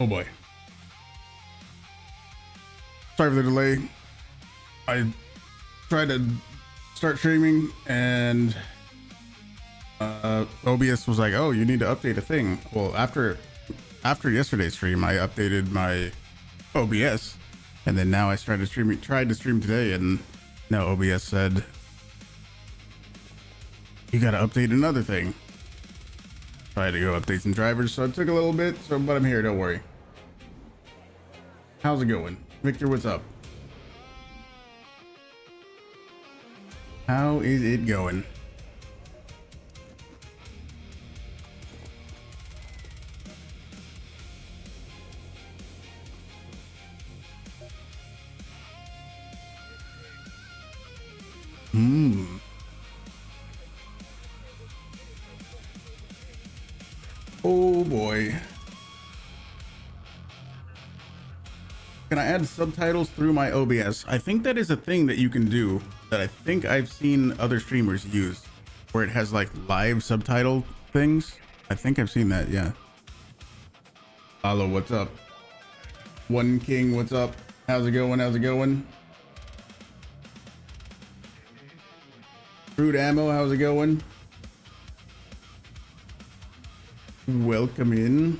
Oh boy. Sorry for the delay. I tried to start streaming and OBS was like, oh, you need to update a thing. Well, after yesterday's stream, I updated my OBS, and then now I tried to stream today, and now OBS said you gotta update another thing. So I had to go update some drivers, so it took a little bit, but I'm here, don't worry. How's it going? Victor, what's up? How is it going? Oh boy. Can I add subtitles through my OBS? I think that is a thing that you can do that I think I've seen other streamers use, where it has like live subtitle things. I think I've seen that, yeah. Hello, what's up? One King, what's up? How's it going? How's it going? Crude Ammo, how's it going? Welcome in.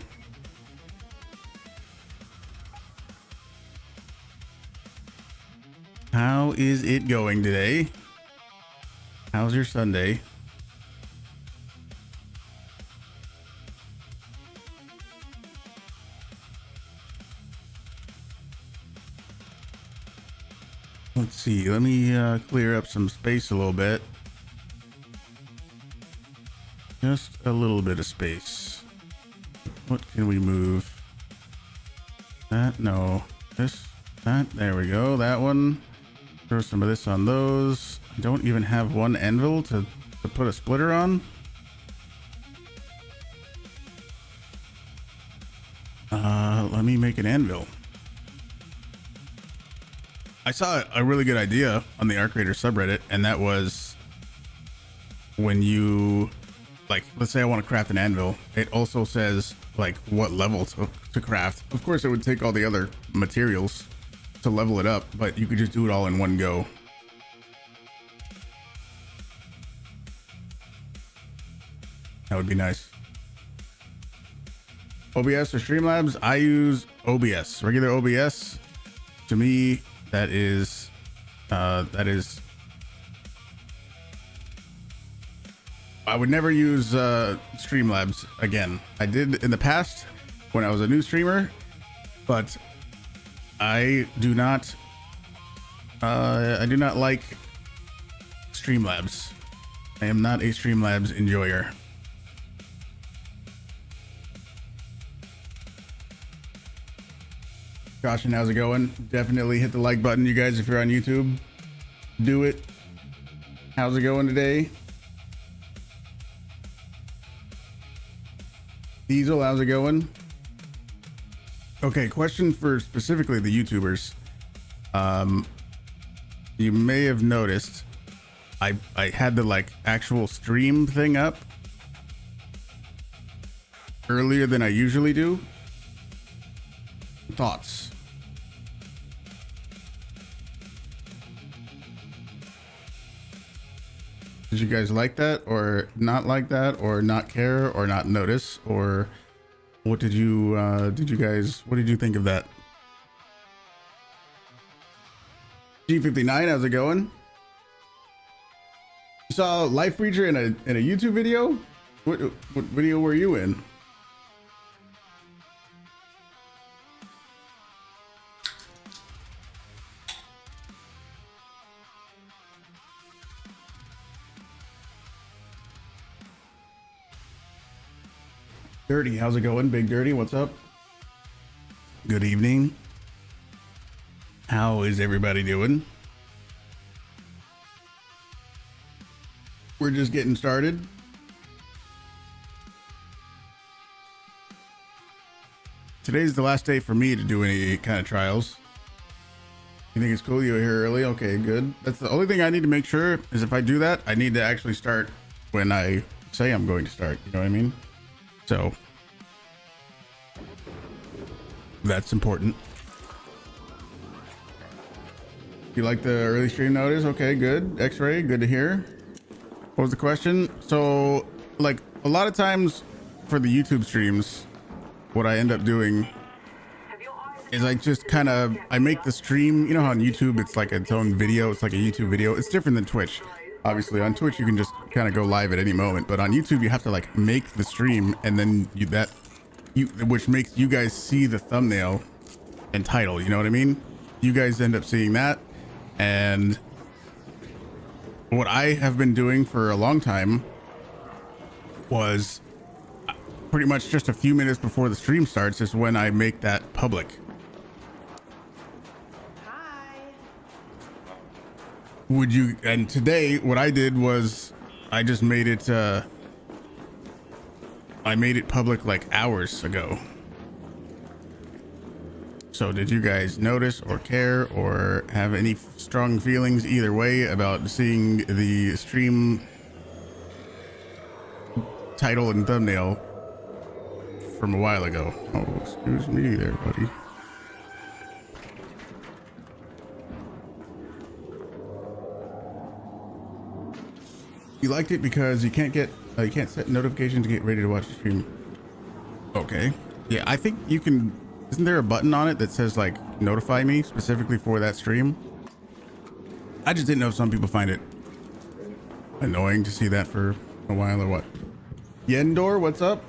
How is it going today? How's your Sunday? Let's see, let me clear up some space a little bit. Just a little bit of space. What can we move? That, no. This, that, there we go. That one. Throw some of this on those. I don't even have one anvil to put a splitter on. Let me make an anvil. I saw a really good idea on the Arc Raider subreddit, and that was when you, like, let's say I want to craft an anvil, it also says like what level to craft. Of course, it would take all the other materials to level it up, but you could just do it all in one go. That would be nice. OBS or Streamlabs? I use OBS, regular OBS. To me, that is I would never use Streamlabs again. I did in the past when I was a new streamer, but I do not like Streamlabs. I am not a Streamlabs enjoyer. Caution, how's it going? Definitely hit the like button, you guys, if you're on YouTube. Do it. How's it going today? Diesel, how's it going? Okay, question for specifically the YouTubers. You may have noticed I had the like actual stream thing up earlier than I usually do. Thoughts? Did you guys like that or not like that or not care or not notice, or what did you what did you think of that? G59, how's it going? You saw Life Breacher in a YouTube video? What video were you in? Dirty, how's it going? Big Dirty, what's up? Good evening. How is everybody doing? We're just getting started. Today's the last day for me to do any kind of trials. You think it's cool you're here early? Okay, good. That's the only thing I need to make sure is if I do that, I need to actually start when I say I'm going to start. You know what I mean? So That's important. You like the early stream notice? Okay, good. X-ray, good to hear. What was the question? So, like, a lot of times for the YouTube streams, what I end up doing is I just kind of, I make the stream, you know how on YouTube it's like its own video, it's like a YouTube video. It's different than Twitch. Obviously on Twitch you can just kind of go live at any moment, but on YouTube you have to like make the stream, and then which makes you guys see the thumbnail and title, you know what I mean? You guys end up seeing that. And what I have been doing for a long time was pretty much just a few minutes before the stream starts is when I make that public. Hi. And today what I did was I just made it I made it public like hours ago. So did you guys notice or care or have any strong feelings either way about seeing the stream title and thumbnail from a while ago? Oh, excuse me there, buddy. You liked it because you can't set notifications to get ready to watch the stream. Okay. Yeah, I think you can. Isn't there a button on it that says like notify me specifically for that stream? I just didn't know if some people find it annoying to see that for a while or what. Yendor, what's up?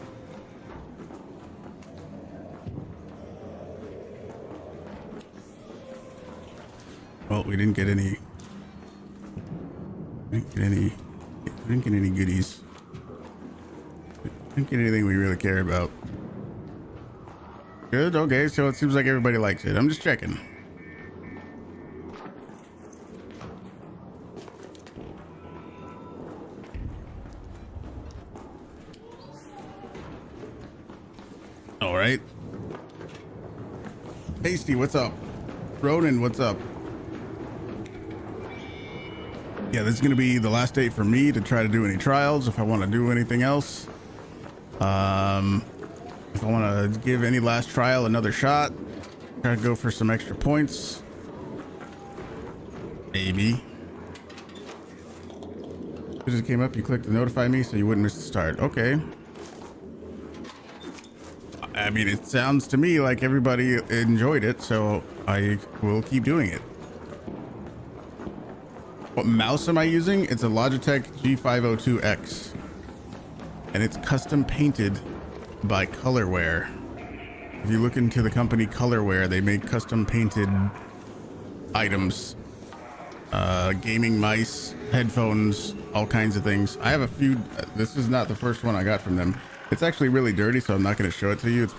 Well, we didn't get any. Didn't get any goodies. Didn't get anything we really care about. Good, okay, so it seems like everybody likes it. I'm just checking. All right. Tasty, what's up? Ronan, what's up? Yeah, this is going to be the last day for me to try to do any trials if I want to do anything else. If I want to give any last trial another shot, try to go for some extra points. Maybe. It just came up, you clicked to notify me so you wouldn't miss the start. Okay. I mean, it sounds to me like everybody enjoyed it, so I will keep doing it. What mouse am I using? It's a Logitech G502X. And it's custom painted by Colorware. If you look into the company Colorware, they make custom painted items. Gaming mice, headphones, all kinds of things. I have a few. This is not the first one I got from them. It's actually really dirty, so I'm not going to show it to you. It's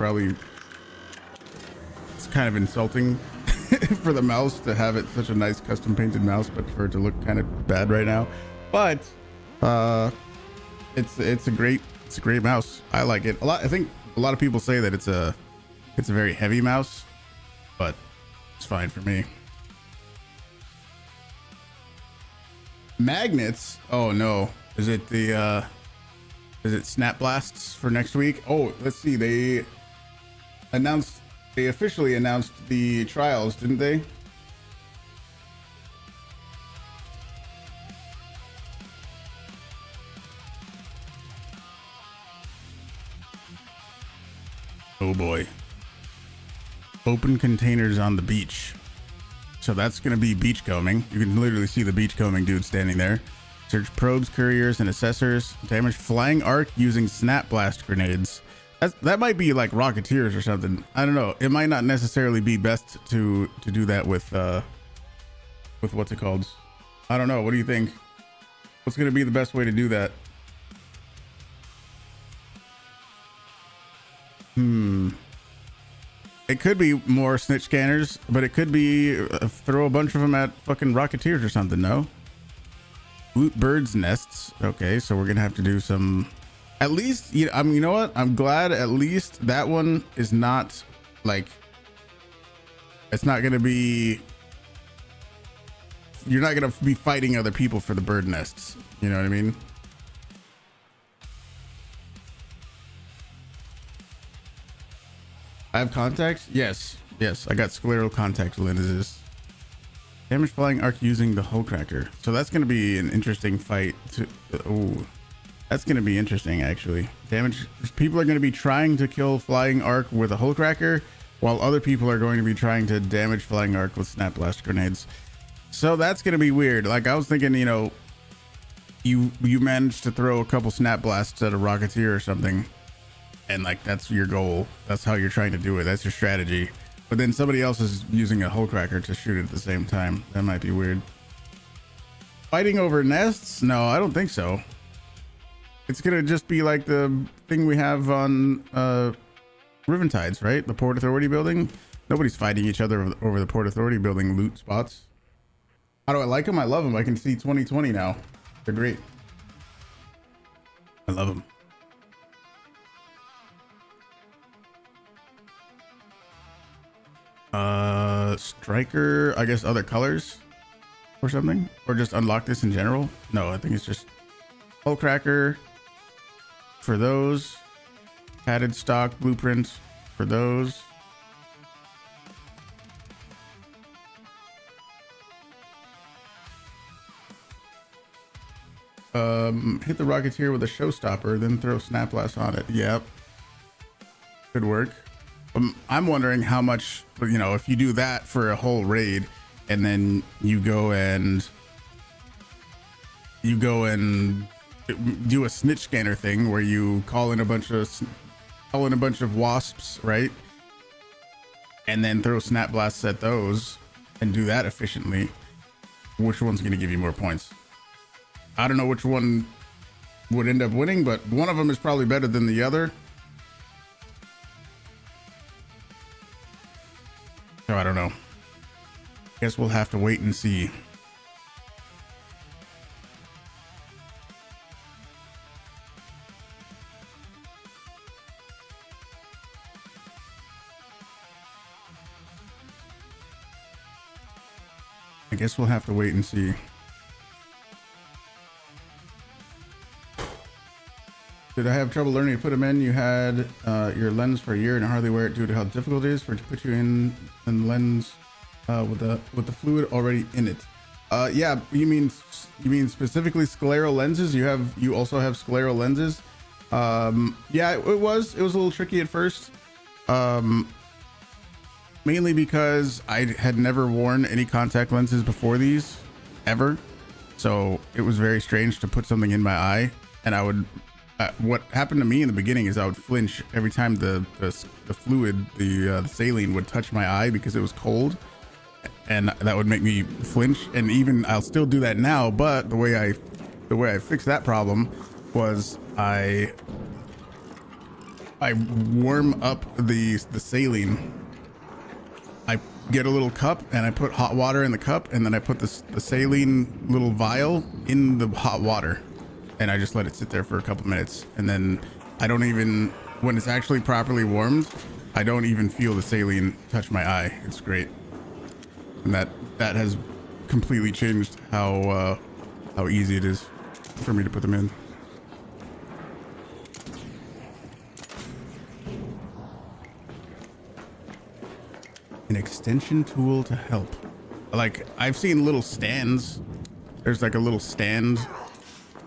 kind of insulting for the mouse to have it such a nice custom painted mouse, but for it to look kind of bad right now. But it's a great mouse. I like it a lot. I think a lot of people say that it's a very heavy mouse, but it's fine for me. Magnets? Oh no. Is it Snap Blasts for next week? Oh, let's see. They officially announced the trials, didn't they? Oh boy. Open containers on the beach. So that's going to be beachcombing. You can literally see the beachcombing dude standing there. Search probes, couriers, and assessors. Damage flying arc using snap blast grenades. That might be like Rocketeers or something. I don't know. It might not necessarily be best to do that with what's it called? I don't know. What do you think? What's going to be the best way to do that? It could be more snitch scanners, but it could be throw a bunch of them at fucking Rocketeers or something, no? Loot birds' nests. Okay, so we're going to have to do some... At least, you know what? I'm glad at least that one is not like... It's not going to be... You're not going to be fighting other people for the bird nests. You know what I mean? I have contacts. Yes, I got scleral contact lenses. Damage flying arc using the hull cracker. So that's going to be an interesting fight. That's going to be interesting actually. People are going to be trying to kill flying arc with a hull cracker, while other people are going to be trying to damage flying arc with snap blast grenades. So that's going to be weird. Like I was thinking, you know, you managed to throw a couple snap blasts at a Rocketeer or something, and like that's your goal. That's how you're trying to do it. That's your strategy. But then somebody else is using a hull cracker to shoot it at the same time. That might be weird. Fighting over nests? No, I don't think so. It's gonna just be like the thing we have on Riven Tides, right? The Port Authority building. Nobody's fighting each other over the Port Authority building loot spots. How do I like them? I love them. I can see 2020 now. They're great. I love them. Striker, I guess other colors or something, or just unlock this in general. No, I think it's just hull cracker for those, padded stock blueprint for those. Hit the Rocketeer with a showstopper, then throw snap blast on it. Yep, could work. I'm wondering how much, you know, if you do that for a whole raid, and then you go and do a snitch scanner thing where you call in a bunch of wasps, right? And then throw snap blasts at those and do that efficiently. Which one's going to give you more points? I don't know which one would end up winning, but one of them is probably better than the other. So I don't know. Guess we'll have to wait and see. I guess we'll have to wait and see. Did I have trouble learning to put them in? You had your lens for a year and hardly wear it due to how difficult it is to put you in the lens with the fluid already in it. Yeah, you mean specifically scleral lenses? You also have scleral lenses? Yeah, it was a little tricky at first. Mainly because I had never worn any contact lenses before these ever, so it was very strange to put something in my eye, and I would. What happened to me in the beginning is I would flinch every time the fluid, the saline would touch my eye because it was cold, and that would make me flinch. And even I'll still do that now, but the way I fixed that problem was I warm up the saline. I get a little cup and I put hot water in the cup, and then I put the saline little vial in the hot water. And I just let it sit there for a couple minutes, and then I don't even, when it's actually properly warmed, I don't even feel the saline touch my eye. It's great, and that has completely changed how easy it is for me to put them in. An extension tool to help. Like I've seen little stands. There's like a little stand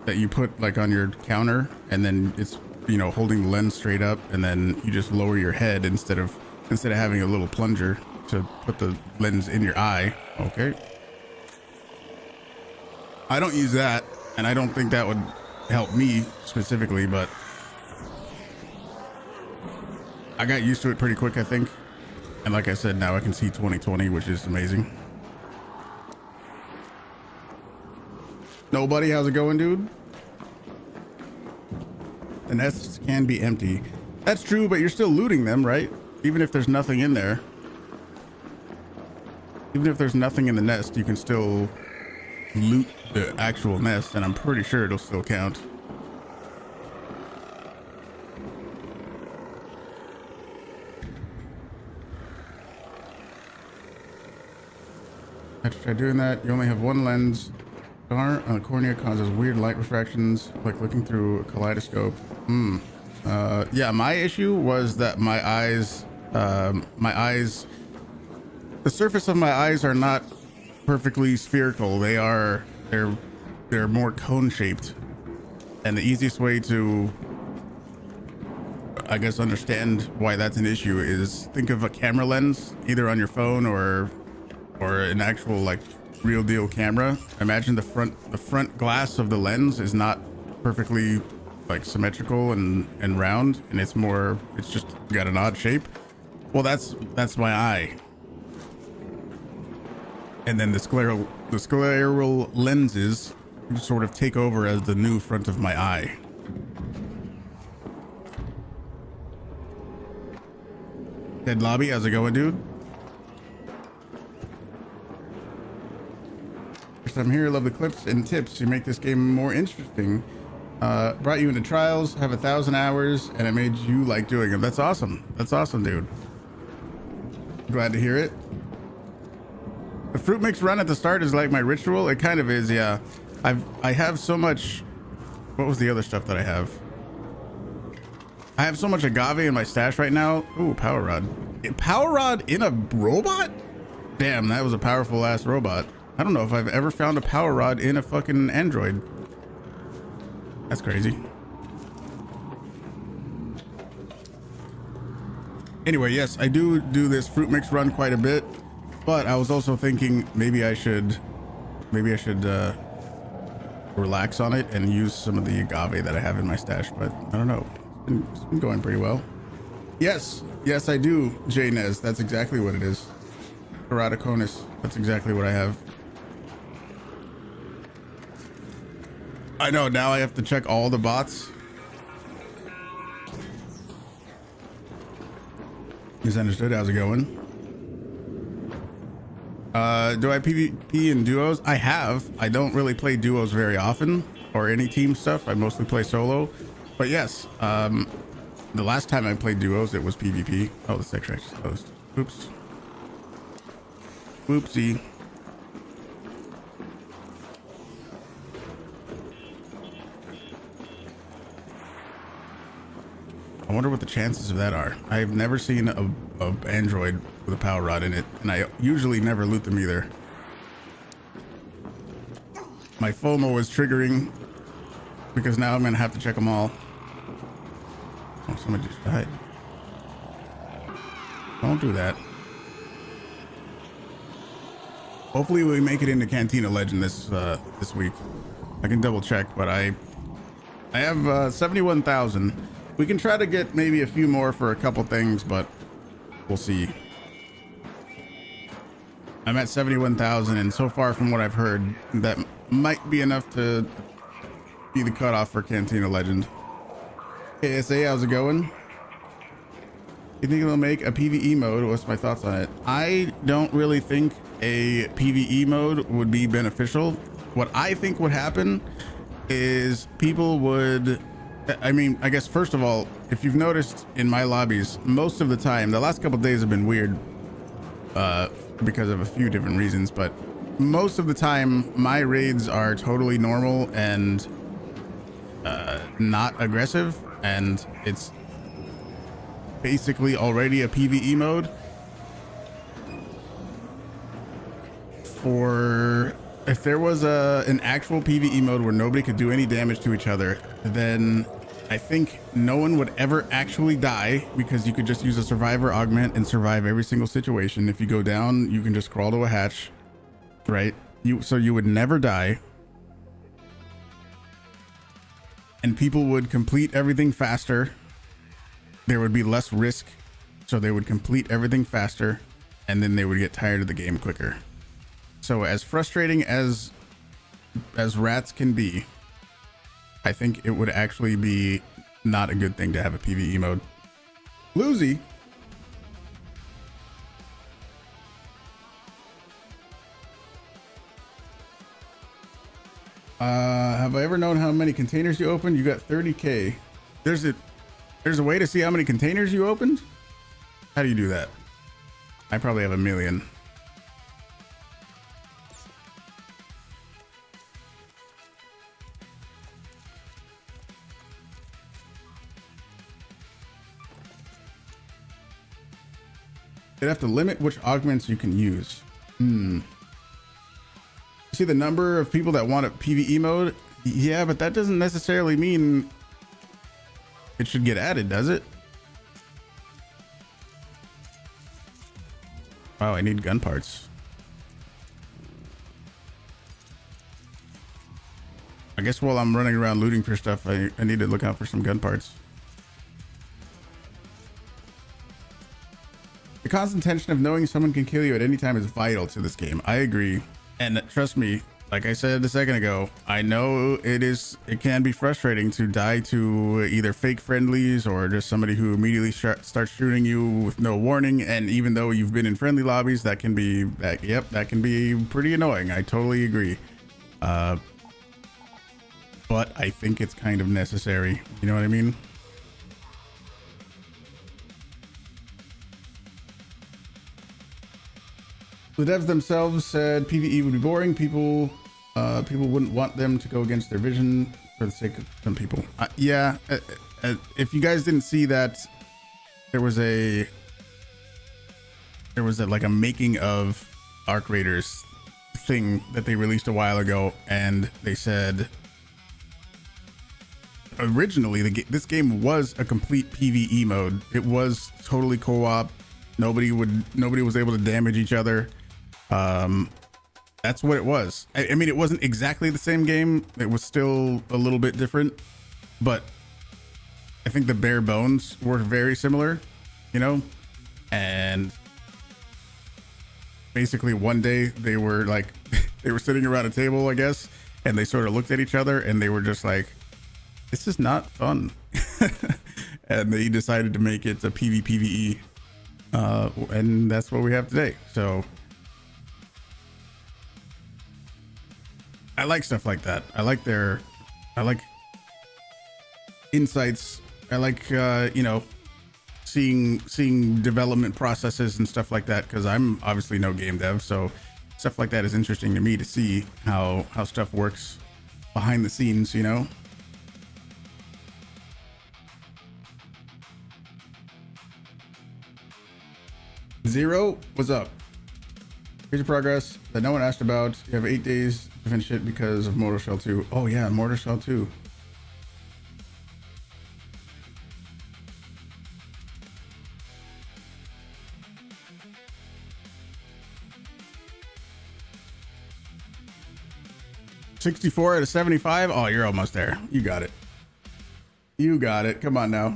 that you put like on your counter, and then it's, you know, holding the lens straight up, and then you just lower your head instead of having a little plunger to put the lens in your eye. Okay, I don't use that, and I don't think that would help me specifically, but I got used to it pretty quick, I think. And like I said, now I can see 2020, which is amazing. Nobody, how's it going, dude? The nests can be empty. That's true, but you're still looting them, right? Even if there's nothing in there. Even if there's nothing in the nest, you can still loot the actual nest, and I'm pretty sure it'll still count. I have to try doing that. You only have one lens. Scar on the cornea causes weird light refractions, like looking through a kaleidoscope. Yeah, my issue was that my eyes My eyes, the surface of my eyes are not perfectly spherical. They're more cone shaped, and the easiest way to, I guess, understand why that's an issue is think of a camera lens, either on your phone or an actual like real deal camera. Imagine the front glass of the lens is not perfectly like symmetrical and round, and it's just got an odd shape. Well, that's my eye. And then the scleral lenses sort of take over as the new front of my eye. Dead Lobby, how's it going, dude? First time here, love the clips and tips. You make this game more interesting. Brought you into trials, have 1,000 hours, and it made you like doing them. That's awesome. That's awesome, dude. Glad to hear it. The fruit mix run at the start is like my ritual. It kind of is, yeah. I have so much. What was the other stuff that I have? I have so much agave in my stash right now. Ooh, power rod. Power rod in a robot? Damn, that was a powerful ass robot. I don't know if I've ever found a power rod in a fucking android. That's crazy. Anyway, yes, I do this fruit mix run quite a bit, but I was also thinking maybe I should relax on it and use some of the agave that I have in my stash, but I don't know. It's been going pretty well. Yes, I do, J-Nez. That's exactly what it is. Keratoconus. That's exactly what I have. I know, now I have to check all the bots. Misunderstood. How's it going? Do I PvP in duos? I have. I don't really play duos very often or any team stuff. I mostly play solo. But yes, the last time I played duos, it was PvP. Oh, the extract is closed. Oops. Whoopsie. I wonder what the chances of that are. I've never seen a android with a power rod in it, and I usually never loot them either. My FOMO is triggering because now I'm gonna have to check them all. Oh, somebody just died. Don't do that. Hopefully we make it into Cantina Legend this week. I can double check, but I have 71,000. We can try to get maybe a few more for a couple things, but we'll see. I'm at 71,000, and so far from what I've heard, that might be enough to be the cutoff for Cantina Legend. ASA, how's it going? You think it'll make a PvE mode? What's my thoughts on it? I don't really think a PvE mode would be beneficial. What I think would happen is people would, I mean, I guess first of all, if you've noticed in my lobbies, most of the time, the last couple of days have been weird because of a few different reasons, but most of the time my raids are totally normal and not aggressive, and it's basically already a PvE mode. For if there was an actual PvE mode where nobody could do any damage to each other, then I think no one would ever actually die, because you could just use a survivor augment and survive every single situation. If you go down, you can just crawl to a hatch, right? So you would never die, and people would complete everything faster. There would be less risk, so they would complete everything faster, and then they would get tired of the game quicker. So as frustrating as rats can be, I think it would actually be not a good thing to have a PvE mode. Bluesy. Have I ever known how many containers you opened? You got 30K. There's a way to see how many containers you opened? How do you do that? I probably have a million. They'd have to limit which augments you can use. You see the number of people that want a PvE mode? Yeah, but that doesn't necessarily mean it should get added, does it? Wow, I need gun parts. I guess while I'm running around looting for stuff, I need to look out for some gun parts. The constant tension of knowing someone can kill you at any time is vital to this game. I agree. And trust me, like I said a second ago, I know it can be frustrating to die to either fake friendlies or just somebody who immediately starts shooting you with no warning. And even though you've been in friendly lobbies, that can be pretty annoying. I totally agree. But I think it's kind of necessary. You know what I mean? The devs themselves said PvE would be boring. People wouldn't want them to go against their vision for the sake of some people. Yeah, if you guys didn't see that, there was like a making of Arc Raiders thing that they released a while ago, and they said originally this game was a complete PvE mode. It was totally co-op. Nobody was able to damage each other. That's what it was. I mean, it wasn't exactly the same game. It was still a little bit different, but I think the bare bones were very similar, you know? And basically one day they were like, they were sitting around a table, I guess, and they sort of looked at each other and they were just like, this is not fun. And they decided to make it a PvPvE. And that's what we have today. So I like stuff like that. I like insights. I like, you know, seeing development processes and stuff like that. Cause I'm obviously no game dev. So stuff like that is interesting to me to see how stuff works behind the scenes, you know? Zero, what's up? Here's your progress that no one asked about. You have 8 days to finish it because of Mortal Shell 2. Oh yeah, Mortal Shell 2. $64 out of 75. Oh, you're almost there. You got it. You got it. Come on now.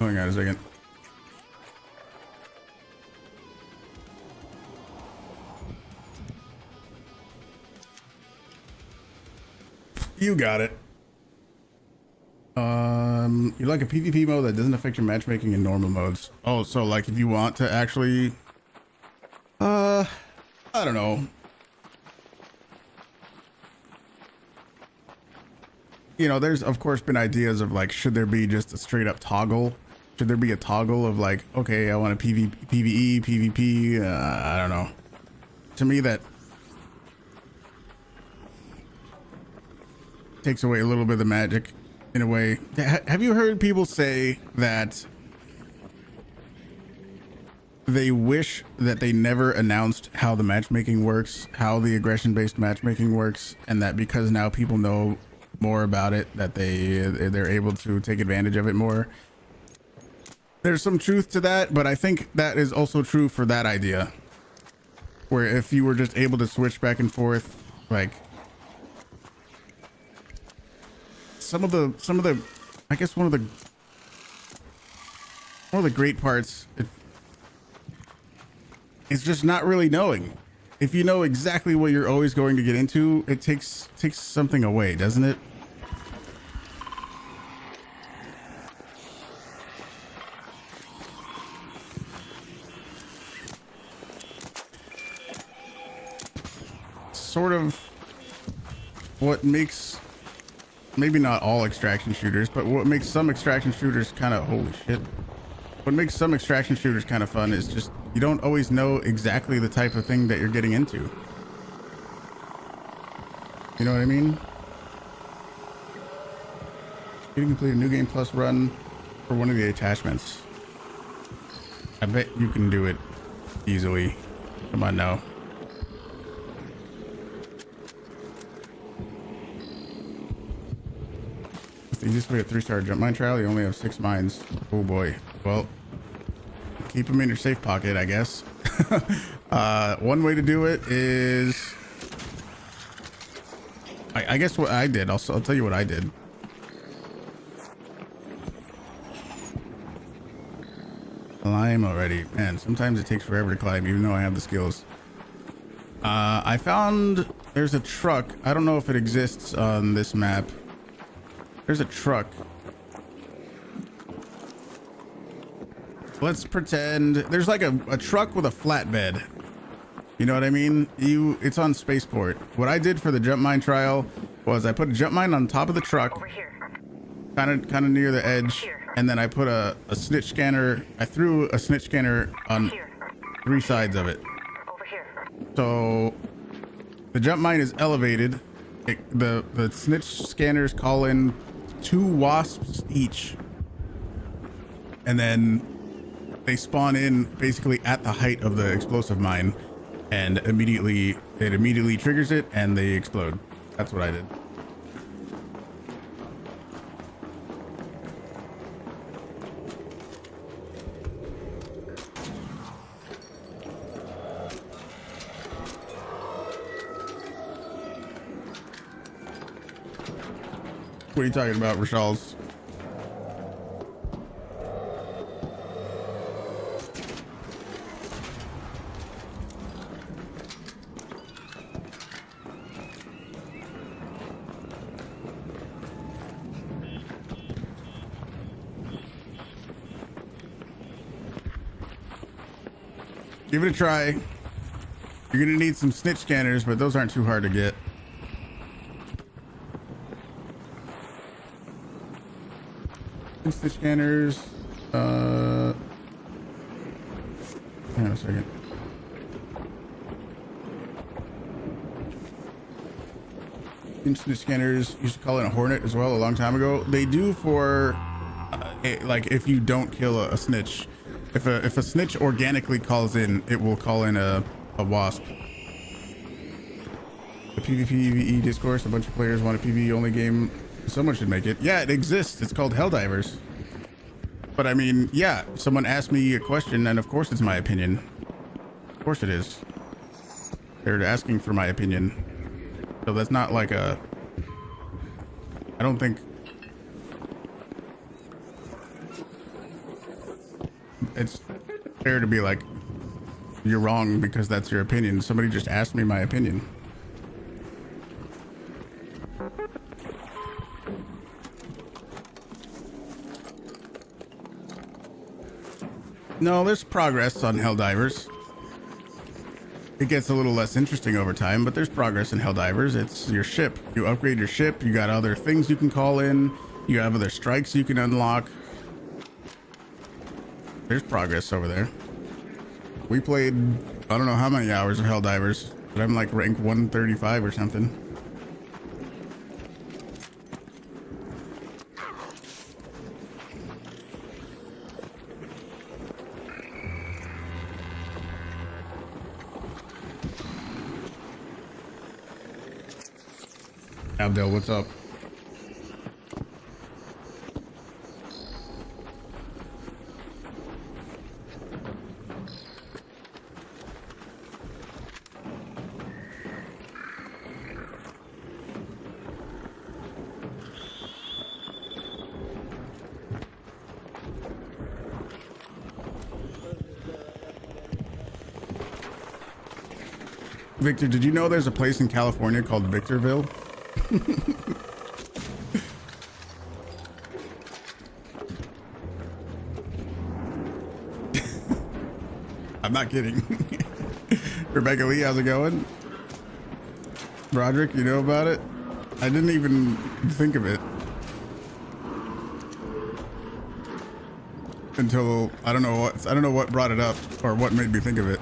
Hang on a second. You got it. You like a PvP mode that doesn't affect your matchmaking in normal modes. Oh, so like if you want to actually, I don't know. You know, there's of course been ideas of like, should there be just a straight up toggle? Should there be a toggle of like, okay, I want a PvE, PvP? I don't know. To me, that takes away a little bit of the magic in a way. Have you heard people say that they wish that they never announced how the matchmaking works, how the aggression-based matchmaking works, and that because now people know more about it, that they're able to take advantage of it more? There's some truth to that, but I think that is also true for that idea, where if you were just able to switch back and forth, like some of the I guess one of the great parts is just not really knowing. If you know exactly what you're always going to get into, it takes something away, doesn't it? Sort of what makes, maybe not all extraction shooters, but what makes some extraction shooters kind of, holy shit. What makes some extraction shooters kind of fun is just, you don't always know exactly the type of thing that you're getting into. You know what I mean? You can complete a new game plus run for one of the attachments. I bet you can do it easily. Come on now. It's the easiest way to 3-star jump mine trial. You only have 6 mines. Oh boy. Well, keep them in your safe pocket, I guess. One way to do it is, I guess what I did. I'll tell you what I did. Climb already. Man, sometimes it takes forever to climb, even though I have the skills. I found there's a truck. I don't know if it exists on this map. There's a truck. Let's pretend there's like a truck with a flatbed. You know what I mean? It's on Spaceport. What I did for the jump mine trial was I put a jump mine on top of the truck, kind of near the edge, and then I put a snitch scanner. I threw a snitch scanner on 3 sides of it. So the jump mine is elevated. The snitch scanners call in 2 wasps each, and then they spawn in basically at the height of the explosive mine, and it immediately triggers it and they explode. That's what I did. What are you talking about, Rashal's? Give it a try. You're gonna need some snitch scanners, but those aren't too hard to get. Snitch scanners. Hang on a second. Snitch scanners used to call in a hornet as well a long time ago. They do for like if you don't kill a snitch. If a snitch organically calls in, it will call in a wasp. The PvE Discourse, a bunch of players want a PvE only game. Someone should make it. Yeah, it exists. It's called Helldivers. But I mean, yeah, someone asked me a question, and of course it's my opinion. Of course it is. They're asking for my opinion. So that's not like I don't think it's fair to be like, you're wrong because that's your opinion. Somebody just asked me my opinion. No, there's progress on Helldivers. It gets a little less interesting over time, but there's progress in Helldivers. It's your ship. You upgrade your ship. You got other things you can call in. You have other strikes you can unlock. There's progress over there. We played, I don't know how many hours of Helldivers, but I'm like rank 135 or something. Abdel, what's up? Victor, did you know there's a place in California called Victorville? I'm not kidding. Rebecca Lee, how's it going? Roderick, you know about it? I didn't even think of it until I don't know what brought it up or what made me think of it.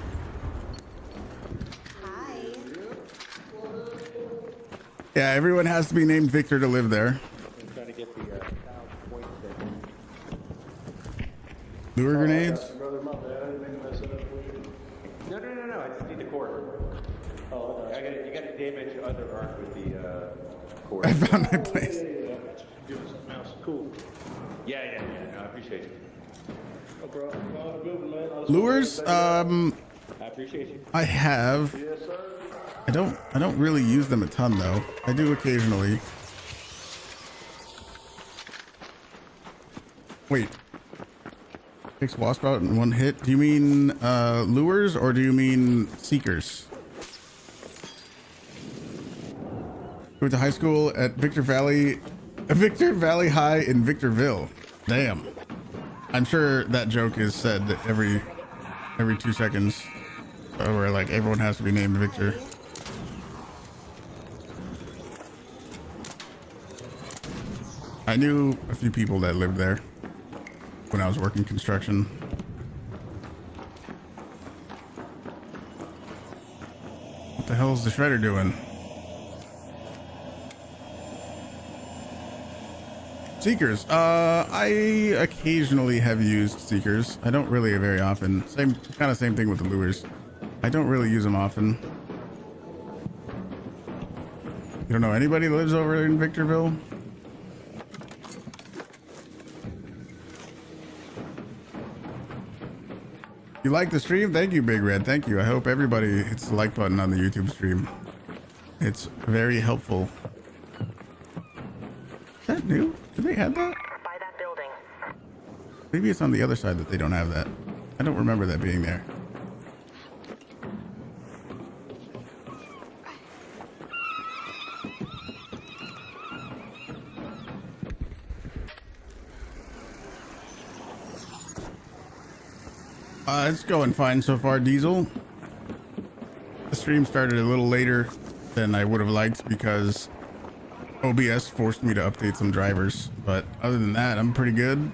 Yeah, everyone has to be named Victor to live there. I'm trying to get the point Lure grenades? Brother, my bad. I didn't mean to mess it up for you. No. I just need the cord. Oh, okay. You got to damage other arc with the cord. I found my place. Yeah. Give us something else. Cool. Yeah. No, I appreciate you. No problem. Well, good, man. Lures? I appreciate you. I have. Yes, sir. I don't really use them a ton though. I do occasionally. Wait. Takes Wasp out in one hit. Do you mean lures or do you mean seekers? Went to high school at Victor Valley High in Victorville. Damn. I'm sure that joke is said every 2 seconds, where like everyone has to be named Victor. I knew a few people that lived there when I was working construction. What the hell is the shredder doing? Seekers. I occasionally have used seekers. I don't really very often. Same thing with the lures. I don't really use them often. You don't know anybody that lives over in Victorville? You like the stream? Thank you, Big Red. Thank you. I hope everybody hits the like button on the YouTube stream. It's very helpful. Is that new? Do they have that? By that building. Maybe it's on the other side that they don't have that. I don't remember that being there. It's going fine so far, Diesel. The stream started a little later than I would have liked because OBS forced me to update some drivers, but other than that, I'm pretty good.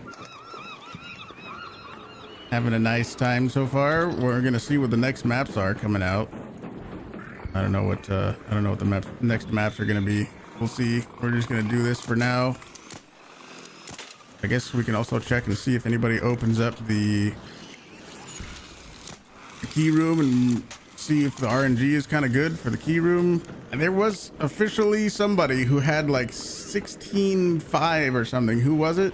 Having a nice time so far. We're gonna see what the next maps are coming out. I don't know what the next maps are gonna be. We'll see. We're just gonna do this for now. I guess we can also check and see if anybody opens up the key room and see if the RNG is kind of good for the key room. And there was officially somebody who had like 16.5 or something. Who was it?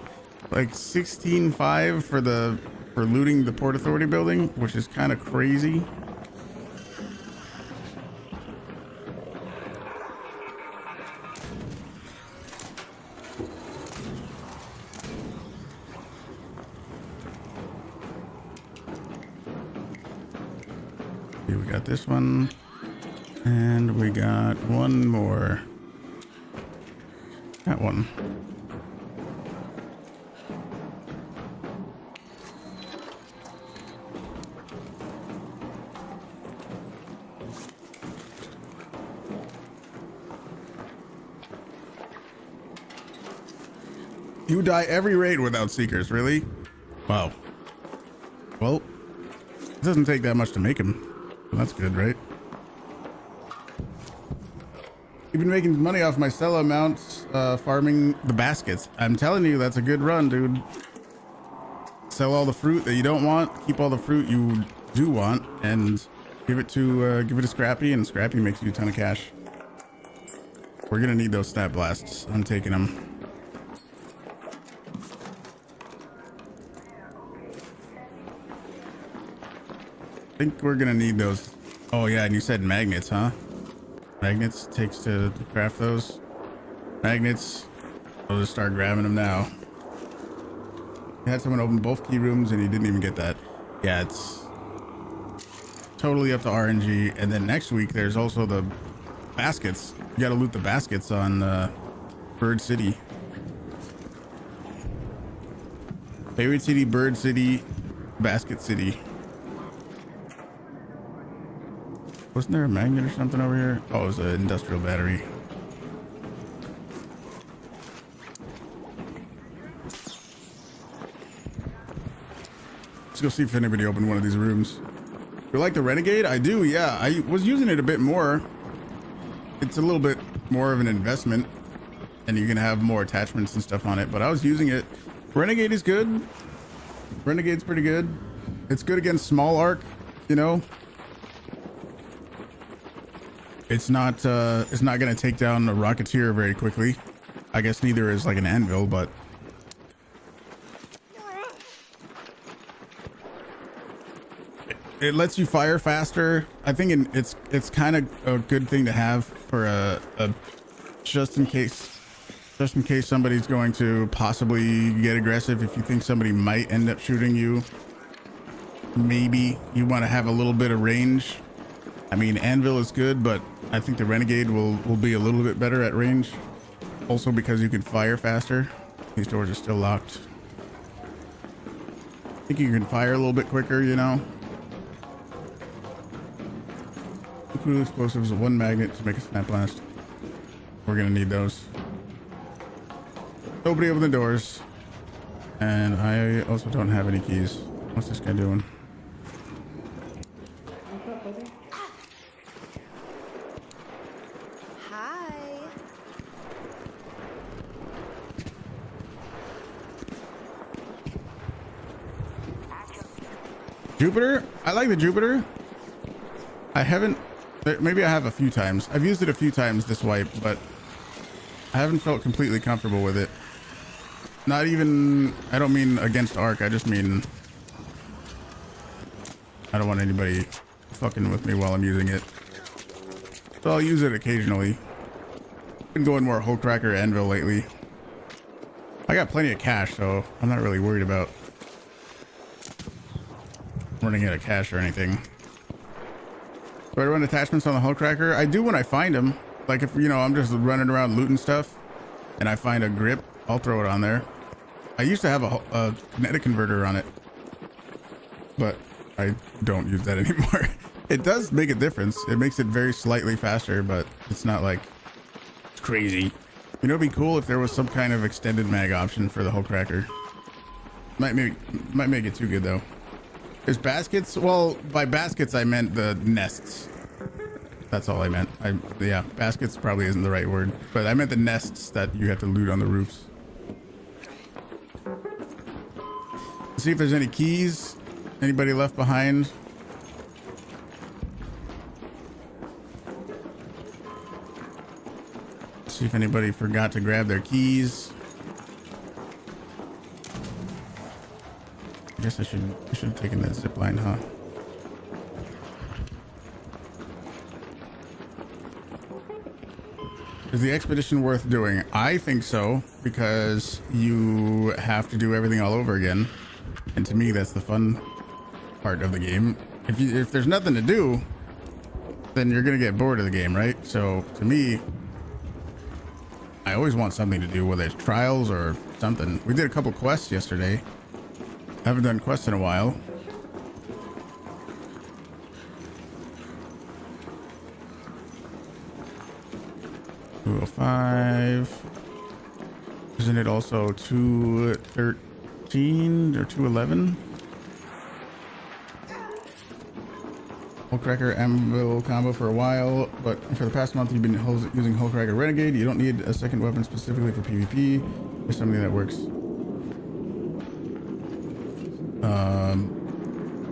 Like 16.5 for looting the Port Authority building, which is kind of crazy. Okay, we got this one, and we got one more. That one. You die every raid without seekers, really? Wow. Well, it doesn't take that much to make him. Well, that's good, right? You've been making money off my sell amounts, farming the baskets. I'm telling you, that's a good run, dude. Sell all the fruit that you don't want, keep all the fruit you do want, and give it to Scrappy, and Scrappy makes you a ton of cash. We're gonna need those stat blasts. I'm taking them. I think we're gonna need those. Oh yeah, and you said magnets, huh? Magnets takes to craft those. Magnets. I'll just start grabbing them now. I had someone open both key rooms and he didn't even get that. Yeah, it's totally up to RNG. And then next week there's also the baskets. You gotta loot the baskets on Bird City. Favorite city, Bird City, Basket City. Wasn't there a magnet or something over here? Oh, it was an industrial battery. Let's go see if anybody opened one of these rooms. You like the Renegade? I do, yeah. I was using it a bit more. It's a little bit more of an investment, and you can have more attachments and stuff on it. But I was using it. Renegade is good. Renegade's pretty good. It's good against small arc, you know. It's not gonna take down a Rocketeer very quickly. I guess neither is like an Anvil, but it lets you fire faster. I think it's kind of a good thing to have for a just in case somebody's going to possibly get aggressive. If you think somebody might end up shooting you, maybe you want to have a little bit of range. I mean, Anvil is good, but I think the Renegade will be a little bit better at range. Also because you can fire faster. These doors are still locked. I think you can fire a little bit quicker, you know. Cool explosives, one magnet to make a snap blast. We're gonna need those. Nobody open the doors. And I also don't have any keys. What's this guy doing? Hi. Jupiter? I like the Jupiter. I haven't, maybe I have a few times. I've used it a few times this wipe, but I haven't felt completely comfortable with it. Not even, I don't mean against arc, I just mean I don't want anybody fucking with me while I'm using it. So I'll use it occasionally. Been going more Hull Cracker Anvil lately. I got plenty of cash, so I'm not really worried about running out of cash or anything. Do I run attachments on the Hull Cracker? I do when I find them. Like if, you know, I'm just running around looting stuff and I find a grip, I'll throw it on there. I used to have a kinetic converter on it, but I don't use that anymore. It does make a difference. It makes it very slightly faster, but it's not like it's crazy. You know, it'd be cool if there was some kind of extended mag option for the Hull Cracker. Might make it too good though. There's baskets. Well, by baskets I meant the nests. That's all I meant. Yeah, baskets probably isn't the right word, but I meant the nests that you have to loot on the roofs. See if there's any keys. Anybody left behind? See if anybody forgot to grab their keys. I guess I should have taken that zip line, huh? Is the expedition worth doing? I think so, because you have to do everything all over again. And to me, that's the fun part of the game. If there's nothing to do, then you're gonna get bored of the game, right? So to me, I always want something to do, whether it's trials or something. We did a couple quests yesterday. I haven't done quests in a while. $205. Isn't it also 213 or 211? Hull Cracker Anvil combo for a while, but for the past month you've been using Hull Cracker Renegade. You don't need a second weapon specifically for PvP. There's something that works.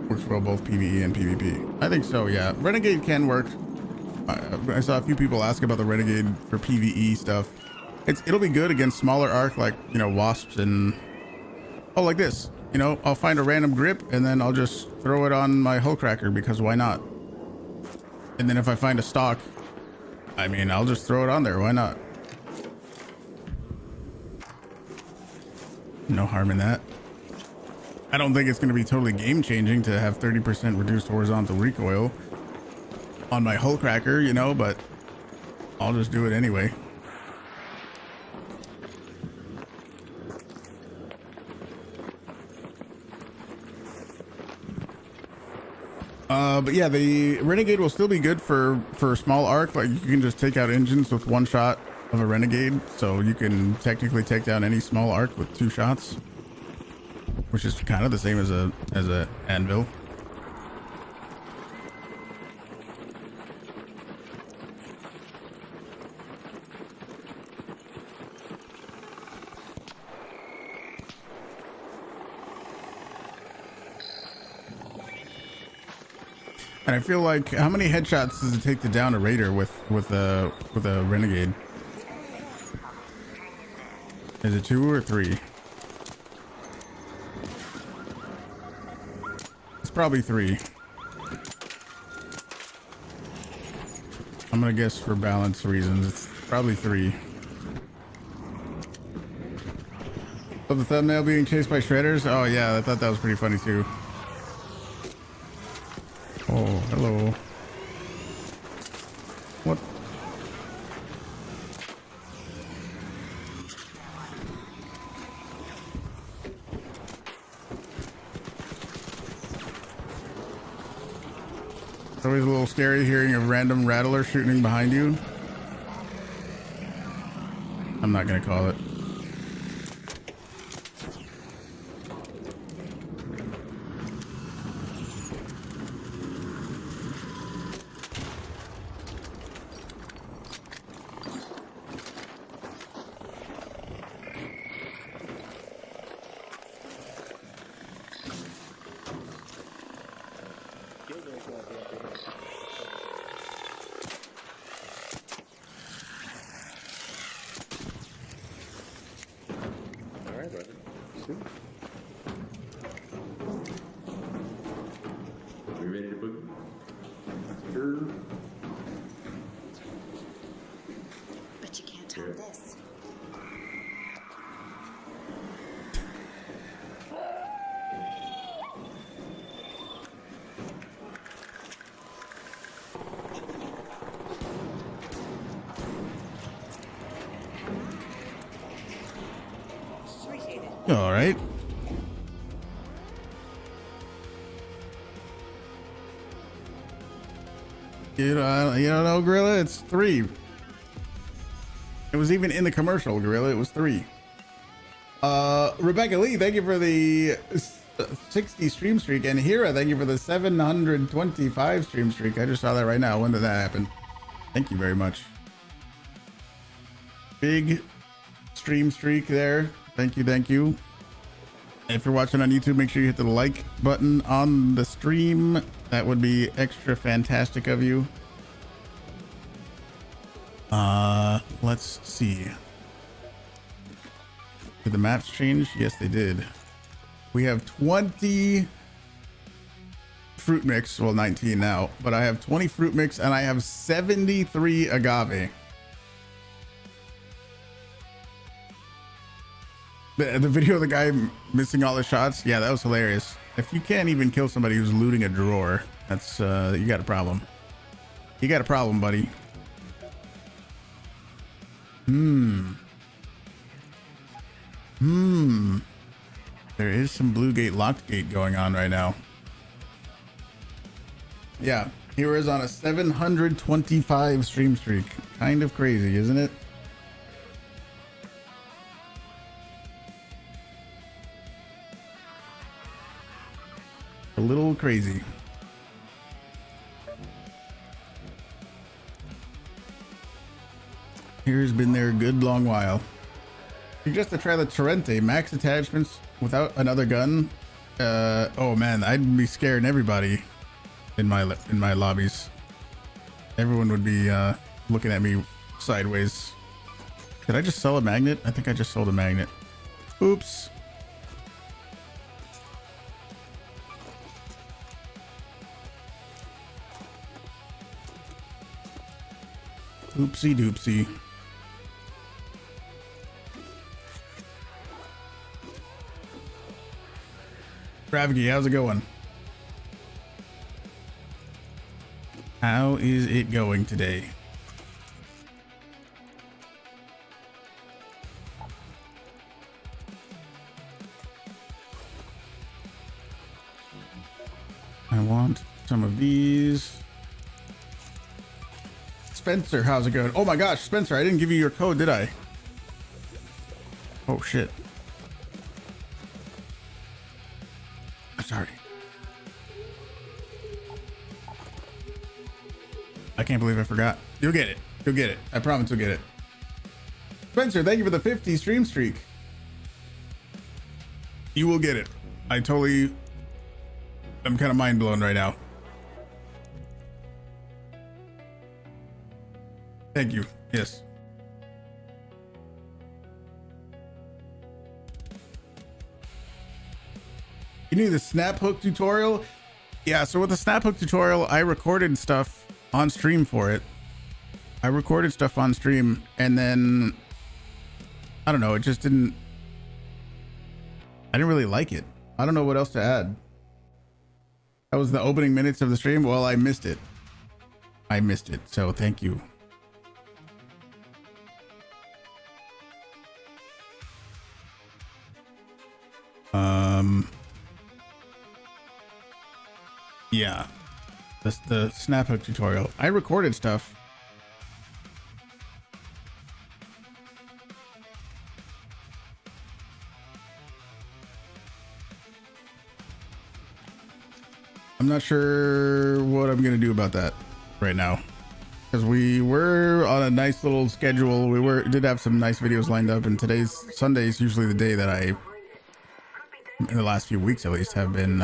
Works well both PvE and PvP. I think so, yeah. Renegade can work. I saw a few people ask about the Renegade for PvE stuff. It'll be good against smaller arc, like, you know, Wasps and like this. You know, I'll find a random grip and then I'll just throw it on my Hull Cracker because why not? And then if I find a stock, I mean, I'll just throw it on there. Why not? No harm in that. I don't think it's going to be totally game changing to have 30% reduced horizontal recoil on my Hull Cracker, you know, but I'll just do it anyway. But yeah, the Renegade will still be good for small arc. Like you can just take out engines with one shot of a Renegade, so you can technically take down any small arc with 2 shots, which is kind of the same as a Anvil. And I feel like, how many headshots does it take to down a raider with a renegade? Is it 2 or 3? It's probably 3. I'm gonna guess for balance reasons, it's probably 3. Of the thumbnail being chased by shredders? Oh yeah, I thought that was pretty funny too. Oh, hello. What? It's always a little scary hearing a random rattler shooting behind you. I'm not gonna call it. All right. You don't know, Gorilla? It's 3. It was even in the commercial, Gorilla. It was 3. Rebecca Lee, thank you for the 60 stream streak. And Hira, thank you for the 725 stream streak. I just saw that right now. When did that happen? Thank you very much. Big stream streak there. Thank you, thank you. If you're watching on YouTube, make sure you hit the like button on the stream. That would be extra fantastic of you. Let's see. Did the maps change? Yes, they did. We have 20 fruit mix. Well, 19 now, but I have 20 fruit mix and I have 73 agave. The video of the guy missing all the shots, yeah, that was hilarious. If you can't even kill somebody who's looting a drawer, that's you got a problem. You got a problem, buddy. There is some blue gate locked gate going on right now. Yeah, here is on a 725 stream streak. Kind of crazy, isn't it? A little crazy. Here's been there a good long while. Just to try the Torrente max attachments without another gun. Oh man, I'd be scaring everybody in my lobbies. Everyone would be looking at me sideways. Did I just sell a magnet? I think I just sold a magnet. Oops. Oopsie doopsie. Ravgy, how's it going? How is it going today? I want some of these. Spencer, how's it going? Oh my gosh, Spencer, I didn't give you your code, did I? Oh shit. I'm sorry. I can't believe I forgot. You'll get it. You'll get it. I promise you'll get it. Spencer, thank you for the 50 stream streak. You will get it. I'm kind of mind blown right now. Thank you. Yes. You need the snap hook tutorial? Yeah, so with the snap hook tutorial, I recorded stuff on stream for it. I recorded stuff on stream and then I don't know, it just didn't, I didn't really like it. I don't know what else to add. That was the opening minutes of the stream. Well, I missed it. I missed it. So thank you. Yeah, that's the snap hook tutorial. I recorded stuff. I'm not sure what I'm gonna do about that right now, because we were on a nice little schedule. We did have some nice videos lined up, and Sunday is usually the day that I, in the last few weeks at least, have been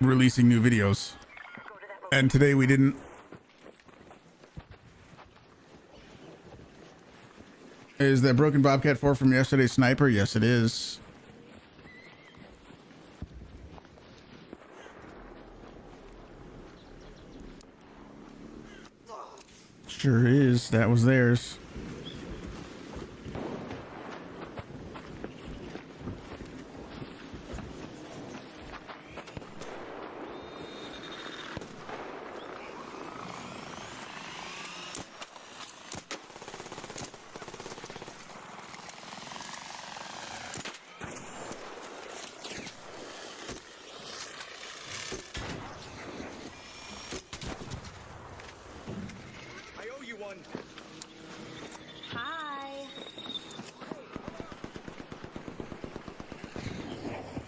releasing new videos, and today we didn't. Is that broken Bobcat 4 from yesterday's sniper? Yes, it is. Sure is. That was theirs.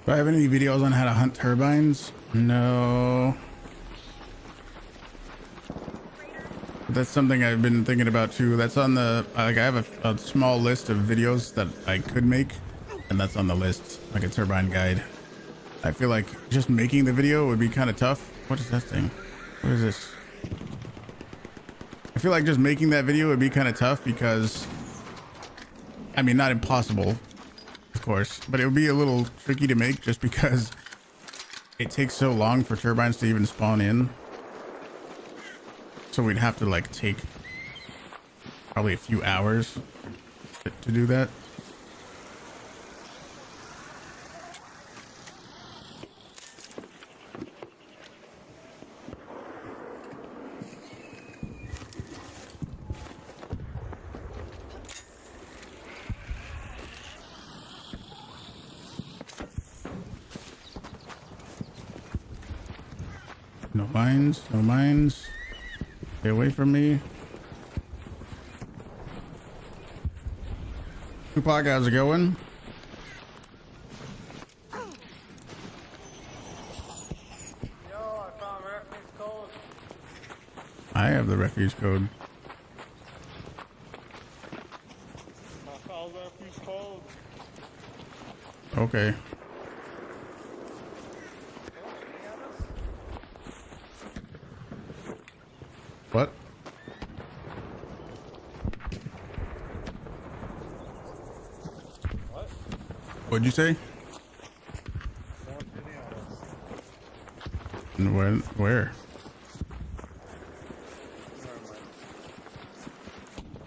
Do I have any videos on how to hunt turbines? No. That's something I've been thinking about too. That's on the, like, I have a small list of videos that I could make, and that's on the list, like a turbine guide. I feel like just making the video would be kind of tough. What is that thing? What is this? I feel like just making that video would be kind of tough because, I mean, not impossible, of course, but it would be a little tricky to make just because it takes so long for turbines to even spawn in. So we'd have to like take probably a few hours to do that. No mines, no mines. Stay away from me. Tupac, how's it going? Yo, I found refuge code. I have the refuge code. I found refuge code. Okay. What? What? What'd you say? And when? Where?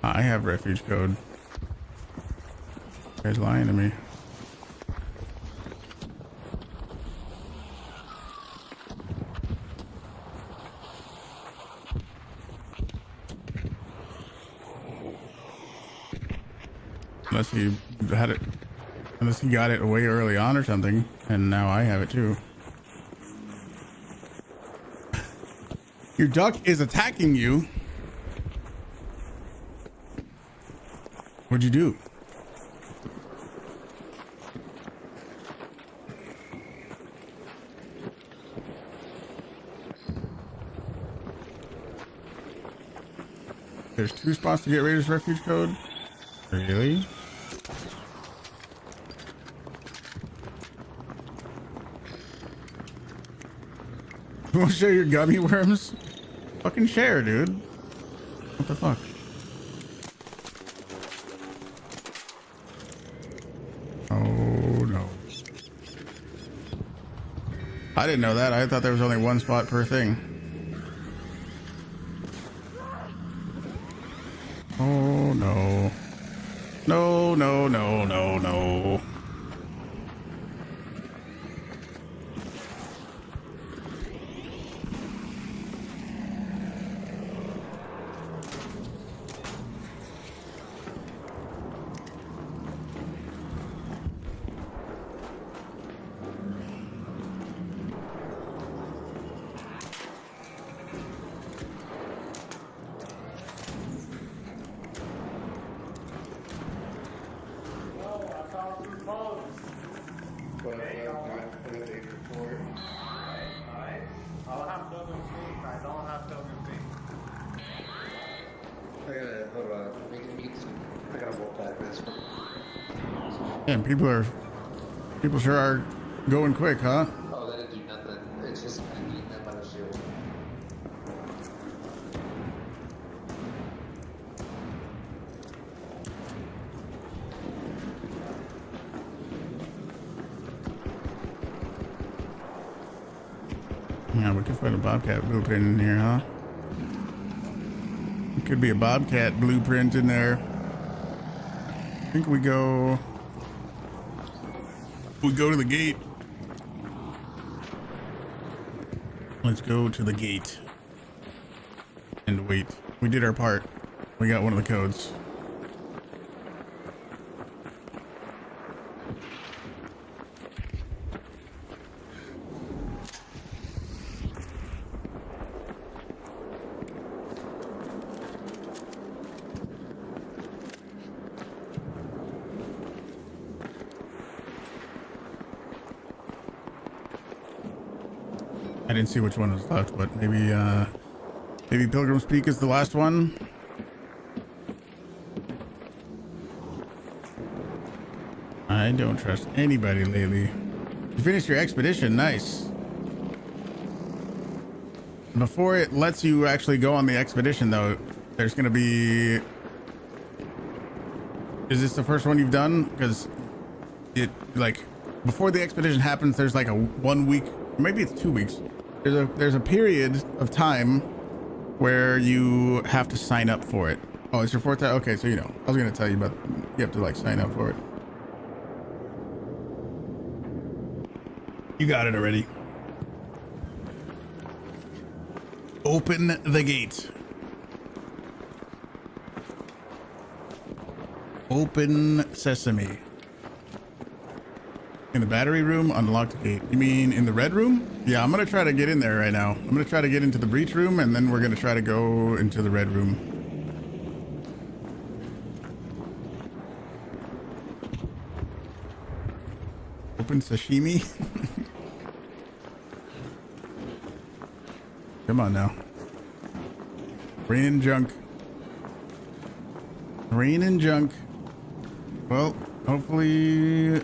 I have refuge code. You guys lying to me. Unless he had it, unless he got it way early on or something, and now I have it too. Your duck is attacking you. What'd you do? There's 2 spots to get Raiders refuge code. Really? You want to show your gummy worms? Fucking share, dude. What the fuck? Oh no. I didn't know that. I thought there was only one spot per thing. Oh no. No, no, no, no, no. I'll have Dogan feet. I don't have Dogan feet. Hold on. I gotta walk back this one. And people sure are going quick, huh? Oh, that didn't do nothing. It's just beating them by the shield. Yeah, we could find a Bobcat blueprint in here, huh? It could be a Bobcat blueprint in there. I think we go to the gate. Let's go to the gate and wait. We did our part. We got one of the codes. I didn't see which one was left, but maybe Pilgrim's Peak is the last one. I don't trust anybody lately. You finished your expedition, nice. Before it lets you actually go on the expedition though, there's gonna be... Is this the first one you've done? Because it, like, before the expedition happens, there's like a 1 week, maybe it's 2 weeks. There's a period of time where you have to sign up for it. Oh, it's your fourth time? Okay, so you know. I was gonna tell you, but you have to like sign up for it. You got it already. Open the gate. Open sesame. In the battery room, unlock the gate. You mean in the red room? Yeah, I'm gonna try to get in there right now. I'm gonna try to get into the breach room, and then we're gonna try to go into the red room. Open sashimi? Come on now. Rain and junk. Rain and junk. Well, hopefully...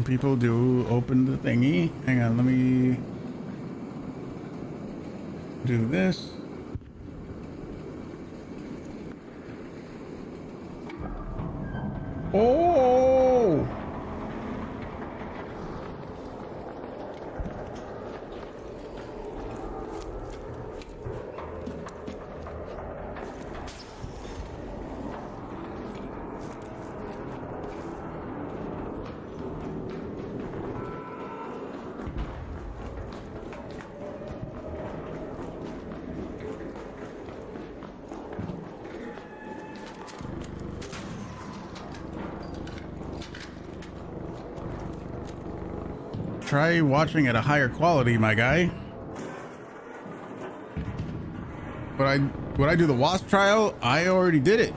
people do open the thingy. Hang on, let me do this. Oh! Try watching at a higher quality, my guy. Would I do the Wasp trial? I already did it.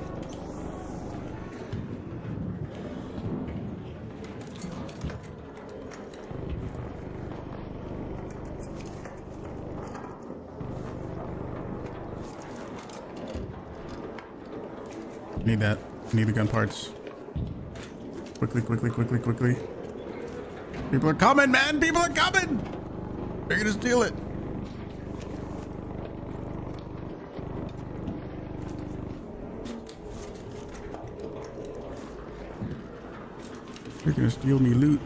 Need that. Need the gun parts. Quickly, quickly, quickly, quickly. People are coming, man! People are coming! They're gonna steal it. gonna steal me loot.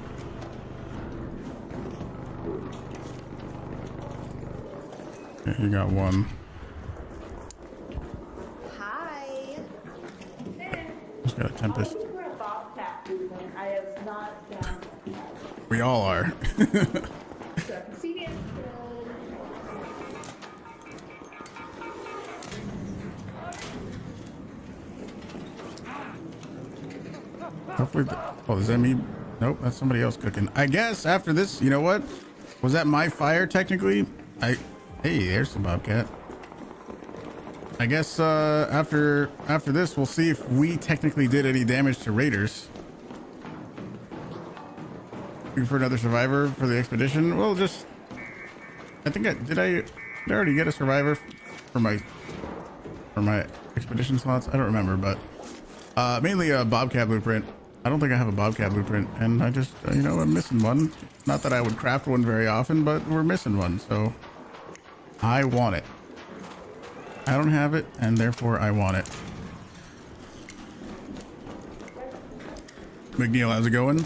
Okay, you got one. Hi. Just got a Tempest. We're a bobcat movement. I have not done We all are. so CD is Hopefully, oh, does that mean? Nope, that's somebody else cooking. I guess after this, you know what? Was that my fire technically? Hey, there's some bobcat. I guess after this, we'll see if we technically did any damage to raiders. Looking for another survivor for the expedition. Well, just I think did I already get a survivor for my expedition slots? I don't remember, but mainly a bobcat blueprint. I don't think I have a bobcat blueprint, and I just you know, I'm missing one. Not that I would craft one very often, but we're missing one, so I want it. I don't have it, and therefore I want it. McNeil, how's it going?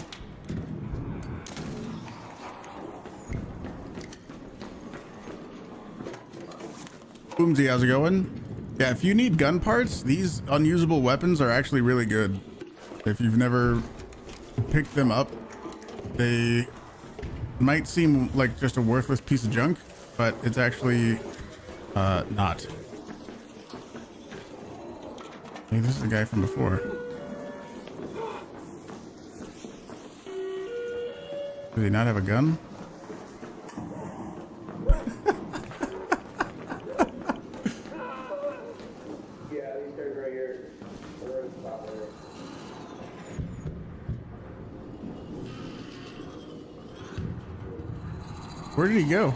Boomsy, how's it going? Yeah, if you need gun parts, these unusable weapons are actually really good. If you've never picked them up, they might seem like just a worthless piece of junk, but it's actually not. Hey, this is the guy from before. Does he not have a gun? Yeah, these guys right here. They're in the top area. Where did he go?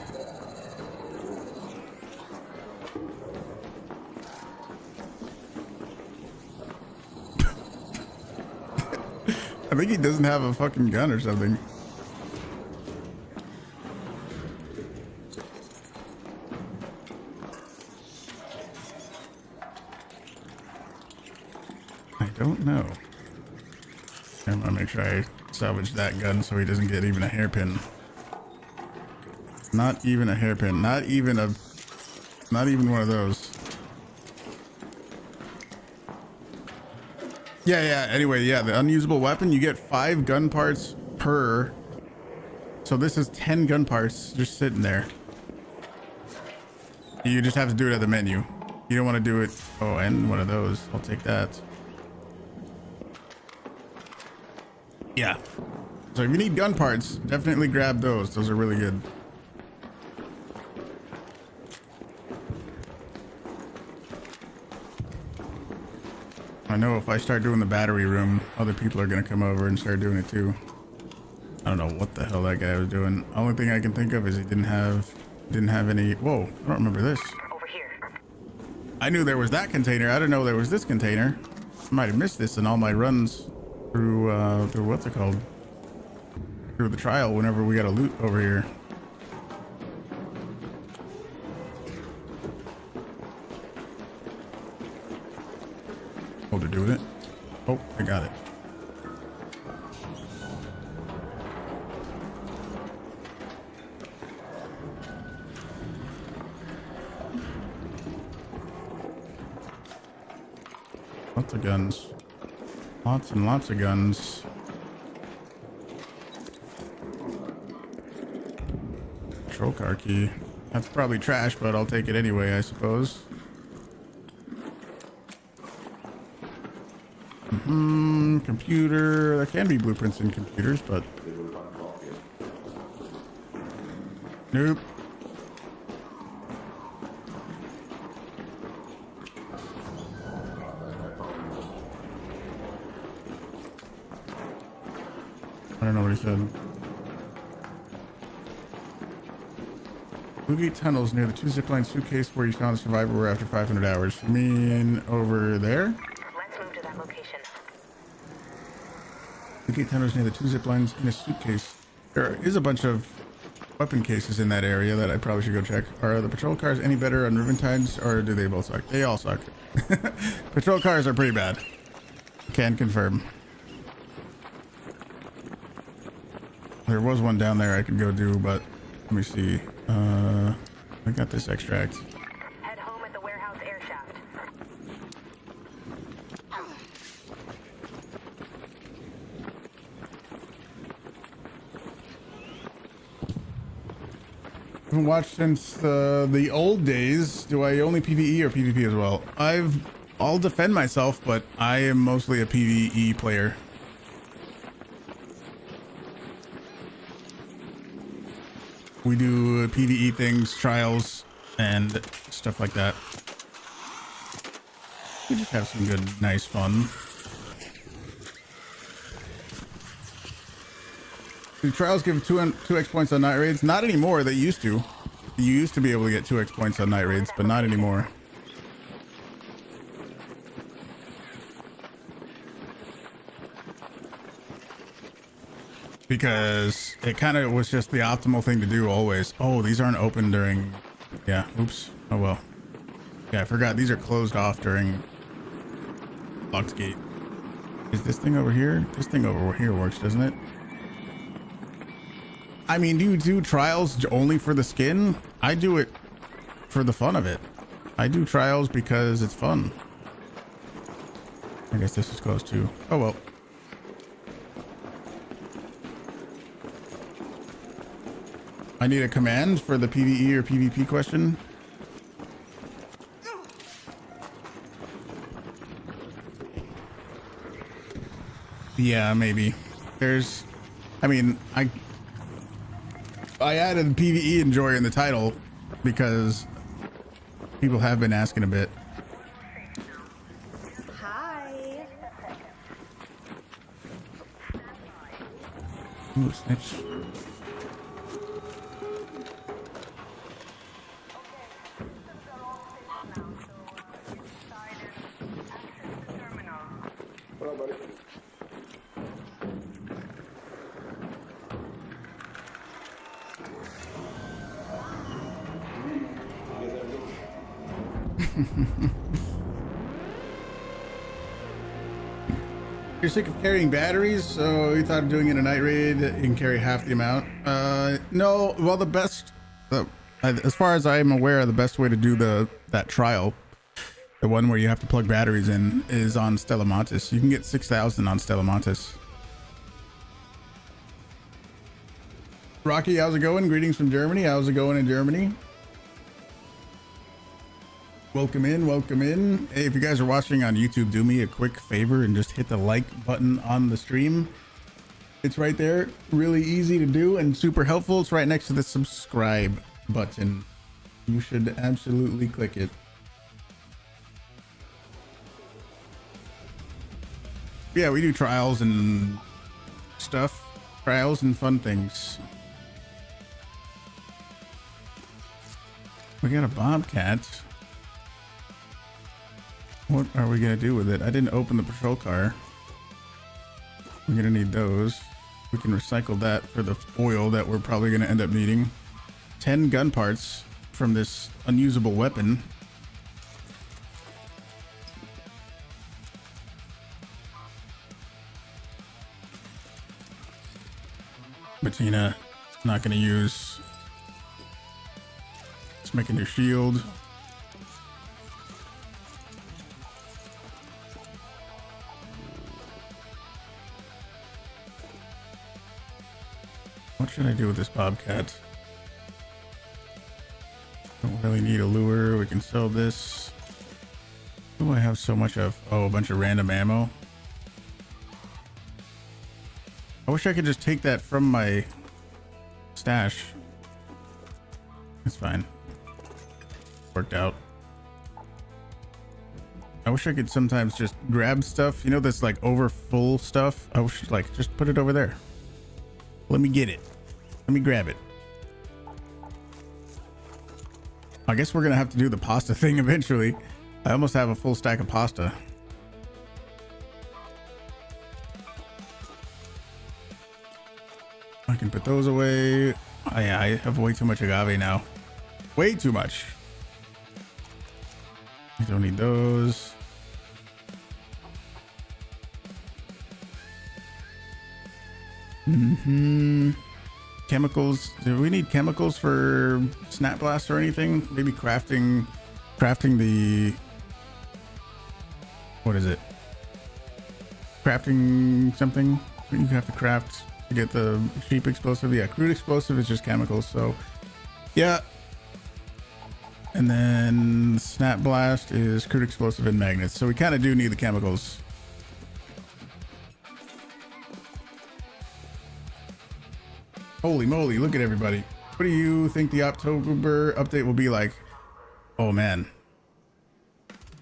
I think he doesn't have a fucking gun or something. I don't know. I'm gonna make sure I salvage that gun so he doesn't get even a hairpin. Not even a hairpin. Not even one of those. Yeah. Anyway, yeah, the unusable weapon, you get 5 gun parts per. So this is 10 gun parts just sitting there. You just have to do it at the menu. You don't want to do it. Oh, and one of those. I'll take that. Yeah. So if you need gun parts, definitely grab those. Those are really good. I know if I start doing the battery room, other people are gonna come over and start doing it too. I don't know what the hell that guy was doing. Only thing I can think of is he didn't have any. Whoa, I don't remember this. Over here. I knew there was that container. I didn't know there was this container. I might have missed this in all my runs through what's it called? Through the trial whenever we got a loot over here. Oh, they're doing it. Oh, I got it. Lots of guns. Lots and lots of guns. Patrol car key. That's probably trash, but I'll take it anyway, I suppose. Computer. There can be blueprints in computers, but nope. I don't know what he said. Boogie tunnels near the 2 zipline suitcase where you found the survivor were after 500 hours. You mean over there? Let's move to that location. Boogie tunnels near the 2 ziplines in a suitcase. There is a bunch of weapon cases in that area that I probably should go check. Are the patrol cars any better on Riven times, or do they both suck? They all suck. Patrol cars are pretty bad. Can confirm. There was one down there I could go do, but let me see. I got this extract. Head home at the warehouse air shaft. Haven't watched since the old days. Do I only PvE or PvP as well? I'll defend myself, but I am mostly a PvE player. We do PvE things, trials, and stuff like that. We just have some good, nice fun. Do trials give 2x points on night raids? Not anymore. They used to. You used to be able to get 2x points on night raids, but not anymore. Because it kind of was just the optimal thing to do always. Oh, these aren't open during... Yeah, oops. Oh well. Yeah, I forgot. These are closed off during locked gate. Is this thing over here? This thing over here works, doesn't it? I mean, do you do trials only for the skin? I do it for the fun of it. I do trials because it's fun. I guess this is closed too. Oh well. I need a command for the PvE or PvP question. Yeah, maybe. There's... I mean, I added PvE Enjoy in the title because people have been asking a bit. Hi. Ooh, Snitch. You're sick of carrying batteries, so you thought of doing it in a night raid. You can carry half the amount. No. Well, the best, as far as I'm aware, the best way to do that trial, the one where you have to plug batteries in, is on Stella Montis. You can get 6,000 on Stella Montis. Rocky, how's it going? Greetings from Germany. How's it going in Germany? Welcome in, welcome in. Hey, if you guys are watching on YouTube, do me a quick favor and just hit the like button on the stream. It's right there, really easy to do and super helpful. It's right next to the subscribe button. You should absolutely click it. Yeah, we do trials and stuff. Trials and fun things. We got a Bobcat. What are we gonna do with it? I didn't open the patrol car. We're gonna need those. We can recycle that for the oil that we're probably gonna end up needing. 10 gun parts from this unusable weapon. Bettina, not gonna use. Let's make a new shield. What should I do with this Bobcat? Don't really need a lure. We can sell this. What do I have so much of? Oh, a bunch of random ammo. I wish I could just take that from my stash. It's fine. Worked out. I wish I could sometimes just grab stuff. You know, this like over full stuff. I wish like just put it over there. Let me get it. Let me grab it. I guess we're gonna have to do the pasta thing eventually. I almost have a full stack of pasta. I can put those away. Oh, yeah, I have way too much agave now. Way too much. I don't need those. chemicals. Do we need chemicals for Snap Blast or anything? Maybe crafting the, what is it? Crafting something you have to craft to get the sheep explosive. Yeah, crude explosive is just chemicals. So yeah. And then Snap Blast is crude explosive and magnets. So we kind of do need the chemicals. Holy moly, look at everybody. What do you think the October update will be like? Oh man.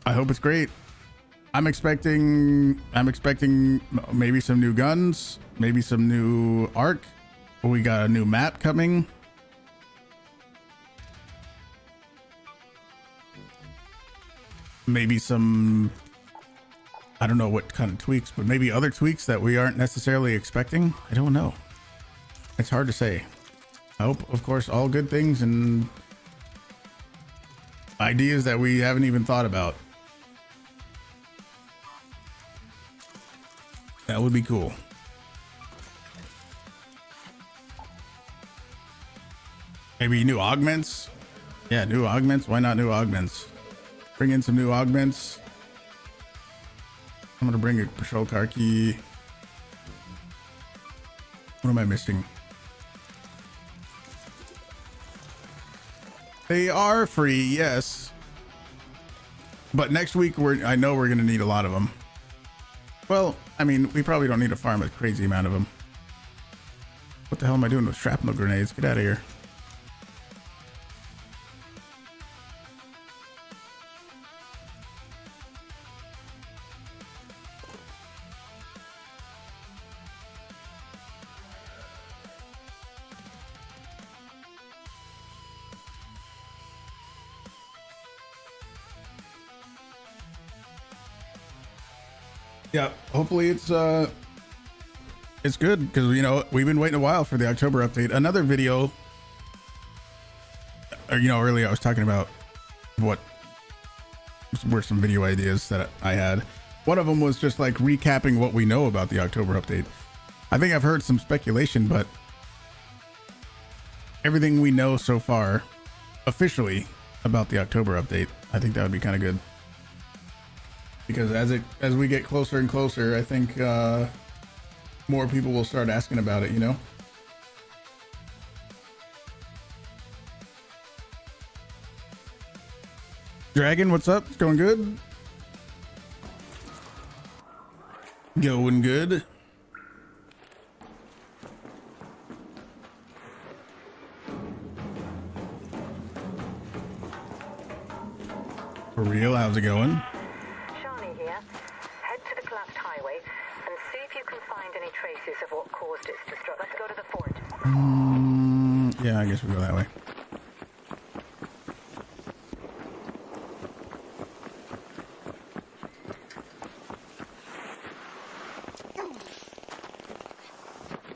I hope it's great. I'm expecting maybe some new guns, maybe some new arc. We got a new map coming. Maybe some, I don't know what kind of tweaks, but maybe other tweaks that we aren't necessarily expecting. I don't know. It's hard to say. I hope, of course, all good things and ideas that we haven't even thought about. That would be cool. Maybe new augments. Yeah, new augments. Why not new augments? Bring in some new augments. I'm gonna bring a patrol car key. What am I missing? They are free, yes. But next week I know we're gonna need a lot of them. Well, I mean, we probably don't need to farm a crazy amount of them. What the hell am I doing with shrapnel grenades? Get out of here. Yeah, hopefully it's good because you know we've been waiting a while for the October update. Another video, earlier I was talking about what were some video ideas that I had. One of them was just like recapping what we know about the October update. I think I've heard some speculation, but everything we know so far officially about the October update, I think that would be kind of good. Because as we get closer and closer, I think more people will start asking about it, you know? Dragon, what's up? It's going good? Going good. For real, how's it going? Of what caused its destruction. Let's go to the fort. Yeah, I guess we'll go that way.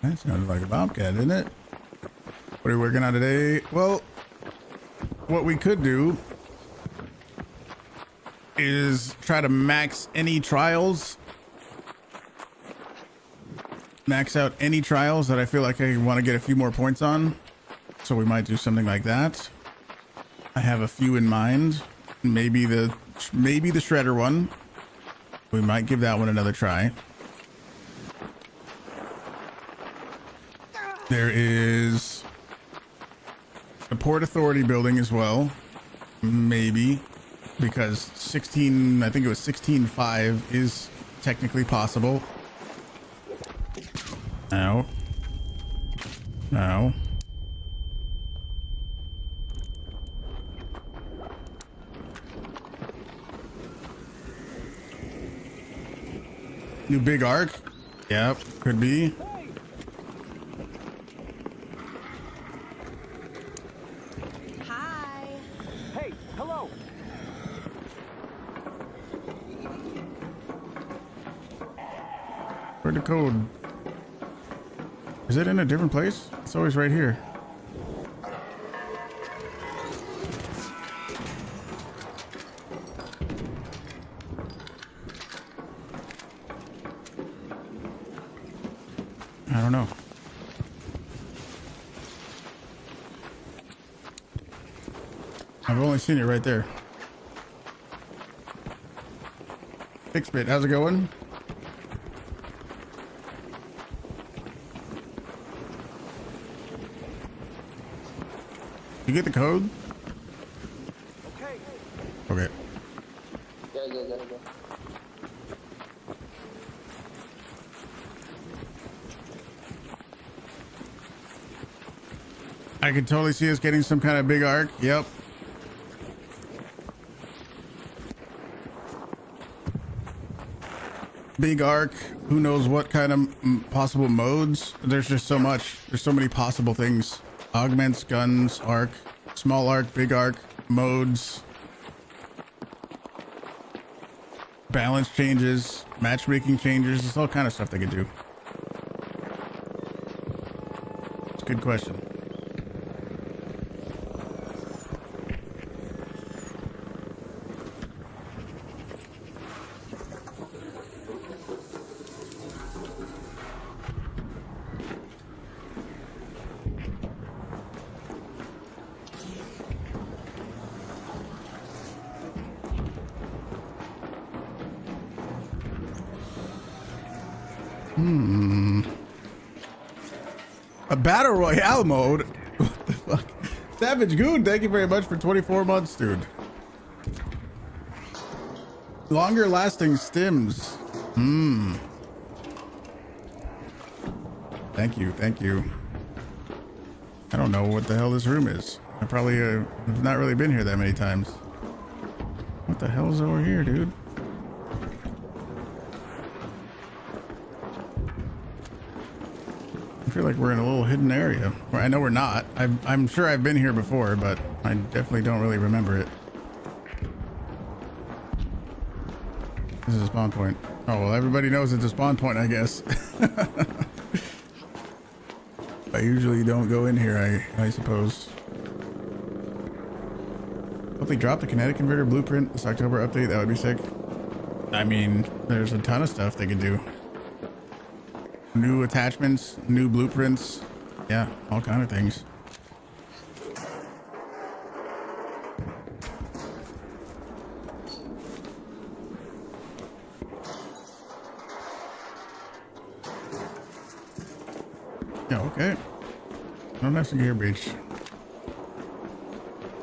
That sounded like a bobcat, didn't it? What are we working on today? Well, what we could do is try to max any trials. Max out any trials that I feel like I want to get a few more points on. So we might do something like that. I have a few in mind. Maybe the shredder one. We might give that one another try. There is the Port Authority building as well. Maybe because 16, I think it was 16.5 is technically possible. No. No. New big arc? Yep, could be. Hi. Hey, hello. Where'd the code? Is it in a different place? It's always right here. I don't know. I've only seen it right there. Fixbit, how's it going? You get the code? Okay. Okay. Yeah. I can totally see us getting some kind of big arc. Yep. Big arc. Who knows what kind of possible modes? There's just so much. There's so many possible things. Augments, guns, arc, small arc, big arc, modes, balance changes, matchmaking changes. There's all kind of stuff they could do. It's a good question. A battle royale mode? What the fuck? Savage Goon, thank you very much for 24 months, dude. Longer lasting stims. Thank you. I don't know what the hell this room is. I probably have not really been here that many times. What the hell's over here, dude? I feel like we're in a little hidden area. Well, I know we're not. I'm sure I've been here before, but I definitely don't really remember it. This is a spawn point. Oh, well, everybody knows it's a spawn point, I guess. I usually don't go in here, I suppose. Hope they dropped the kinetic converter blueprint this October update. That would be sick. I mean, there's a ton of stuff they could do. New attachments, new blueprints. Yeah, all kind of things. Yeah, okay. Don't have secure breach.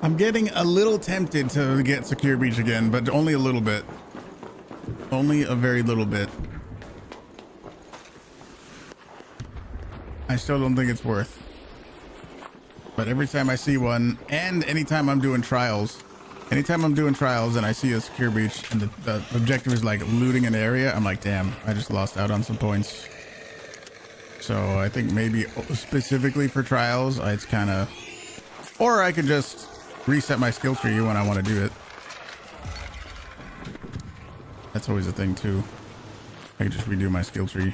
I'm getting a little tempted to get secure breach again, but only a little bit. Only a very little bit. I still don't think it's worth. But every time I see one, and anytime I'm doing trials, and I see a secure breach and the objective is like looting an area, I'm like, damn, I just lost out on some points. So I think maybe specifically for trials, it's kind of, or I could just reset my skill tree when I want to do it. That's always a thing too. I could just redo my skill tree.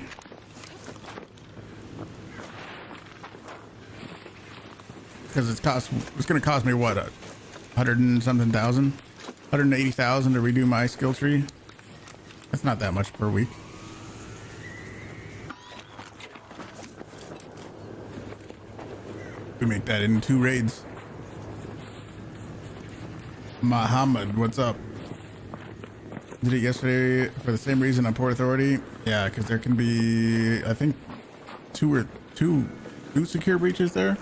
Because it's going to cost me what, 100 and something thousand, 180,000 to redo my skill tree. That's not that much per week. We make that in 2 raids. Muhammad, what's up? Did it yesterday for the same reason on Port Authority. Yeah, because there can be, I think, two secure breaches there.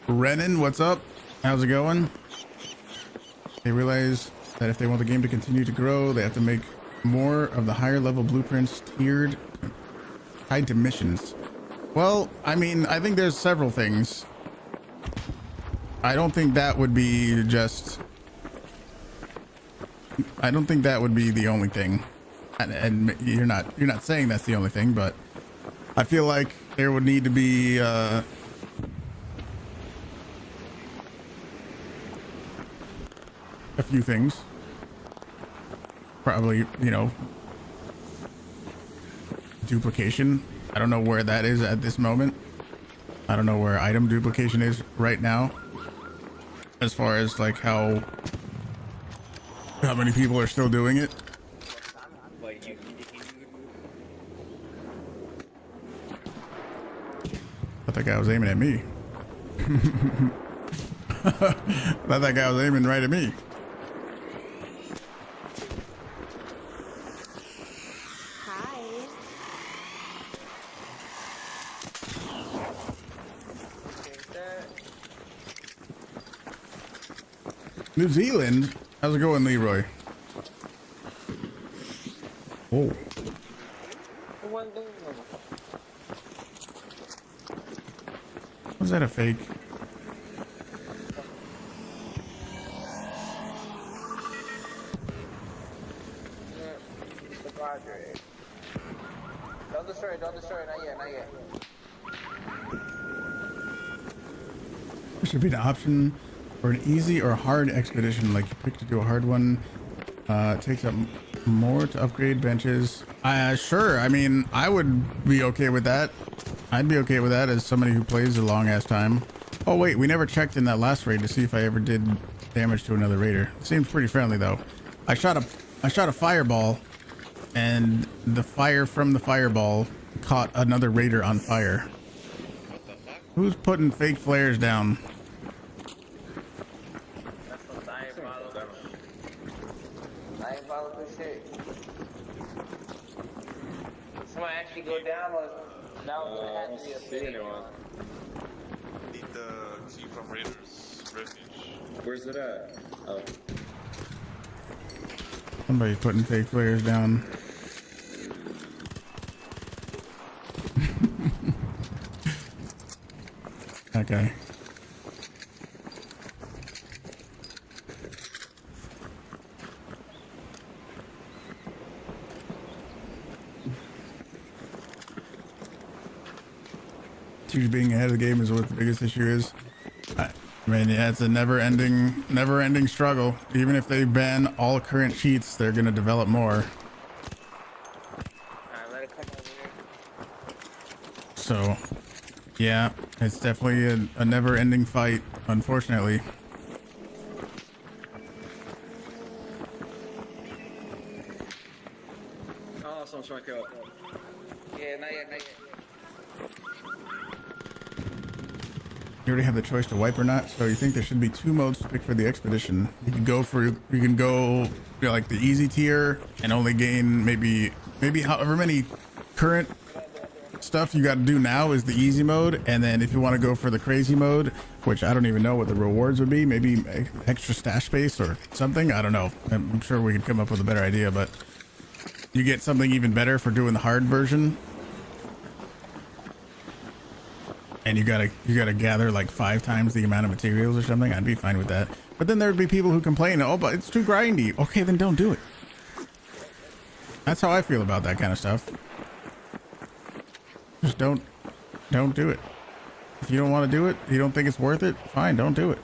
Renan, what's up? How's it going? They realize that if they want the game to continue to grow, they have to make more of the higher level blueprints tied to missions. Well, I mean, I think there's several things. I don't think that would be the only thing. And you're not saying that's the only thing, but I feel like there would need to be a few things. Probably, duplication. I don't know where that is at this moment. I don't know where item duplication is right now. As far as like how many people are still doing it. But That guy was aiming at me. I thought that guy was aiming right at me. Hi. New Zealand? How's it going, Leroy? Oh. Was that a fake? Don't destroy, not yet. There should be an option for an easy or hard expedition, like you pick to do a hard one. It takes up more to upgrade benches. Sure. I mean, I would be okay with that. I'd be okay with that as somebody who plays a long ass time. Oh wait, we never checked in that last raid to see if I ever did damage to another raider. It seems pretty friendly though. I shot a fireball, and the fire from the fireball caught another raider on fire. Who's putting fake flares down? That's what I ain't followed. I ain't followed this shit. Did somebody actually go down or that was gonna have to be a thing? Need the key from Raiders Refuge. Where's it at? Oh. Somebody's putting fake flares down. Okay. Huge being ahead of the game is what the biggest issue is. I mean, yeah, it's a never-ending struggle. Even if they ban all current cheats, they're gonna develop more. Alright, let it come over here. So, yeah, it's definitely a never-ending fight, unfortunately. Oh, someone's trying to kill. Yeah, not yet. You already have the choice to wipe or not, so you think there should be two modes to pick for the expedition. You can go, you know, like the easy tier and only gain maybe however many current stuff you got to do now is the easy mode, and then if you want to go for the crazy mode, which I don't even know what the rewards would be, maybe extra stash space or something, I don't know. I'm sure we could come up with a better idea, but you get something even better for doing the hard version. And you gotta gather like 5 times the amount of materials or something. I'd be fine with that. But then there'd be people who complain, oh, but it's too grindy. Okay, then don't do it. That's how I feel about that kind of stuff. Just don't do it. If you don't want to do it, you don't think it's worth it, fine, don't do it.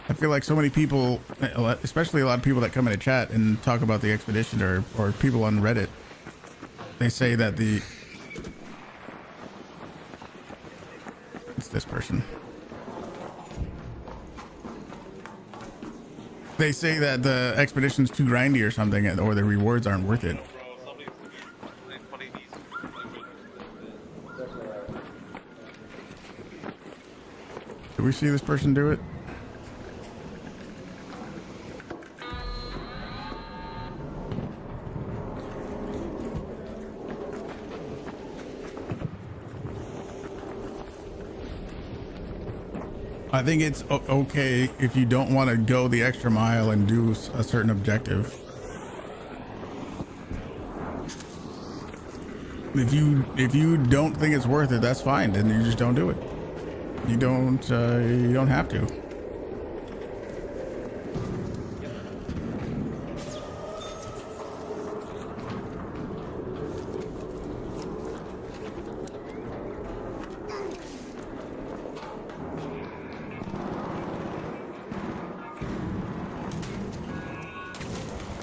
I feel like so many people, especially a lot of people that come into chat and talk about the expedition, or people on Reddit, they say that it's this person. They say that the expedition's too grindy or something, or the rewards aren't worth it. Did we see this person do it? I think it's okay if you don't want to go the extra mile and do a certain objective. If you don't think it's worth it, that's fine. Then you just don't do it. You don't have to.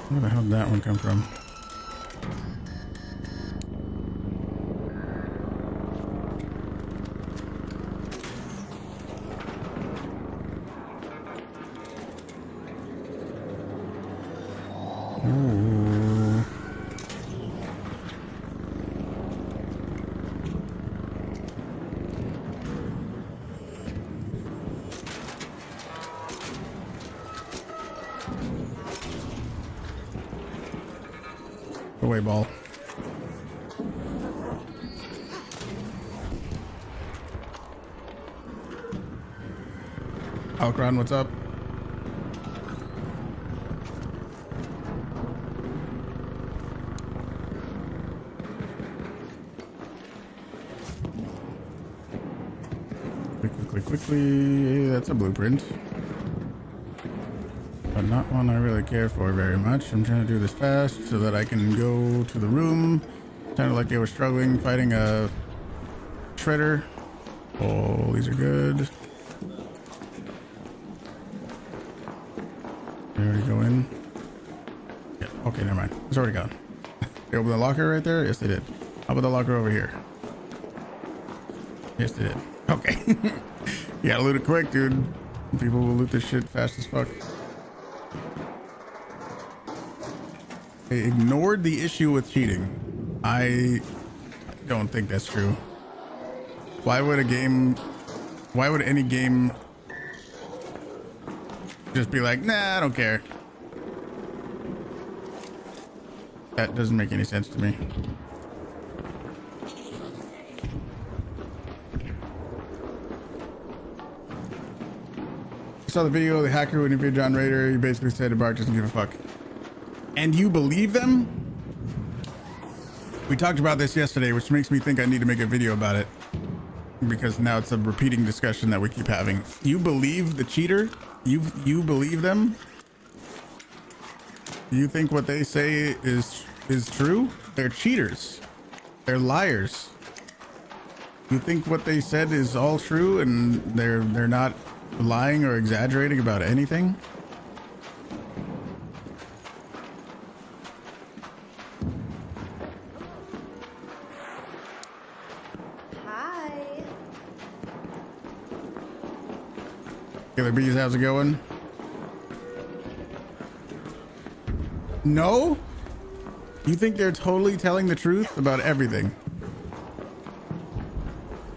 Where the hell did that one come from? Ooh. away, ball. Alcron, what's up? Quickly. That's a blueprint. But not one I really care for very much. I'm trying to do this fast so that I can go to the room. Kind of like they were struggling fighting a shredder. Oh, these are good. They already go in. Yeah, okay, never mind. It's already gone. They opened the locker right there? Yes, they did. How about the locker over here? Yes, they did. Okay. You gotta loot it quick, dude. People will loot this shit fast as fuck. They ignored the issue with cheating. I don't think that's true. Why would any game just be like, nah, I don't care? That doesn't make any sense to me. I saw the video of the hacker who interviewed John Rader. He basically said Embark doesn't give a fuck. And you believe them? We talked about this yesterday, which makes me think I need to make a video about it. Because now it's a repeating discussion that we keep having. You believe the cheater? You believe them? You think what they say is true? They're cheaters. They're liars. You think what they said is all true and they're not lying or exaggerating about anything? Hi. Killer Bees, how's it going? No? You think they're totally telling the truth about everything?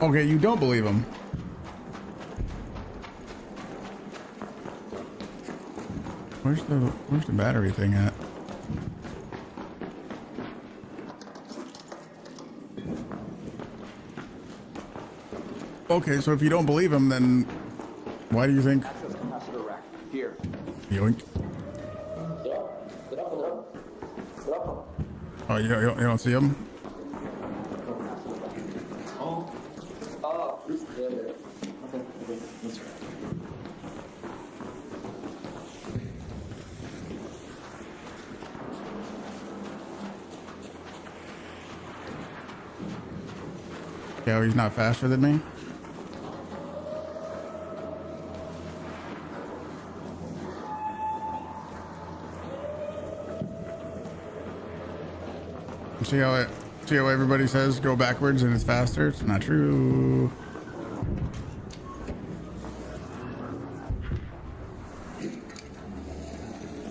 Okay, you don't believe them. Where's the battery thing at? Okay, so if you don't believe him, then why do you think? Here. Yoink. Oh, you don't see him? Yeah, he's not faster than me. See how everybody says go backwards and it's faster? It's not true.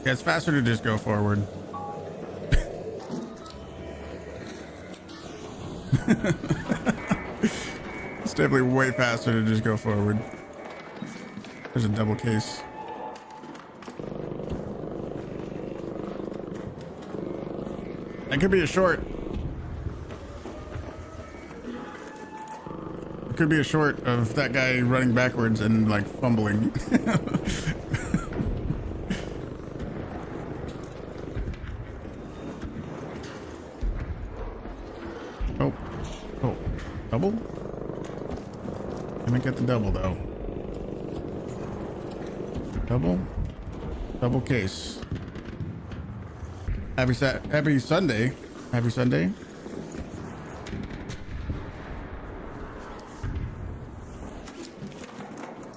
Yeah, it's faster to just go forward. It's definitely way faster to just go forward. There's a double case. That could be a short. It could be a short of that guy running backwards and like fumbling. Oh, double? Can I get the double though? Double case. Happy Sunday. Happy Sunday.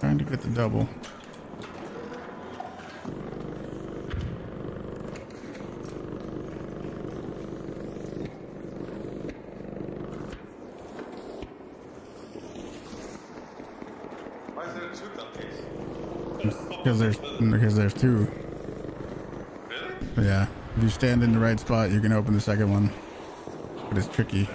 Trying to get the double. Why is there two dumb cases? Because there's two. Really? Yeah. If you stand in the right spot, you can open the second one. But it's tricky.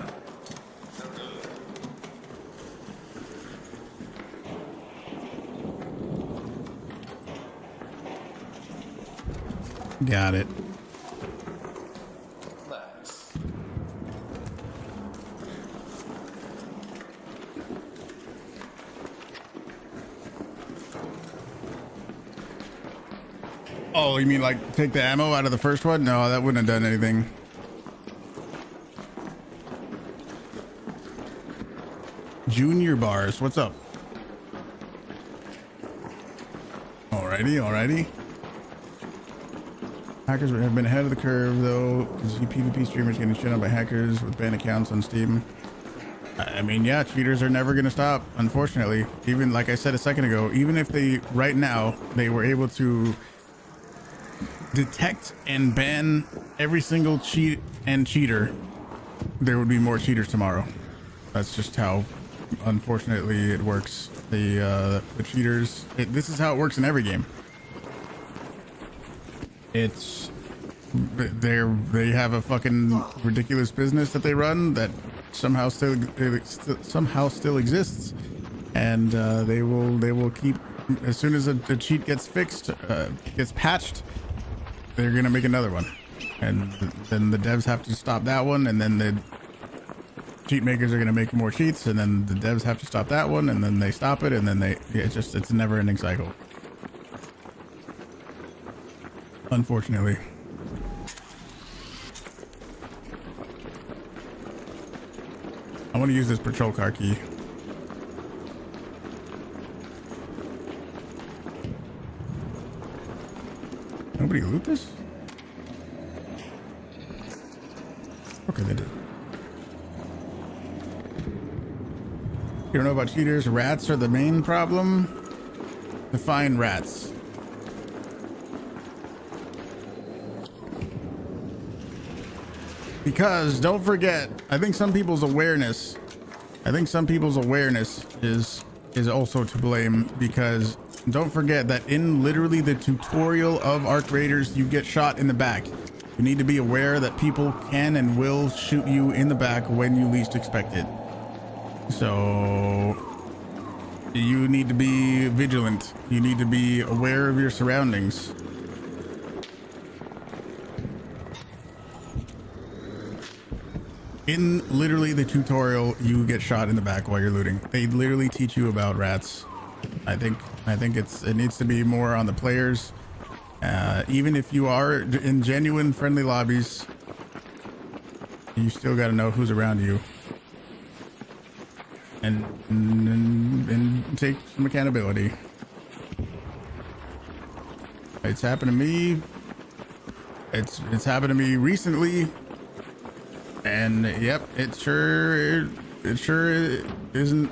Got it. Nice. Oh, you mean like take the ammo out of the first one? No, that wouldn't have done anything. Junior Bars, what's up? Alrighty, alrighty. Hackers have been ahead of the curve though. You see PvP streamers getting shit on by hackers with banned accounts on Steam. I mean, yeah, cheaters are never going to stop, unfortunately. Even like I said a second ago, even if they right now they were able to detect and ban every single cheat and cheater, there would be more cheaters tomorrow. That's just how, unfortunately, it works. The cheaters. This is how it works in every game. It's they have a fucking ridiculous business that they run that somehow still exists, and they will keep, as soon as a cheat gets fixed, gets patched, they're gonna make another one, and then the devs have to stop that one, and then the cheat makers are gonna make more cheats, and then the devs have to stop that one, and then they stop it, and then it's a never-ending cycle, unfortunately. I want to use this patrol car key. Nobody loot this? Okay, they did. You don't know about cheaters? Rats are the main problem. Define rats. Because don't forget, I think some people's awareness is also to blame, because don't forget that in literally the tutorial of Arc Raiders, you get shot in the back. You need to be aware that people can and will shoot you in the back when you least expect it. So you need to be vigilant. You need to be aware of your surroundings. In literally the tutorial, you get shot in the back while you're looting. They literally teach you about rats. I think it needs to be more on the players. Even if you are in genuine friendly lobbies, you still got to know who's around you, and take some accountability. It's happened to me. It's happened to me recently. And yep, it sure isn't a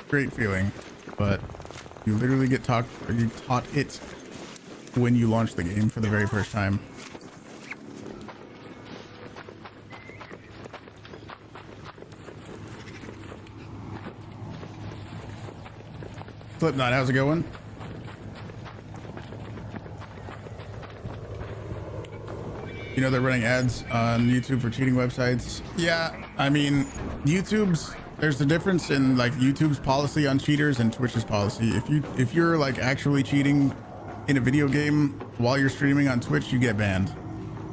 great feeling, but you literally get taught it when you launch the game for the very first time. Slipknot, how's it going? You know they're running ads on YouTube for cheating websites. Yeah, I mean, there's a difference in like YouTube's policy on cheaters and Twitch's policy. If you're like actually cheating in a video game while you're streaming on Twitch, you get banned,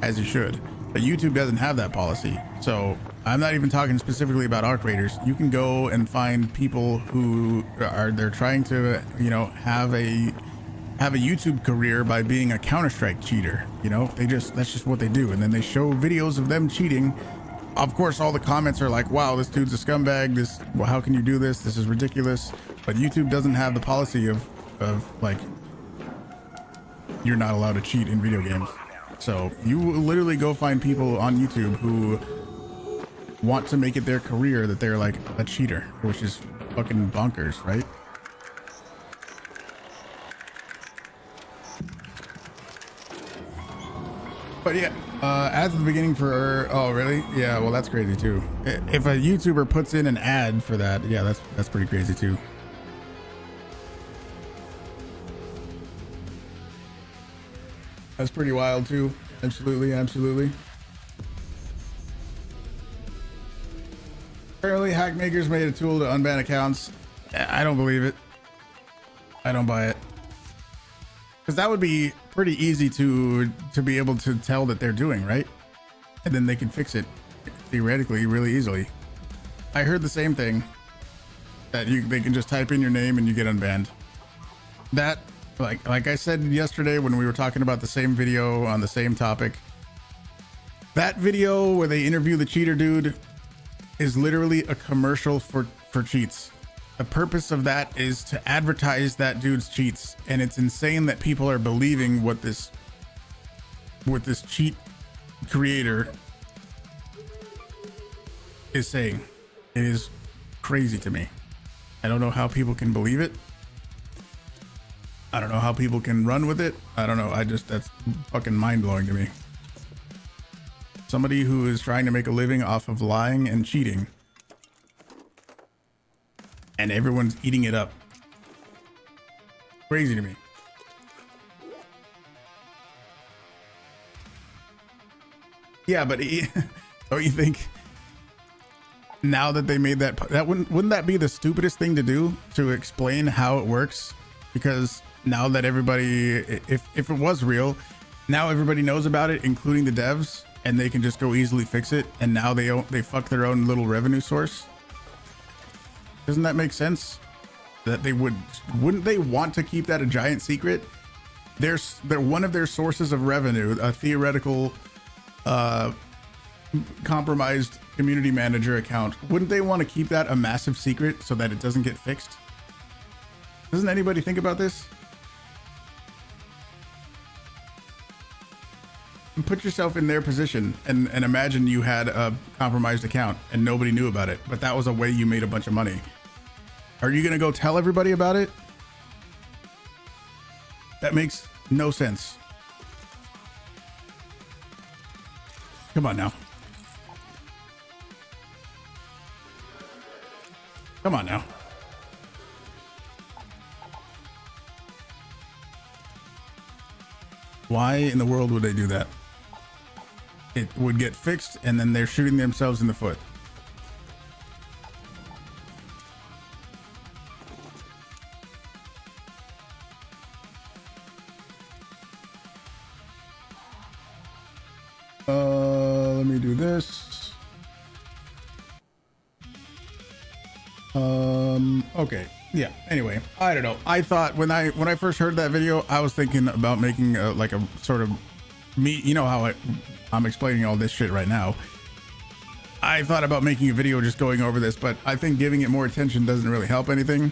as you should. But YouTube doesn't have that policy. So I'm not even talking specifically about Arc Raiders. You can go and find people who they're trying to, you know, have a YouTube career by being a Counter-Strike cheater. You know, that's just what they do. And then they show videos of them cheating. Of course, all the comments are like, wow, this dude's a scumbag. Well, how can you do this? This is ridiculous. But YouTube doesn't have the policy of like, you're not allowed to cheat in video games. So you literally go find people on YouTube who want to make it their career that they're like a cheater, which is fucking bonkers, right? But yeah, ads at the beginning for, oh really? Yeah, well that's crazy too. If a YouTuber puts in an ad for that, yeah, that's pretty crazy too. That's pretty wild too. Absolutely, absolutely. Apparently hackmakers made a tool to unban accounts. I don't believe it. I don't buy it. Because that would be pretty easy to be able to tell that they're doing, right? And then they can fix it theoretically really easily. I heard the same thing, that they can just type in your name and you get unbanned. That like I said yesterday when we were talking about the same video on the same topic, that video where they interview the cheater dude is literally a commercial for cheats. The purpose of that is to advertise that dude's cheats, and it's insane that people are believing what this cheat creator is saying. It is crazy to me. I don't know how people can believe it. I don't know how people can run with it. I don't know. That's fucking mind-blowing to me. Somebody who is trying to make a living off of lying and cheating, and everyone's eating it up. Crazy to me. Yeah, but don't you think now that they made that wouldn't that be the stupidest thing to do, to explain how it works? Because now that everybody, if it was real, now everybody knows about it, including the devs, and they can just go easily fix it, and now they fuck their own little revenue source. Doesn't that make sense? That they wouldn't they want to keep that a giant secret? They're one of their sources of revenue, a theoretical compromised community manager account. Wouldn't they want to keep that a massive secret so that it doesn't get fixed? Doesn't anybody think about this? And put yourself in their position and imagine you had a compromised account and nobody knew about it, but that was a way you made a bunch of money. Are you gonna go tell everybody about it? That makes no sense. Come on now. Come on now. Why in the world would they do that? It would get fixed and then they're shooting themselves in the foot. Let me do this. Okay. Yeah. Anyway, I don't know. I thought when I first heard that video, I was thinking about making like a sort of me. You know how I'm explaining all this shit right now. I thought about making a video just going over this, but I think giving it more attention doesn't really help anything.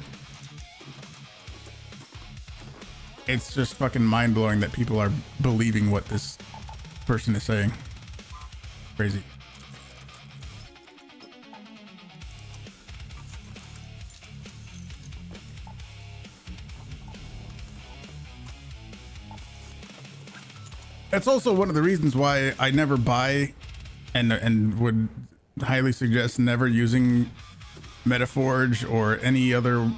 It's just fucking mind blowing that people are believing what this person is saying. Crazy. That's also one of the reasons why I never buy and would highly suggest never using Metaforge or any other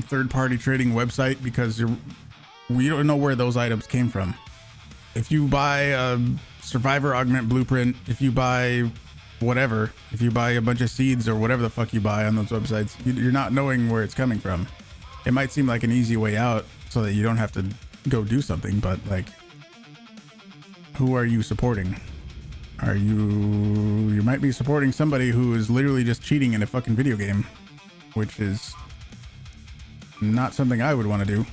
third-party trading website, because we don't know where those items came from. If you buy a survivor augment blueprint, if you buy whatever, if you buy a bunch of seeds or whatever the fuck you buy on those websites, you're not knowing where it's coming from. It might seem like an easy way out so that you don't have to go do something, but like, who are you supporting? You might be supporting somebody who is literally just cheating in a fucking video game, which is not something I would want to do.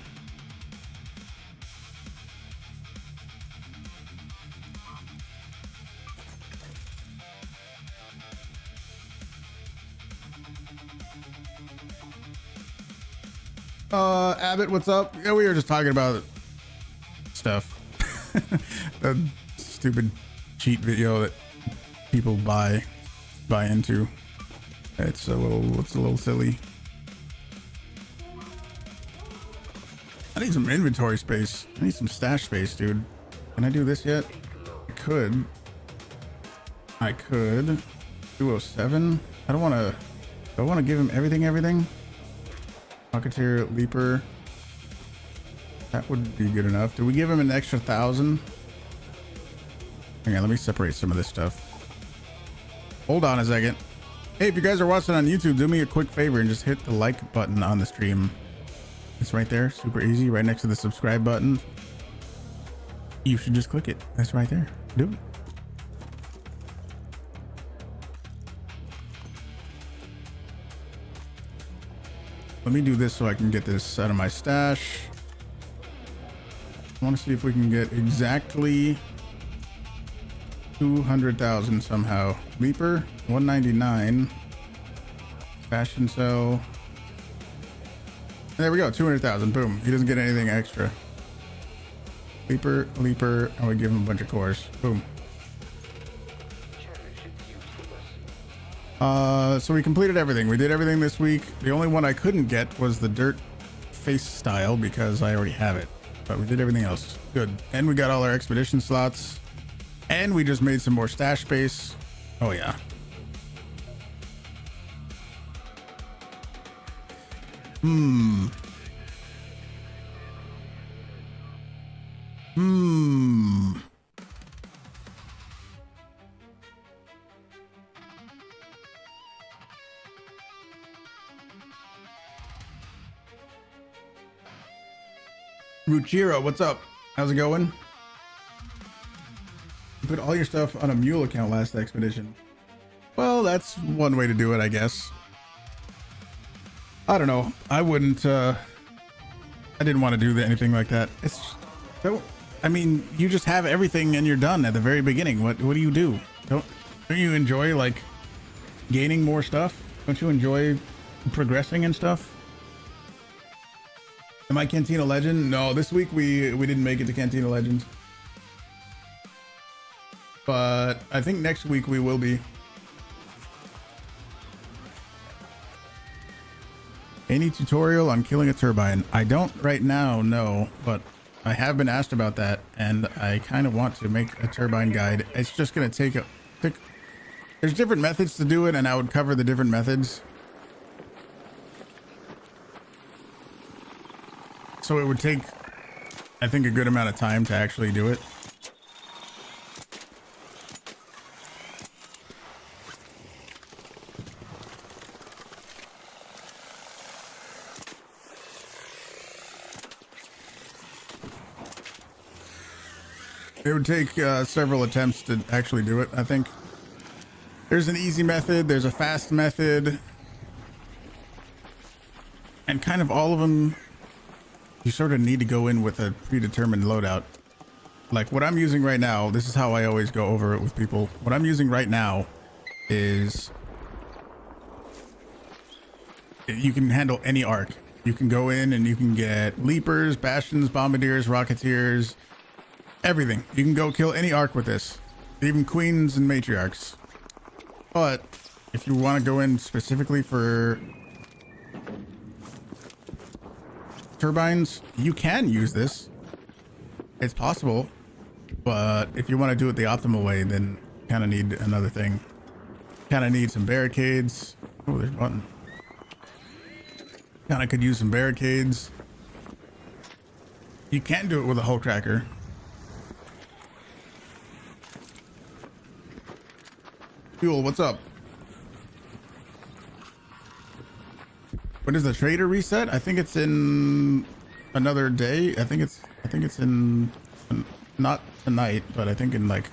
Abbott, what's up? Yeah, we were just talking about stuff. The stupid cheat video that people buy into. It's a little silly. I need some inventory space. I need some stash space, dude. Can I do this yet? I could. 207. I don't want to give him everything. Rocketeer, Leaper. That would be good enough. Do we give him an extra 1,000? Hang on, let me separate some of this stuff. Hold on a second. Hey, if you guys are watching on YouTube, do me a quick favor and just hit the like button on the stream. It's right there, super easy, right next to the subscribe button. You should just click it. That's right there. Do it. Let me do this so I can get this out of my stash. I want to see if we can get exactly 200,000 somehow. Leaper 199. Fashion cell. There we go, 200,000. Boom. He doesn't get anything extra. Leaper, and we give him a bunch of cores. Boom. So we completed everything. We did everything this week. The only one I couldn't get was the dirt face style because I already have it. But we did everything else. Good. And we got all our expedition slots. And we just made some more stash space. Oh yeah. Ruchiro, what's up? How's it going? You put all your stuff on a mule account last expedition. Well, that's one way to do it, I guess. I don't know. I wouldn't, I didn't want to do anything like that. It's so, I mean, you just have everything and you're done at the very beginning. What do you do? Don't you enjoy like gaining more stuff? Don't you enjoy progressing and stuff? Am I Cantina Legend? No, this week we didn't make it to Cantina Legends. But I think next week we will be. Any tutorial on killing a turbine? I don't right now, no, but I have been asked about that and I kind of want to make a turbine guide. It's just going to take there's different methods to do it and I would cover the different methods. So it would take, I think, a good amount of time to actually do it. It would take several attempts to actually do it, I think. There's an easy method, there's a fast method, and kind of all of them, you sort of need to go in with a predetermined loadout. Like what I'm using right now, this is how I always go over it with people. What I'm using right now is you can handle any arc. You can go in and you can get leapers, bastions, bombardiers, rocketeers, everything. You can go kill any arc with this, even queens and matriarchs. But if you want to go in specifically for turbines, you can use this. It's possible, but if you want to do it the optimal way, then kind of need another thing. Kind of need some barricades. Oh, there's a button. Kind of could use some barricades. You can do it with a hull cracker. Fuel, what's up? When does the trader reset? I think it's in another day. I think it's in not tonight, but I think in like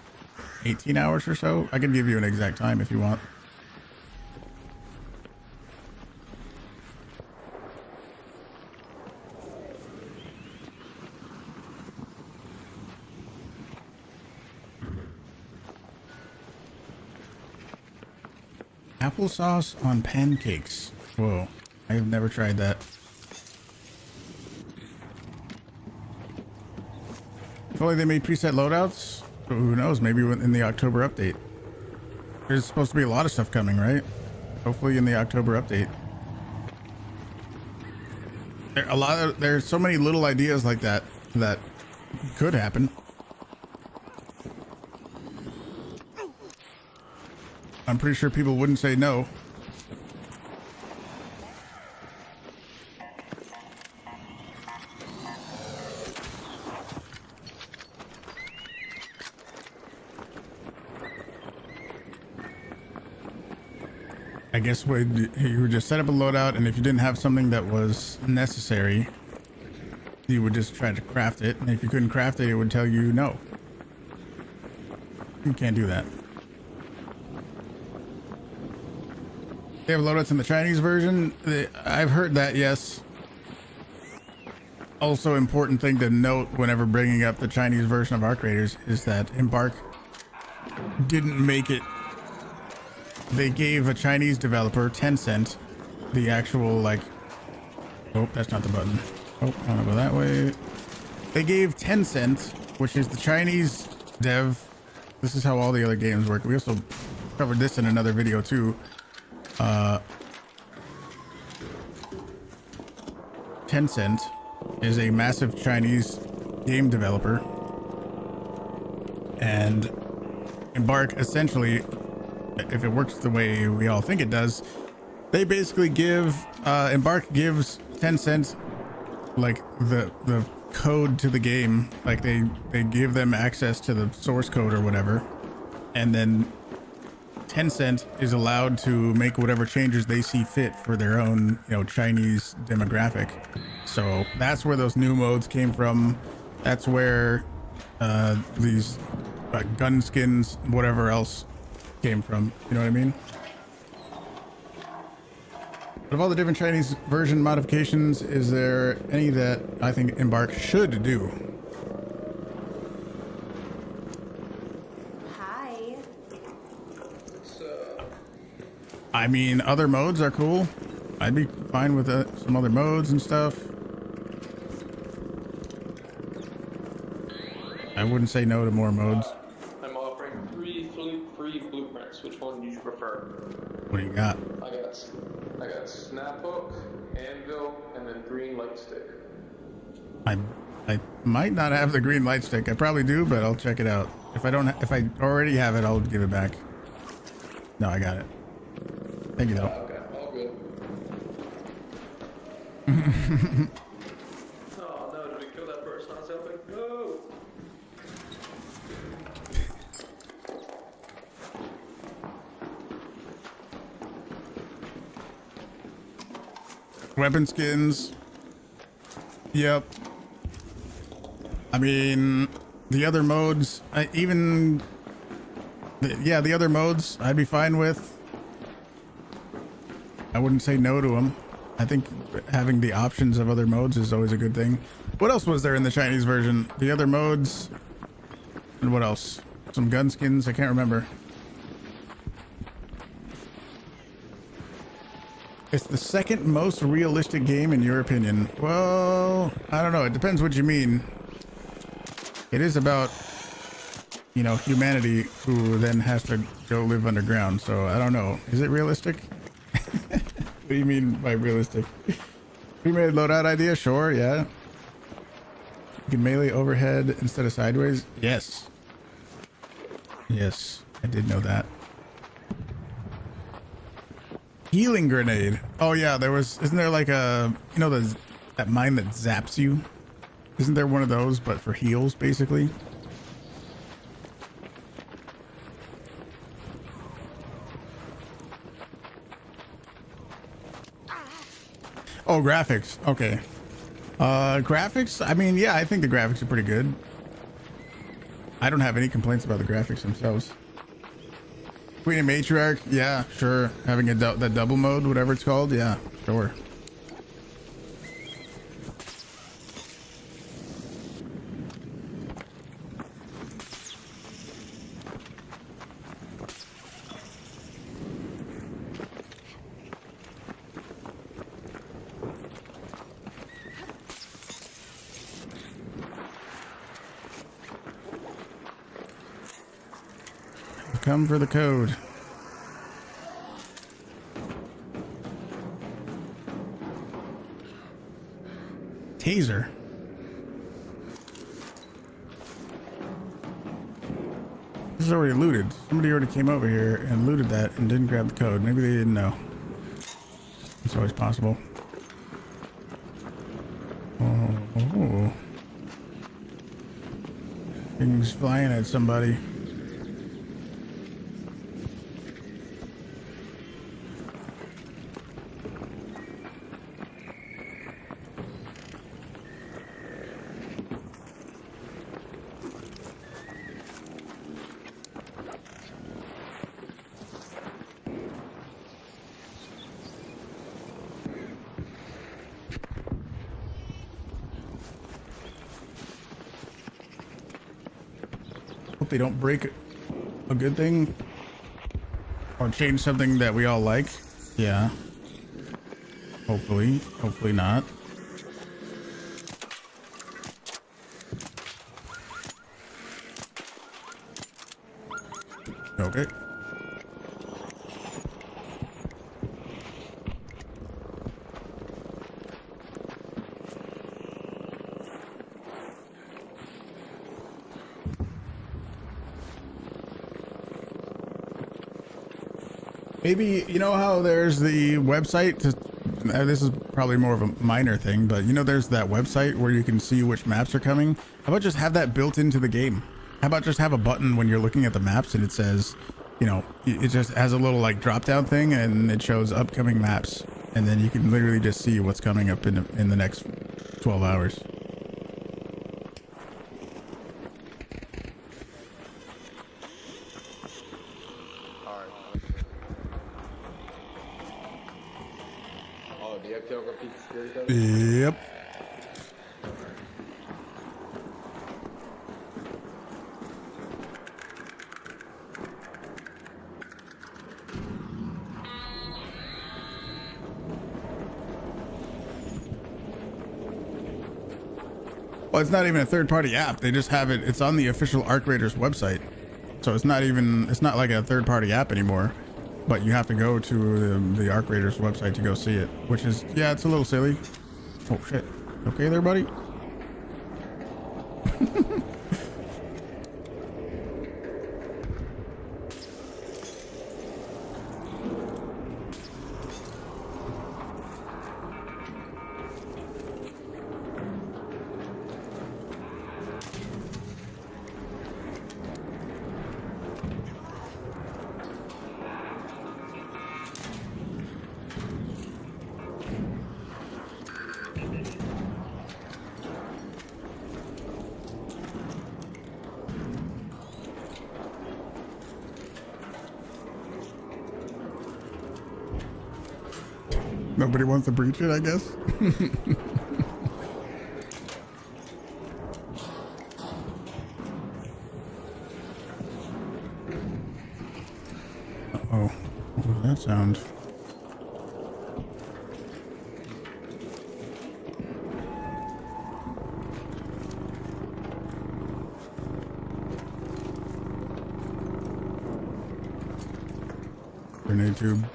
18 hours or so. I can give you an exact time if you want. Applesauce on pancakes. Whoa, I have never tried that. If only they made preset loadouts. Who knows? Maybe in the October update. There's supposed to be a lot of stuff coming, right? Hopefully in the October update. There's so many little ideas like that that could happen. I'm pretty sure people wouldn't say no. I guess you would just set up a loadout, and if you didn't have something that was necessary, you would just try to craft it. And if you couldn't craft it, it would tell you no. You can't do that. They have loadouts in the Chinese version. I've heard that, yes. Also important thing to note whenever bringing up the Chinese version of Arc Raiders is that Embark didn't make it. They gave a Chinese developer, Tencent, the actual like, oh, that's not the button. Oh, I want to go that way. They gave Tencent, which is the Chinese dev. This is how all the other games work. We also covered this in another video too. Tencent is a massive Chinese game developer, and Embark essentially, if it works the way we all think it does, they basically give Embark gives Tencent like the code to the game. Like they give them access to the source code or whatever, and then Tencent is allowed to make whatever changes they see fit for their own, you know, Chinese demographic. So that's where those new modes came from. That's where these gun skins, whatever else, came from. You know what I mean? But of all the different Chinese version modifications, is there any that I think Embark should do? Hi. I mean, other modes are cool. I'd be fine with some other modes and stuff. I wouldn't say no to more modes. I'm offering 3 free blueprints. Which one do you prefer? What do you got? I got snap hook, anvil, and then green light stick. I might not have the green light stick. I probably do, but I'll check it out. If I already have it, I'll give it back. No, I got it. Thank you though. Okay, all good. Oh no, did we kill that person on something? No! Weapon skins. Yep. I mean, the other modes, the other modes I'd be fine with. I wouldn't say no to them. I think having the options of other modes is always a good thing. What else was there in the Chinese version? The other modes, and what else? Some gun skins, I can't remember. It's the second most realistic game in your opinion. Well, I don't know. It depends what you mean. It is about, you know, humanity who then has to go live underground. So I don't know. Is it realistic? What do you mean by realistic? Pre-made loadout idea? Sure, yeah. You can melee overhead instead of sideways? Yes. Yes, I did know that. Healing grenade. Oh yeah, isn't there like a, you know, that mine that zaps you? Isn't there one of those, but for heals, basically? Oh, graphics. Okay. Graphics? I mean, yeah, I think the graphics are pretty good. I don't have any complaints about the graphics themselves. Queen and Matriarch, yeah, sure. Having that double mode, whatever it's called, yeah, sure. Come for the code. Taser. This is already looted. Somebody already came over here and looted that and didn't grab the code. Maybe they didn't know. It's always possible. Oh. Things flying at somebody. they don't break a good thing or change something that we all like. Yeah. Hopefully not. Okay. Maybe, you know how there's the website to, this is probably more of a minor thing, but you know there's that website where you can see which maps are coming? How about just have that built into the game? How about just have a button when you're looking at the maps and it says, you know, it just has a little like drop down thing and it shows upcoming maps, and then you can literally just see what's coming up in the next 12 hours. Yep. Well, it's not even a third-party app. They just have it. It's on the official Arc Raiders website. So it's not like a third-party app anymore. But you have to go to the Arc Raiders website to go see it, which is, yeah, it's a little silly. Oh shit. Okay there, buddy? Nobody wants to breach it, I guess. Uh-oh. What was that sound? Grenade tube.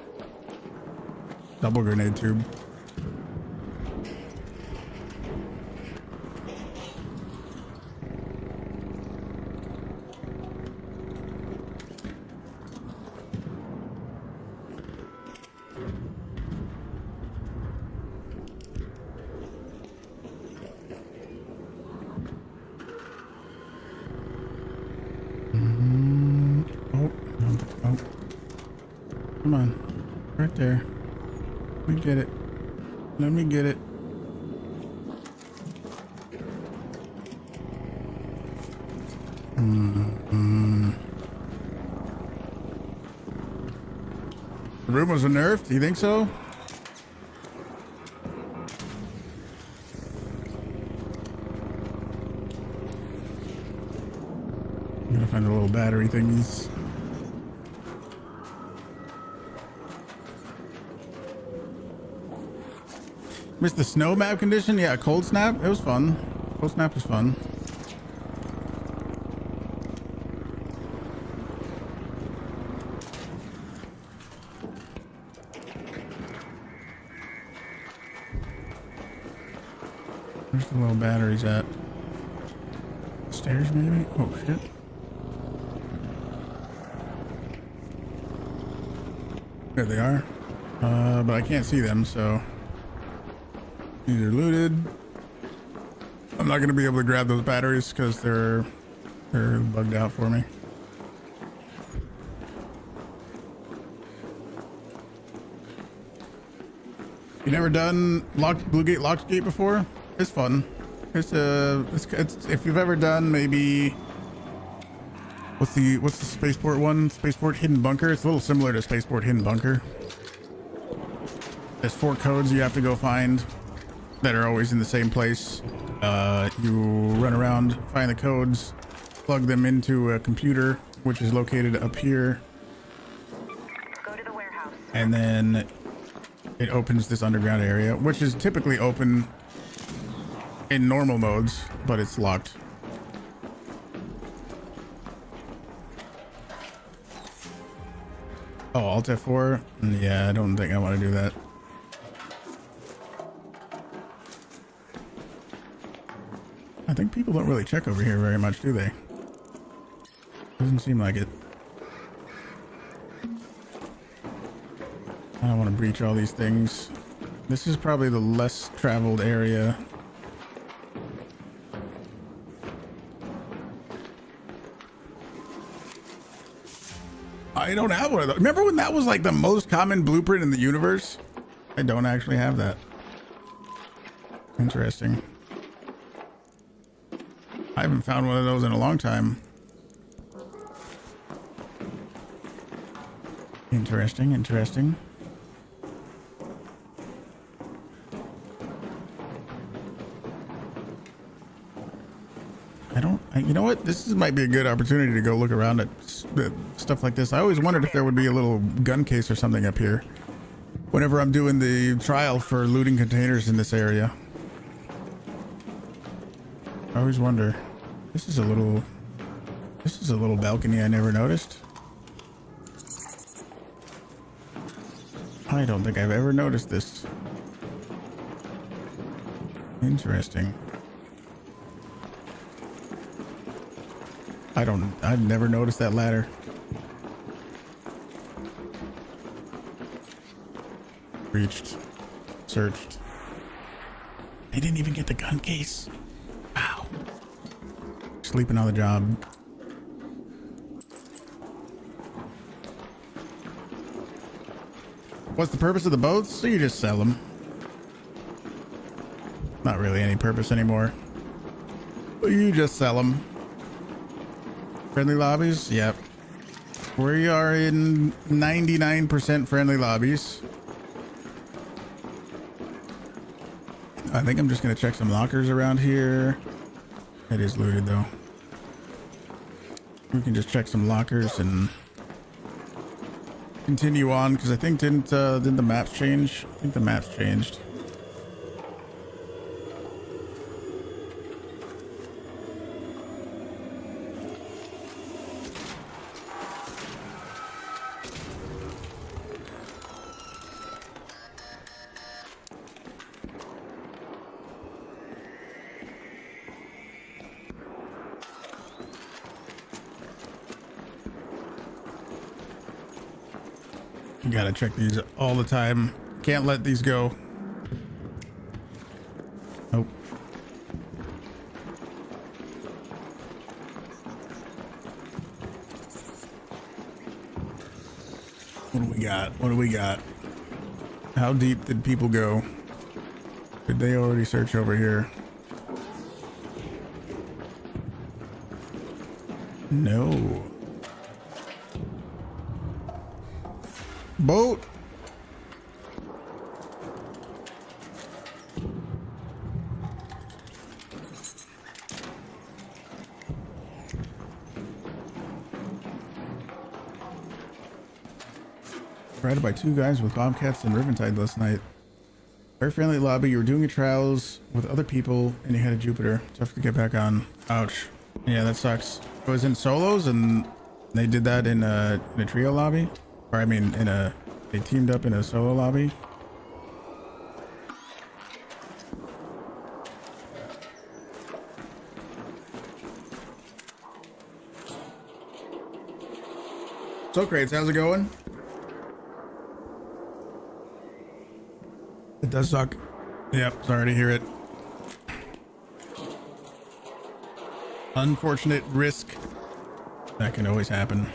Double grenade tube. Oh. Come on. Right there. Let me get it. Let me get it. The room was nerfed? Do you think so? I'm gonna find a little battery thingies. Missed the snow map condition? Yeah, cold snap. It was fun. Cold snap was fun. Where's the little batteries at? Stairs maybe? Oh shit. There they are. But I can't see them, so these are looted. I'm not gonna be able to grab those batteries because they're bugged out for me. You never done Blue Gate Locked Gate before? It's fun. It's if you've ever done maybe what's the Spaceport one? Spaceport Hidden Bunker. It's a little similar to Spaceport Hidden Bunker. There's 4 codes you have to go find that are always in the same place. You run around, find the codes, plug them into a computer, which is located up here. Go to the warehouse. And then it opens this underground area, which is typically open in normal modes, but it's locked. Oh, Alt F4? Yeah, I don't think I want to do that. I think people don't really check over here very much, do they? Doesn't seem like it. I don't want to breach all these things. This is probably the less traveled area. I don't have one of those. Remember when that was like the most common blueprint in the universe? I don't actually have that. Interesting. I haven't found one of those in a long time. Interesting, interesting. You know what? Might be a good opportunity to go look around at stuff like this. I always wondered if there would be a little gun case or something up here whenever I'm doing the trial for looting containers in this area. I always wonder. This is a little balcony I never noticed. I don't think I've ever noticed this. Interesting. I've never noticed that ladder. Breached. Searched. They didn't even get the gun case. Wow. Sleeping on the job. What's the purpose of the boats? So you just sell them. Not really any purpose anymore. You just sell them. Friendly lobbies? Yep. We are in 99% friendly lobbies. I think I'm just going to check some lockers around here. It is looted though. We can just check some lockers and continue on because I think didn't the maps change? I think the maps changed. You gotta check these all the time. Can't let these go. Nope. What do we got? What do we got? How deep did people go? Did they already search over here? No. Boat. Surrounded by two guys with bobcats and Riventide last night. Very friendly lobby. You were doing your trials with other people and you had a Jupiter. Tough to get back on. Ouch. Yeah, that sucks. It was in solos and they did that in a trio lobby. Or I mean, they teamed up in a solo lobby. So Crates, how's it going? It does suck. Yep, sorry to hear it. Unfortunate risk. That can always happen.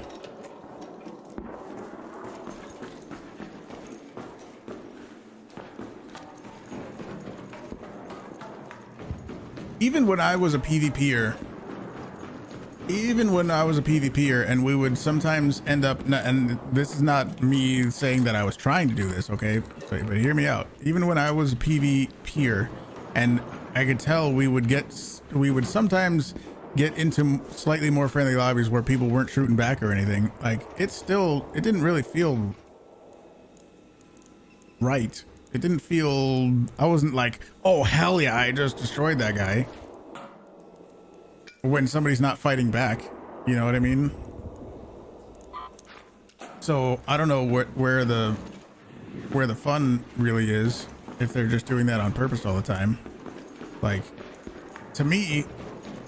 Even when I was a PvPer, and we would sometimes end up, and this is not me saying that I was trying to do this, okay? But hear me out. Even when I was a PvPer, and I could tell we would sometimes get into slightly more friendly lobbies where people weren't shooting back or anything, like it didn't really feel right. It didn't feel, I wasn't like, oh hell yeah, I just destroyed that guy, when somebody's not fighting back, you know what I mean? So I don't know where the fun really is if they're just doing that on purpose all the time. Like, to me,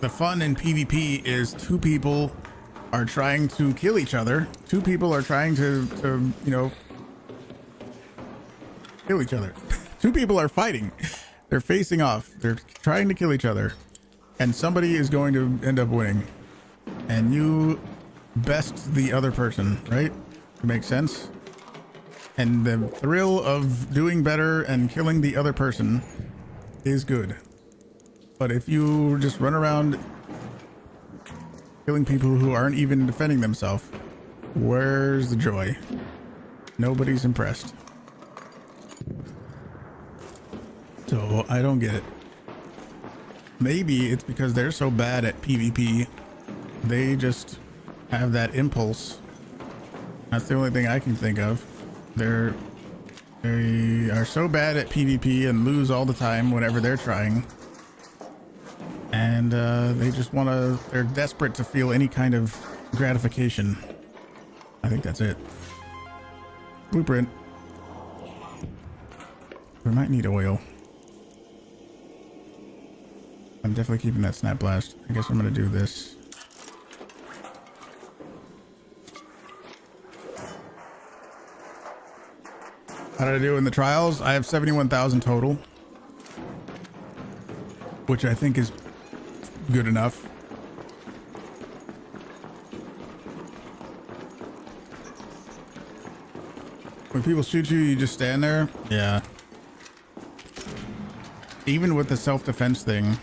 the fun in PvP is two people are trying to kill each other. Two people are trying to you know, kill each other. Two people are fighting. They're facing off. They're trying to kill each other. And somebody is going to end up winning. And you best the other person, right? It makes sense. And the thrill of doing better and killing the other person is good. But if you just run around killing people who aren't even defending themselves, where's the joy? Nobody's impressed. So I don't get it. Maybe it's because they're so bad at PvP, they just have that impulse. That's the only thing I can think of. They are so bad at PvP and lose all the time whenever they're trying. And they just want to, they're desperate to feel any kind of gratification. I think that's it. Blueprint. We might need oil. I'm definitely keeping that snap blast. I guess I'm going to do this. How did I do in the trials? I have 71,000 total, which I think is good enough. When people shoot you, you just stand there? Yeah. Even with the self-defense thing,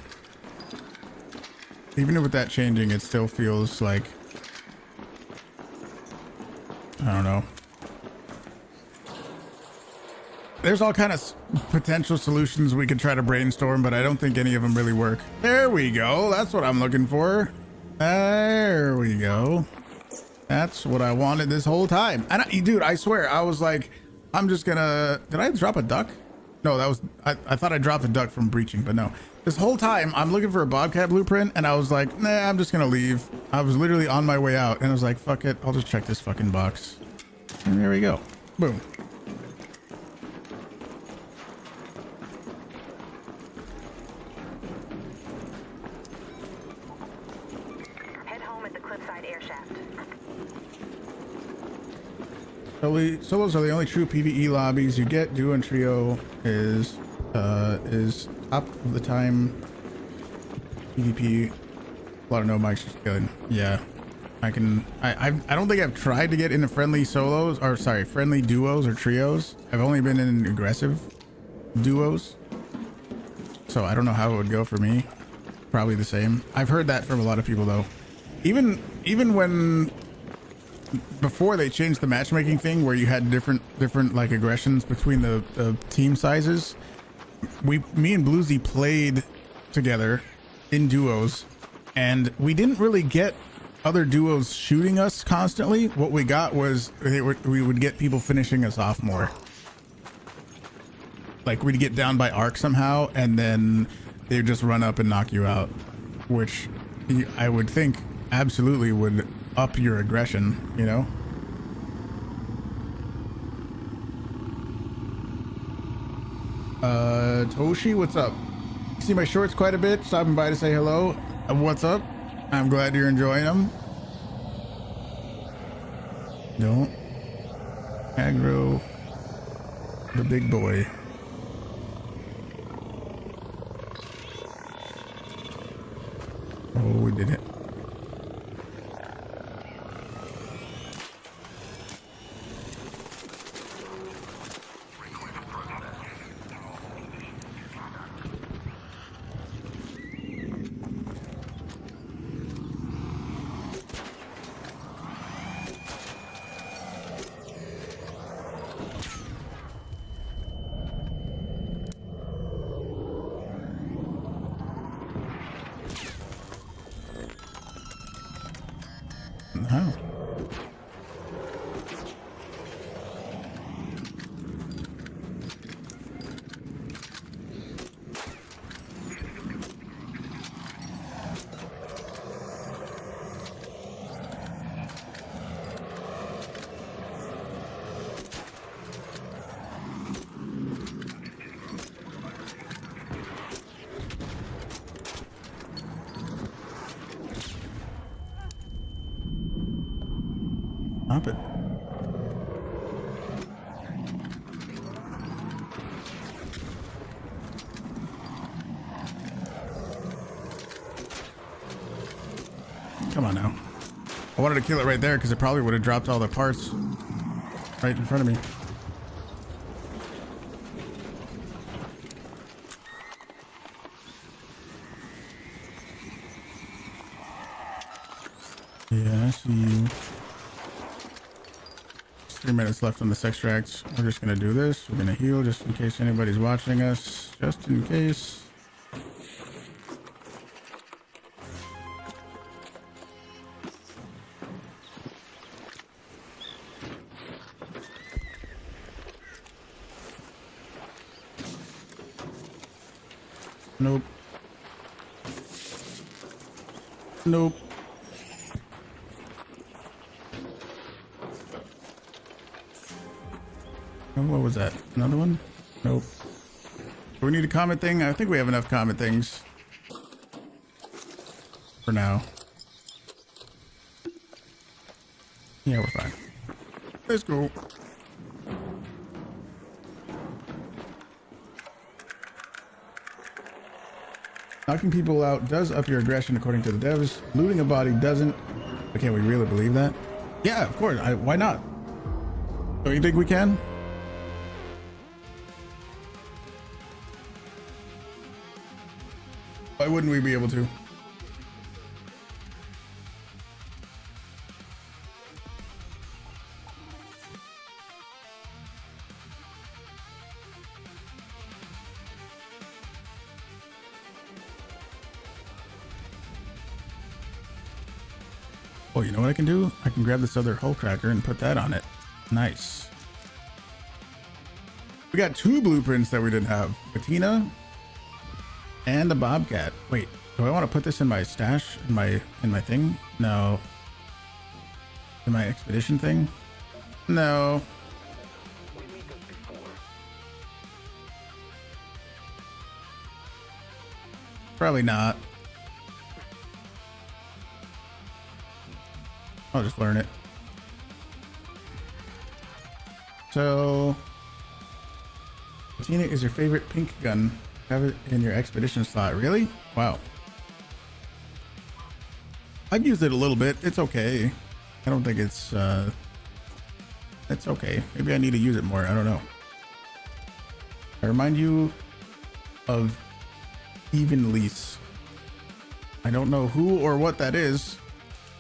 even with that changing, it still feels like, I don't know. There's all kind of potential solutions we could try to brainstorm, but I don't think any of them really work. There we go. That's what I'm looking for. There we go. That's what I wanted this whole time. And dude, I swear, I was like, I'm just gonna, did I drop a duck? No, that was, I thought I dropped a duck from breaching, but no. This whole time, I'm looking for a Bobcat blueprint, and I was like, nah, I'm just gonna leave. I was literally on my way out, and I was like, fuck it, I'll just check this fucking box. And there we go. Boom. Head home at the cliffside air shaft. Solos are the only true PvE lobbies you get. Duo and trio is top of the time. PvP. A lot of no mics just good. Yeah, I don't think I've tried to get into friendly solos, or sorry, friendly duos or trios. I've only been in aggressive duos, so I don't know how it would go for me. Probably the same. I've heard that from a lot of people though. Even when before they changed the matchmaking thing where you had different like aggressions between the team sizes, me and Bluesy played together in duos, and we didn't really get other duos shooting us constantly. What we got was we would get people finishing us off more. Like we'd get down by arc somehow, and then they'd just run up and knock you out, which I would think absolutely would up your aggression, you know? Toshi, what's up? See my shorts quite a bit, stopping by to say hello. What's up? I'm glad you're enjoying them. Don't aggro the big boy. Oh, we did it. Stop it. Come on now. I wanted to kill it right there because it probably would have dropped all the parts right in front of me. Yeah, I see you. 3 minutes left on this extract. We're just gonna do this. We're gonna heal just in case anybody's watching us. Just in case. Nope. Nope. And what was that? Another one? Nope. Do we need a comet thing? I think we have enough comet things for now. Yeah, we're fine. Let's go. Knocking people out does up your aggression according to the devs. Looting a body doesn't. But can we really believe that? Yeah, of course. Why not? Don't you think we can? Why wouldn't we be able to? Oh, you know what I can do? I can grab this other hull cracker and put that on it. Nice. We got 2 blueprints that we didn't have. Bettina and the Bobcat. Wait, do I want to put this in my stash? In my thing? No. In my expedition thing? No. Probably not. I'll just learn it. So, Bettina is your favorite pink gun. Have it in your expedition slot. Really? Wow. I've used it a little bit. It's okay. I don't think it's okay. Maybe I need to use it more. I don't know. I remind you of Even Lease. I don't know who or what that is,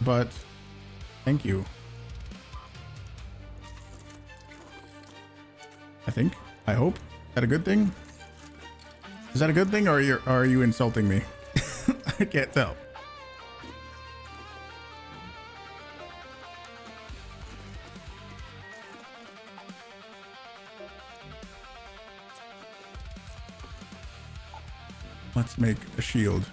but thank you. I think. I hope. Is that a good thing? Is that a good thing, or are you insulting me? I can't tell. Let's make a shield.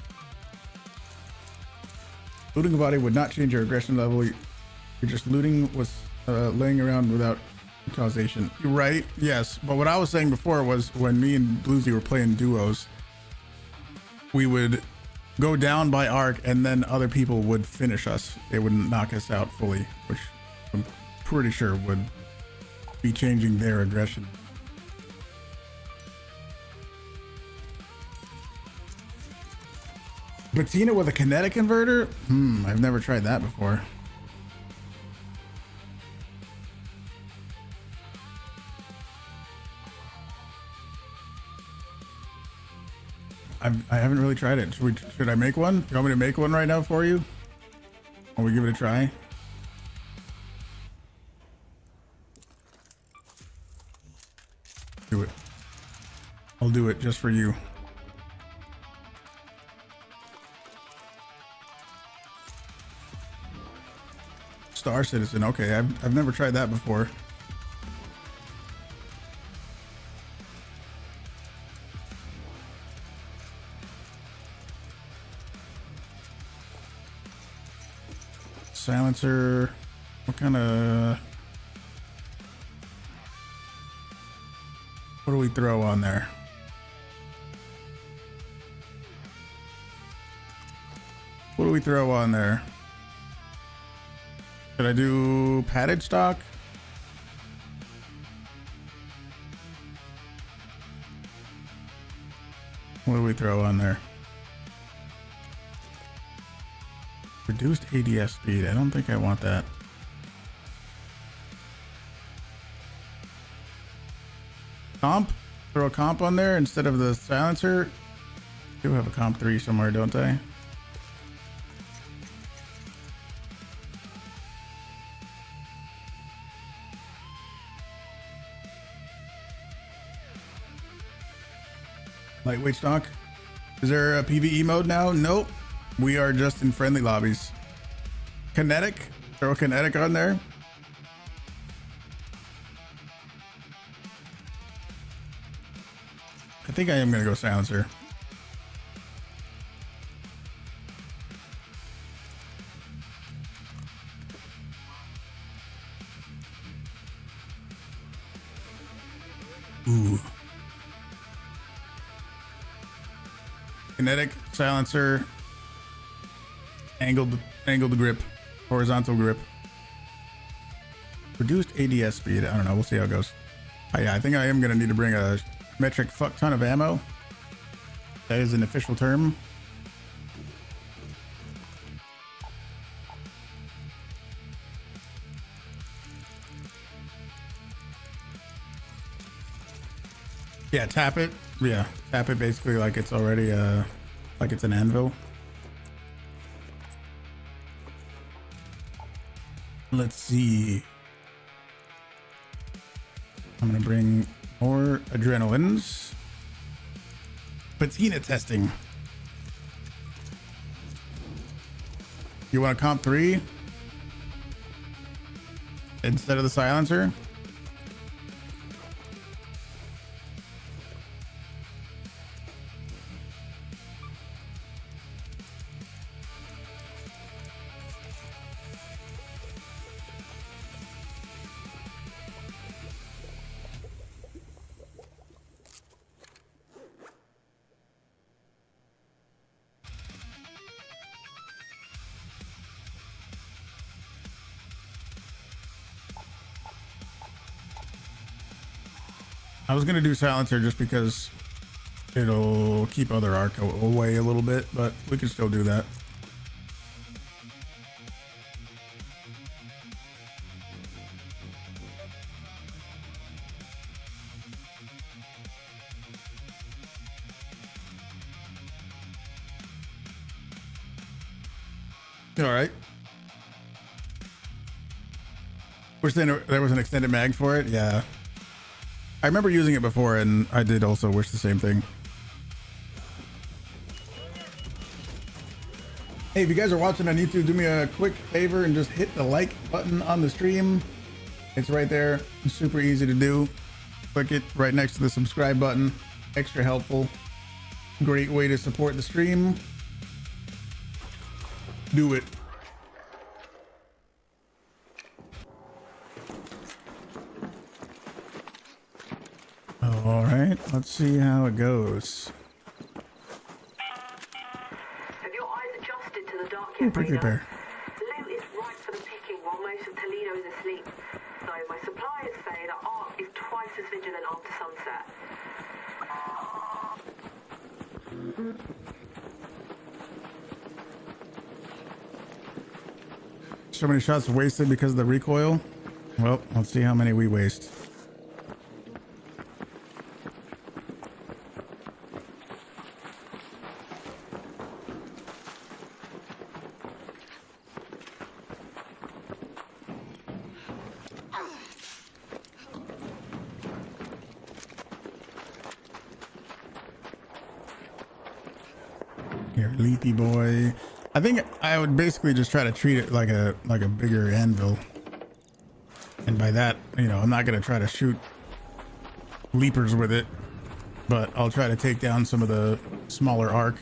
Looting a body would not change your aggression level. You're just looting was laying around without causation. You're right. Yes. But what I was saying before was when me and Bluesy were playing duos, we would go down by arc and then other people would finish us. They wouldn't knock us out fully, which I'm pretty sure would be changing their aggression. Bettina with a kinetic converter? I've never tried that before. I haven't really tried it. Should I make one? You want me to make one right now for you? Or we give it a try? Do it. I'll do it just for you. Star Citizen. Okay, I've never tried that before. Silencer. What kind of... What do we throw on there? What do we throw on there? Should I do padded stock? What do we throw on there? Reduced ADS speed. I don't think I want that. Comp? Throw a comp on there instead of the silencer. I do have a comp 3 somewhere, don't I? Lightweight stock. Is there a PvE mode now? Nope. We are just in friendly lobbies. Kinetic. Throw a kinetic on there. I think I am going to go silencer. Ooh. Kinetic, silencer, angled grip, horizontal grip. Reduced ADS speed. I don't know. We'll see how it goes. Oh, yeah, I think I am going to need to bring a metric fuck ton of ammo. That is an official term. Yeah, tap it. Yeah, tap it basically like it's already like it's an anvil. Let's see. I'm gonna bring more adrenalines. Bettina testing. You want a comp 3 instead of the silencer? I was gonna do silencer just because it'll keep other arc away a little bit, but we can still do that. All right. Wish there was an extended mag for it. Yeah. I remember using it before, and I did also wish the same thing. Hey, if you guys are watching on YouTube, do me a quick favor and just hit the like button on the stream. It's right there. It's super easy to do. Click it right next to the subscribe button. Extra helpful. Great way to support the stream. Do it. All right, let's see how it goes. Have your eyes adjusted to the dark Ooh, yet, prickly Reno? pear. Loot is ripe for the picking while most of Toledo is asleep. So my suppliers say that Ark is twice as vigilant after sunset. So many shots wasted because of the recoil. Well, let's see how many we waste. Here, Leafy boy. I think I would basically just try to treat it like a bigger anvil. And by that, you know, I'm not gonna try to shoot leapers with it, but I'll try to take down some of the smaller arc.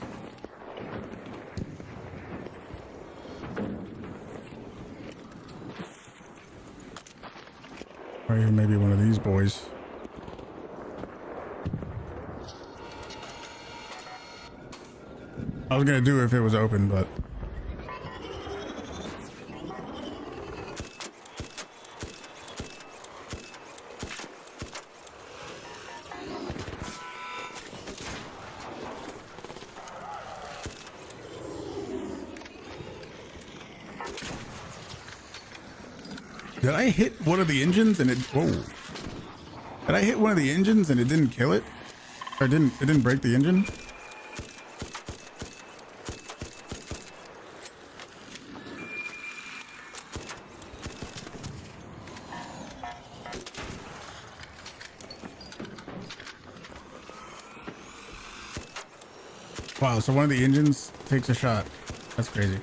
Or even maybe one of these boys. I was gonna do it if it was open, but Did I hit one of the engines and it? Whoa! Did I hit one of the engines and it didn't kill it? Or it didn't break the engine? Wow, so one of the engines takes a shot. That's crazy.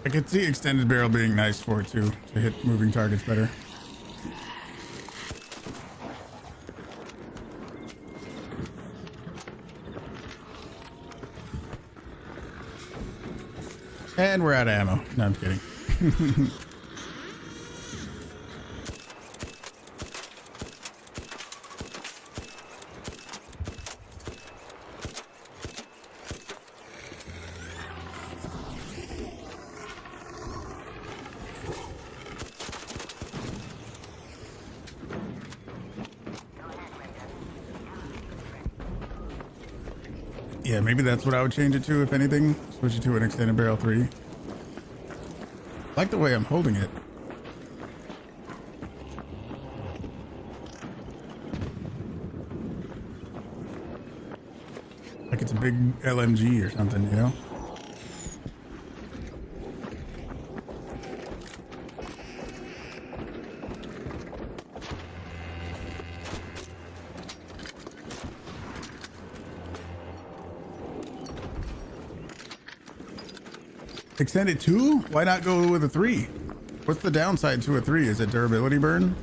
I could see extended barrel being nice for it too, to hit moving targets better. And we're out of ammo. No, I'm kidding. Yeah, maybe that's what I would change it to, if anything. Switch it to an extended barrel 3. I like the way I'm holding it. Like it's a big LMG or something, you know? Extended 2? Why not go with a 3? What's the downside to a 3? Is it durability burn?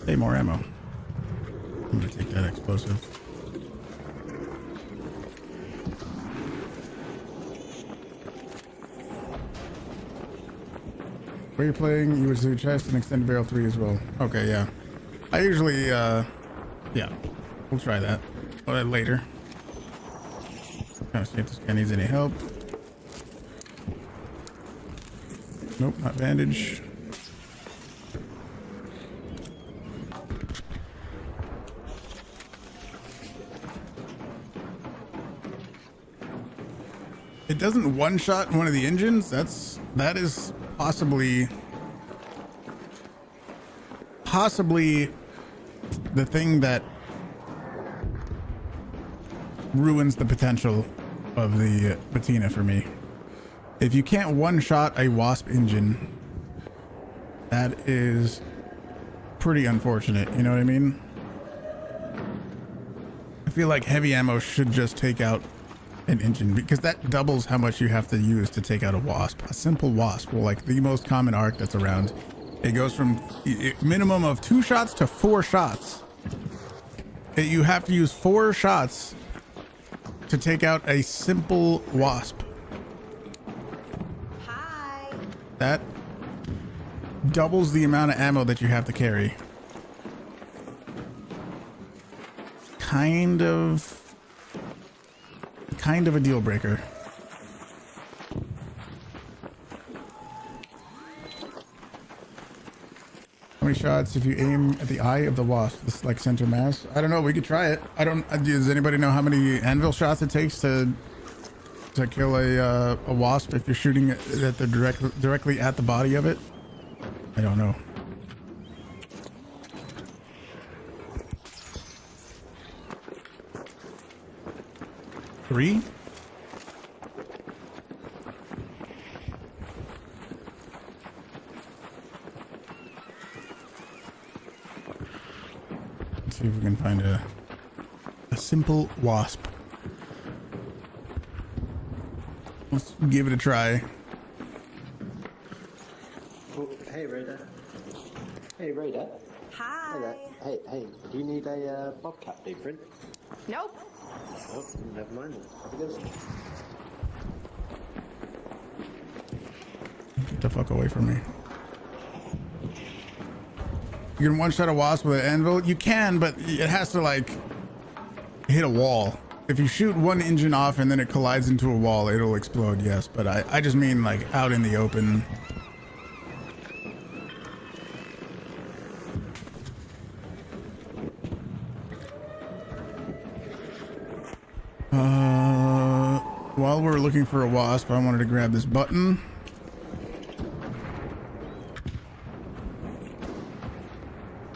Hey, more ammo. I'm gonna take that explosive. Where you're playing, you would do chest and extended barrel 3 as well. Okay, yeah. I usually, yeah. We'll try that. Later. Trying to see if this guy needs any help. Nope, not bandage. It doesn't one-shot one of the engines. That is possibly the thing that ruins the potential of the Bettina for me. If you can't one-shot a Wasp engine, that is pretty unfortunate, you know what I mean? I feel like heavy ammo should just take out an engine, because that doubles how much you have to use to take out a Wasp. A simple Wasp, well, like the most common arc that's around, it goes from minimum of 2 shots to 4 shots. You have to use 4 shots to take out a simple Wasp. That doubles the amount of ammo that you have to carry. Kind of a deal breaker. How many shots if you aim at the eye of the Wasp? This is like center mass. I don't know. We could try it. Does anybody know how many anvil shots it takes to kill a Wasp if you're shooting at the directly at the body of it? I don't know. Three? Let's see if we can find a simple Wasp. Let's give it a try. Oh, hey, Raider. Hey, Raider. Hi. Hey, do you need a Bobcat blueprint? Nope. Oh, never mind then. Have a go. Get the fuck away from me. You can one-shot a wasp with an anvil. You can, but it has to like hit a wall. If you shoot one engine off and then it collides into a wall, it'll explode, yes. But I just mean like out in the open. While we're looking for a wasp, I wanted to grab this button.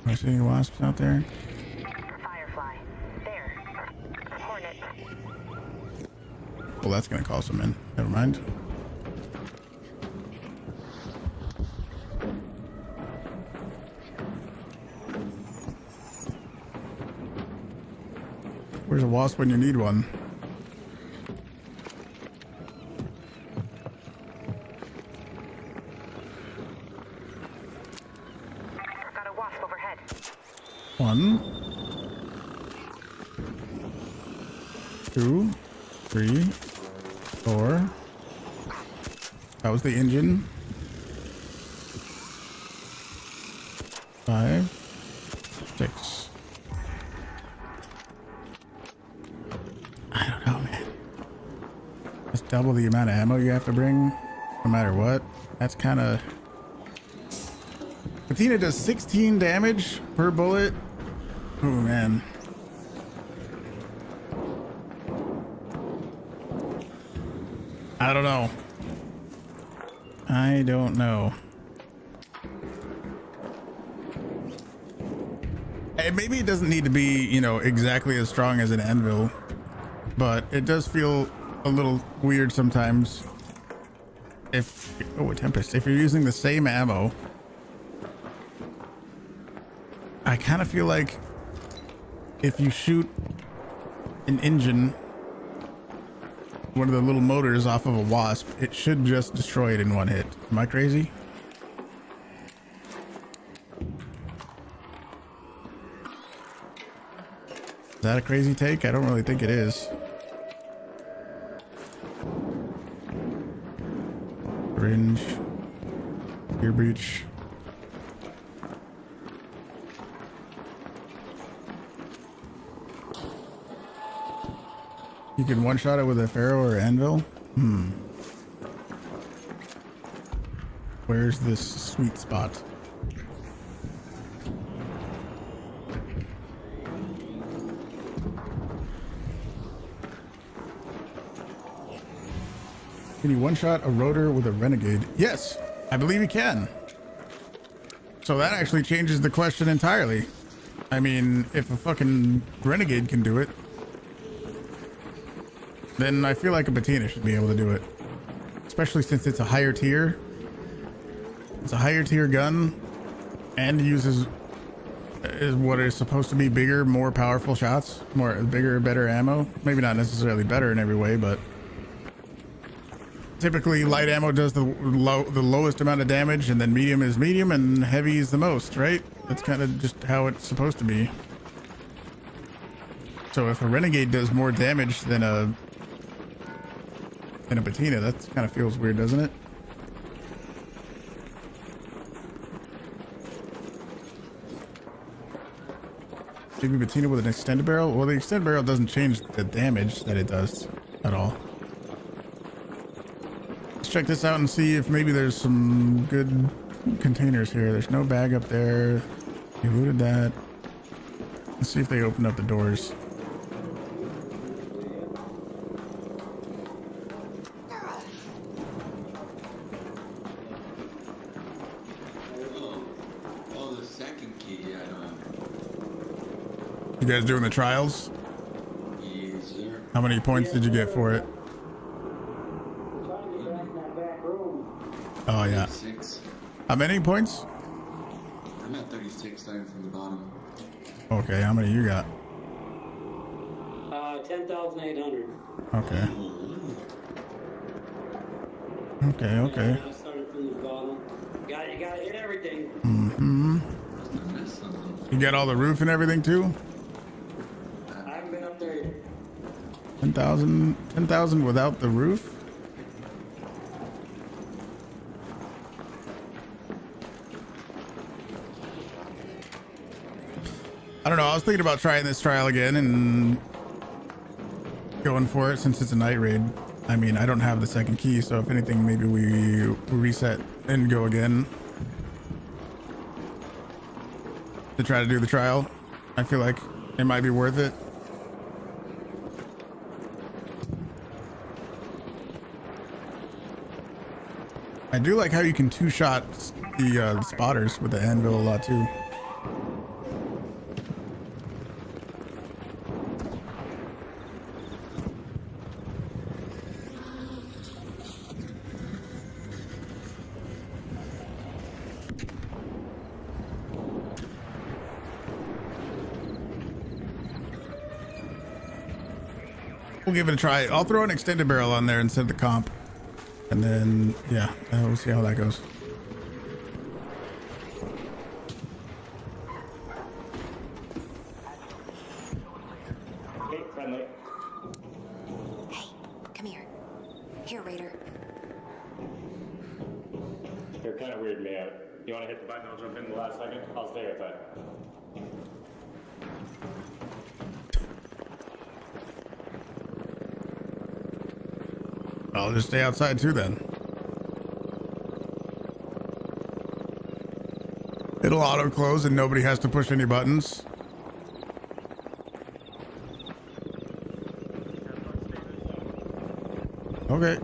Am I seeing any wasps out there? Firefly. There. Hornet. Well, that's gonna call some in. Never mind. Where's a wasp when you need one? Got a wasp overhead. One, 2, 3, 4. That was the engine. 5, 6. I don't know, man. That's double the amount of ammo you have to bring, no matter what. That's kind of... Bettina does 16 damage per bullet. Oh, man. I don't know. I don't know. And maybe it doesn't need to be, you know, exactly as strong as an anvil, but it does feel a little weird sometimes if... Oh, a Tempest. If you're using the same ammo, I kind of feel like if you shoot an engine, one of the little motors off of a wasp, it should just destroy it in one hit. Am I crazy? Is that a crazy take? I don't really think it is. Fringe. Ear breach. You can one-shot it with a Pharaoh or anvil? Where's this sweet spot? Can you one-shot a rotor with a renegade? Yes, I believe you can. So that actually changes the question entirely. I mean, if a fucking renegade can do it, then I feel like a Bettina should be able to do it. Especially since it's a higher tier. It's a higher tier gun and uses is what is supposed to be bigger, more powerful shots, more bigger, better ammo. Maybe not necessarily better in every way, but typically light ammo does the lowest amount of damage, and then medium is medium and heavy is the most, right? That's kind of just how it's supposed to be. So if a renegade does more damage than a Bettina, that kind of feels weird, doesn't it? Maybe Bettina with an extended barrel? Well, the extended barrel doesn't change the damage that it does at all. Let's check this out and see if maybe there's some good containers here. There's no bag up there. You looted that. Let's see if they opened up the doors. You guys doing the trials? Yes, sir. How many points did you get for it? Oh, yeah. 36. How many points? I'm at 36, starting from the bottom. Okay, how many you got? 10,800. Okay. Okay. I started from the bottom. You gotta hit everything. Mm-hmm. You got all the roof and everything too? I haven't been up there yet. 10,000 without the roof? I don't know. I was thinking about trying this trial again and going for it since it's a night raid. I mean, I don't have the second key, so if anything, maybe we reset and go again to try to do the trial. I feel like it might be worth it. I do like how you can two-shot the spotters with the anvil a lot too. We'll give it a try. I'll throw an extended barrel on there instead of the comp. And then, yeah, we'll see how that goes. Hey, friendly. Hey, come here. Here, Raider. They're kind of weirding me out. You want to hit the button? I'll jump in the last second. I'll stay with that. I'll just stay outside too then. It'll auto close and nobody has to push any buttons. Okay.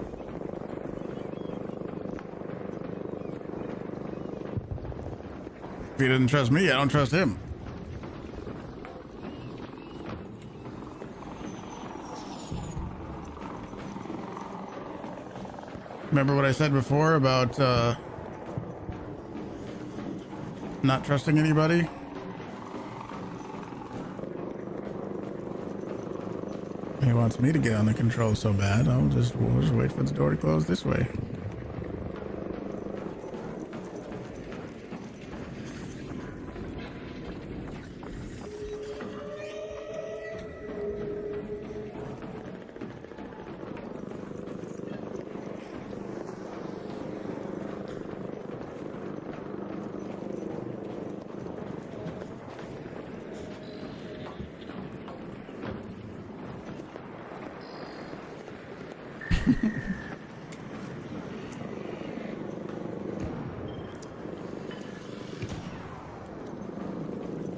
If he doesn't trust me, I don't trust him. Remember what I said before about not trusting anybody? He wants me to get on the control so bad. We'll just wait for the door to close this way.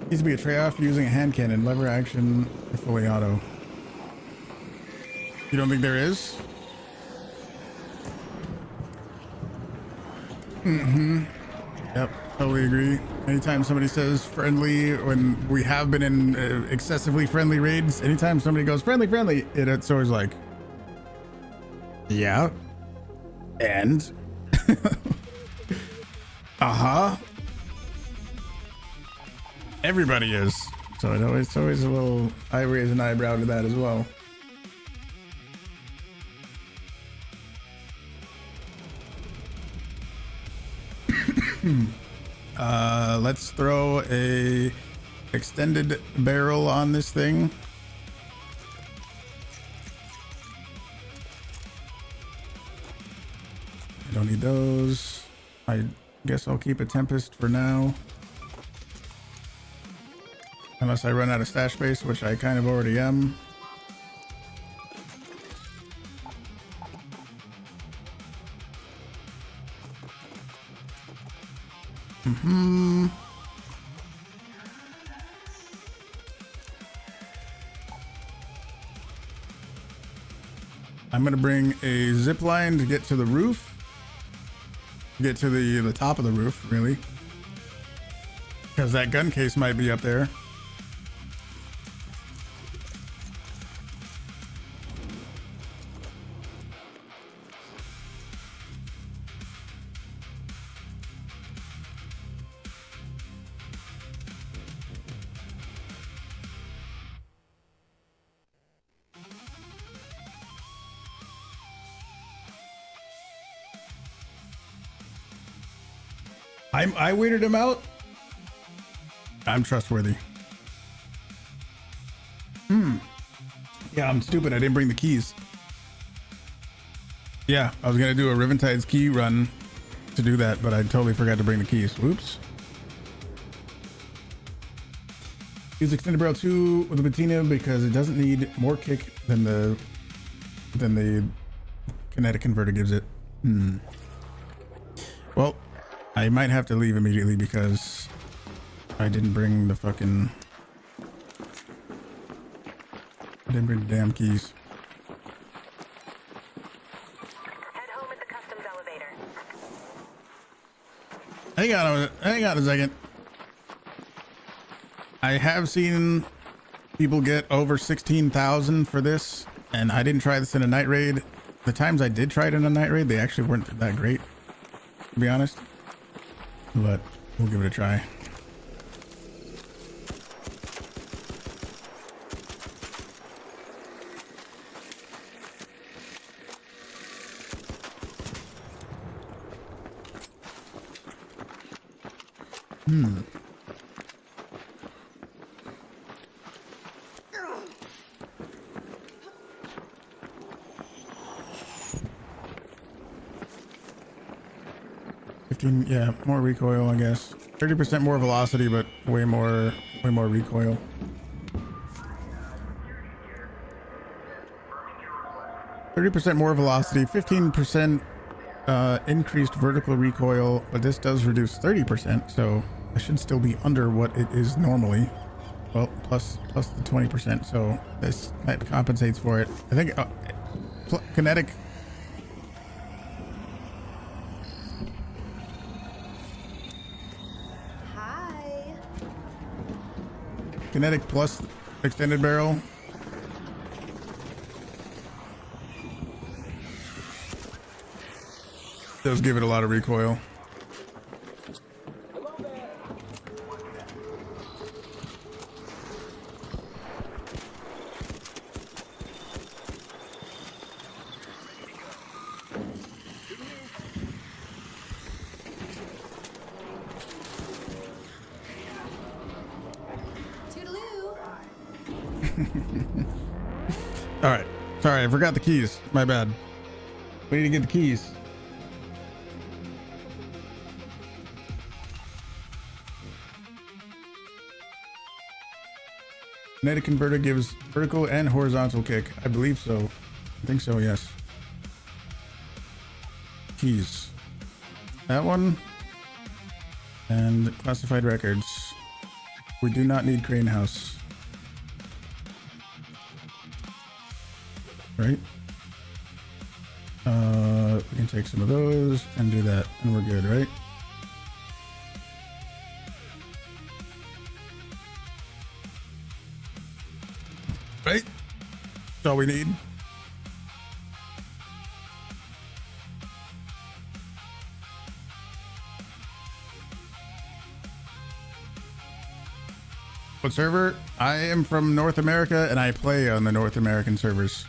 Needs to be a trade-off using a hand cannon, lever action, or fully auto. You don't think there is? Mm-hmm. Yep, totally agree. Anytime somebody says friendly, when we have been in excessively friendly raids, anytime somebody goes friendly, it's always like, yeah, and uh-huh. Everybody is. So it's always a little, I raise an eyebrow to that as well. Let's throw a extended barrel on this thing. I don't need those. I guess I'll keep a Tempest for now. Unless I run out of stash space, which I kind of already am. Mm-hmm. I'm gonna bring a zip line to get to the roof. Get to the top of the roof, really. Because that gun case might be up there. I weirded him out. I'm trustworthy. Yeah, I'm stupid. I didn't bring the keys. Yeah, I was gonna do a Riventide's key run to do that, but I totally forgot to bring the keys. Whoops. Use extended barrel 2 with the Bettina because it doesn't need more kick than the kinetic converter gives it. Well, I might have to leave immediately because I didn't bring the fucking... I didn't bring the damn keys. Head home at the customs elevator. Hang on a second. I have seen people get over 16,000 for this, and I didn't try this in a night raid. The times I did try it in a night raid, they actually weren't that great, to be honest. But we'll give it a try. Yeah, more recoil, I guess. 30% more velocity, but way more recoil. %, more velocity, 15% increased vertical recoil, but this does reduce 30%, so I should still be under what it is normally. Well, plus the 20%, so that compensates for it. I think kinetic. Kinetic plus extended barrel. Does give it a lot of recoil. All right. Sorry, I forgot the keys. My bad. We need to get the keys. Kinetic converter gives vertical and horizontal kick. I believe so. I think so, yes. Keys. That one. And classified records. We do not need crane house. Right? We can take some of those and do that, and we're good, right? Right? That's all we need. What server? I am from North America, and I play on the North American servers.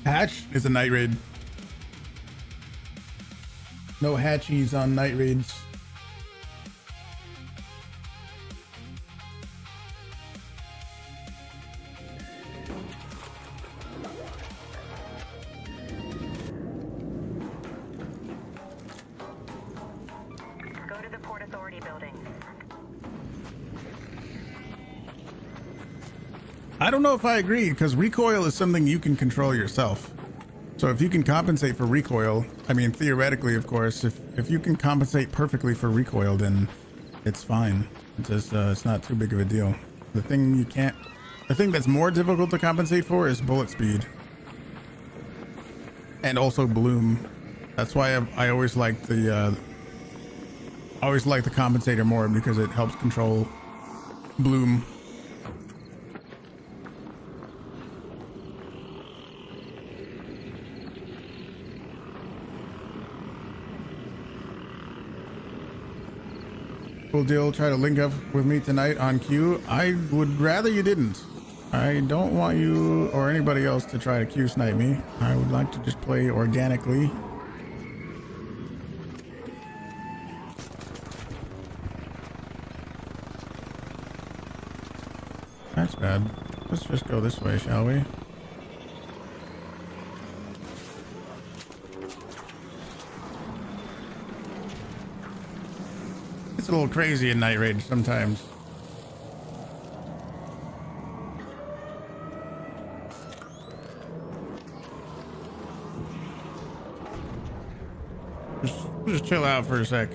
Hatch is a night raid. No hatchies on night raids. Go to the Port Authority building. I don't know if I agree, because recoil is something you can control yourself. So if you can compensate for recoil, I mean, theoretically, of course, if you can compensate perfectly for recoil, then it's fine. It's just, it's not too big of a deal. The thing that's more difficult to compensate for is bullet speed. And also bloom. That's why I always like the compensator more, because it helps control bloom. Cool deal. Try to link up with me tonight on queue. I would rather you didn't. I don't want you or anybody else to try to queue snipe me. I would like to just play organically. That's bad. Let's just go this way, shall we? a little crazy in Night Rage sometimes. Just chill out for a sec.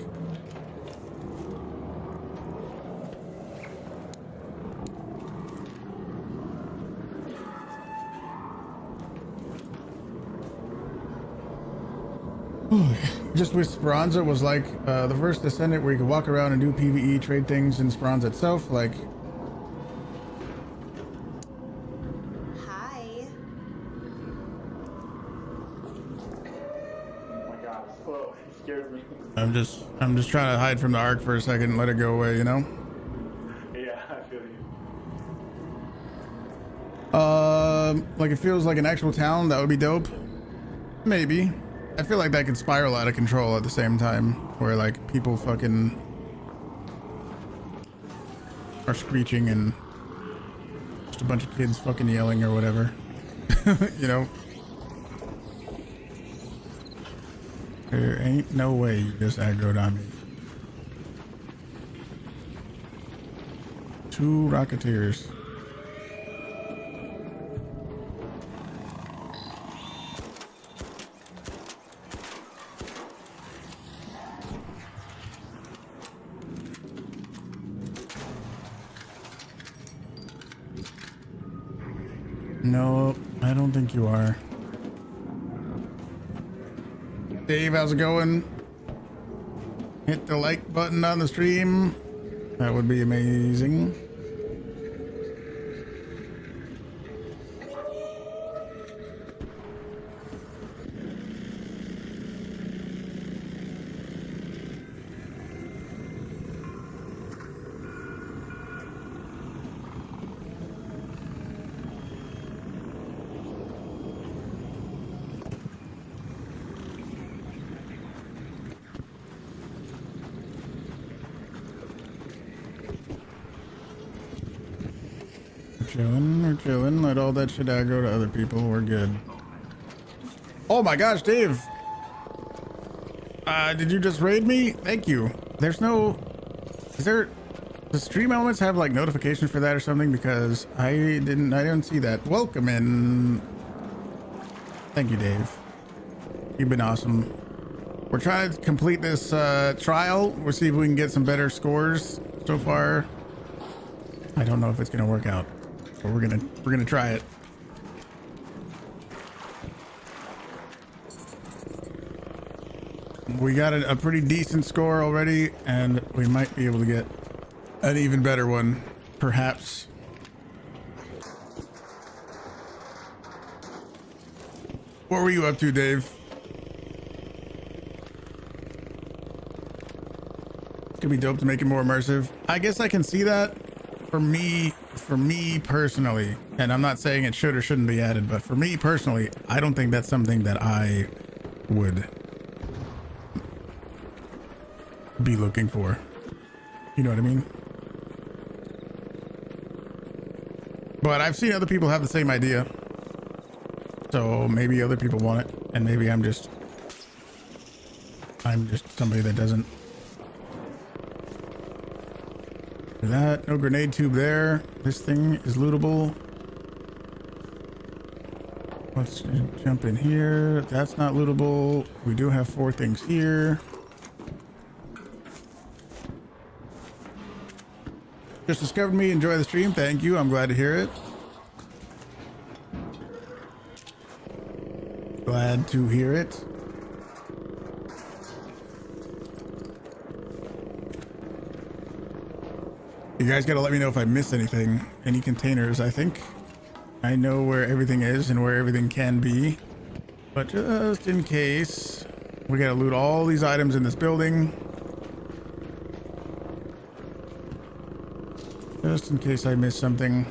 Just wish Speranza was like the first Descendant where you could walk around and do PvE, trade things in Speranza itself. Like, Hi. Oh my god, whoa, it scared me. I'm just trying to hide from the arc for a second and let it go away, you know? Yeah, I feel you. Like it feels like an actual town. That would be dope. Maybe. I feel like that could spiral out of control at the same time, where like people fucking are screeching and just a bunch of kids fucking yelling or whatever. You know? There ain't no way you just aggroed on me. 2 Rocketeers. No, I don't think you are. Dave, how's it going? Hit the like button on the stream. That would be amazing. We're chilling. Let all that shit aggro to other people. We're good. Oh my gosh, Dave. Did you just raid me? Thank you. There's no... Is there... Does Stream Elements have like notifications for that or something? Because I didn't see that. Welcome in. Thank you, Dave. You've been awesome. We're trying to complete this trial. We'll see if we can get some better scores so far. I don't know if it's gonna work out, but we're gonna try it. We got a pretty decent score already, and we might be able to get an even better one, perhaps. What were you up to, Dave? Could be dope to make it more immersive. I guess I can see that. For me personally, and I'm not saying it should or shouldn't be added, but for me personally, I don't think that's something that I would be looking for. You know what I mean? But I've seen other people have the same idea. So maybe other people want it, and maybe I'm just somebody that doesn't. That, no grenade tube there. This thing is lootable. Let's jump in here. That's not lootable. We do have 4 things here. Just discovered me. Enjoy the stream. Thank you. I'm glad to hear it. Glad to hear it. You guys gotta let me know if I miss anything. Any containers. I think I know where everything is and where everything can be. But just in case, we gotta loot all these items in this building. Just in case I miss something.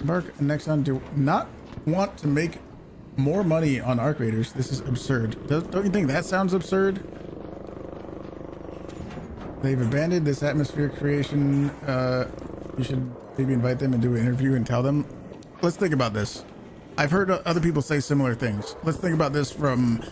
Embark next on. Do not want to make more money on Arc Raiders. This is absurd. Don't you think that sounds absurd? They've abandoned this atmosphere creation. You should maybe invite them and do an interview and tell them. Let's think about this. I've heard other people say similar things. Let's think about this from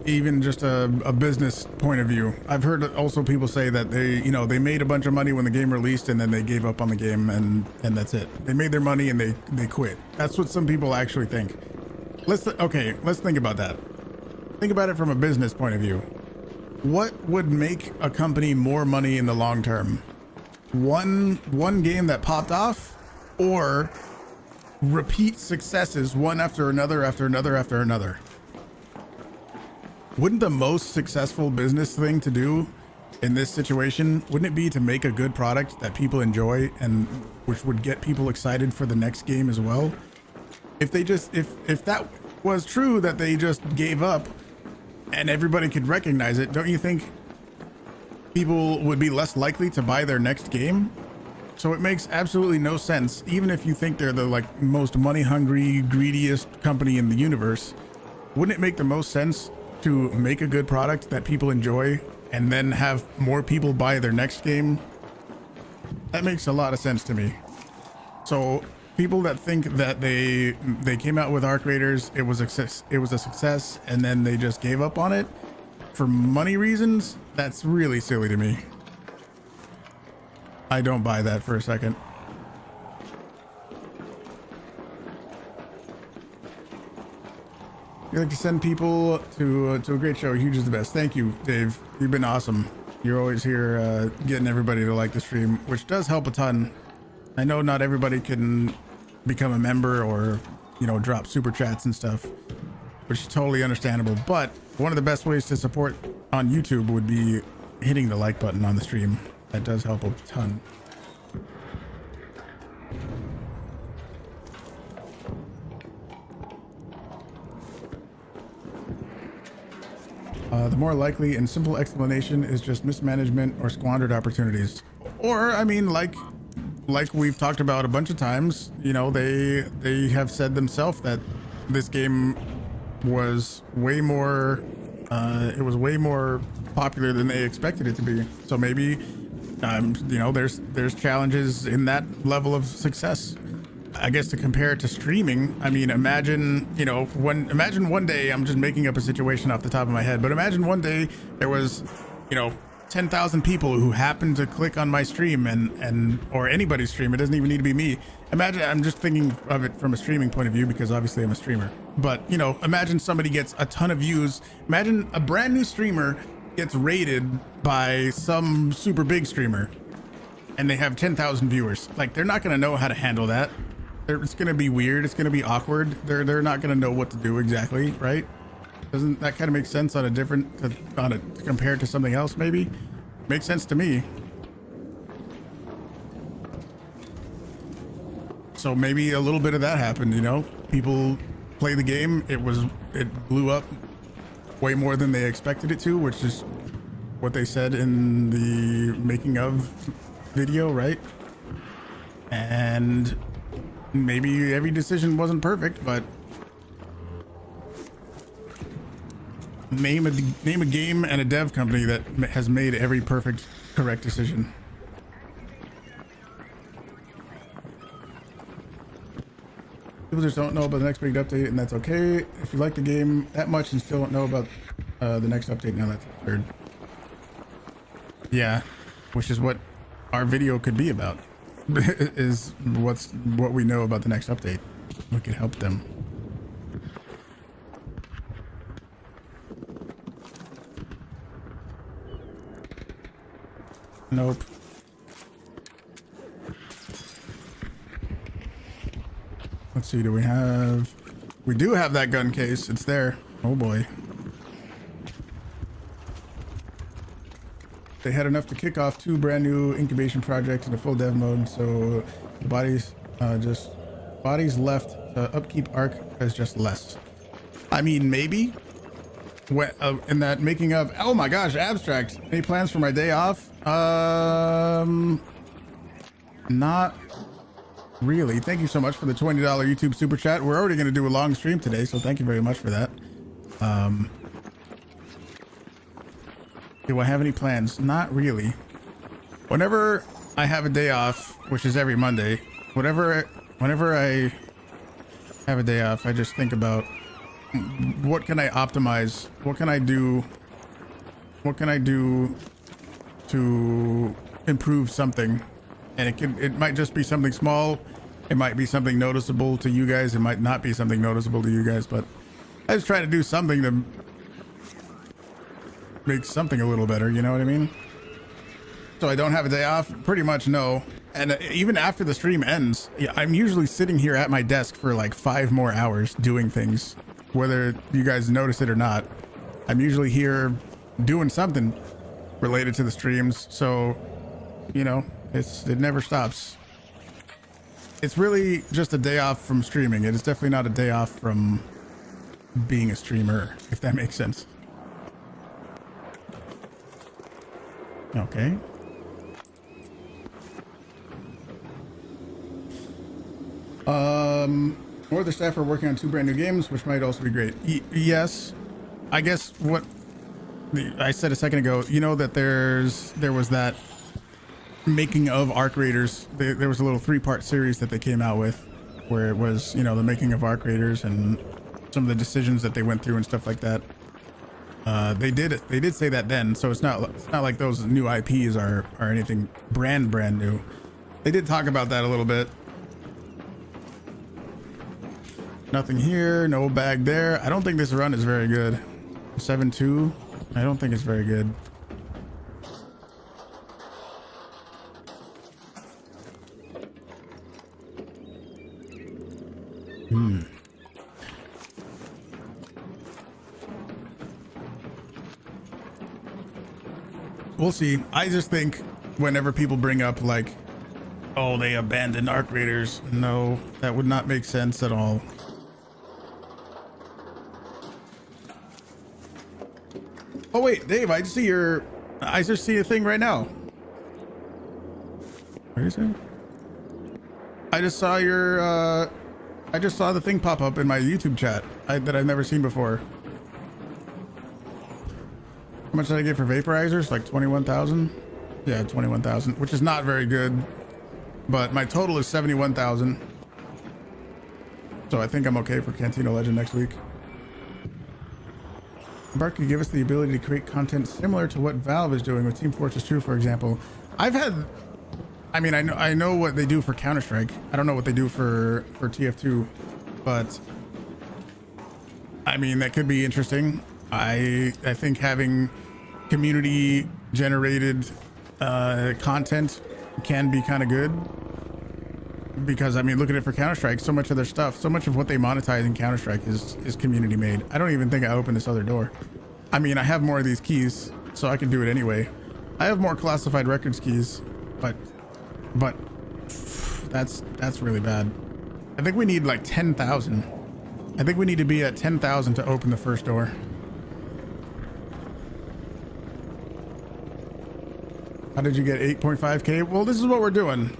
even just a business point of view. I've heard also people say that they made a bunch of money when the game released and then they gave up on the game and that's it. They made their money and they quit. That's what some people actually think. Let's think about that. Think about it from a business point of view. What would make a company more money in the long term? One game that popped off, or repeat successes one after another after another after another? Wouldn't the most successful business thing to do in this situation, wouldn't it be to make a good product that people enjoy and which would get people excited for the next game as well? If that was true, that they just gave up and everybody could recognize it, don't you think people would be less likely to buy their next game? So it makes absolutely no sense, even if you think they're the most money hungry, greediest company in the universe. Wouldn't it make the most sense to make a good product that people enjoy and then have more people buy their next game? That makes a lot of sense to me. So people that think that they came out with Arc Raiders, it was a success, and then they just gave up on it for money reasons, that's really silly to me. I don't buy that for a second. You like to send people to a great show. Huge is the best. Thank you, Dave. You've been awesome. You're always here getting everybody to like the stream, which does help a ton. I know not everybody can become a member or, drop super chats and stuff, which is totally understandable. But one of the best ways to support on YouTube would be hitting the like button on the stream. That does help a ton. The more likely and simple explanation is just mismanagement or squandered opportunities. Or, I mean, like we've talked about a bunch of times, they have said themselves that this game was way more, it was way more popular than they expected it to be. So maybe, there's challenges in that level of success. I guess to compare it to streaming, I mean, imagine one day, I'm just making up a situation off the top of my head, but imagine one day there was, 10,000 people who happened to click on my stream or anybody's stream. It doesn't even need to be me. Imagine, I'm just thinking of it from a streaming point of view because obviously I'm a streamer, but imagine somebody gets a ton of views. Imagine a brand new streamer gets rated by some super big streamer and they have 10,000 viewers. Like, they're not going to know how to handle that. It's going to be weird. It's going to be awkward. They're not going to know what to do exactly, right? Doesn't that kind of make sense compared to something else? Maybe makes sense to me. So maybe a little bit of that happened. People play the game. It blew up way more than they expected it to, which is what they said in the making of video, right? And maybe every decision wasn't perfect, but name a game and a dev company that has made every perfect, correct decision. People just don't know about the next big update, and that's okay. If you like the game that much and still don't know about the next update, now that's absurd. Yeah, which is what our video could be about. Is what we know about the next update. We can help them. Nope. Let's see, we do have that gun case. It's there. Oh boy. They had enough to kick off 2 brand new incubation projects in a full dev mode, so the bodies left to upkeep Arc as just less. I mean, maybe in that making of, oh my gosh, Abstract, any plans for my day off? Not really. Thank you so much for the $20 YouTube super chat. We're already going to do a long stream today, so thank you very much for that. Do I have any plans? Not really. Whenever I have a day off, which is every Monday, whenever I have a day off, I just think about what can I optimize? What can I do? What can I do to improve something? And it might just be something small. It might be something noticeable to you guys. It might not be something noticeable to you guys, but I just try to do something to make something a little better. You know what I mean? So I don't have a day off? Pretty much no. And even after the stream ends, I'm usually sitting here at my desk for like 5 more hours doing things, whether you guys notice it or not. I'm usually here doing something related to the streams. So, you know, it never stops. It's really just a day off from streaming. It is definitely not a day off from being a streamer, if that makes sense. Okay. More of the staff are working on 2 brand new games, which might also be great. Yes, I guess what I said a second ago, you know that there was that making of Arc Raiders. There was a little 3-part series that they came out with, where it was, you know, the making of Arc Raiders and some of the decisions that they went through and stuff like that. They did say that then, so it's not like those new IPs are anything brand new. They did talk about that a little bit. Nothing here, no bag there. I don't think this run is very good. 7-2. I don't think it's very good. We'll see. I just think whenever people bring up like, oh, they abandoned Arc Raiders, no, that would not make sense at all. Oh wait, Dave, I just see a thing right now. What is it? I just saw the thing pop up in my YouTube chat that I've never seen before. How much did I get for vaporizers? Like 21,000? Yeah, 21,000, which is not very good, but my total is 71,000. So I think I'm okay for Cantina Legend next week. Embark could give us the ability to create content similar to what Valve is doing with Team Fortress 2, for example. I know what they do for Counter-Strike. I don't know what they do for TF2, but I mean, that could be interesting. I think having community generated content can be kind of good, because I mean, look at it for Counter-Strike. So much of their stuff, so much of what they monetize in Counter-Strike is community made. I don't even think I opened this other door. I mean, I have more of these keys, so I can do it anyway. I have more classified records keys, but that's really bad. I think we need like 10,000. I think we need to be at 10,000 to open the first door. How did you get 8.5K? Well, this is what we're doing.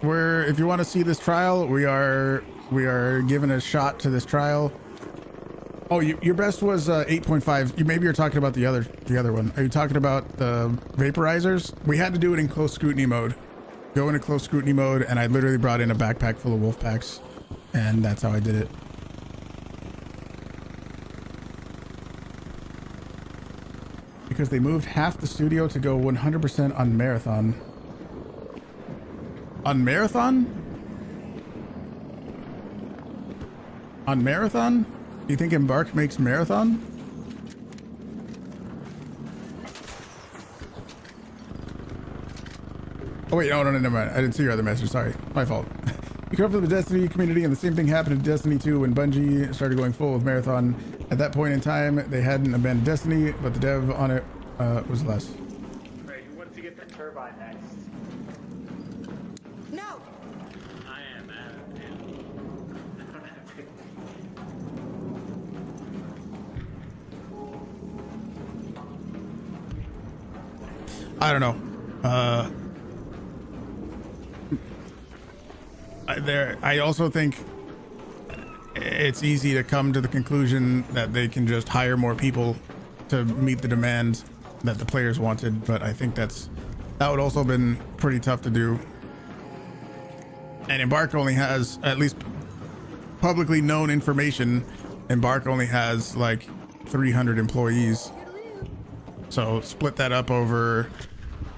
If you want to see this trial, we are giving a shot to this trial. Oh, your best was 8.5. Maybe you're talking about the other one. Are you talking about the vaporizers? We had to do it in close scrutiny mode. Go into close scrutiny mode, and I literally brought in a backpack full of wolf packs, and that's how I did it. Because they moved half the studio to go 100% on Marathon. On Marathon? On Marathon? Do you think Embark makes Marathon? Oh wait, no, never mind. I didn't see your other message. Sorry, my fault. You come from the Destiny community, and the same thing happened to Destiny 2 when Bungie started going full with Marathon. At that point in time, they hadn't abandoned Destiny, but the dev on it was less. Right, who wants to get the Turbine next? No! I am mad at him. I don't know. I also think it's easy to come to the conclusion that they can just hire more people to meet the demand that the players wanted, but I think that would also have been pretty tough to do. And Embark only has, at least publicly known information, Embark only has like 300 employees. So split that up over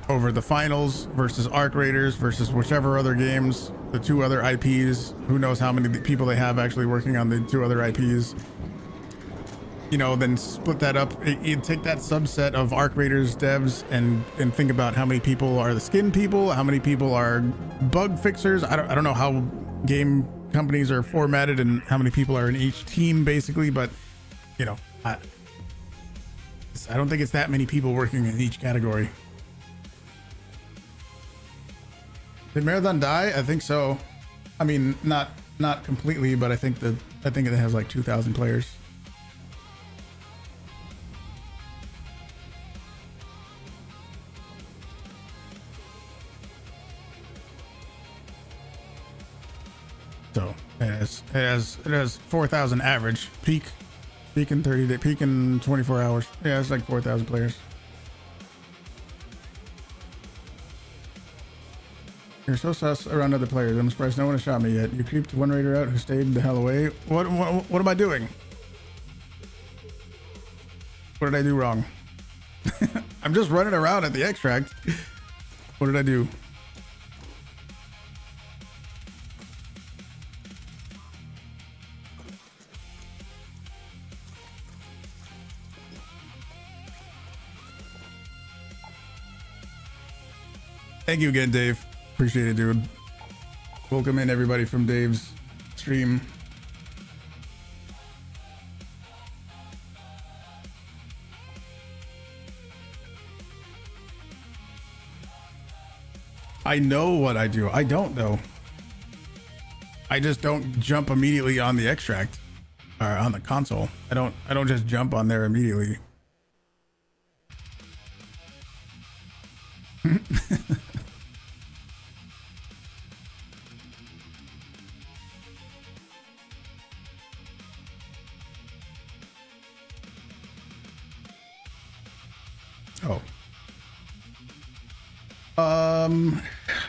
the finals versus Arc Raiders versus whichever other games, the 2 other IPs. Who knows how many people they have actually working on the 2 other IPs. You know, then split that up. You take that subset of Arc Raiders devs and think about how many people are the skin people, how many people are bug fixers. I don't know how game companies are formatted and how many people are in each team basically, but you know, I don't think it's that many people working in each category. Did Marathon die? I think so. I mean, not completely, but I think it has like 2,000 players. So it has 4,000 average peak in 30 day, peak in 24 hours. Yeah, it's like 4,000 players. You're so sus around other players. I'm surprised no one has shot me yet. You creeped one raider out who stayed the hell away. What am I doing? What did I do wrong? I'm just running around at the extract. What did I do? Thank you again, Dave. Appreciate it, dude. Welcome in everybody from Dave's stream. I know what I do. I don't know. I just don't jump immediately on the extract or on the console. I don't just jump on there immediately.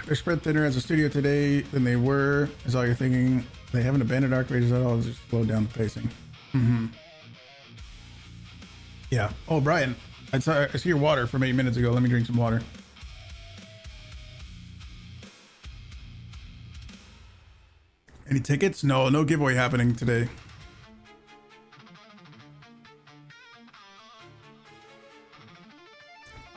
They're spread thinner as a studio today than they were, is all you're thinking. They haven't abandoned Arc Raiders at all, just slowed down the pacing. Yeah. Oh, Brian, I see your water from 8 minutes ago. Let me drink some water. Any tickets? No giveaway happening today.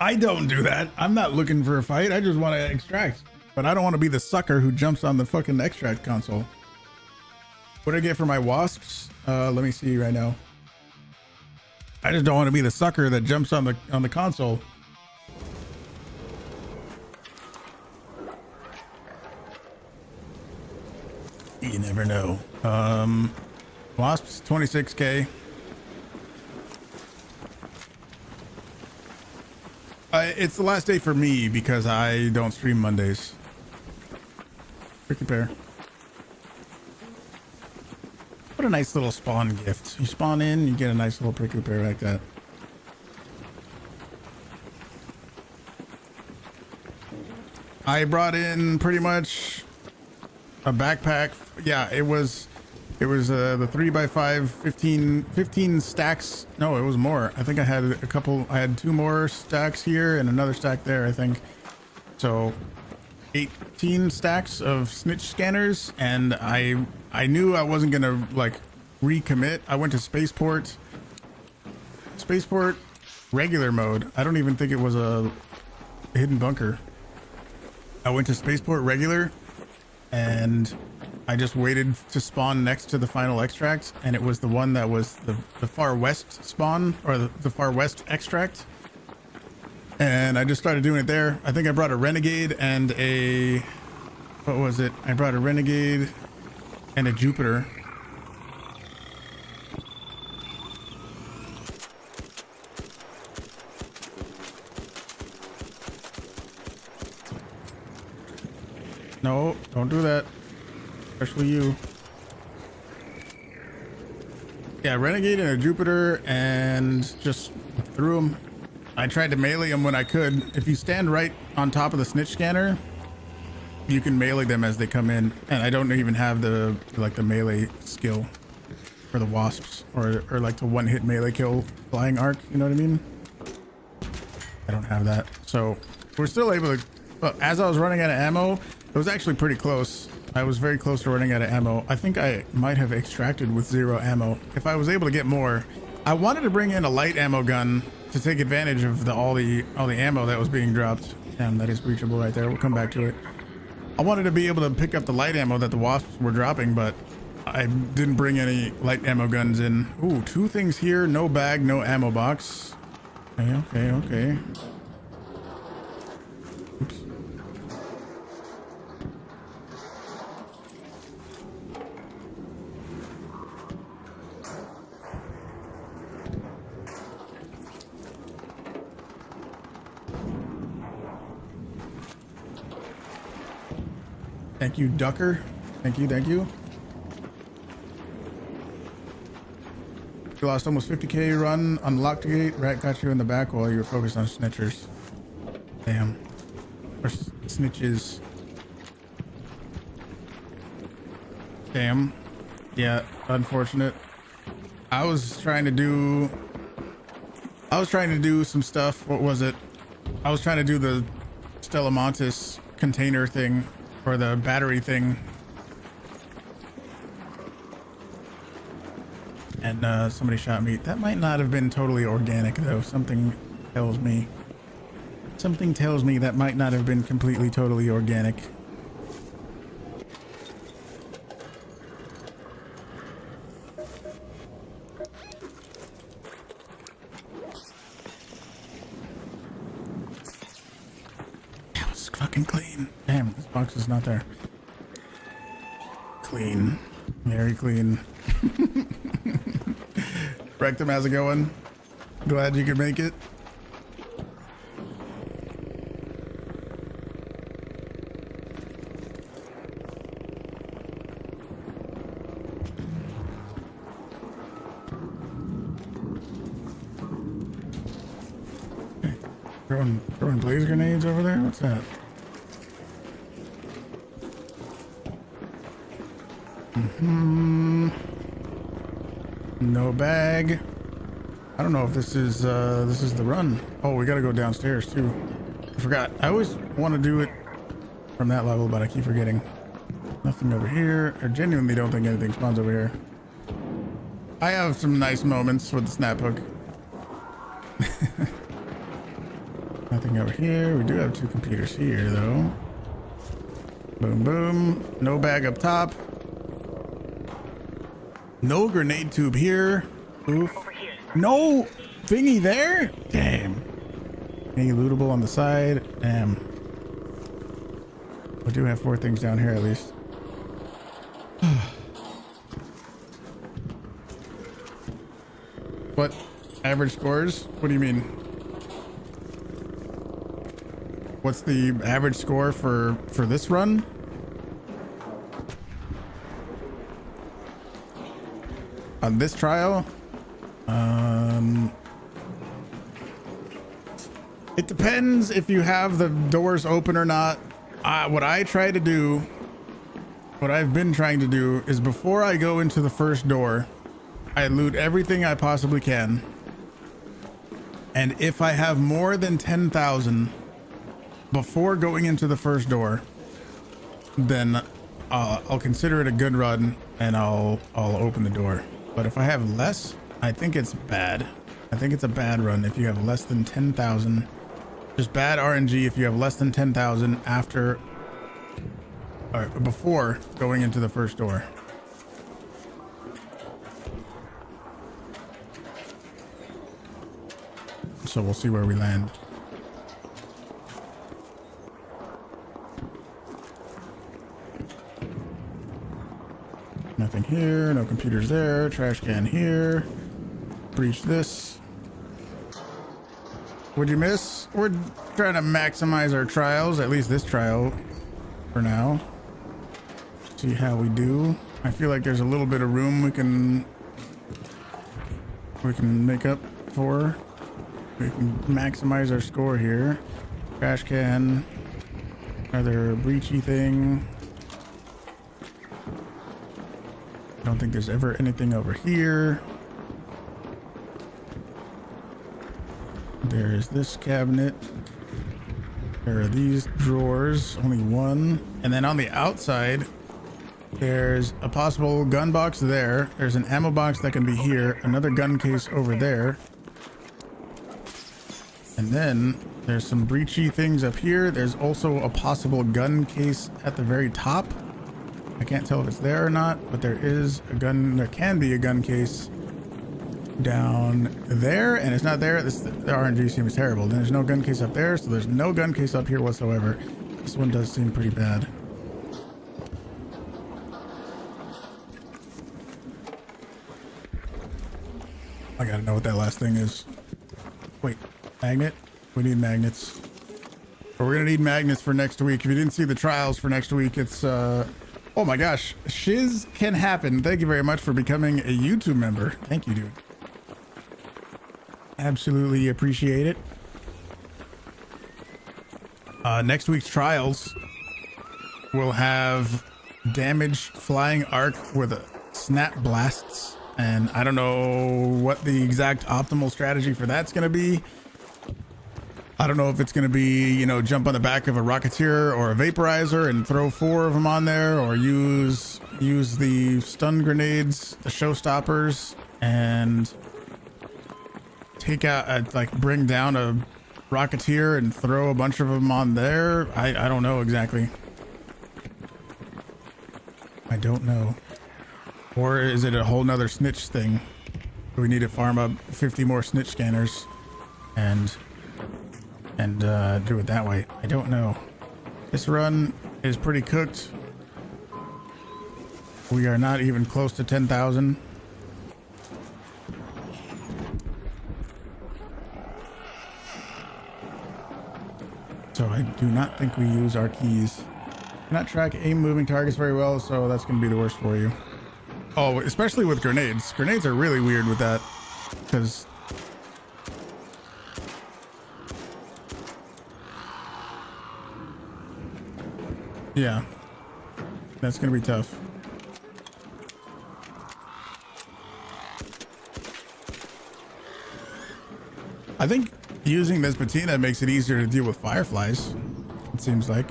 I don't do that. I'm not looking for a fight. I just want to extract. But I don't want to be the sucker who jumps on the fucking extract console. What did I get for my wasps? Let me see right now. I just don't want to be the sucker that jumps on the console. You never know. Wasps 26k. It's the last day for me because I don't stream Mondays. Tricky pair. What a nice little spawn gift. You spawn in, you get a nice little prickly pair like that. I brought in pretty much a backpack. Yeah, it was the 3x5 15 stacks. No, it was more. I think I had I had 2 more stacks here and another stack there, I think. So 18 stacks of Snitch scanners, and I knew I wasn't gonna like recommit. I went to Spaceport regular mode. I don't even think it was a hidden bunker. I went to Spaceport regular, and I just waited to spawn next to the final extract, and it was the one that was the far west spawn, or the far west extract. And I just started doing it there. I think I brought a Renegade and a... what was it? I brought a Renegade and a Jupiter. No, don't do that. Especially you. Yeah, Renegade and a Jupiter, and just threw them. I tried to melee them when I could. If you stand right on top of the Snitch scanner, you can melee them as they come in. And I don't even have the melee skill. for the Wasps, or like the one-hit melee kill flying arc, you know what I mean? I don't have that. So we're still able to, as I was running out of ammo, it was actually pretty close. I was very close to running out of ammo. I think I might have extracted with 0 ammo. If I was able to get more, I wanted to bring in a light ammo gun to take advantage of all the ammo that was being dropped. Damn, that is breachable right there. We'll come back to it. I wanted to be able to pick up the light ammo that the Wasps were dropping, but I didn't bring any light ammo guns in. Ooh, 2 things here. No bag, no ammo box. Okay. Oops. Thank you, Ducker. Thank you. You lost almost 50k run, unlocked the gate, rat got you in the back while you were focused on snitchers. Damn. Or snitches. Damn. Yeah, unfortunate. I was trying to do some stuff. What was it? I was trying to do the Stella Montis container thing, or the battery thing. And somebody shot me. That might not have been totally organic though. Something tells me that might not have been completely totally organic. That was fucking clean. Damn, this box is not there. Clean. Very clean. Rectum, how's it going? Glad you could make it. Okay. Throwing blaze grenades over there? What's that? No bag. I don't know if this is the run. Oh, we gotta go downstairs too. I forgot. I always want to do it from that level, but I keep forgetting. Nothing over here. I genuinely don't think anything spawns over here. I have some nice moments with the snap hook. Nothing over here. We do have 2 computers here though. Boom, boom. No bag up top. No grenade tube here. Oof. No thingy there? Damn. Any lootable on the side? Damn. We do have 4 things down here at least. What? Average scores? What do you mean? What's the average score for this run? On this trial? It depends if you have the doors open or not. What I've been trying to do is before I go into the first door, I loot everything I possibly can. And if I have more than 10,000 before going into the first door, then I'll consider it a good run and I'll open the door. But if I have less, I think it's bad. I think it's a bad run if you have less than 10,000. Just bad RNG if you have less than 10,000 after or before going into the first door. So we'll see where we land. Nothing here, no computers there, trash can here. Breach this. What'd you miss? We're trying to maximize our trials, at least this trial for now. See how we do. I feel like there's a little bit of room we can make up for. We can maximize our score here. Trash can. Another breachy thing. I don't think there's ever anything over here. There's this cabinet. There are these drawers, only one. And then on the outside, there's a possible gun box there. There's an ammo box that can be here. Another gun case over there. And then there's some breachy things up here. There's also a possible gun case at the very top. I can't tell if it's there or not, but there is a gun. There can be a gun case down there, and it's not there. The RNG seems terrible. Then there's no gun case up there, so there's no gun case up here whatsoever. This one does seem pretty bad. I gotta know what that last thing is. Wait, magnet? We need magnets. But we're gonna need magnets for next week. If you didn't see the trials for next week, it's oh my gosh, shiz can happen. Thank you very much for becoming a YouTube member. Thank you, dude. Absolutely appreciate it. Next week's trials will have damaged flying arc with snap blasts, and I don't know what the exact optimal strategy for that's going to be. I don't know if it's going to be, you know, jump on the back of a Rocketeer or a Vaporizer and throw 4 of them on there, or use the stun grenades, the showstoppers, and take out, like bring down a Rocketeer and throw a bunch of them on there. I don't know exactly. I don't know. Or is it a whole nother snitch thing? We need to farm up 50 more snitch scanners and do it that way. I don't know. This run is pretty cooked. We are not even close to 10,000. So I do not think we use our keys. Cannot track aim moving targets very well, so that's going to be the worst for you. Oh, especially with grenades. Grenades are really weird with that, because yeah, that's going to be tough. I think using this Bettina makes it easier to deal with fireflies, it seems like.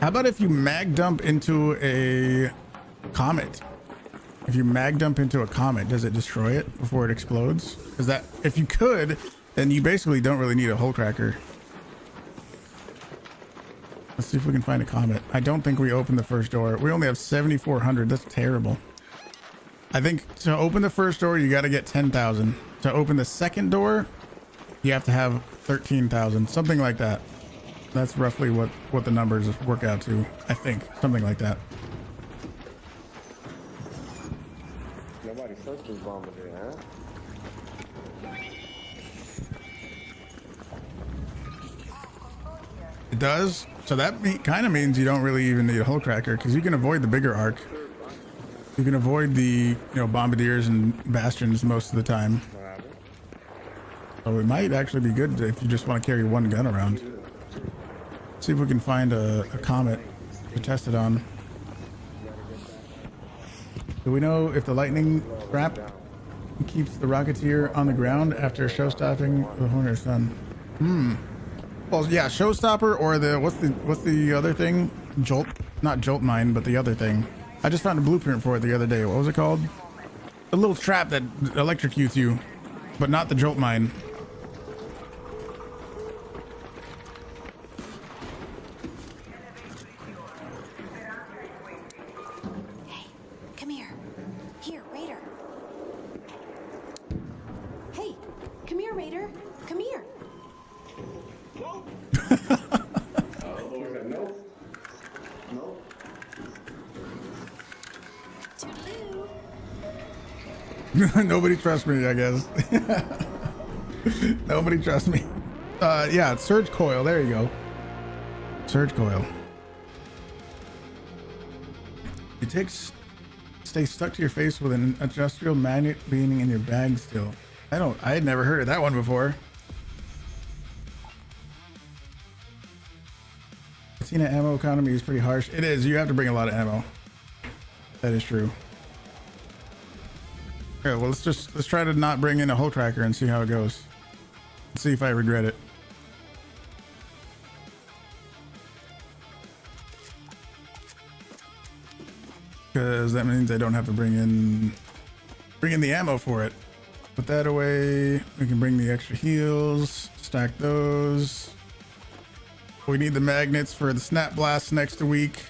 How about if you mag dump into a Comet? If you mag dump into a Comet, does it destroy it before it explodes? Because that, if you could, then you basically don't really need a hole cracker. Let's see if we can find a Comet. I don't think we opened the first door. We only have 7,400. That's terrible. I think to open the first door, you got to get 10,000. To open the second door, you have to have 13,000, something like that. That's roughly what the numbers work out to. I think something like that. Nobody searches Bombardier, huh? It does. So that kind of means you don't really even need a hole cracker, because you can avoid the bigger arc. You can avoid the, you know, bombardiers and bastions most of the time. So it might actually be good if you just want to carry one gun around. See if we can find a Comet to test it on. Do we know if the lightning trap keeps the Rocketeer on the ground after show-stopping the Horner's Sun? Well, yeah, showstopper, or the what's the other thing? Jolt, not jolt mine, but the other thing. I just found a blueprint for it the other day. What was it called? A little trap that electrocutes you, but not the jolt mine. Hey, come here. Here, Raider. Hey, come here, Raider. Come here. Nobody trusts me, I guess. Nobody trusts me. Yeah, Surge Coil. There you go. Surge Coil. It takes... Stay stuck to your face with an industrial magnet being in your bag still. I had never heard of that one before. Bettina ammo economy is pretty harsh. It is. You have to bring a lot of ammo. That is true. Okay, well, let's try to not bring in a hull tracker and see how it goes. Let's see if I regret it. Because that means I don't have to bring in the ammo for it. Put that away. We can bring the extra heals, stack those. We need the magnets for the snap blast next week.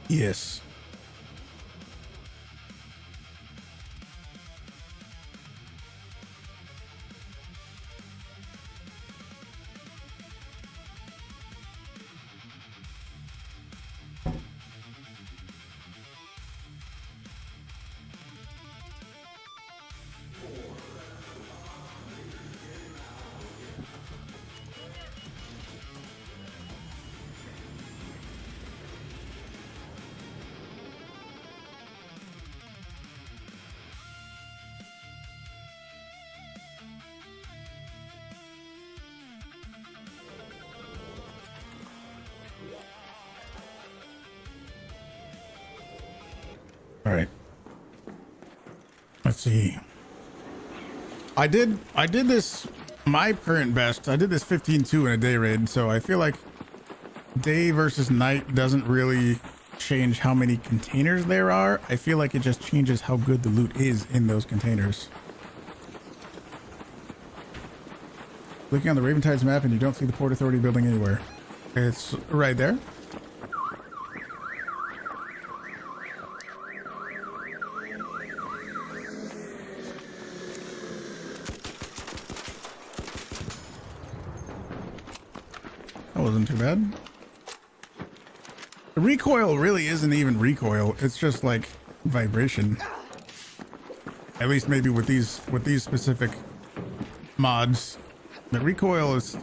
Yes. All right. Let's see. I did this, my current best. I did this 15-2 in a day raid, so I feel like day versus night doesn't really change how many containers there are. I feel like it just changes how good the loot is in those containers. Looking on the Raven Tides map and you don't see the Port Authority building anywhere. It's right there. That wasn't too bad. The recoil really isn't even recoil. It's just like vibration. At least maybe with these specific mods. The recoil is,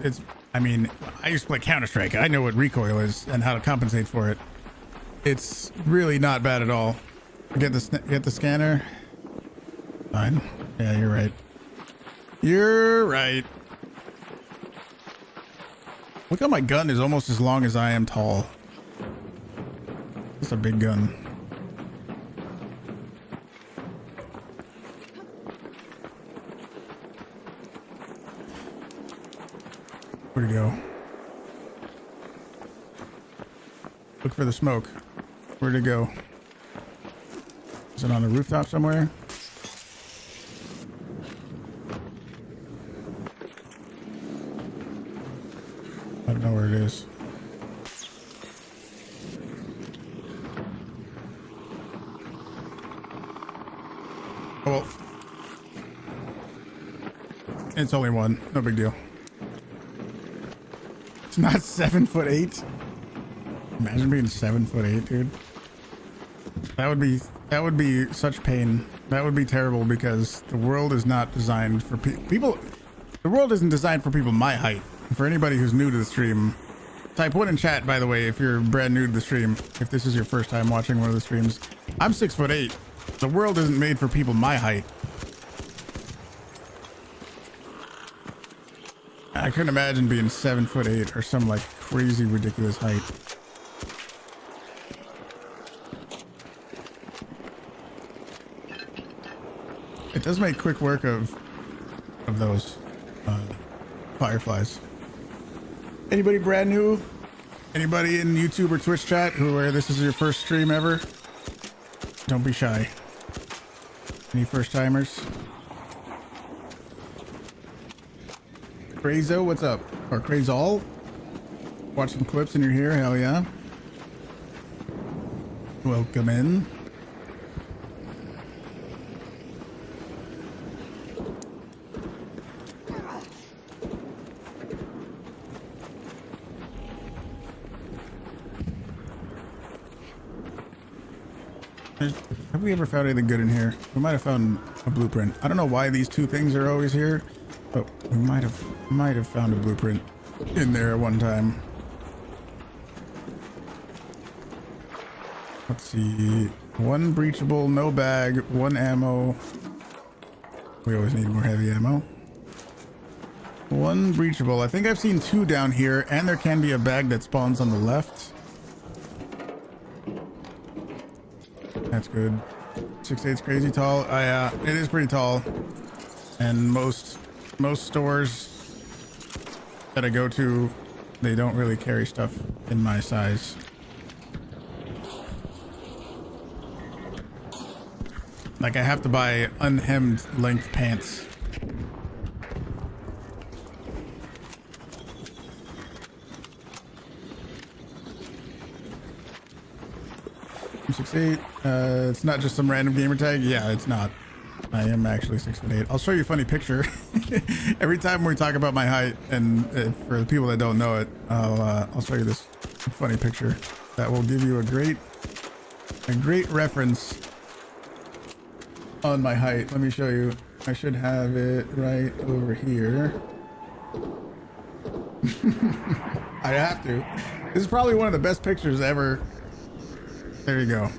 I mean, I used to play Counter-Strike. I know what recoil is and how to compensate for it. It's really not bad at all. Get the scanner. Fine. Yeah, you're right. You're right. Look how my gun is almost as long as I am tall. It's a big gun. Where'd it go? Look for the smoke. Where'd it go? Is it on the rooftop somewhere? I don't know where it is. Oh, well. It's only one. No big deal. It's not 7'8". Imagine being 7'8", dude. That would be such pain. That would be terrible because the world is not designed for people. The world isn't designed for people my height. For anybody who's new to the stream, type 1 in chat, by the way, if you're brand new to the stream, if this is your first time watching one of the streams. I'm 6'8". The world isn't made for people my height. I couldn't imagine being 7'8" or some like crazy ridiculous height. It does make quick work of those fireflies. Anybody brand new? Anybody in YouTube or Twitch chat where this is your first stream ever? Don't be shy. Any first timers? Crazo, what's up? Or Crazol? Watching clips and you're here? Hell yeah. Welcome in. Have we ever found anything good in here? We might have found a blueprint. I don't know why these two things are always here, but we might have found a blueprint in there at one time. Let's see. 1 breachable, no bag, 1 ammo. We always need more heavy ammo. One breachable. I think I've seen 2 down here, and there can be a bag that spawns on the left. That's good. 6'8's crazy tall. It is pretty tall. And most stores that I go to, they don't really carry stuff in my size. Like I have to buy unhemmed length pants. I'm 6'8". It's not just some random gamer tag. Yeah, it's not. I am actually 6'8". I'll show you a funny picture. Every time we talk about my height, and for the people that don't know it, I'll show you this funny picture that will give you a great reference on my height. Let me show you. I should have it right over here. I have to. This is probably one of the best pictures ever. There you go.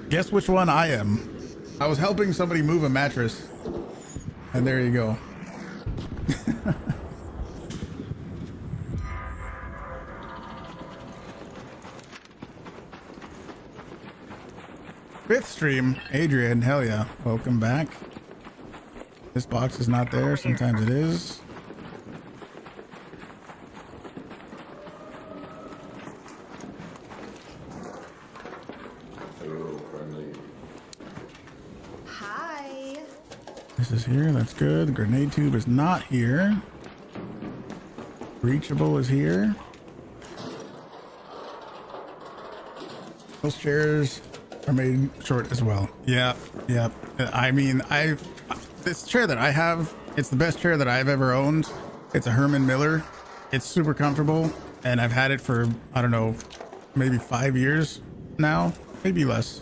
Guess which one I am. I was helping somebody move a mattress, and there you go. Fifth stream, Adrian, hell yeah, welcome back. This box is not there, sometimes it is. Hi. This is here, that's good. The grenade tube is not here. Reachable is here. Those chairs are made short as well. Yeah. I mean, this chair that I have, it's the best chair that I've ever owned. It's a Herman Miller. It's super comfortable, and I've had it for, I don't know, maybe 5 years now, maybe less.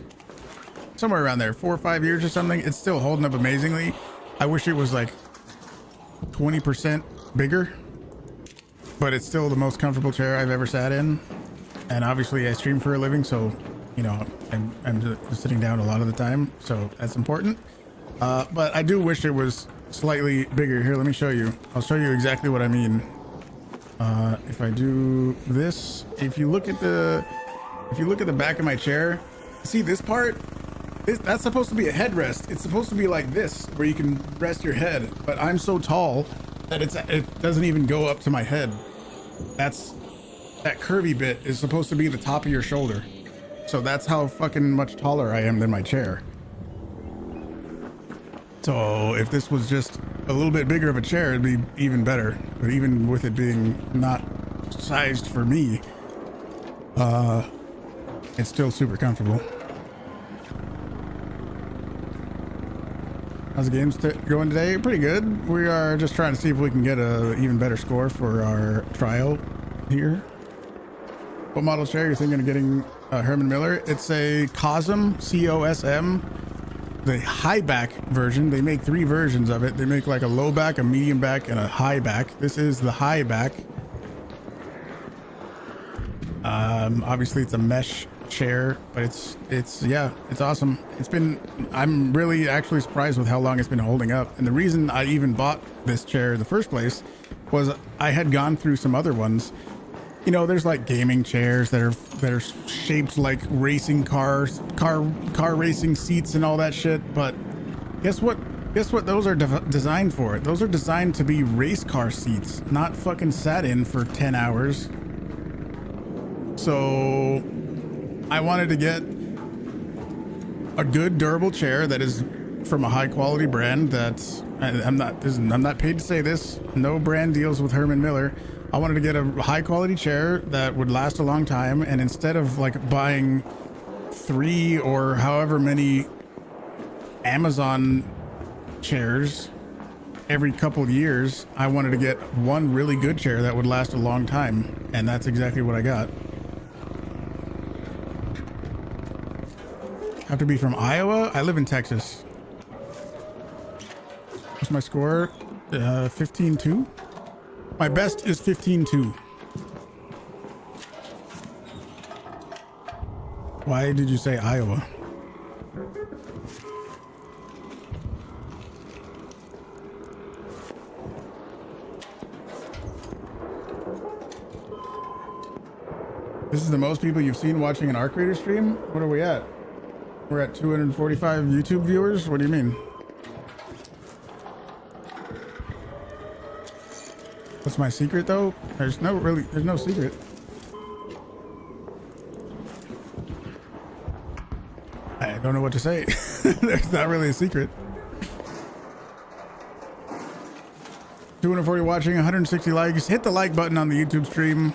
Somewhere around there, 4 or 5 years or something. It's still holding up amazingly. I wish it was like 20% bigger, but it's still the most comfortable chair I've ever sat in. And obviously I stream for a living, so you know, I'm just sitting down a lot of the time, so that's important. But I do wish it was slightly bigger. Here, let me show you. I'll show you exactly what I mean. If I do this, if you look at the back of my chair, see this part? That's supposed to be a headrest. It's supposed to be like this, where you can rest your head. But I'm so tall that it doesn't even go up to my head. That curvy bit is supposed to be the top of your shoulder. So that's how fucking much taller I am than my chair. So if this was just a little bit bigger of a chair, it'd be even better. But even with it being not sized for me, it's still super comfortable. How's the games going today? Pretty good. We are just trying to see if we can get a even better score for our trial here. What model chair you're thinking of getting? Herman Miller. It's a COSM, C-O-S-M. The high back version. They make 3 versions of it. They make like a low back, a medium back, and a high back. This is the high back. Obviously it's a mesh chair, but it's awesome. I'm really actually surprised with how long it's been holding up. And the reason I even bought this chair in the first place was I had gone through some other ones. You know, there's like gaming chairs that are shaped like racing cars, car racing seats and all that shit. But guess what? Those are designed for? Those are designed to be race car seats, not fucking sat in for 10 hours. So I wanted to get a good durable chair that is from a high quality brand. I'm not paid to say this. No brand deals with Herman Miller. I wanted to get a high quality chair that would last a long time, and instead of like buying 3 or however many Amazon chairs every couple years, I wanted to get one really good chair that would last a long time, and that's exactly what I got. Have to be from Iowa? I live in Texas. What's my score? 15-2? My best is 15-2. Why did you say Iowa? This is the most people you've seen watching an Arc Creator stream? What are we at? We're at 245 YouTube viewers? What do you mean? What's my secret though? There's no secret. I don't know what to say. There's not really a secret. 240 watching, 160 likes. Hit the like button on the YouTube stream.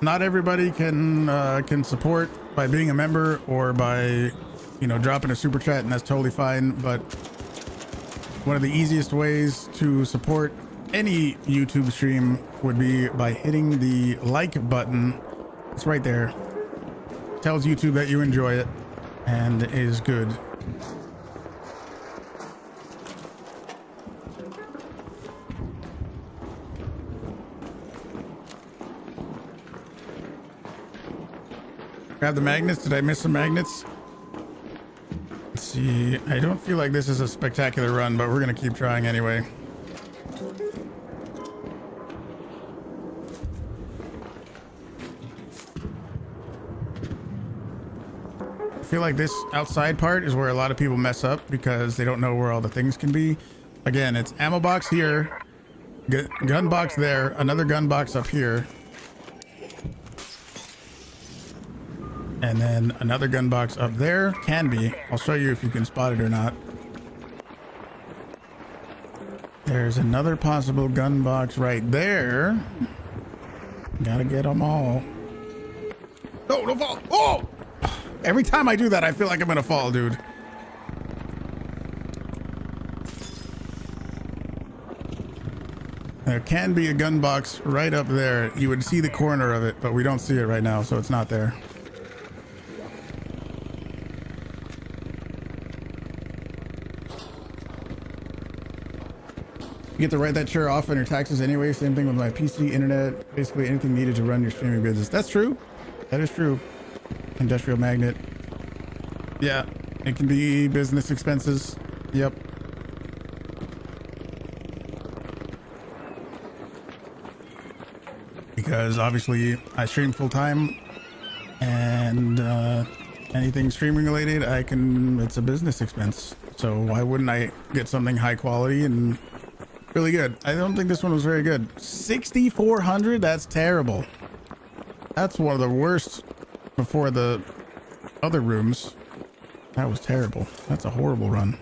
Not everybody can support by being a member or by, you know, dropping a super chat, and that's totally fine. But one of the easiest ways to support any YouTube stream would be by hitting the like button. It's right there. Tells YouTube that you enjoy it and is good. Grab the magnets. Did I miss some magnets? Let's see. I don't feel like this is a spectacular run, but we're gonna keep trying anyway. I feel like this outside part is where a lot of people mess up because they don't know where all the things can be. Again, it's ammo box here, gun box there, another gun box up here, and then another gun box up there. Can be. I'll show you if you can spot it or not. There's another possible gun box right there. Gotta get them all. No, don't fall. Oh! Every time I do that, I feel like I'm gonna fall, dude. There can be a gun box right up there. You would see the corner of it, but we don't see it right now, so it's not there. You get to write that share off on your taxes anyway. Same thing with my PC, internet, basically anything needed to run your streaming business. That's true. That is true. Industrial magnet. Yeah, it can be business expenses. Yep. Because obviously I stream full time, and anything streaming related, it's a business expense. So why wouldn't I get something high quality and really good? I don't think this one was very good. 6,400? That's terrible. That's one of the worst before the other rooms. That was terrible. That's a horrible run.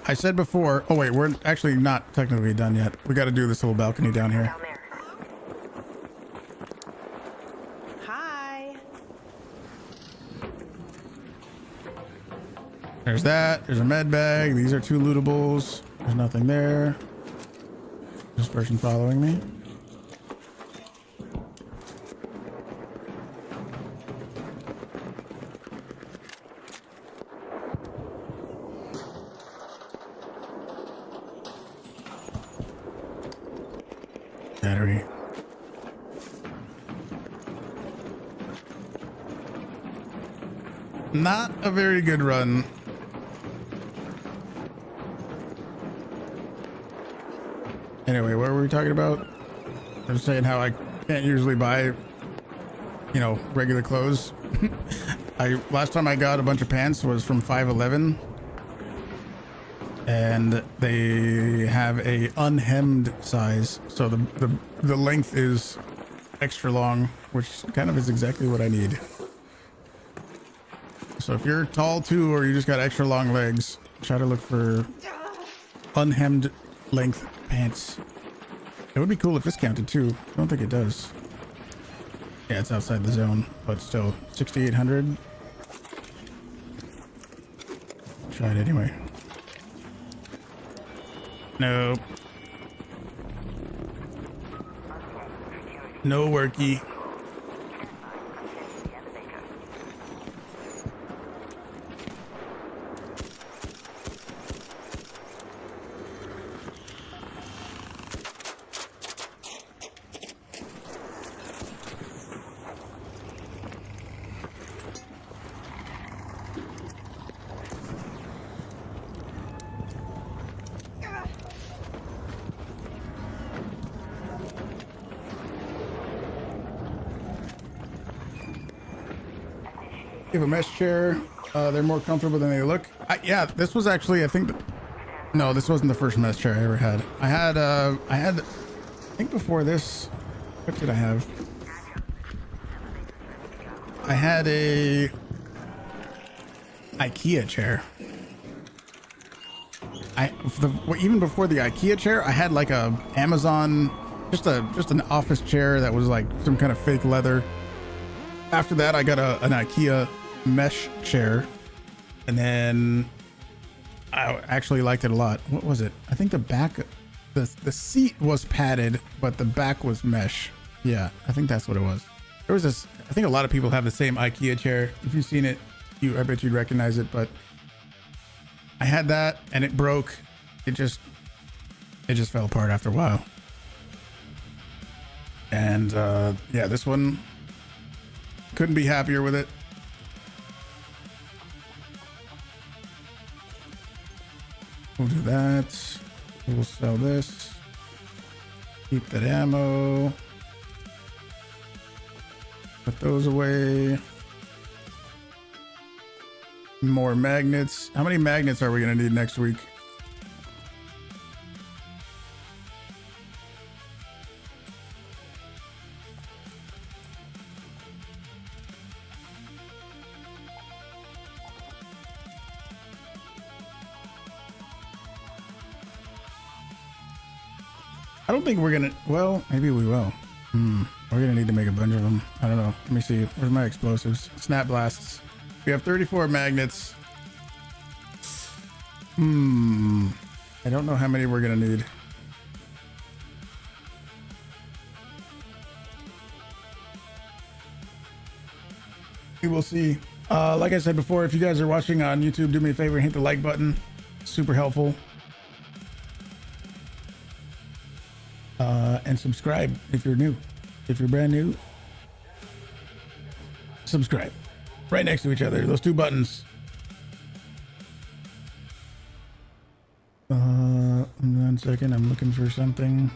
I said before, oh wait, we're actually not technically done yet. We got to do this little balcony down here. Hi. There's that. There's a med bag. These are 2 lootables. There's nothing there. This person following me. Battery. Not a very good run. Anyway, what were we talking about? I was saying how I can't usually buy, you know, regular clothes. Last time I got a bunch of pants was from 511, and they have a unhemmed size, so the length is extra long, which kind of is exactly what I need. So if you're tall too, or you just got extra long legs, try to look for unhemmed length pants. It would be cool if this counted too. I don't think it does. Yeah, it's outside the zone, but still 6,800. Try it anyway. Nope. No worky. You have a mesh chair. They're more comfortable than they look. Yeah, this was actually, I think, no, this wasn't the first mesh chair I ever had. I think before this, what did I have? I had a IKEA chair. Even before the IKEA chair, I had like a Amazon, just an office chair that was like some kind of fake leather. After that, I got an IKEA mesh chair, and then I actually liked it a lot. What was it? I think the back, the seat was padded, but the back was mesh. Yeah, I think that's what it was. There was this, I think a lot of people have the same IKEA chair. If you've seen it, I bet you'd recognize it, but I had that and it broke. It just fell apart after a while. And yeah, this one, couldn't be happier with it. We'll do that. We'll sell this. Keep that ammo. Put those away. More magnets. How many magnets are we going to need next week? I don't think we're gonna, well, maybe we will. We're gonna need to make a bunch of them. I don't know. Let me see. Where's my explosives? Snap blasts. We have 34 magnets. I don't know how many we're gonna need. We will see. Like I said before, if you guys are watching on YouTube, do me a favor and hit the like button. Super helpful. And subscribe if you're new. If you're brand new, subscribe. Right next to each other, those two buttons. 1 second, I'm looking for something.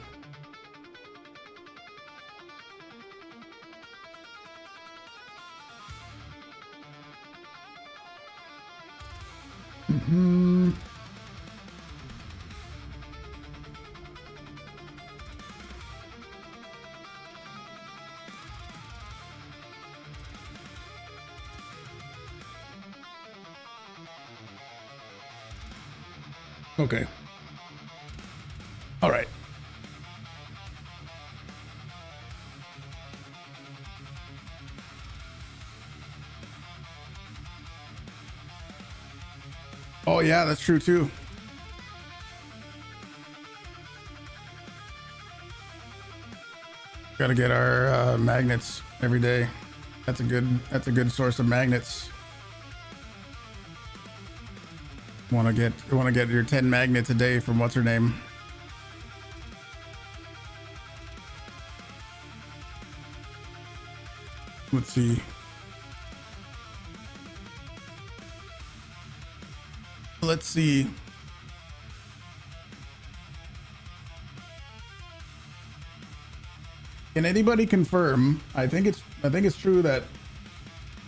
Okay. All right. Oh yeah, that's true too. Got to get our magnets every day. That's a good source of magnets. Want to get your 10 magnets a day from what's her name? Let's see. Let's see. Can anybody confirm? I think it's true that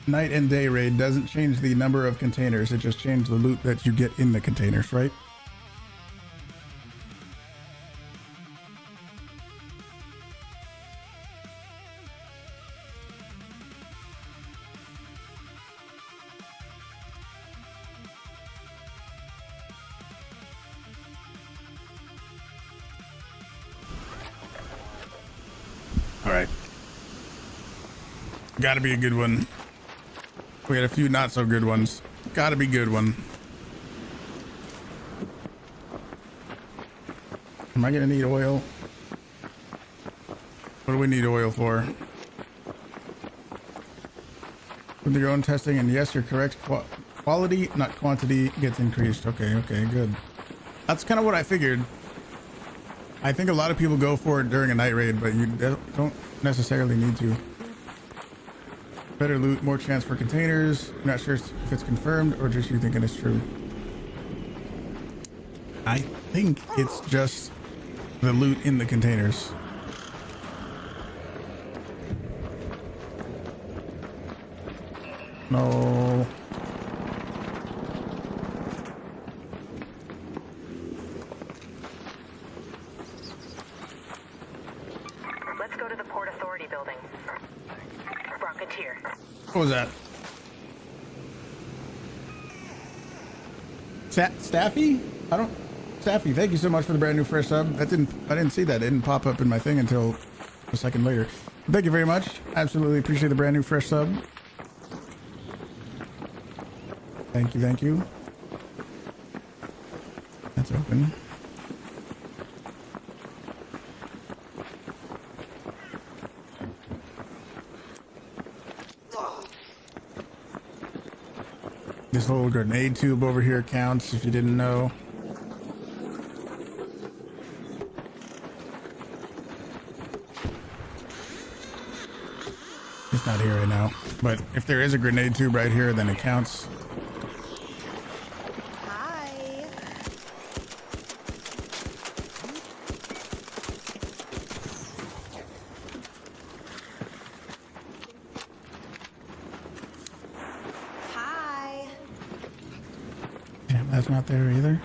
night and day raid doesn't change the number of containers. It just changes the loot that you get in the containers, right? All right. Gotta be a good one. We had a few not so good ones. Gotta be good one. Am I gonna need oil? What do we need oil for? With your own testing, and yes, you're correct. Quality, not quantity, gets increased. Okay, good. That's kind of what I figured. I think a lot of people go for it during a night raid, but you don't necessarily need to. Better loot, more chance for containers. I'm not sure if it's confirmed or just you thinking it's true. I think it's just the loot in the containers. No. Let's go to the Port Authority building. Rocketeer. What was that? Staffy? Staffy, thank you so much for the brand new fresh sub. I didn't see that. It didn't pop up in my thing until a second later. Thank you very much. Absolutely appreciate the brand new fresh sub. Thank you, thank you. That's open. This little grenade tube over here counts if you didn't know. It's not here right now, but if there is a grenade tube right here, then it counts. Hi. Hi. Damn, that's not there either.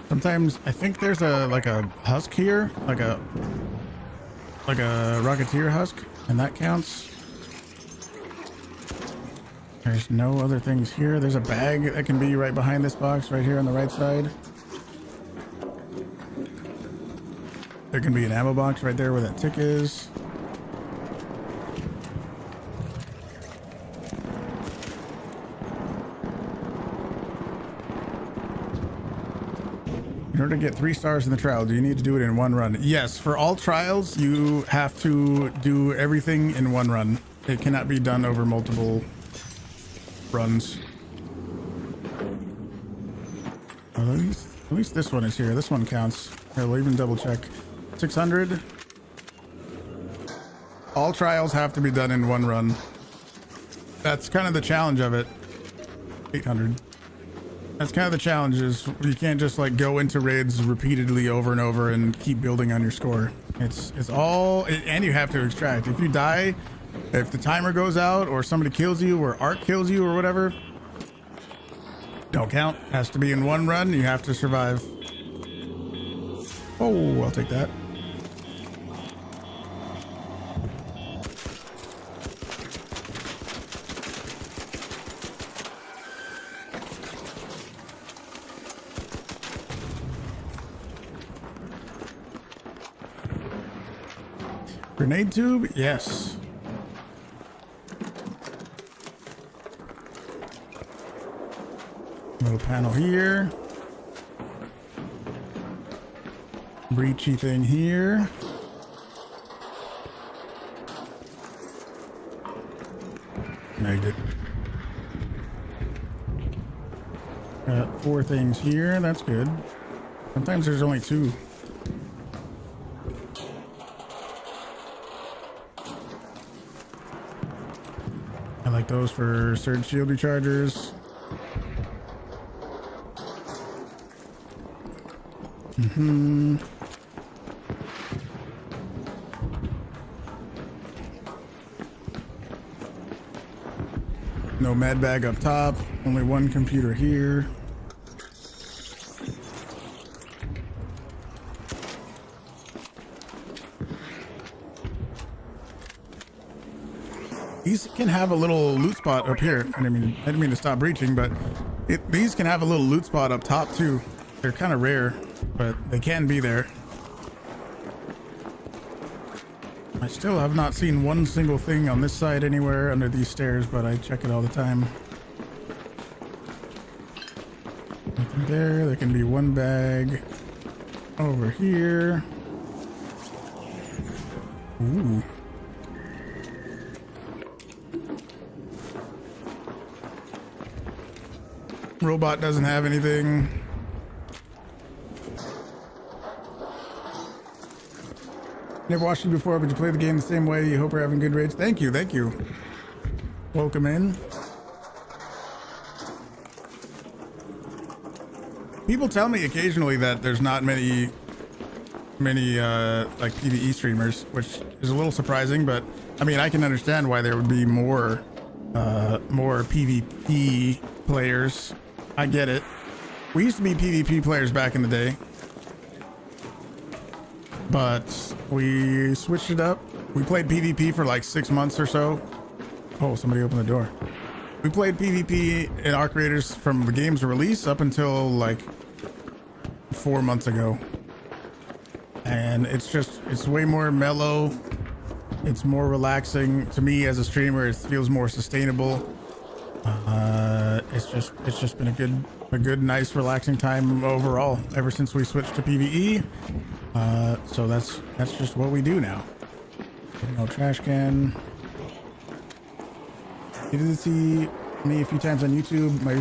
Sometimes I think there's like a husk here, like a Rocketeer husk, and that counts. There's no other things here. There's a bag that can be right behind this box right here on the right side. There can be an ammo box right there where that tick is. In order to get 3 stars in the trial, do you need to do it in one run? Yes, for all trials, you have to do everything in one run. It cannot be done over multiple runs. Well, at least this one is here. This one counts. Here, we'll even double check. 600. All trials have to be done in one run. That's kind of the challenge of it. 800. That's kind of the challenge, is you can't just like go into raids repeatedly over and over and keep building on your score. It's all, and you have to extract. If you die, if the timer goes out or somebody kills you or Arc kills you or whatever, don't count. Has to be in one run. You have to survive. Oh, I'll take that. Grenade tube? Yes. Little panel here. Breachy thing here. Snagged it. Got 4 things here. That's good. Sometimes there's only 2. I like those for surge shield rechargers. No med bag up top. Only 1 computer here. These can have a little loot spot up here. I didn't mean to stop breaching, but these can have a little loot spot up top too. They're kind of rare, but they can be there. I still have not seen one single thing on this side anywhere under these stairs, but I check it all the time. Nothing there. There can be 1 bag over here. Ooh. Robot doesn't have anything. Never watched you before, but you play the game the same way. You hope we're having good raids. Thank you, thank you. Welcome in. People tell me occasionally that there's not many like PvE streamers, which is a little surprising, but I mean, I can understand why there would be more more PvP players. I get it. We used to be PvP players back in the day, but we switched it up. We played PvP for like 6 months or so. Oh, somebody opened the door. We played PvP in our creators from the game's release up until like 4 months ago. And it's way more mellow. It's more relaxing to me as a streamer. It feels more sustainable. It's just been a good, nice, relaxing time overall ever since we switched to PvE. So that's just what we do now. No trash can. You did see me a few times on YouTube. My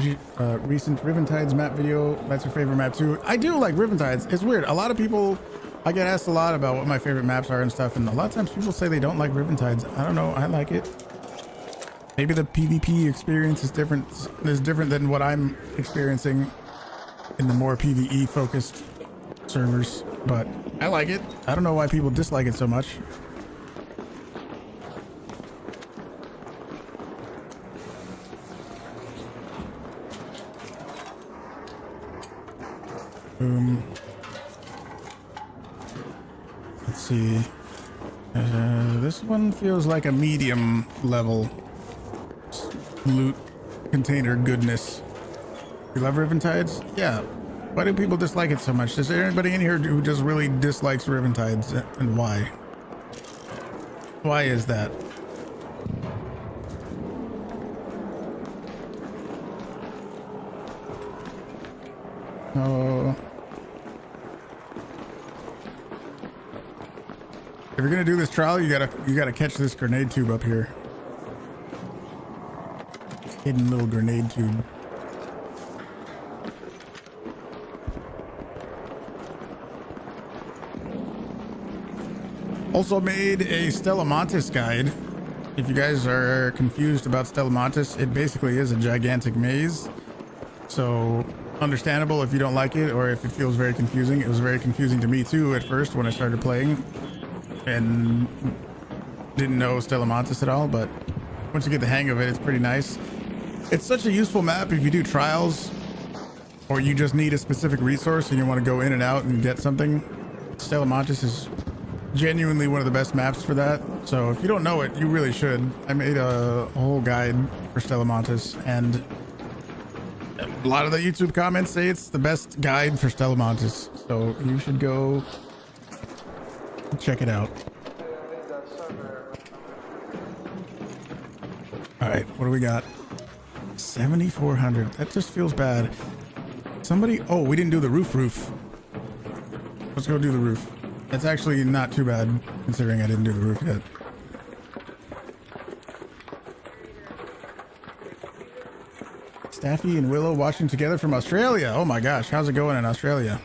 recent Riventides map video. That's your favorite map too. I do like Riventides. It's weird. A lot of people, I get asked a lot about what my favorite maps are and stuff, and a lot of times people say they don't like Riventides. I don't know. I like it. Maybe the PvP experience is different than what I'm experiencing in the more PvE focused servers, but I like it. I don't know why people dislike it so much. Boom. Let's see. This one feels like a medium level loot container goodness. You love Riventides? Yeah. Why do people dislike it so much? Is there anybody in here who just really dislikes Riventides, and why? Why is that? Oh. If you're gonna do this trial, you gotta catch this grenade tube up here. Hidden little grenade tube. Also made a Stella Montis guide. If you guys are confused about Stella Montis, it basically is a gigantic maze. So understandable if you don't like it or if it feels very confusing. It was very confusing to me too at first when I started playing and didn't know Stella Montis at all, but once you get the hang of it, it's pretty nice. It's such a useful map if you do trials or you just need a specific resource and you want to go in and out and get something. Stella Montis is genuinely one of the best maps for that. So if you don't know it, you really should. I made a whole guide for Stella Montis, and a lot of the YouTube comments say it's the best guide for Stella Montis. So you should go check it out. All right, what do we got? 7,400. That just feels bad. Somebody, oh, we didn't do the roof. Let's go do the roof. That's actually not too bad considering I didn't do the roof yet. Staffy and Willow watching together from Australia. Oh my gosh, how's it going in Australia?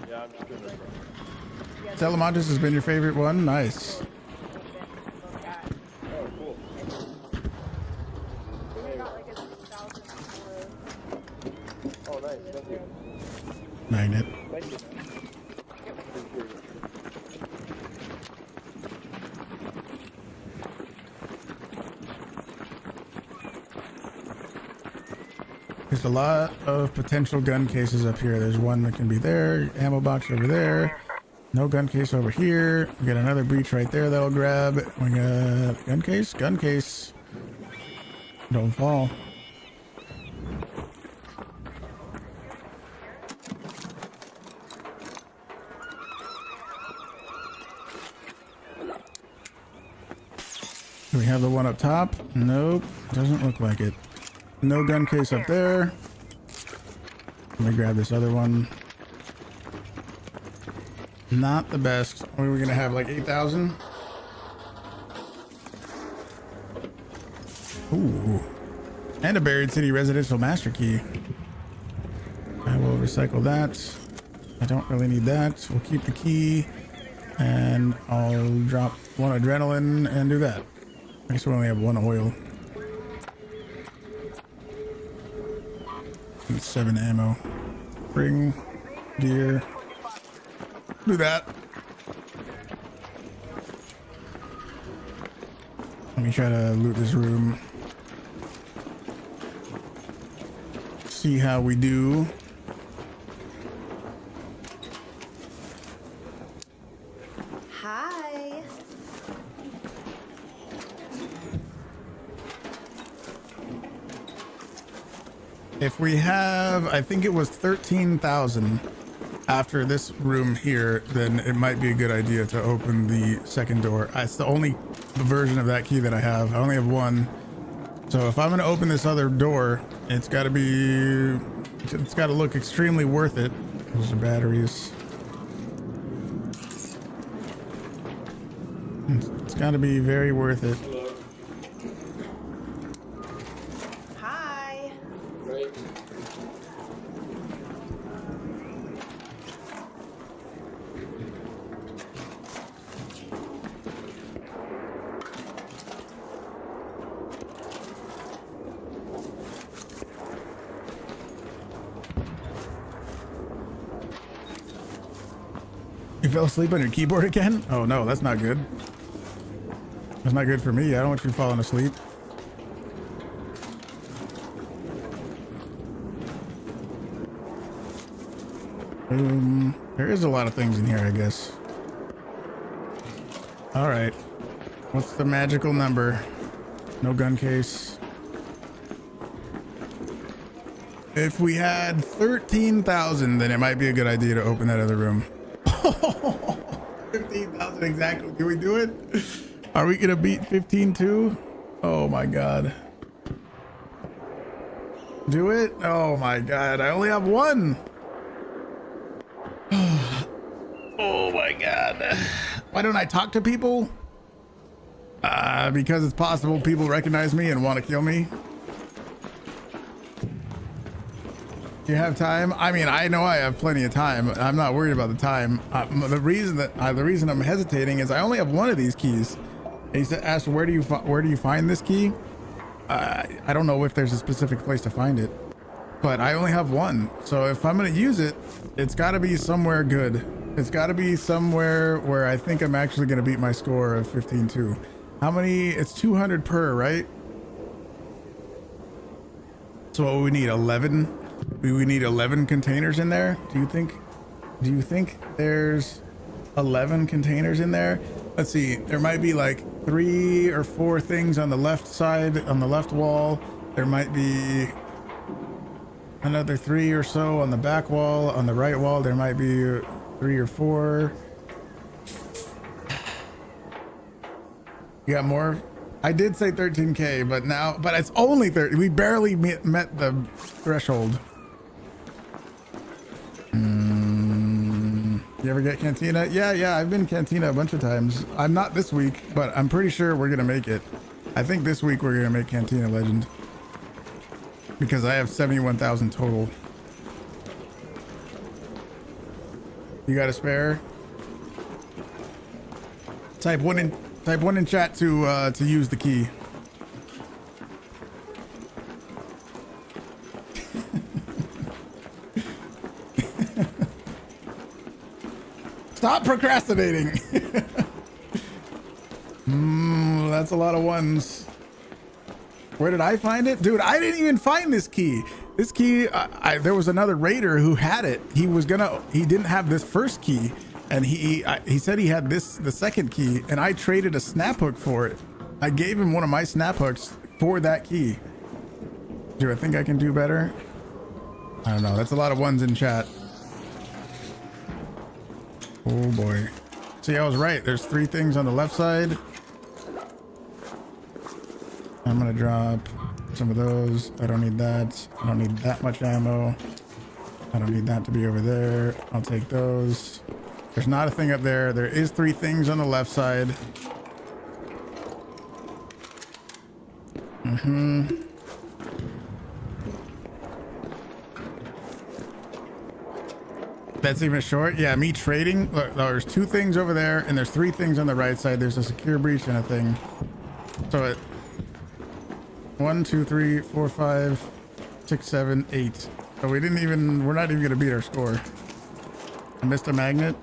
Yeah, I'm just doing this. Telemontis has been your favorite one? Nice. Oh, cool. Oh, nice. Thank you. Magnet. Thank you. There's a lot of potential gun cases up here. There's one that can be there, ammo box over there, no gun case over here. We got another breach right there that'll grab. We got gun case. Don't fall. Do we have the one up top? Nope, doesn't look like it. No gun case up there. Let me grab this other one. Not the best. What are we gonna have, like 8,000? Ooh. And a Buried City Residential Master Key. I will recycle that. I don't really need that. We'll keep the key. And I'll drop one adrenaline and do that. I guess we only have one oil. And 7 ammo. Bring deer. Do that. Let me try to loot this room. See how we do. Hi. If we have, I think it was 13,000 after this room here, then it might be a good idea to open the second door. It's the only version of that key that I have. I only have one. So if I'm going to open this other door, it's got to look extremely worth it. Those are batteries. It's got to be very worth it. Hi. Right. You fell asleep on your keyboard again? Oh no, that's not good. That's not good for me. I don't want you falling asleep. There is a lot of things in here, I guess. All right. What's the magical number? No gun case. If we had 13,000, then it might be a good idea to open that other room. 15,000 exactly. Can we do it? Are we gonna beat 15 too? Oh my god. Do it? Oh my god. I only have one. Oh my god. Why don't I talk to people? Because it's possible people recognize me and want to kill me. Do you have time? I mean, I know I have plenty of time. I'm not worried about the time. The reason I'm hesitating is I only have one of these keys. And he asked, where do you find this key? I don't know if there's a specific place to find it, but I only have one. So if I'm going to use it, it's got to be somewhere good. It's got to be somewhere where I think I'm actually going to beat my score of 15-2. How many? It's 200 per, right? So what we need, 11? We need 11 containers in there. Do you think there's 11 containers in there? Let's see. There might be like 3 or 4 things on the left side, on the left wall. There might be another 3 or so on the back wall. On the right wall, there might be 3 or 4. You got more? I did say 13K, but it's only 30. We barely met the threshold. You ever get Cantina? Yeah, I've been Cantina a bunch of times. I'm not this week, but I'm pretty sure we're gonna make it. I think this week we're gonna make Cantina Legend because I have 71,000 total. You got a spare? Type one in chat to use the key. Stop procrastinating. That's a lot of ones. Where did I find it? Dude, I didn't even find this key. This key, there was another raider who had it. He didn't have this first key, and he said he had the second key, and I traded a snap hook for it. I gave him one of my snap hooks for that key. Do I think I can do better? I don't know. That's a lot of ones in chat. Oh boy. See, I was right. There's 3 things on the left side. I'm gonna drop some of those. I don't need that. I don't need that much ammo. I don't need that to be over there. I'll take those. There's not a thing up there. There is 3 things on the left side. That's even short. Yeah, me trading. Look, there's 2 things over there, and there's 3 things on the right side. There's a secure breach and a thing. So it 1, 2, 3, 4, 5, 6, 7, 8. So we're not even gonna beat our score. I missed a magnet.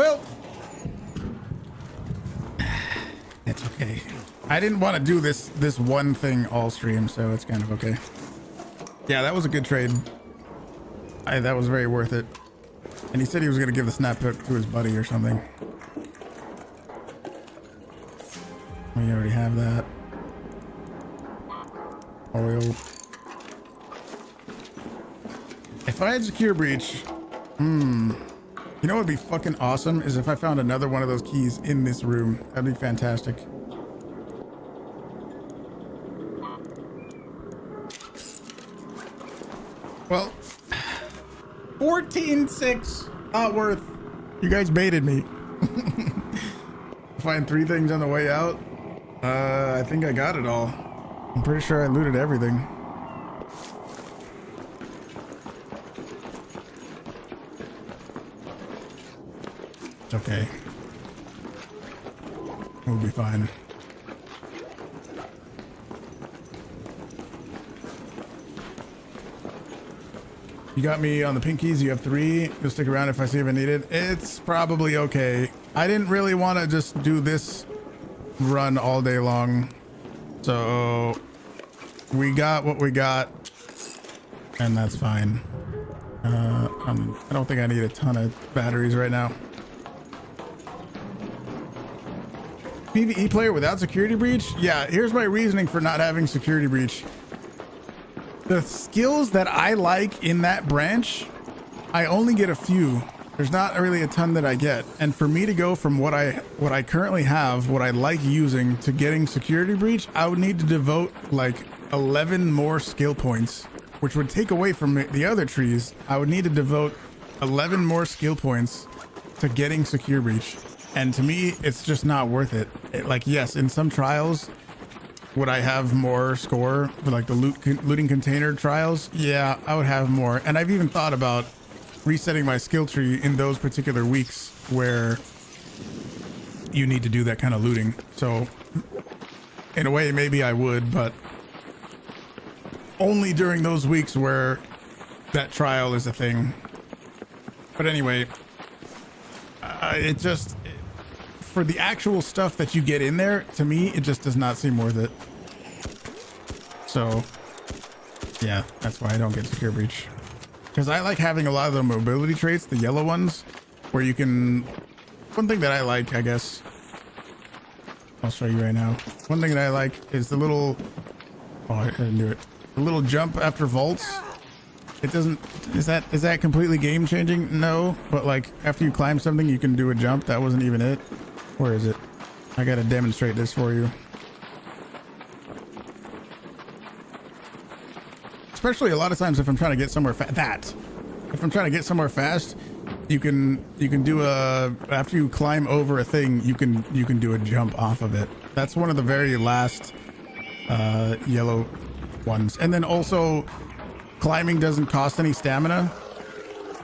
Well, it's okay. I didn't want to do this one thing all stream, so it's kind of okay. Yeah, that was a good trade. That was very worth it. And he said he was going to give the snap hook to his buddy or something. We already have that. Oil. If I had secure breach, you know what would be fucking awesome is if I found another one of those keys in this room. That'd be fantastic. Well, 14.6, not worth. You guys baited me. Find 3 things on the way out. I think I got it all. I'm pretty sure I looted everything. It's okay. We'll be fine. You got me on the pinkies. You have 3. You'll stick around if I see if I need it. It's probably okay. I didn't really want to just do this run all day long. So we got what we got. And that's fine. I don't think I need a ton of batteries right now. PvE player without security breach? Yeah, here's my reasoning for not having security breach. The skills that I like in that branch, I only get a few. There's not really a ton that I get. And for me to go from what I currently have, what I like using, to getting security breach, I would need to devote like 11 more skill points, which would take away from the other trees. I would need to devote 11 more skill points to getting secure breach. And to me, it's just not worth it. Like, yes, in some trials, would I have more score for like the looting container trials? Yeah, I would have more. And I've even thought about resetting my skill tree in those particular weeks where you need to do that kind of looting. So in a way, maybe I would, but only during those weeks where that trial is a thing. But anyway, it just, for the actual stuff that you get in there, to me, it just does not seem worth it. So yeah, that's why I don't get secure breach. Because I like having a lot of the mobility traits, the yellow ones, where you can... One thing that I like, I guess, I'll show you right now. One thing that I like is the little... Oh, I didn't do it. The little jump after vaults. It doesn't... Is that completely game changing? No. But like, after you climb something, you can do a jump. That wasn't even it. Where is it? I gotta demonstrate this for you. Especially a lot of times if I'm trying to get somewhere fast, if I'm trying to get somewhere fast, you can do a, after you climb over a thing, you can do a jump off of it. That's one of the very last yellow ones. And then also climbing doesn't cost any stamina.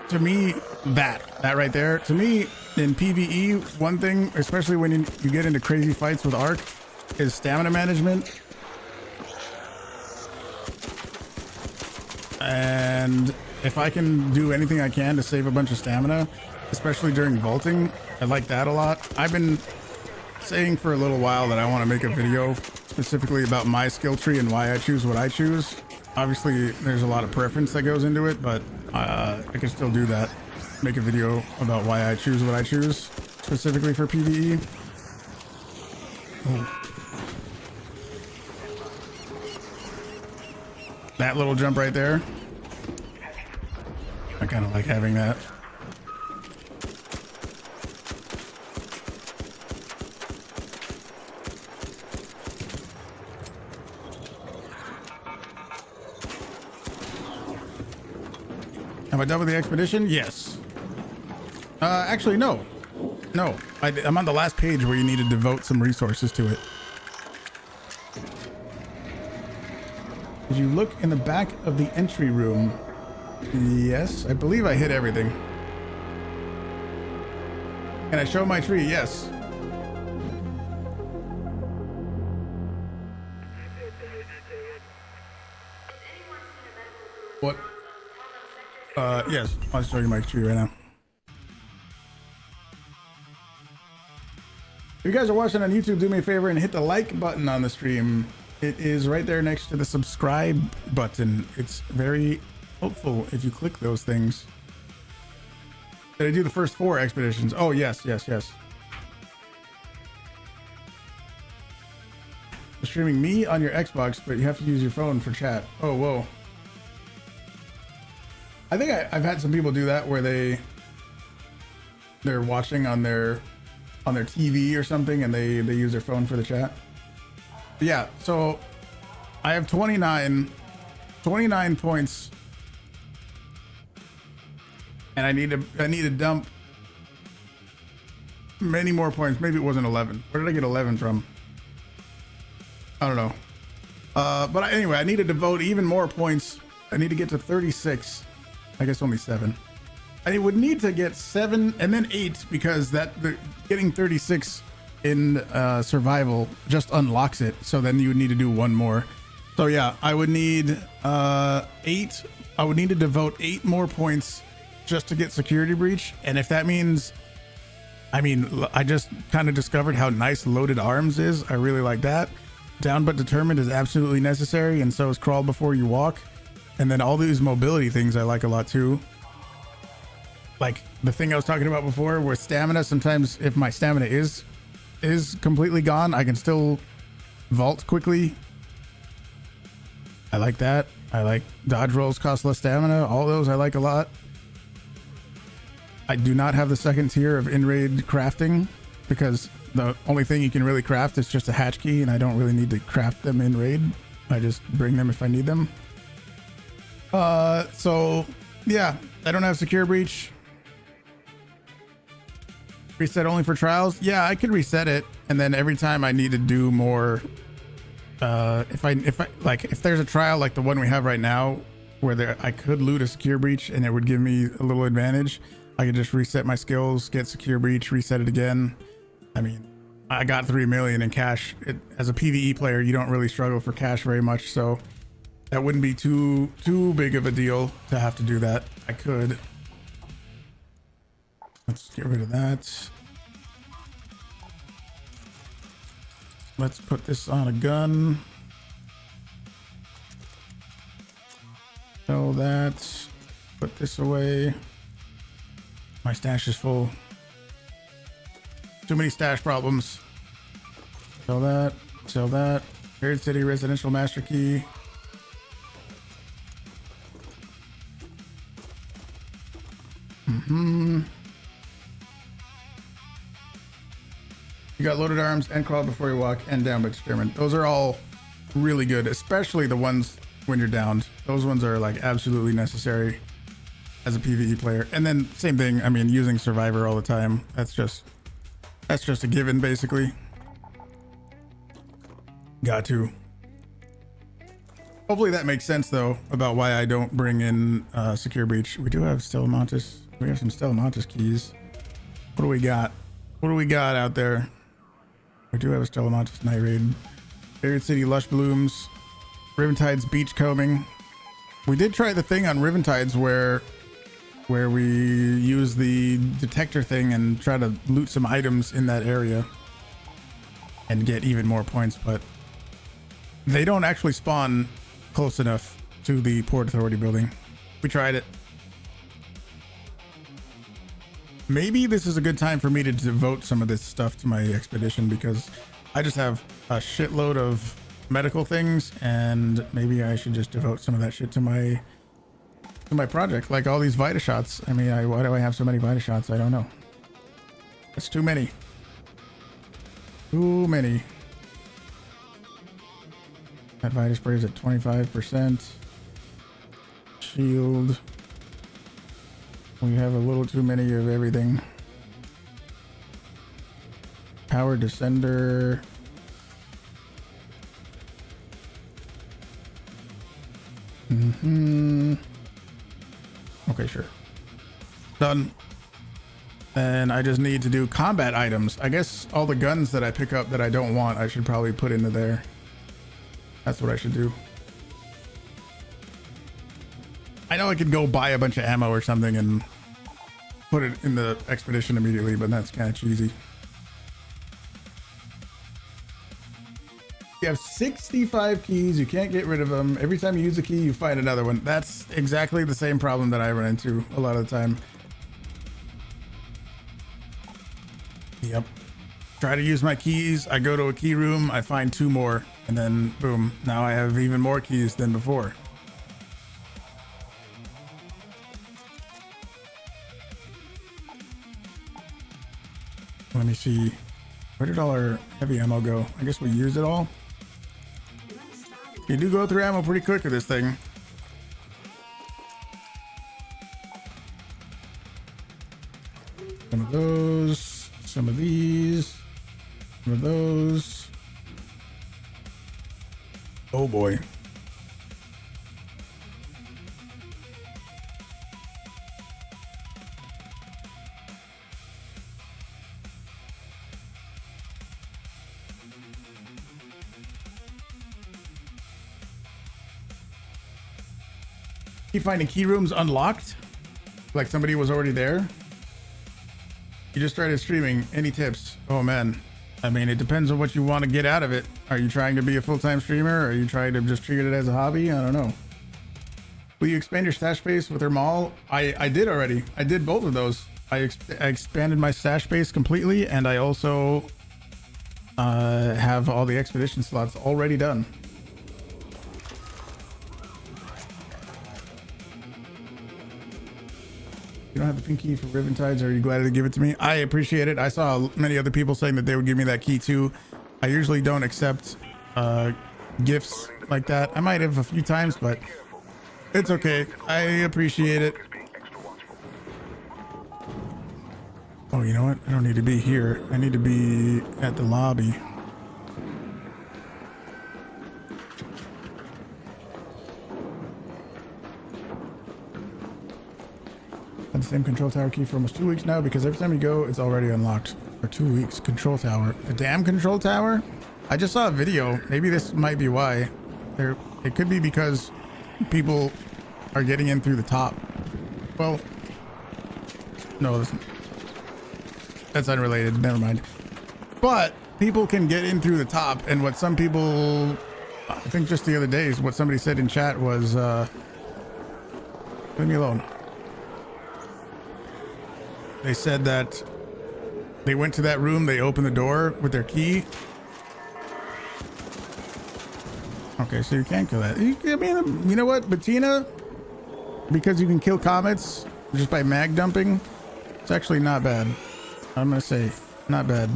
To me, that right there, to me in PvE, one thing, especially when you get into crazy fights with Arc, is stamina management. And if I can do anything I can to save a bunch of stamina, especially during vaulting, I like that a lot. I've been saying for a little while that I want to make a video specifically about my skill tree and why I choose what I choose. Obviously, there's a lot of preference that goes into it, but I can still do that. Make a video about why I choose what I choose, specifically for PvE. Oh. That little jump right there, I kind of like having that. Am I done with the expedition? Yes. Actually, no. No, I'm on the last page where you need to devote some resources to it. Did you look in the back of the entry room? Yes, I believe I hit everything. Can I show my tree? Yes. What? Yes, I'll show you my tree right now. you guys are watching on YouTube, do me a favor and hit the like button on the stream. It is right there next to the subscribe button. It's very helpful if you click those things. Did I do the first 4 expeditions? Oh, yes. You're streaming me on your Xbox, but you have to use your phone for chat. Oh, whoa. I think I've had some people do that where they're watching on their TV or something and they use their phone for the chat. But yeah, so I have 29 points, and I need to dump many more points. Maybe it wasn't 11. Where did I get 11 from? I don't know. But anyway, I need to devote even more points. I need to get to 36. I guess only 7. I would need to get 7 and then 8 because getting 36 in survival just unlocks it. So then you would need to do 1 more. So yeah, I would need 8. I would need to devote 8 more points just to get security breach. And if that means, I just kind of discovered how nice loaded arms is. I really like that. Down but determined is absolutely necessary, and so is crawl before you walk. And then all these mobility things I like a lot too. Like the thing I was talking about before with stamina, sometimes if my stamina is completely gone, I can still vault quickly. I like that. I like dodge rolls cost less stamina. All those I like a lot. I do not have the second tier of in-raid crafting because the only thing you can really craft is just a hatch key, and I don't really need to craft them in raid. I just bring them if I need them. So yeah, I don't have secure breach. Reset only for trials. Yeah, I could reset it, and then every time I need to do more, if there's a trial like the one we have right now where I could loot a secure breach and it would give me a little advantage, I could just reset my skills, get secure breach, reset it again. I got 3 million in cash. As a PvE player, you don't really struggle for cash very much, so that wouldn't be too big of a deal to have to do that. I could. Let's get rid of that. Let's put this on a gun. Sell that. Put this away. My stash is full. Too many stash problems. Sell that. Sell that. Third City Residential Master Key. You got loaded arms and crawl before you walk and down but determined. Those are all really good, especially the ones when you're downed. Those ones are like absolutely necessary as a PvE player. And then same thing, using survivor all the time. That's just a given basically. Got to. Hopefully that makes sense though about why I don't bring in secure breach. We do have Stellamontis. We have some Stellamontis keys. What do we got? What do we got out there? We do have a Stellamontis night raid. Buried City Lush Blooms. Riventide's Beach Combing. We did try the thing on Riventide's where we use the detector thing and try to loot some items in that area and get even more points, but they don't actually spawn close enough to the Port Authority building. We tried it. Maybe this is a good time for me to devote some of this stuff to my expedition because I just have a shitload of medical things, and maybe I should just devote some of that shit to my project, like all these Vita shots. Why do I have so many Vita shots? I don't know. That's too many. Too many. That Vita spray is at 25%. Shield. We have a little too many of everything. Power Descender. Okay, sure. Done. And I just need to do combat items. I guess all the guns that I pick up that I don't want, I should probably put into there. That's what I should do. I know I could go buy a bunch of ammo or something and put it in the expedition immediately, but that's kind of cheesy. You have 65 keys. You can't get rid of them. Every time you use a key, you find another one. That's exactly the same problem that I run into a lot of the time. Yep. Try to use my keys. I go to a key room. I find 2 more. And then, boom. Now I have even more keys than before. Let me see. Where did all our heavy ammo go? I guess we used it all. You do go through ammo pretty quick with this thing. Some of those. Some of these. Some of those. Oh boy. Keep finding key rooms unlocked, like somebody was already there. You just started streaming. Any tips? Oh man, I mean, it depends on what you want to get out of it. Are you trying to be a full-time streamer, or are you trying to just treat it as a hobby? I don't know. Will you expand your stash space with Thermal? I did already. I did both of those. I expanded my stash space completely, and I also have all the expedition slots already done. You don't have the pink key for Riven Tides. Are you glad to give it to me? I appreciate it. I saw many other people saying that they would give me that key too. I usually don't accept gifts like that. I might have a few times, but it's okay. I appreciate it. Oh, you know what? I don't need to be here. I need to be at the lobby. Had the same control tower key for almost 2 weeks now, because every time you go, it's already unlocked. For 2 weeks. Control tower. The damn control tower? I just saw a video. Maybe this might be why. It could be because people are getting in through the top. Well, no, that's unrelated. Never mind. But people can get in through the top, and what some people, I think just the other day, what somebody said in chat was, leave me alone. They said that they went to that room, they opened the door with their key. Okay, so you can't kill that. I mean, you know what, Bettina? Because you can kill comets just by mag dumping, it's actually not bad. I'm gonna say, not bad.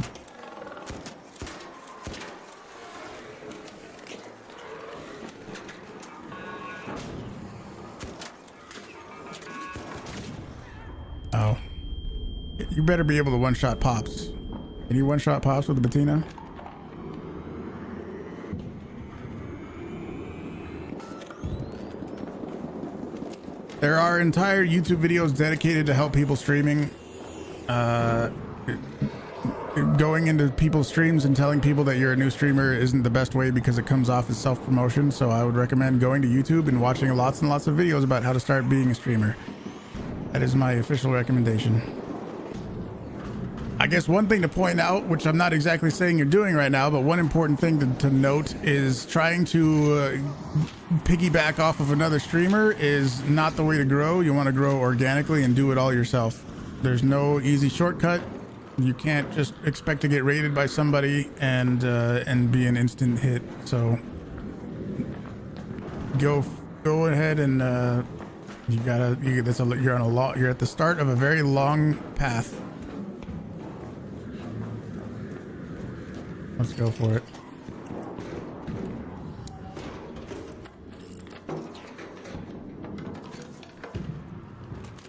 Oh. You better be able to one-shot pops. Can you one-shot pops with the Bettina? There are entire YouTube videos dedicated to help people streaming. Going into people's streams and telling people that you're a new streamer isn't the best way, because it comes off as self-promotion. So I would recommend going to YouTube and watching lots and lots of videos about how to start being a streamer. That is my official recommendation. I guess one thing to point out, which I'm not exactly saying you're doing right now, but one important thing to note is trying to piggyback off of another streamer is not the way to grow. You want to grow organically and do it all yourself. There's no easy shortcut. You can't just expect to get raided by somebody and be an instant hit. So go ahead and you're at the start of a very long path. Let's go for it.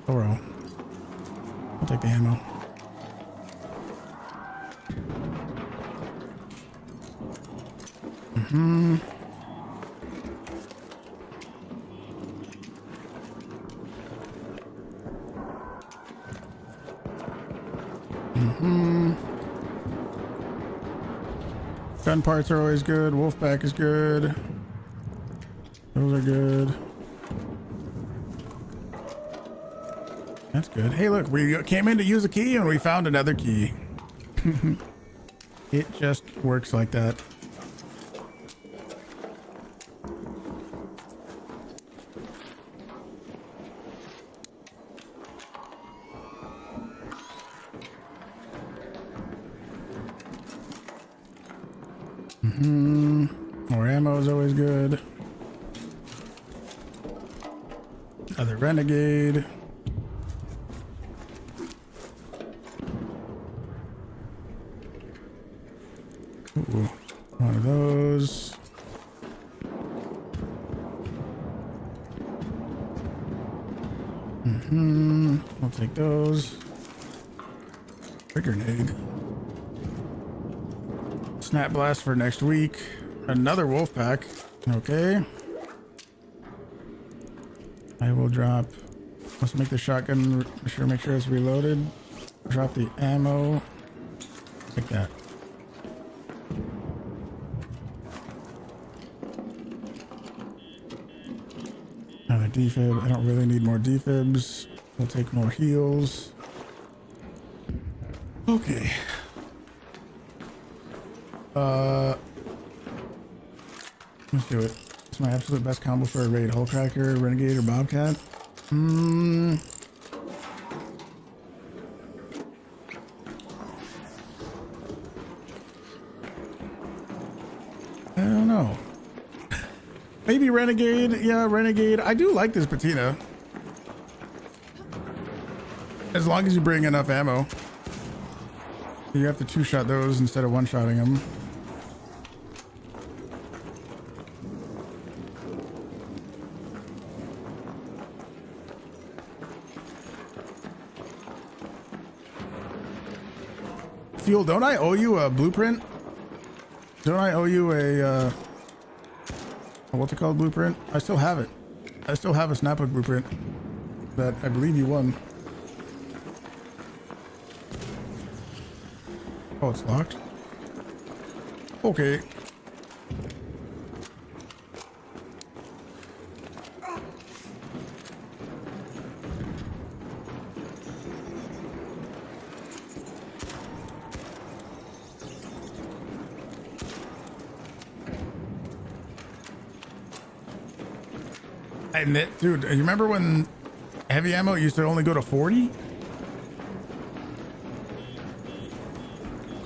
Oro. I'll take the ammo. Mm-hmm. Mm-hmm. Gun parts are always good. Wolfpack is good. Those are good. That's good. Hey, look, we came in to use a key and we found another key. It just works like that. More ammo is always good. Another renegade. Ooh, one of those. I'll take those. A grenade. Snap blast for next week. Another wolf pack. Okay. I will drop. Let's make the shotgun. Make sure it's reloaded. Drop the ammo. Like that. Another defib. I don't really need more defibs. We'll take more heals. Okay. Let's do it. It's my absolute best combo for a raid. Hullcracker, Renegade, or Bobcat. I don't know. Maybe Renegade. Yeah, Renegade. I do like this Bettina. As long as you bring enough ammo. You have to two-shot those instead of one-shotting them. Fuel, don't I owe you a blueprint? Don't I owe you a, what's it called, blueprint? I still have it. I still have a Snapbook blueprint that I believe you won. Oh, it's locked? Okay. I admit, dude, you remember when heavy ammo used to only go to 40?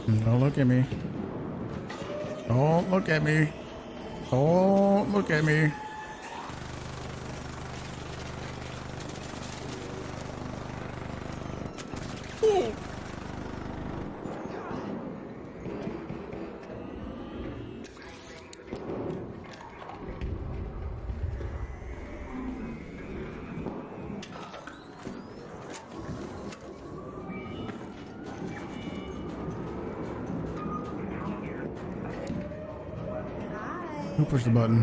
Don't look at me. Don't look at me. Don't look at me. Who pushed the button?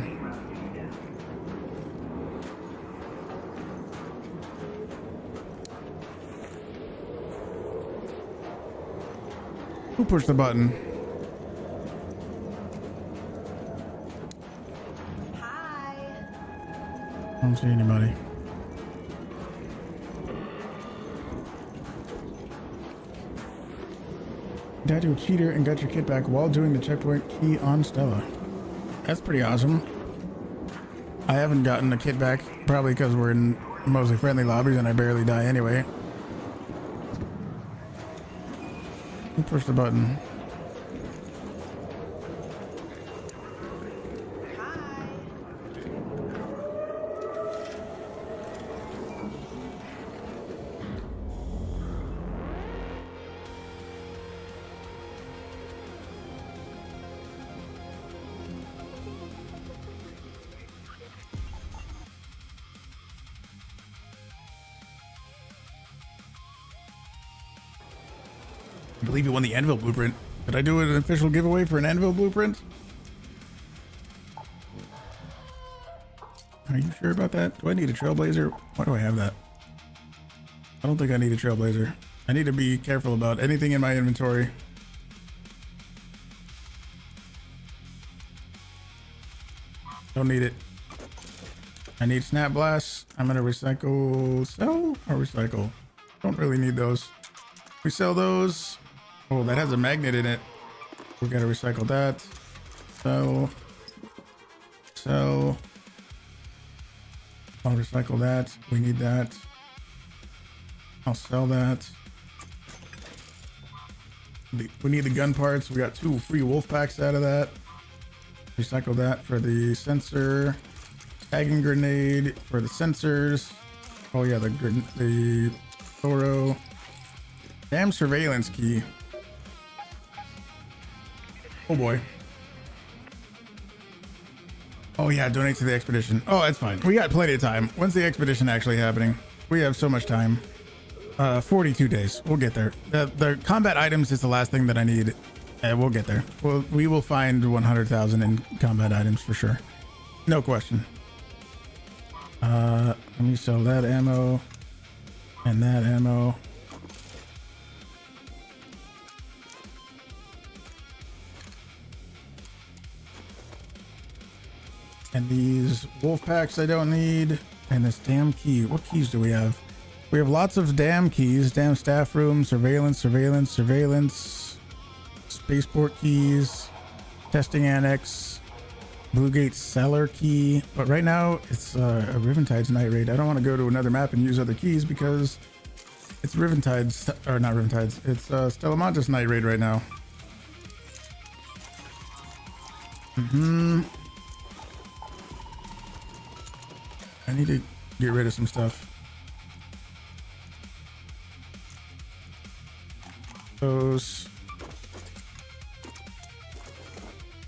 Who pushed the button? Hi. I don't see anybody. Died to a cheater and got your kit back while doing the checkpoint key on Stella. That's pretty awesome. I haven't gotten the kit back, probably because we're in mostly friendly lobbies and I barely die anyway. Who pushed the button? I believe you won the Anvil blueprint. Did I do an official giveaway for an Anvil blueprint? Are you sure about that? Do I need a Trailblazer? Why do I have that? I don't think I need a Trailblazer. I need to be careful about anything in my inventory. Don't need it. I need Snap Blasts. I'm gonna recycle, sell or recycle? Don't really need those. We sell those. Oh, that has a magnet in it. We gotta recycle that. Sell. I'll recycle that. We need that. I'll sell that. We need the gun parts. We got 2 free wolf packs out of that. Recycle that for the sensor. Tagging grenade for the sensors. Oh yeah, the Thoro. Damn surveillance key. Oh boy. Oh yeah, donate to the expedition. Oh, that's fine. We got plenty of time. When's the expedition actually happening? We have so much time. 42 days. We'll get there. The combat items is the last thing that I need. We'll get there. We will find 100,000 in combat items for sure. No question. Let me sell that ammo and that ammo. And these wolf packs I don't need. And this damn key. What keys do we have? We have lots of damn keys. Damn staff room, surveillance, spaceport keys, testing annex, Blue Gate cellar key. But right now it's a Riventide's night raid. I don't want to go to another map and use other keys because it's Riventide's, or not Riventide's. It's Stellamontis night raid right now. I need to get rid of some stuff. Those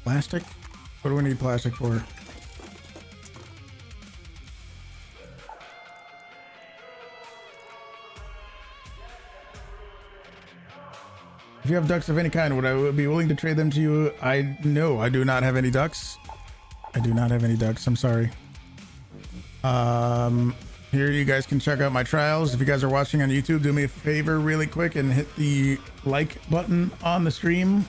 plastic. What do we need plastic for? If you have ducks of any kind, would I be willing to trade them to you? No, I do not have any ducks. I do not have any ducks. I'm sorry. Here you guys can check out my trials. If you guys are watching on YouTube, do me a favor really quick and hit the like button on the stream.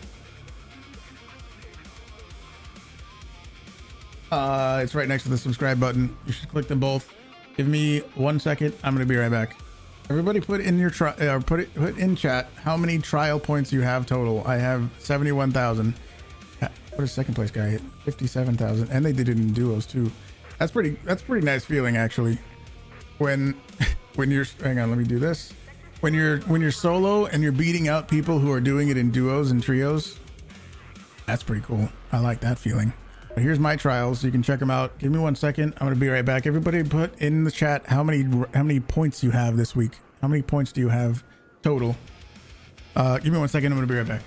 It's right next to the subscribe button. You should click them both. Give me 1 second. I'm gonna be right back. Everybody put in your put in chat how many trial points you have total. I have 71,000. What is second place guy hit? 57,000, and they did it in duos too. That's pretty nice feeling actually. When you're, hang on, let me do this. When you're solo and you're beating out people who are doing it in duos and trios, that's pretty cool. I like that feeling. But here's my trials, so you can check them out. Give me 1 second. I'm gonna be right back. Everybody put in the chat how many points you have this week. How many points do you have total? Give me 1 second. I'm gonna be right back.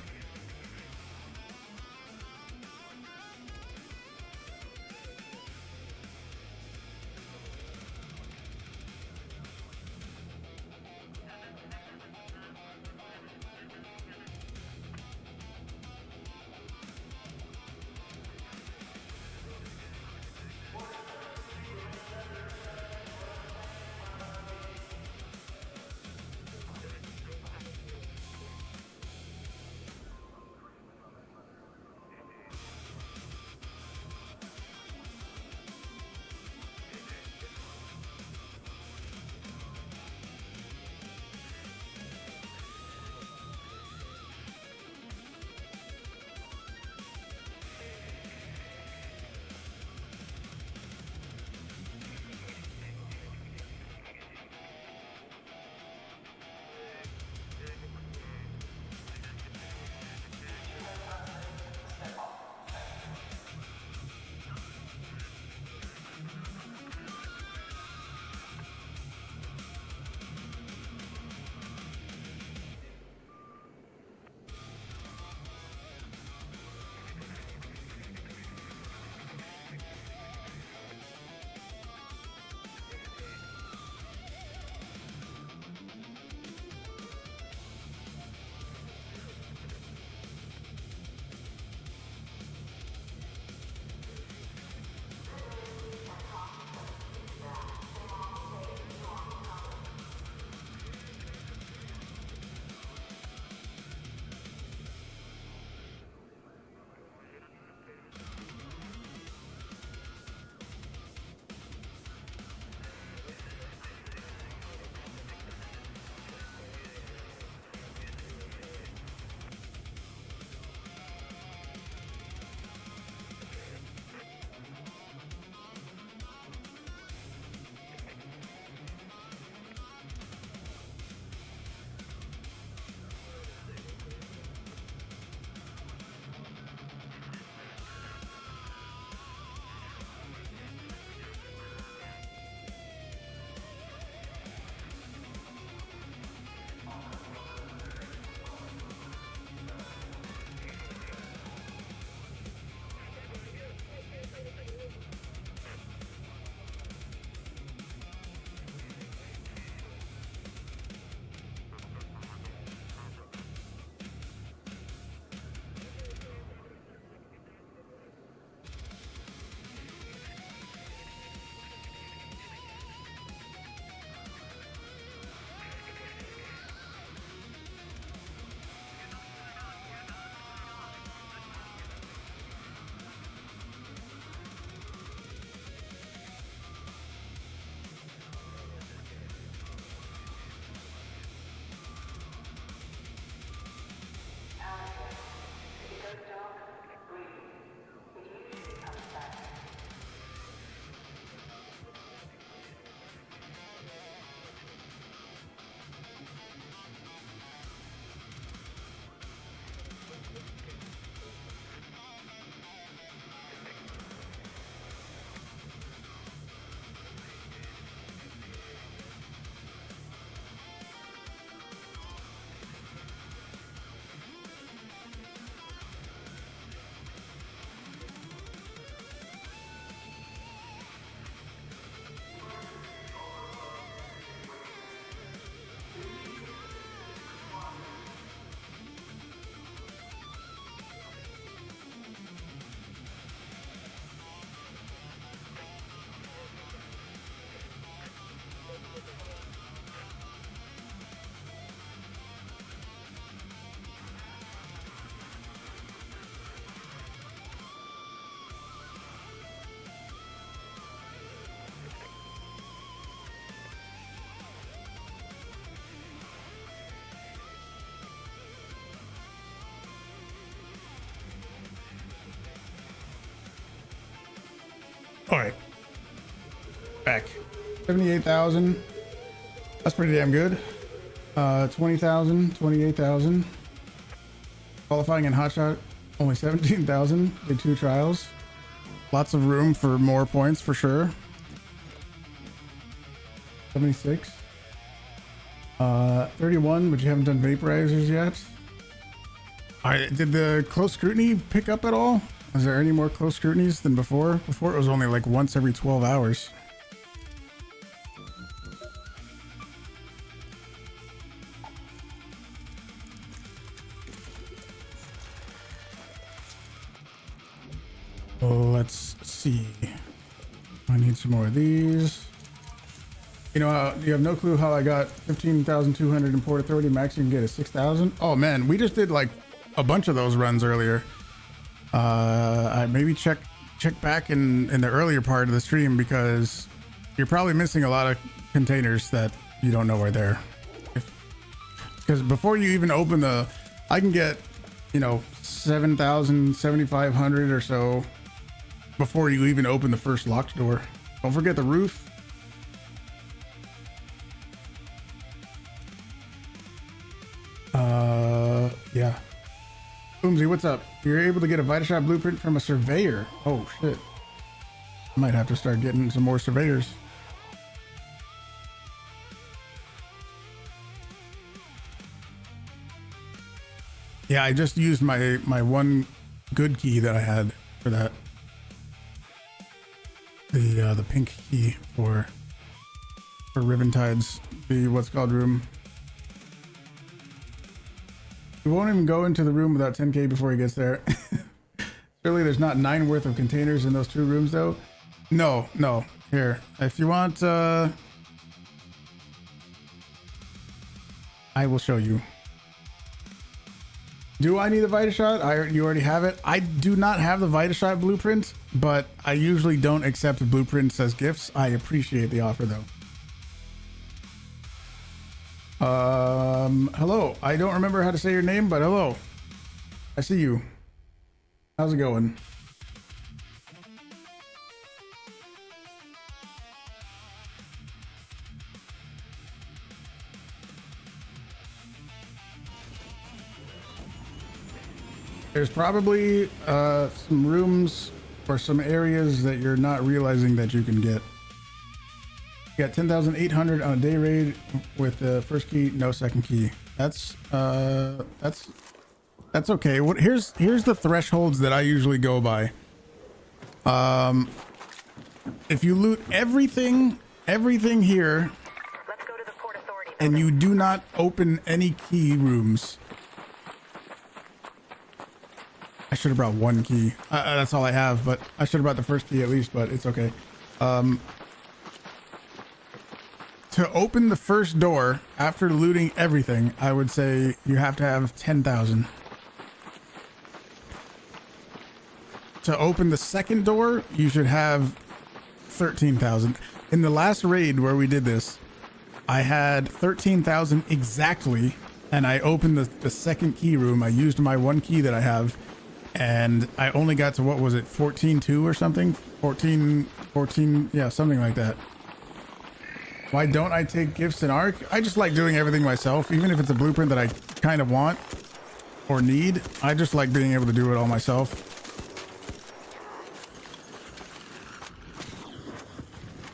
All right. Back. 78,000. That's pretty damn good. 20,000, 28,000. Qualifying in hotshot, only 17,000. Did 2 trials. Lots of room for more points for sure. 76. 31, but you haven't done vaporizers yet. All right, did the close scrutiny pick up at all? Is there any more close scrutinies than before? Before it was only like once every 12 hours. Let's see. I need some more of these. You know, you have no clue how I got 15,200 in Port Authority. Max, you can get a 6,000. Oh man, we just did like a bunch of those runs earlier. I maybe check back in the earlier part of the stream, because you're probably missing a lot of containers that you don't know are there. Because before you even open the, I can get, you know, 7,000, 7,500 or so before you even open the first locked door. Don't forget the roof. Yeah. Boomsy, what's up? You're able to get a Vitashot blueprint from a surveyor. Oh shit. I might have to start getting some more surveyors. Yeah, I just used my one good key that I had for that. The pink key for Riven Tide's the what's called room. We won't even go into the room without 10k before he gets there. Surely there's not 9 worth of containers in those 2 rooms though. No. Here, if you want, I will show you. Do I need a Vitashot? You already have it. I do not have the Vitashot blueprint, but I usually don't accept blueprints as gifts. I appreciate the offer though. Hello. I don't remember how to say your name, but hello. I see you. How's it going? There's probably some rooms or some areas that you're not realizing that you can get. You got 10,800 on a day raid with the first key, no second key. That's okay. Here's the thresholds that I usually go by. If you loot everything here, Let's go to the Port Authority. and you do not open any key rooms. I should have brought 1 key. That's all I have, but I should have brought the first key at least, but it's okay. To open the first door after looting everything, I would say you have to have 10,000. To open the second door, you should have 13,000. In the last raid where we did this, I had 13,000 exactly, and I opened the second key room. I used my 1 key that I have, and I only got to, what was it, 14.2 or something? 14, yeah, something like that. Why don't I take gifts in Arc? I just like doing everything myself, even if it's a blueprint that I kind of want or need. I just like being able to do it all myself.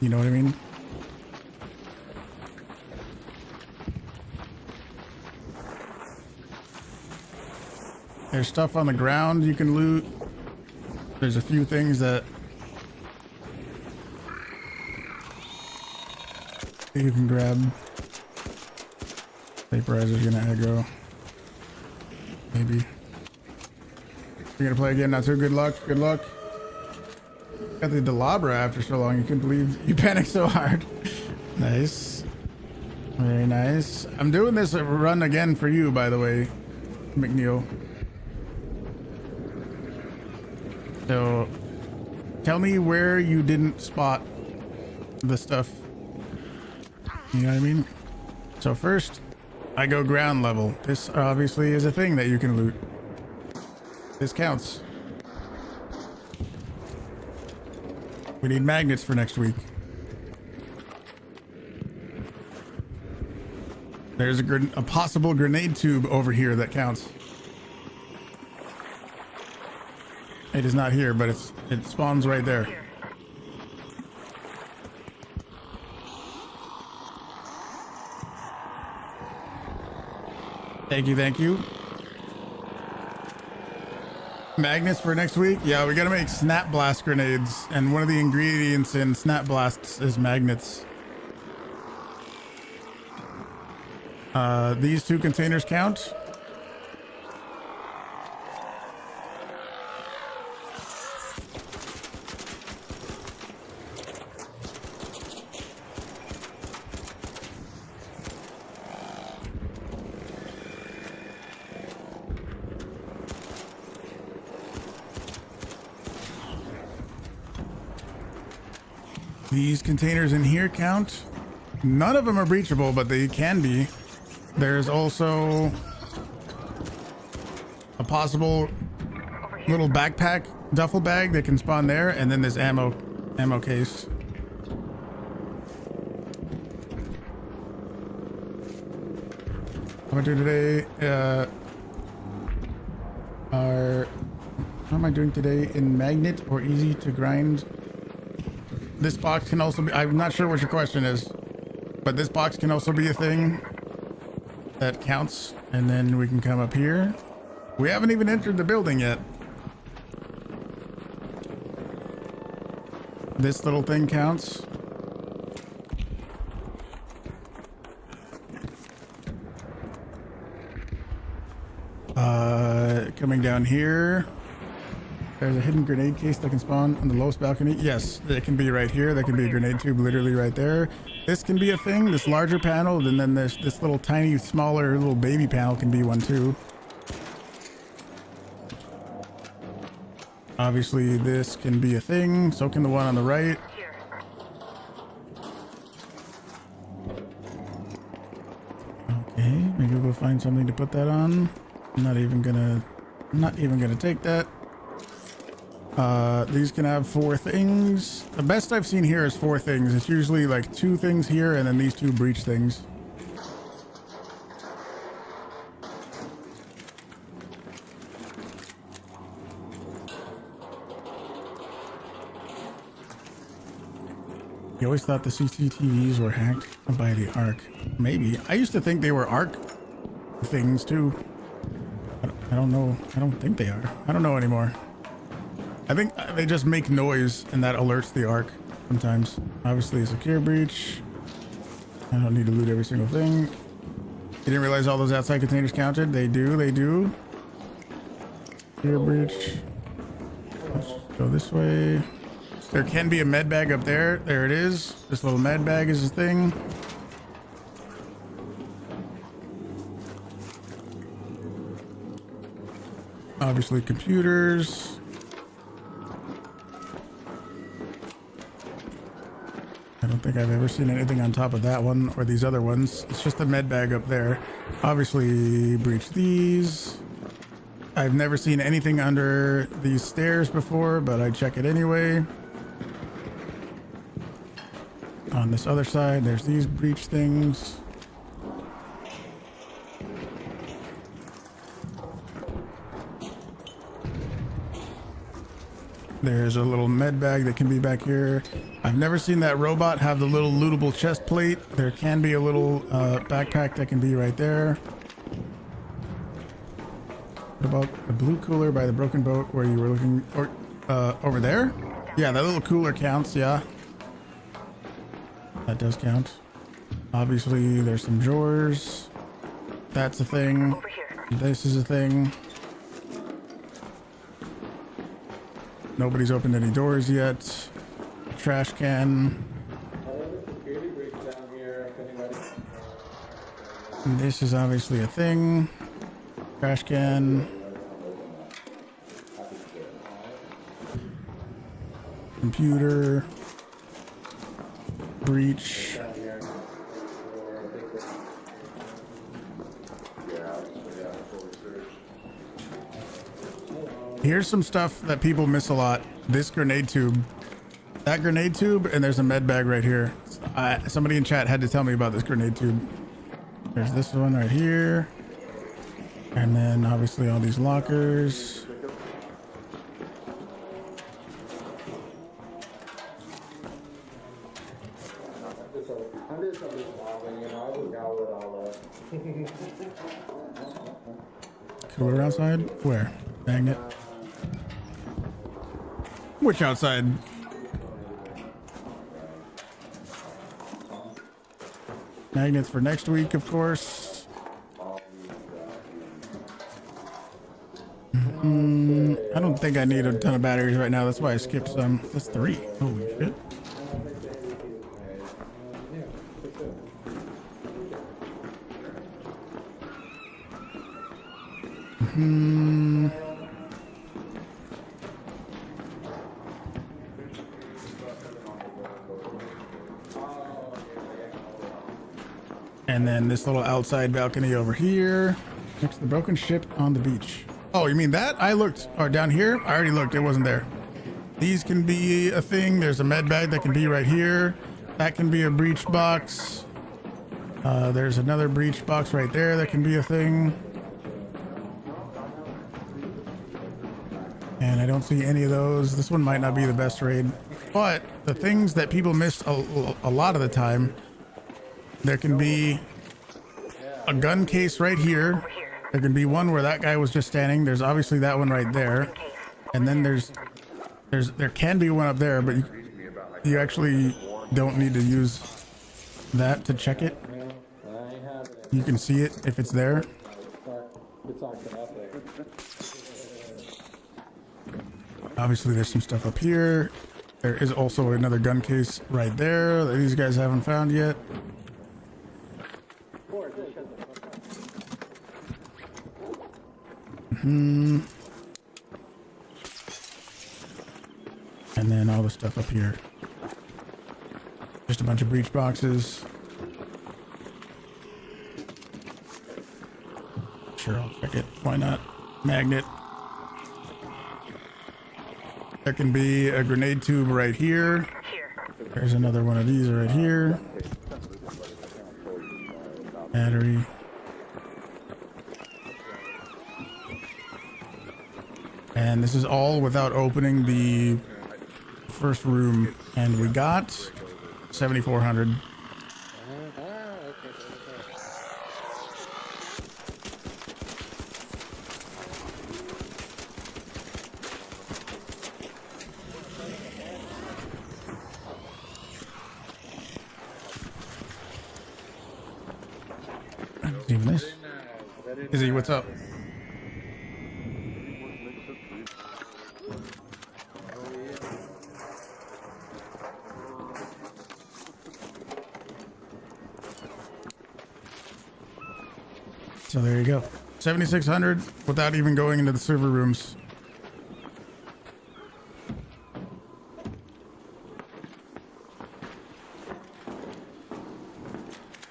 You know what I mean? There's stuff on the ground you can loot. There's a few things that you can grab. Vaporizer's gonna aggro. Maybe. You're gonna play again now too. Good luck. Good luck. Got the Dolabra after so long. You couldn't believe you panicked so hard. Nice. Very nice. I'm doing this run again for you, by the way, McNeil. So tell me where you didn't spot the stuff. You know what I mean? So first, I go ground level. This obviously is a thing that you can loot. This counts. We need magnets for next week. There's a possible grenade tube over here that counts. It is not here, but it spawns right there. Thank you, thank you. Magnets for next week? Yeah, we gotta make snap blast grenades, and one of the ingredients in snap blasts is magnets. These 2 containers count. These containers in here count. None of them are breachable, but they can be. There's also a possible little backpack duffel bag that can spawn there, and then this ammo case. What am I doing today? How am I doing today in magnet or easy to grind? This box can also be, I'm not sure what your question is, but this box can also be a thing that counts, and then we can come up here. We haven't even entered the building yet. This little thing counts. Coming down here, there's a hidden grenade case that can spawn on the lowest balcony. Yes, it can be right here. That can be a grenade tube literally right there. This can be a thing, this larger panel, and then this little tiny, smaller little baby panel can be one too. Obviously, this can be a thing. So can the one on the right. Okay, maybe we'll find something to put that on. I'm not even gonna take that. These can have 4 things. The best I've seen here is 4 things. It's usually like 2 things here and then these 2 breach things. You always thought the CCTVs were hacked by the Arc. Maybe. I used to think they were Arc things too. I don't know. I don't think they are. I don't know anymore. I think they just make noise and that alerts the Arc sometimes. Obviously a secure breach. I don't need to loot every single thing. You didn't realize all those outside containers counted? They do, they do. Secure breach. Let's go this way. There can be a med bag up there. There it is. This little med bag is a thing. Obviously computers. I don't think I've ever seen anything on top of that one or these other ones. It's just a med bag up there. Obviously breach these. I've never seen anything under these stairs before, but I check it anyway. On this other side, there's these breach things. There's a little med bag that can be back here. I've never seen that robot have the little lootable chest plate. There can be a little backpack that can be right there. What about the blue cooler by the broken boat where you were looking, or over there? Yeah, that little cooler counts, yeah. That does count. Obviously, there's some drawers. That's a thing. This is a thing. Nobody's opened any doors yet. Trash can. And this is obviously a thing. Trash can. Computer. Breach. Here's some stuff that people miss a lot. This grenade tube. that grenade tube, and there's a med bag right here. Somebody in chat had to tell me about this grenade tube. There's this one right here. And then obviously all these lockers. I'm just laughing, you know, I just got with all that. Cooler outside? Where? Magnet. Which outside? Magnets for next week, of course. I don't think I need a ton of batteries right now. That's why I skipped some. That's 3. Holy shit. And then this little outside balcony over here next to the broken ship on the beach. Oh, you mean that? I looked. Or down here? I already looked. It wasn't there. These can be a thing. There's a med bag that can be right here. That can be a breach box. There's another breach box right there that can be a thing. And I don't see any of those. This one might not be the best raid. But the things that people missed a lot of the time, there can be a gun case right here. There can be one where that guy was just standing. There's obviously that one right there. And then there can be one up there, but you actually don't need to use that to check it. You can see it if it's there. Obviously there's some stuff up here. There is also another gun case right there that these guys haven't found yet. And then all the stuff up here. Just a bunch of breach boxes. Sure, I'll check it. Why not? Magnet. There can be a grenade tube right here. There's another one of these right here. Battery. And this is all without opening the first room. And we got 7,400. Even this. Izzy, what's up? So there you go. 7,600 without even going into the server rooms.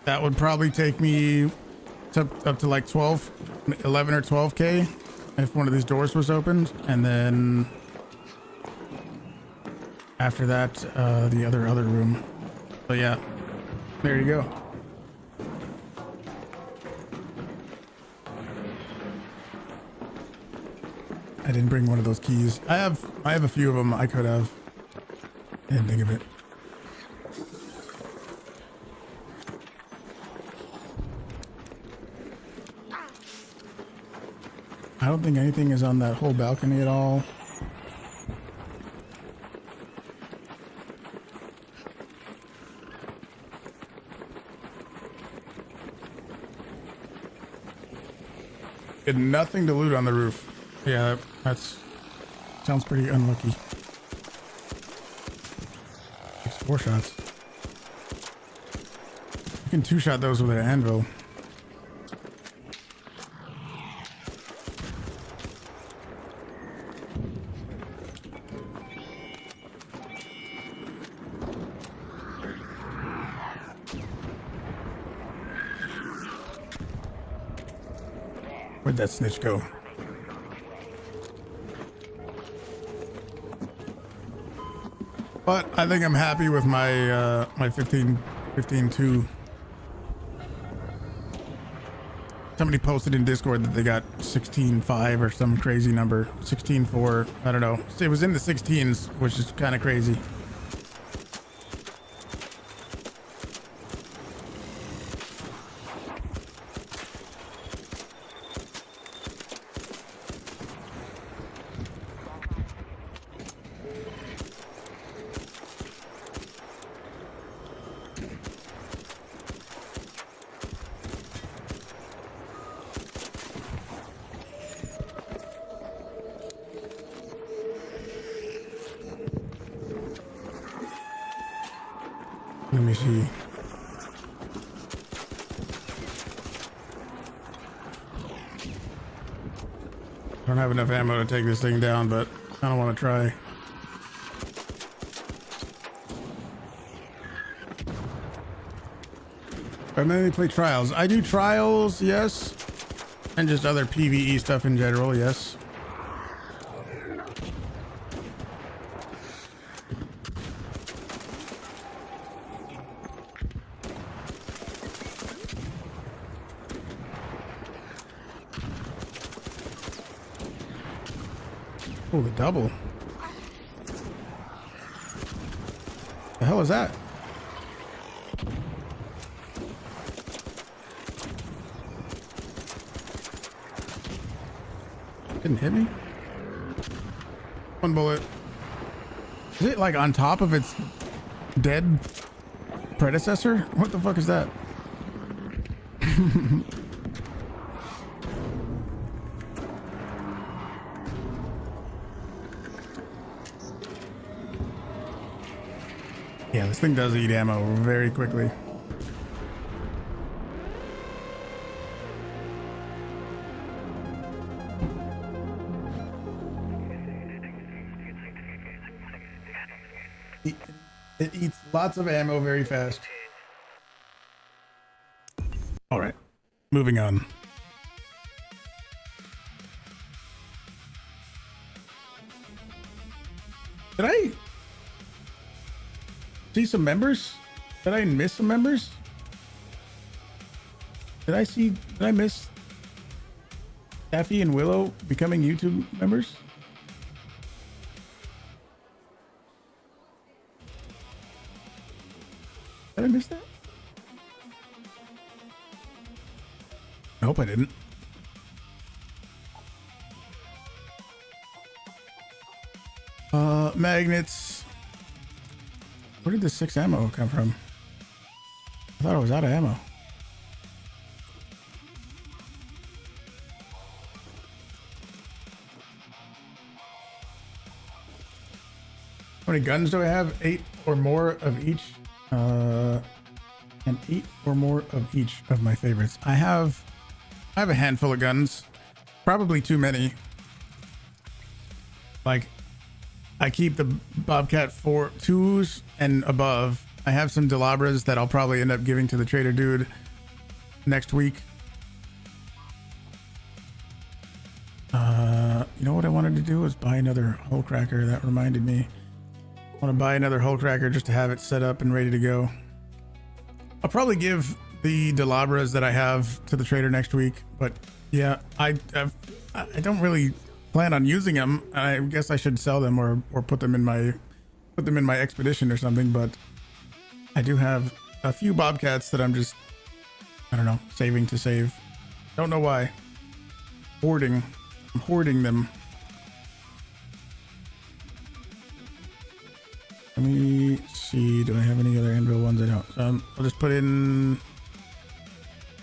That would probably take me up to like 11 or 12K if one of these doors was opened. And then after that, the other room. But yeah, there you go. I didn't bring one of those keys. I have a few of them. I could have. I didn't think of it. I don't think anything is on that whole balcony at all. And nothing to loot on the roof. Yeah, that's sounds pretty unlucky. 4 shots. You can 2-shot those with an anvil. Where'd that snitch go? But I think I'm happy with my my 15.2. Somebody posted in Discord that they got 16.5 or some crazy number. 16.4. I don't know. It was in the 16s, which is kind of crazy. Let me see. I don't have enough ammo to take this thing down, but I don't want to try. I mainly play trials. I do trials, yes. And just other PvE stuff in general, yes. Oh, the double. The hell is that? Didn't hit me. One bullet. Is it like on top of its dead predecessor? What the fuck is that? Yeah, this thing does eat ammo very quickly. It eats lots of ammo very fast. All right, moving on. Did I see some members? Did I miss some members? Did I miss Daffy and Willow becoming YouTube members? Did I miss that? I hope I didn't. Magnets. Where did the 6 ammo come from? I thought I was out of ammo. How many guns do I have? 8 or more of each. And 8 or more of each of my favorites. I have a handful of guns. Probably too many. Like, I keep the Bobcat 2s and above. I have some Dolabras that I'll probably end up giving to the trader dude next week. You know what I wanted to do was buy another hull cracker. That reminded me. I want to buy another hull cracker just to have it set up and ready to go. I'll probably give the Dolabras that I have to the trader next week, but yeah, I don't really plan on using them. I guess I should sell them or put them in my expedition or something, but I do have a few Bobcats that I'm just, I don't know, saving to save. Don't know why. Hoarding. I'm hoarding them. Let me see. Do I have any other anvil ones? I don't. I'll just put in.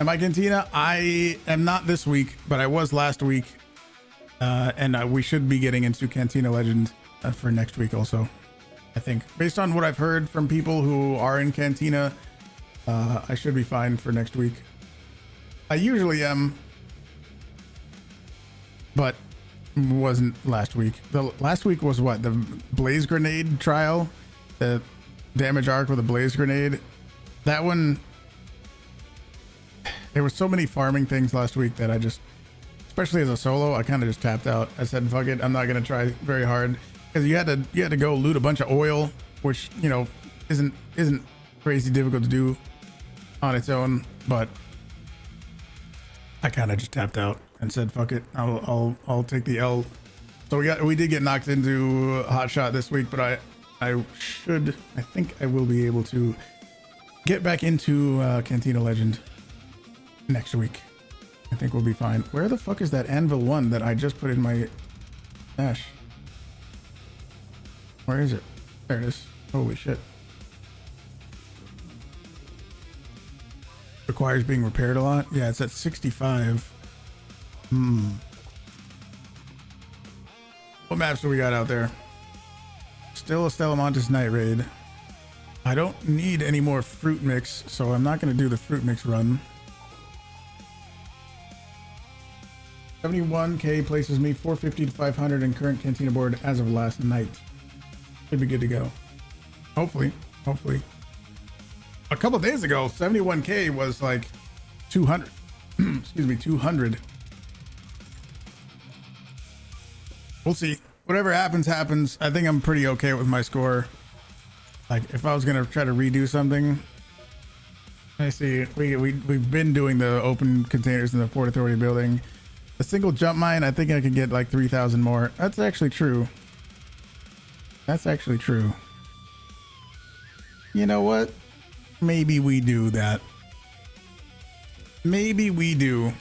Am I Cantina? I am not this week, but I was last week. And we should be getting into Cantina Legend for next week also. I think, based on what I've heard from people who are in Cantina, I should be fine for next week. I usually am, but wasn't last week. The last week was what? The blaze grenade trial, the damage arc with a blaze grenade. That one, there were so many farming things last week that I just, especially as a solo, I kind of just tapped out. I said, fuck it, I'm not gonna try very hard, because you had to go loot a bunch of oil which, you know, isn't crazy difficult to do on its own, but I kind of just tapped out and said, fuck it, I'll take the L. So we did get knocked into Hot Shot this week, but I think I will be able to get back into Cantina Legend next week. I think we'll be fine. Where the fuck is that Anvil 1 that I just put in my stash? Where is it? There it is. Holy shit. Requires being repaired a lot. Yeah, it's at 65. What maps do we got out there? Still a Stellamontis Night Raid. I don't need any more fruit mix, so I'm not going to do the fruit mix run. 71k places me 450 to 500 in current Cantina board as of last night. Should be good to go. Hopefully. A couple days ago, 71k was like 200. Excuse me, 200. We'll see. Whatever happens, happens. I think I'm pretty okay with my score. Like, if I was gonna try to redo something, I see we've been doing the open containers in the Port Authority building. A single jump mine, I think I could get like 3,000 more. That's actually true. That's actually true. You know what? Maybe we do that. Maybe we do.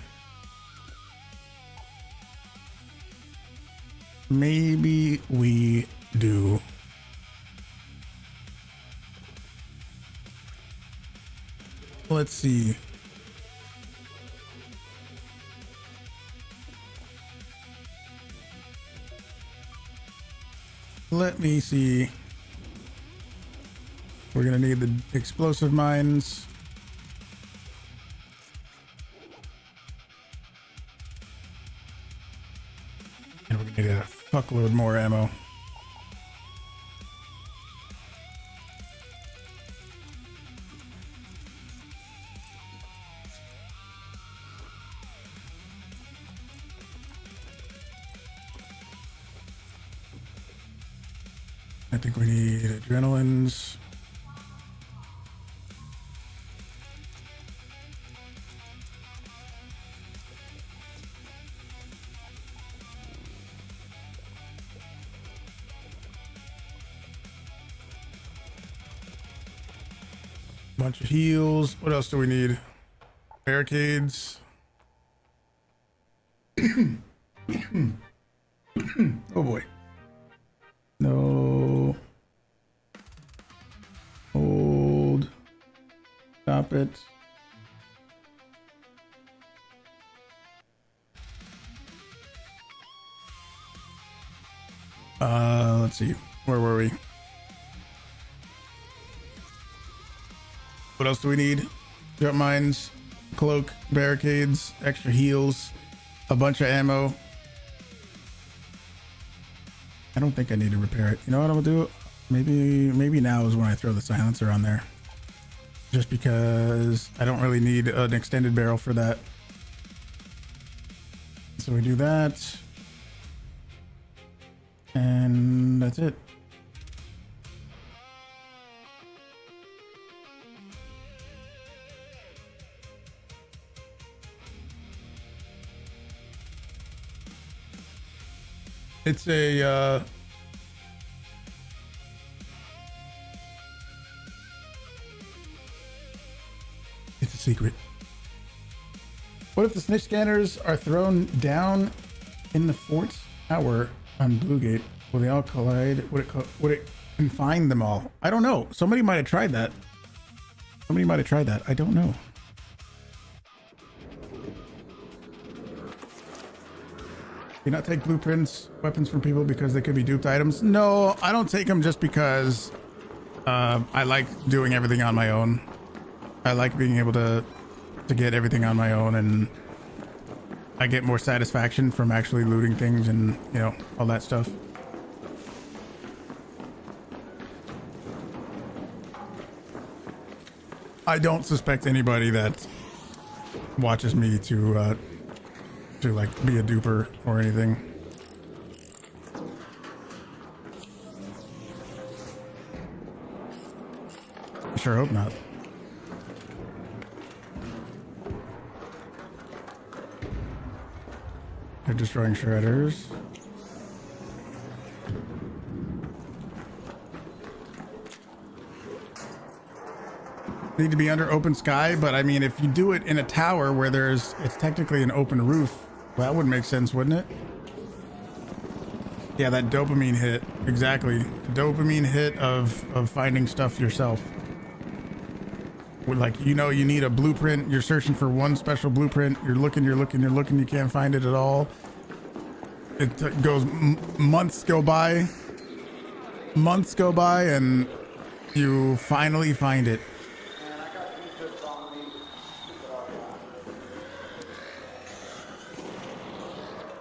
Maybe we do. Let's see. Let me see. We're gonna need the explosive mines. And we're gonna need a fuckload more ammo. I think we need adrenalines. Bunch of heals. What else do we need? Barricades. Oh boy. No. Hold. Stop it. Let's see. Where were we? What else do we need? Jump mines, cloak, barricades, extra heals, a bunch of ammo. I don't think I need to repair it. You know what I'm gonna do? Maybe now is when I throw the silencer on there. Just because I don't really need an extended barrel for that. So we do that. And that's it. It's a it's a secret. What if the snitch scanners are thrown down in the fort's tower on Bluegate? Will they all collide? Would it confine them all? I don't know. Somebody might have tried that. I don't know. Do you not take blueprints, weapons from people because they could be duped items? No, I don't take them just because I like doing everything on my own. I like being able to get everything on my own, and I get more satisfaction from actually looting things and, you know, all that stuff. I don't suspect anybody that watches me to like be a duper or anything. sure hope not. They're destroying shredders. Need to be under open sky, but I mean, if you do it in a tower where it's technically an open roof, well, that would make sense, wouldn't it? Yeah, that dopamine hit, exactly. The dopamine hit of finding stuff yourself. Like, you know, you need a blueprint, you're searching for one special blueprint, you're looking, you can't find it at all. It goes, months go by, and you finally find it.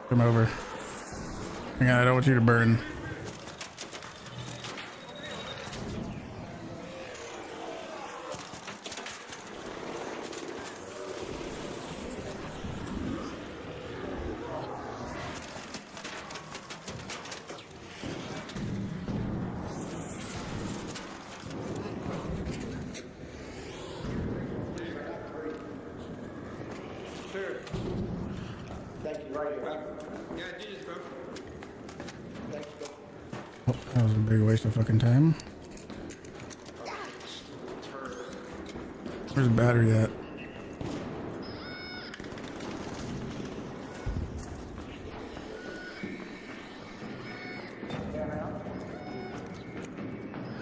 Come over. Hang on, I don't want you to burn. Oh, that was a big waste of fucking time. Where's the battery at?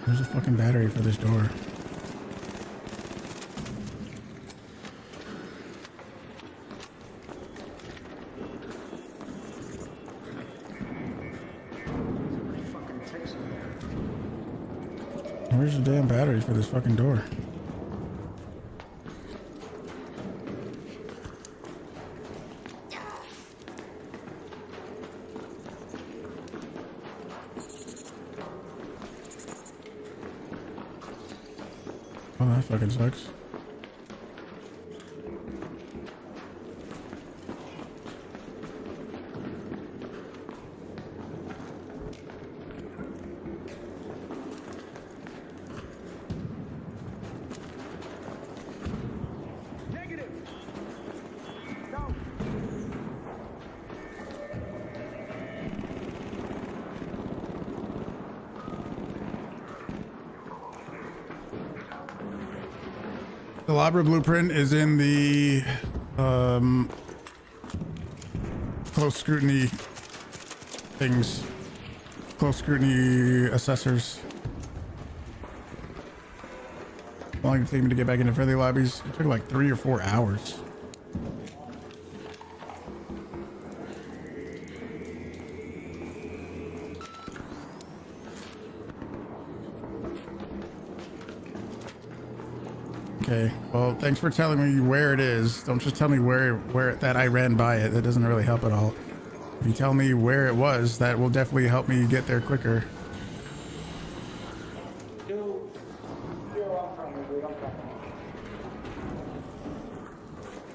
There's a fucking battery for this door. Where's the damn battery for this fucking door? Oh, that fucking sucks. The Dolabra blueprint is in the close scrutiny things, close scrutiny assessors. How long did it take me to get back into friendly lobbies? It took like 3 or 4 hours. Okay, well, thanks for telling me where it is. Don't just tell me where that I ran by it. That doesn't really help at all. If you tell me where it was, that will definitely help me get there quicker.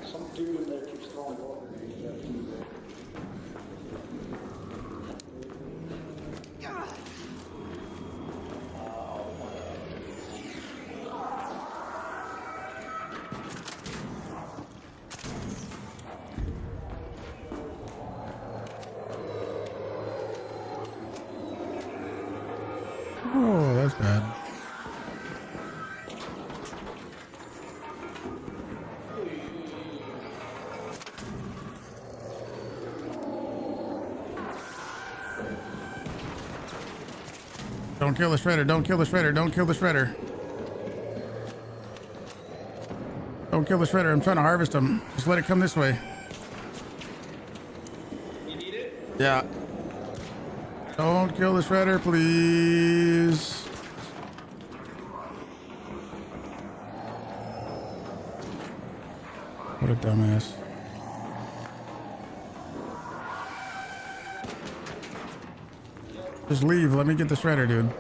Some dude in there keeps throwing water. Oh, that's bad. Don't kill the shredder, don't kill the shredder, don't kill the shredder. Don't kill the shredder, I'm trying to harvest him. Just let it come this way. You need it? Yeah. Don't kill the shredder, please. What a dumbass. Just leave, let me get the shredder, dude.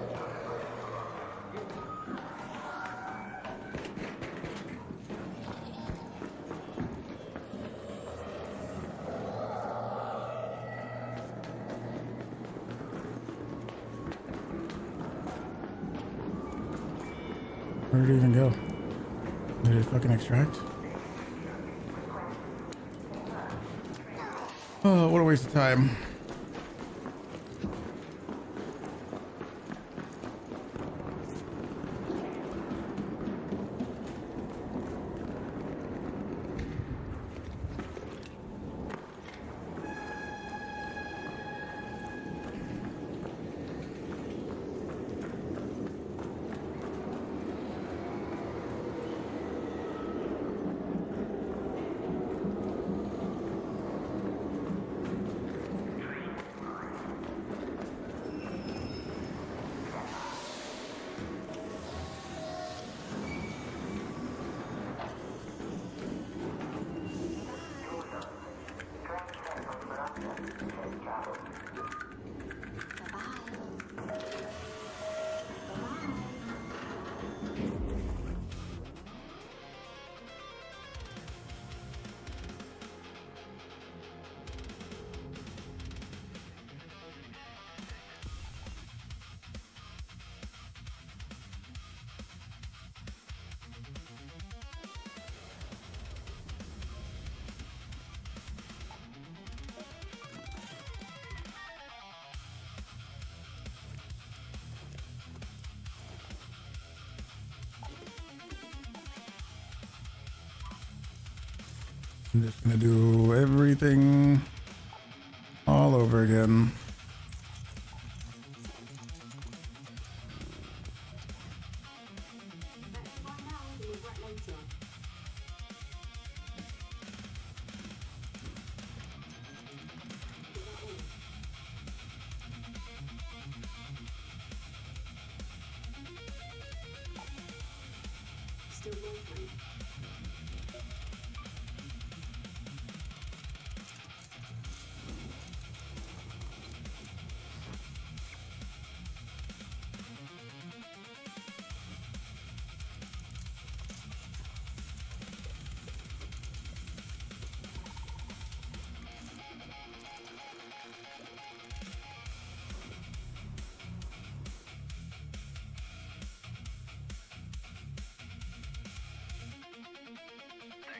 Where did it even go? Did it fucking extract? Oh, what a waste of time. I'm just gonna do everything all over again.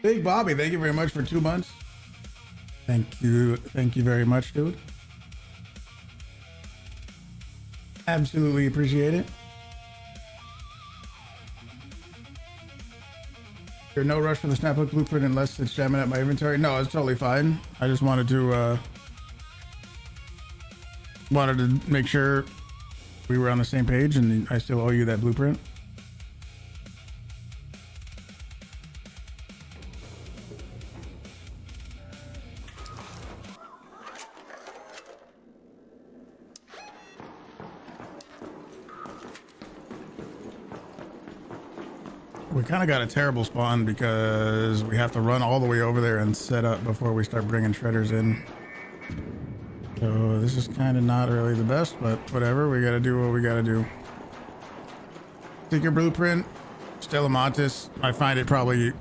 Big Bobby, thank you very much for 2 months. Thank you very much, dude. Absolutely appreciate it. There's no rush for the Snaphook blueprint unless it's jamming at my inventory. No, it's totally fine. I just wanted to make sure we were on the same page, and I still owe you that blueprint. We kind of got a terrible spawn because we have to run all the way over there and set up before we start bringing shredders in. So this is kind of not really the best, but whatever. We got to do what we got to do. Take your blueprint, Stella Montis. I find it probably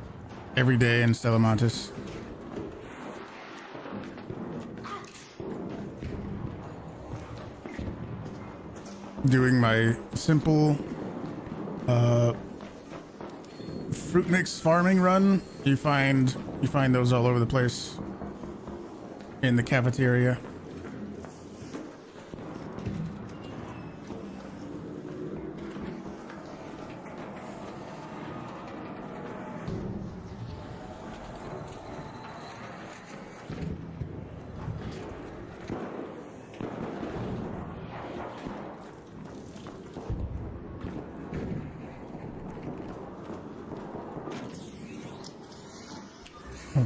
every day in Stella Montis. Doing my simple fruit mix farming run. You find those all over the place in the cafeteria.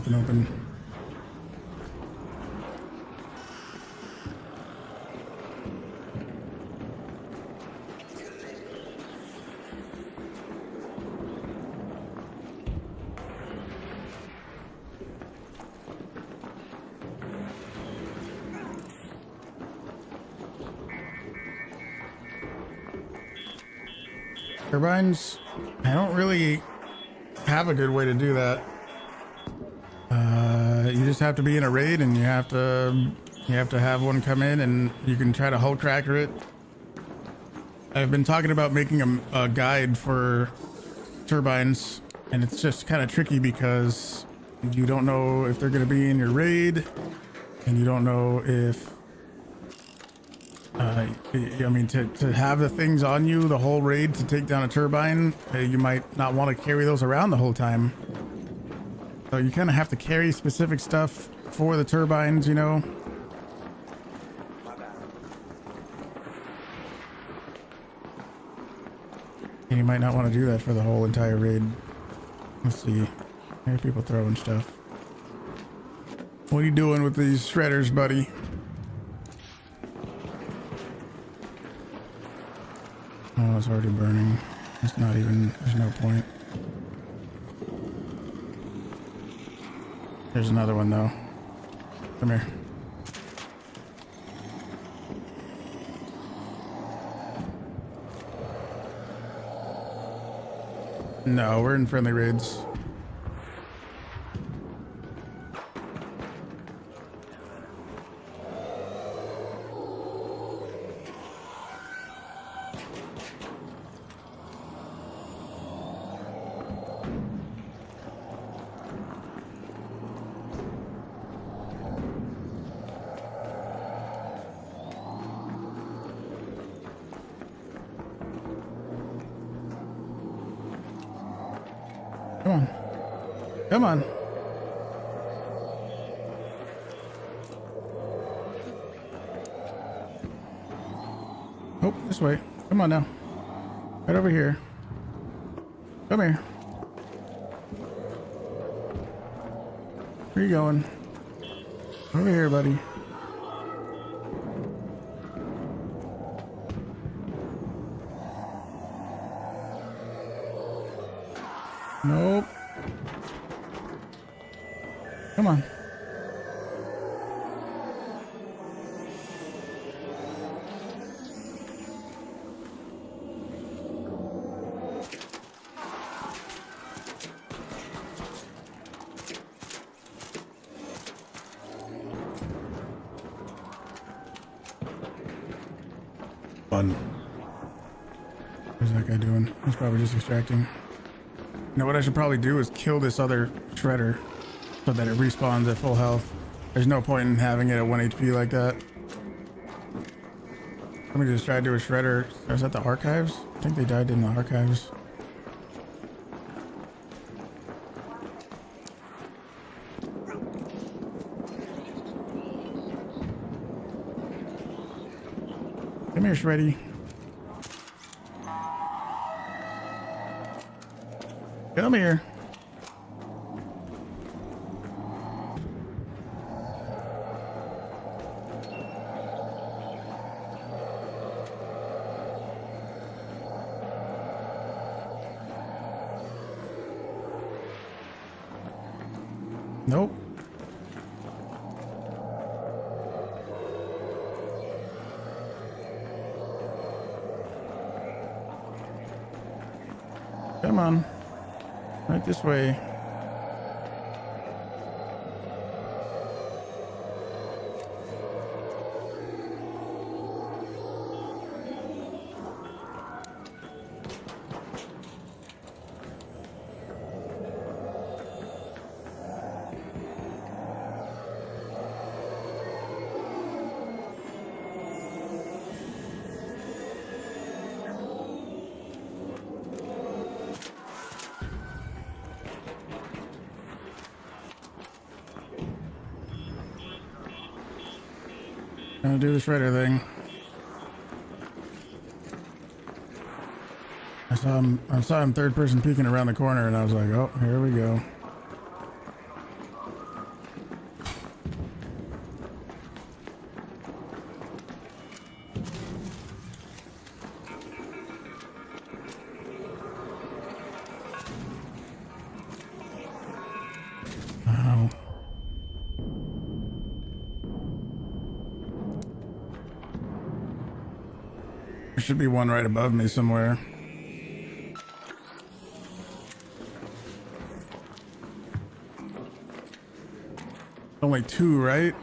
Open. Turbines, I don't really have a good way to do that. You just have to be in a raid, and you have to have one come in, and you can try to hull cracker it. I've been talking about making a guide for turbines, and it's just kind of tricky because you don't know if they're going to be in your raid, and you don't know if I mean, to have the things on you the whole raid to take down a turbine, you might not want to carry those around the whole time. So you kind of have to carry specific stuff for the turbines, you know. And you might not want to do that for the whole entire raid. Let's see. I hear people throwing stuff. What are you doing with these shredders, buddy? Oh, it's already burning. It's not even, there's no point. There's another one though. Come here. No, we're in friendly raids. Come on. Come on. Oh, this way. Come on now. Right over here. Come here. Where are you going? Over here, buddy. Nope. Come on. Fun. What's that guy doing? He's probably just extracting. You know what I should probably do is kill this other shredder so that it respawns at full health. There's no point in having it at 1 HP like that. Let me just try to do a shredder. Is that the archives? I think they died in the archives. Come here, Shreddy. Come here. Nope. Come on. Right this way. Gonna do the shredder thing. I saw him third person peeking around the corner and I was like, oh, here we go. There should be one right above me somewhere. Only two, right?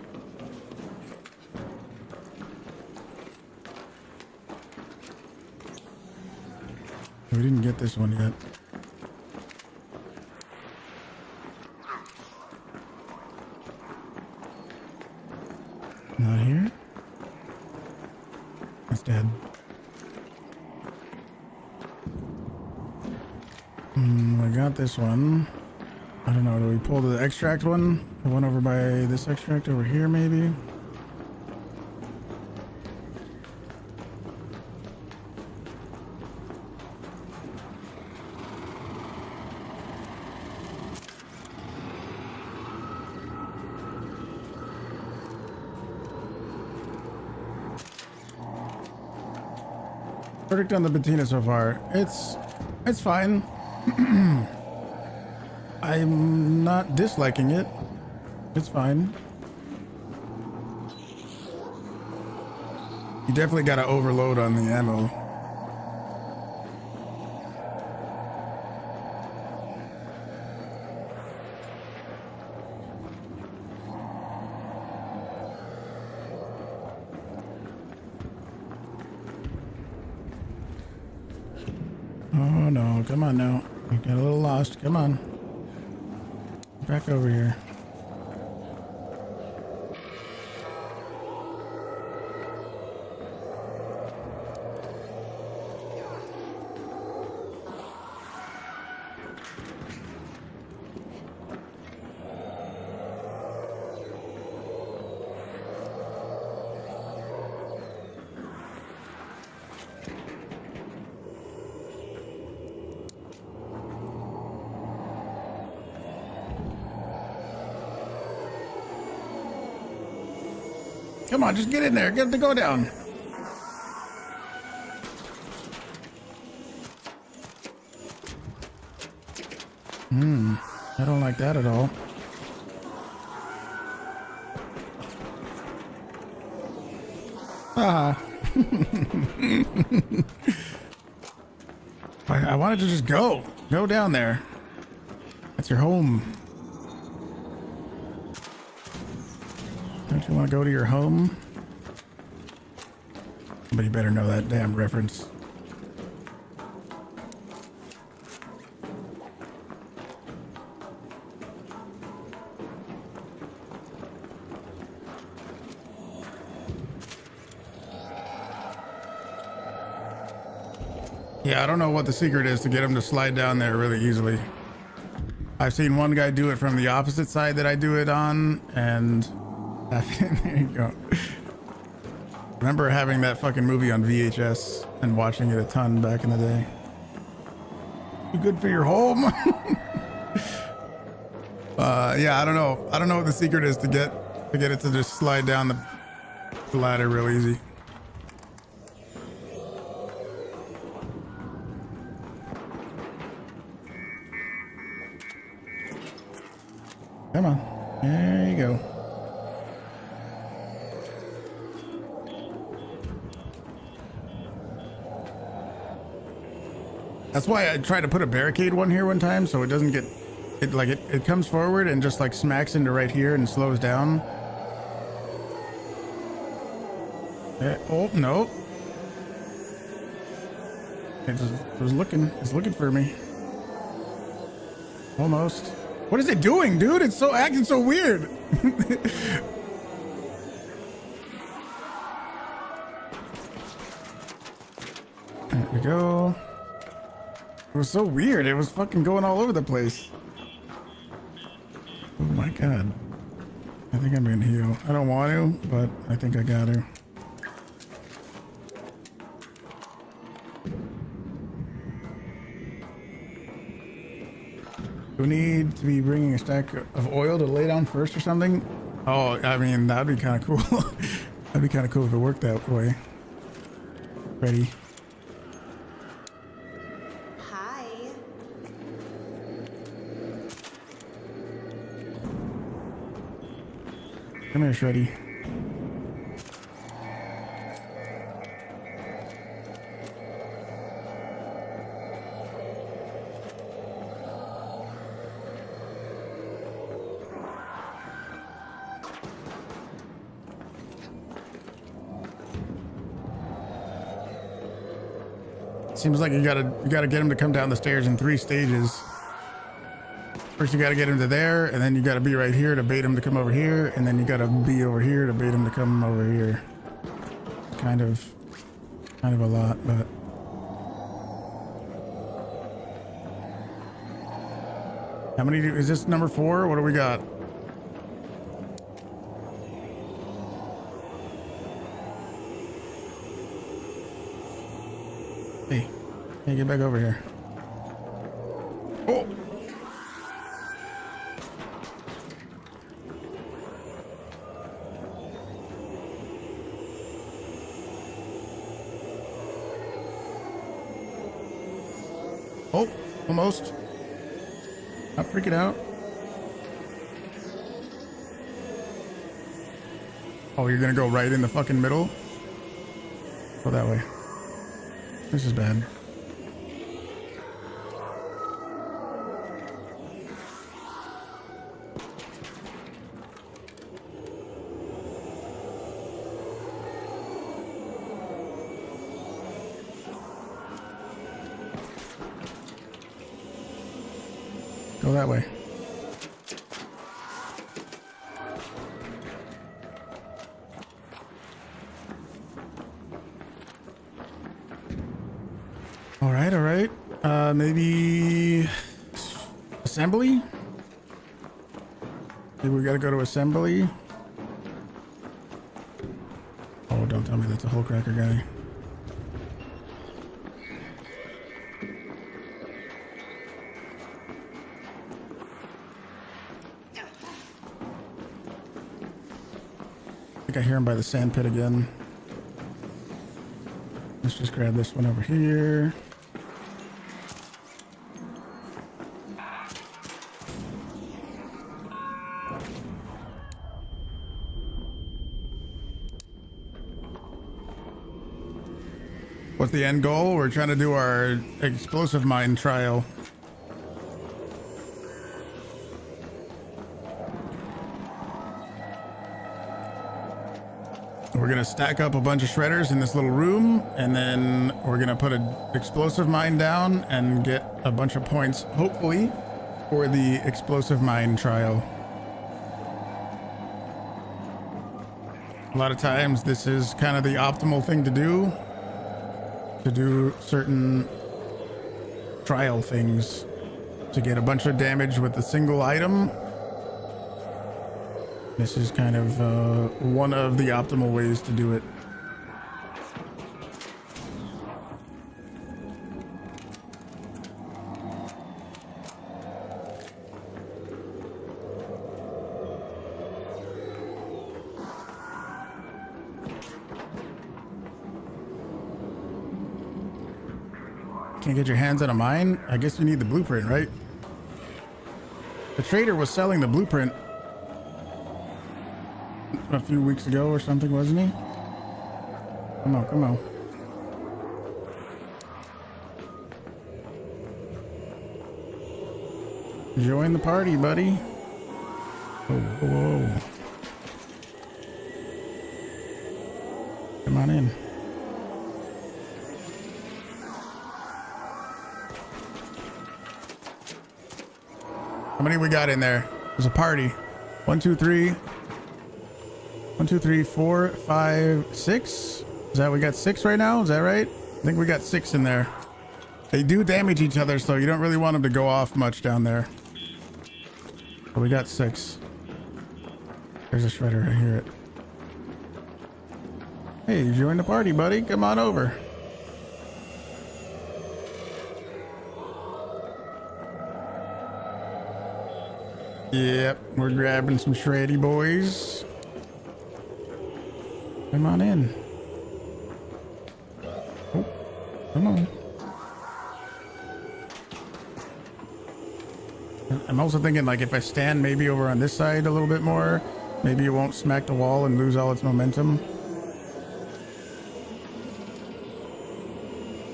We didn't get this one yet. Not here. That's dead. I got this one. I don't know. Do we pull the extract one? The one over by this extract over here, maybe? Verdict on the Bettina so far. It's fine. I'm not disliking it. It's fine. You definitely got to overload on the ammo. Oh no, come on now. You got a little lost. Come on. Back over here. Come on, just get in there. Get to go down. I don't like that at all. Ah. I wanted to just go. Go down there. That's your home. Don't you want to go to your home? Somebody better know that damn reference. Yeah, I don't know what the secret is to get him to slide down there really easily. I've seen one guy do it from the opposite side that I do it on, and there you go. Remember having that fucking movie on VHS and watching it a ton back in the day. Too good for your home. Yeah, I don't know. I don't know what the secret is to get it to just slide down the ladder real easy. Come on. There you go. That's why I tried to put a barricade one here one time so it doesn't get it comes forward and just like smacks into right here and slows down. Oh no. It's looking for me. Almost. What is it doing, dude? It's so acting so weird. There we go. It was so weird. It was fucking going all over the place. Oh my god. I think I'm gonna heal. I don't want to, but I think I got to. Do we need to be bringing a stack of oil to lay down first or something? Oh, I mean, that'd be kind of cool. That'd be kind of cool if it worked that way. Ready. Hi. Come here, Shreddy. Seems like you gotta get him to come down the stairs in 3 stages. First you got to get him to there, and then you got to be right here to bait him to come over here, and then you got to be over here to bait him to come over here. Kind of a lot, but how many is this? Number 4? What do we got? Hey, get back over here. Oh. Oh, almost. Not freaking out. Oh, you're gonna go right in the fucking middle? Go that way. This is bad. Go that way. All right. Maybe assembly? Maybe we gotta go to assembly. Oh, don't tell me that's a hole cracker guy. I hear him by the sand pit again. Let's just grab this one over here. What's the end goal? We're trying to do our explosive mine trial. We're gonna stack up a bunch of shredders in this little room, and then we're gonna put an explosive mine down and get a bunch of points, hopefully, for the explosive mine trial. A lot of times this is kind of the optimal thing to do certain trial things, to get a bunch of damage with a single item. This is kind of one of the optimal ways to do it. Can't get your hands on a mine? I guess you need the blueprint, right? The trader was selling the blueprint a few weeks ago or something, wasn't he? Come on. Join the party, buddy. Whoa. Come on in. How many we got in there? There's a party. 1, 2, 3. 1, 2, 3, 4, 5, 6. Is that we got 6 right now? Is that right? I think we got 6 in there. They do damage each other, so you don't really want them to go off much down there. But we got 6. There's a shredder. I hear it. Hey, join the party, buddy. Come on over. Yep, we're grabbing some shreddy boys. Come on in. Oh, come on. I'm also thinking, like, if I stand maybe over on this side a little bit more, maybe it won't smack the wall and lose all its momentum.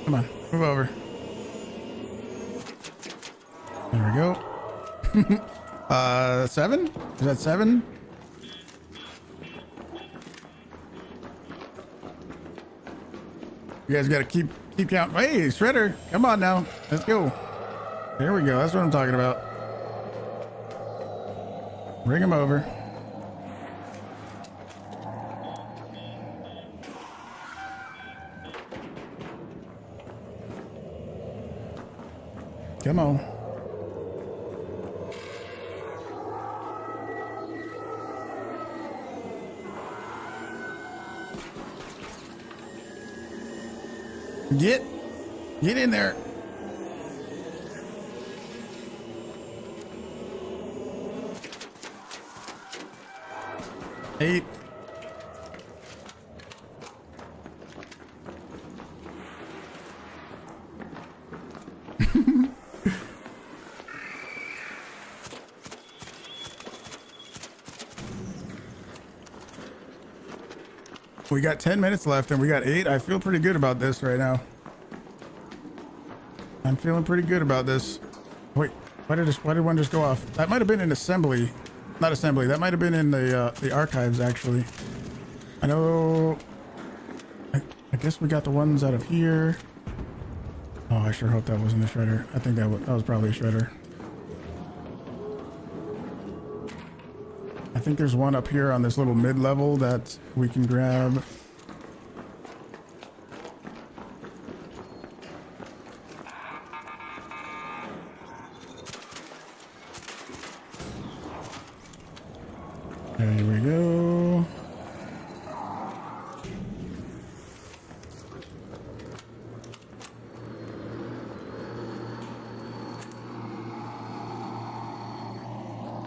Come on, move over. There we go. 7? Is that 7? You guys gotta keep count. Hey, Shredder, come on now. Let's go. There we go. That's what I'm talking about. Bring him over. Come on. Get in there. Eight. We got 10 minutes left and we got 8. I feel pretty good about this right now. I'm feeling pretty good about this. Wait, why did one just go off? That might have been in assembly. Not assembly. That might have been in the archives, actually. I know. I guess we got the ones out of here. Oh, I sure hope that wasn't a shredder. I think that was probably a shredder. I think there's one up here on this little mid-level that we can grab. There we go.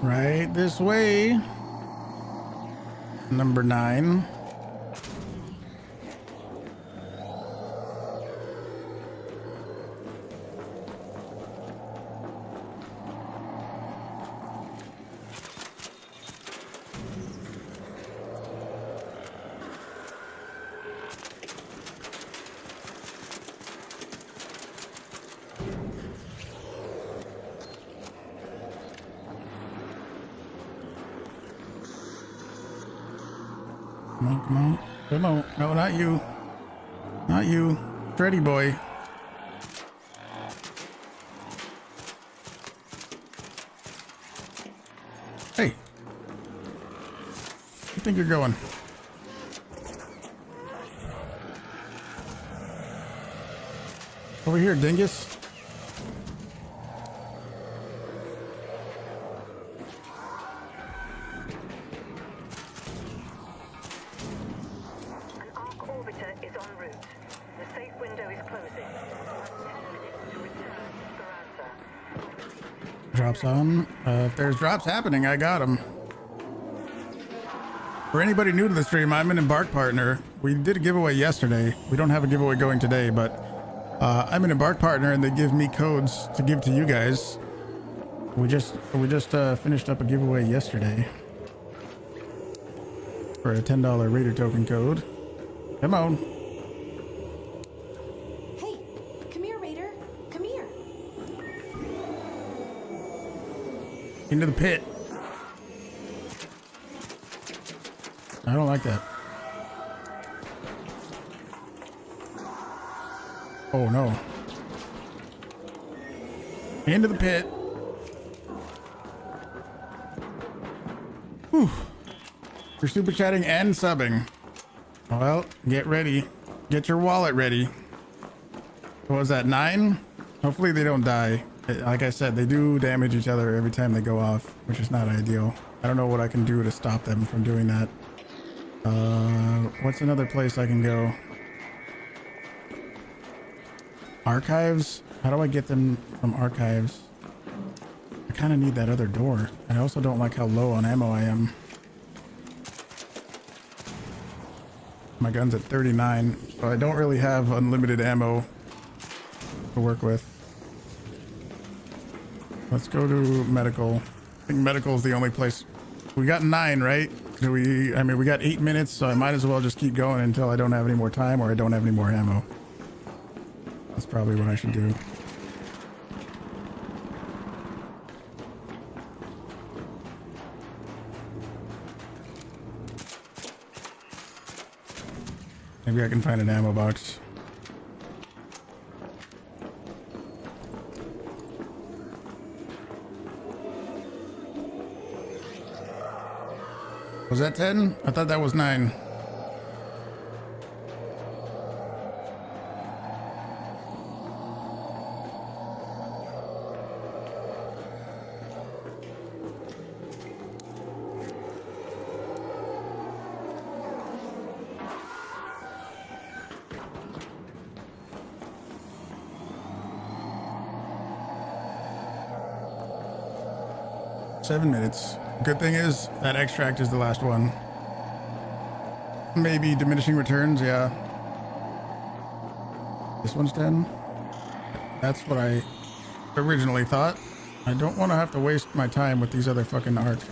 Right this way. Number 9. Come on. No, not you. Not you. Freddy boy. Hey. Where you think you're going? Over here, dingus. Drops on. If there's drops happening, I got them. For anybody new to the stream, I'm an Embark partner. We did a giveaway yesterday. We don't have a giveaway going today, but I'm an Embark partner, and they give me codes to give to you guys. We just finished up a giveaway yesterday for a $10 Raider token code. Come on. Hey, come here, Raider. Come here. Into the pit. I don't like that. Oh no. Into the pit. Whew. You're super chatting and subbing. Well, get ready. Get your wallet ready. What was that, 9? Hopefully they don't die. Like I said, they do damage each other every time they go off, which is not ideal. I don't know what I can do to stop them from doing that. What's another place I can go? Archives? How do I get them from archives? I kind of need that other door. I also don't like how low on ammo I am. My gun's at 39, so I don't really have unlimited ammo to work with. Let's go to medical. I think medical is the only place. We got 9, right? We got 8 minutes, so I might as well just keep going until I don't have any more time or I don't have any more ammo. That's probably what I should do. Maybe I can find an ammo box. Was that 10? I thought that was 9. Seven minutes. Good thing is that extract is the last one. Maybe diminishing returns, yeah. This one's 10. That's what I originally thought. I don't want to have to waste my time with these other fucking art.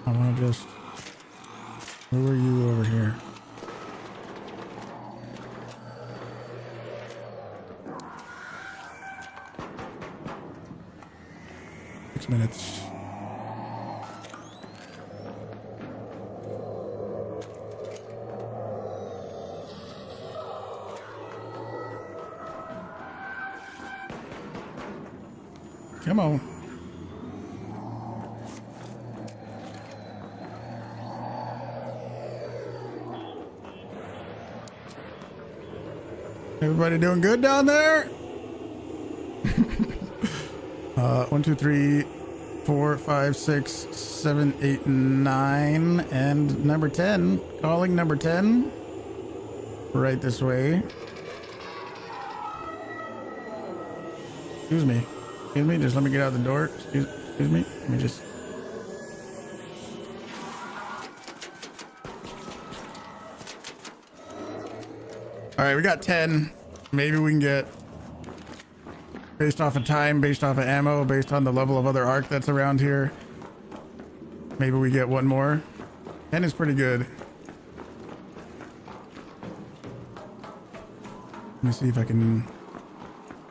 I want to just... Who are you over here? Minutes. Come on. Everybody doing good down there? 1, 2, 3, 4, 5, 6, 7, 8, 9, and number 10. Calling number 10. Right this way. Excuse me. Excuse me. Just let me get out the door. Excuse me. Let me just... All right, we got 10. Maybe we can get... Based off of time, based off of ammo, based on the level of other arc that's around here. Maybe we get one more. 10 is pretty good. Let me see if I can...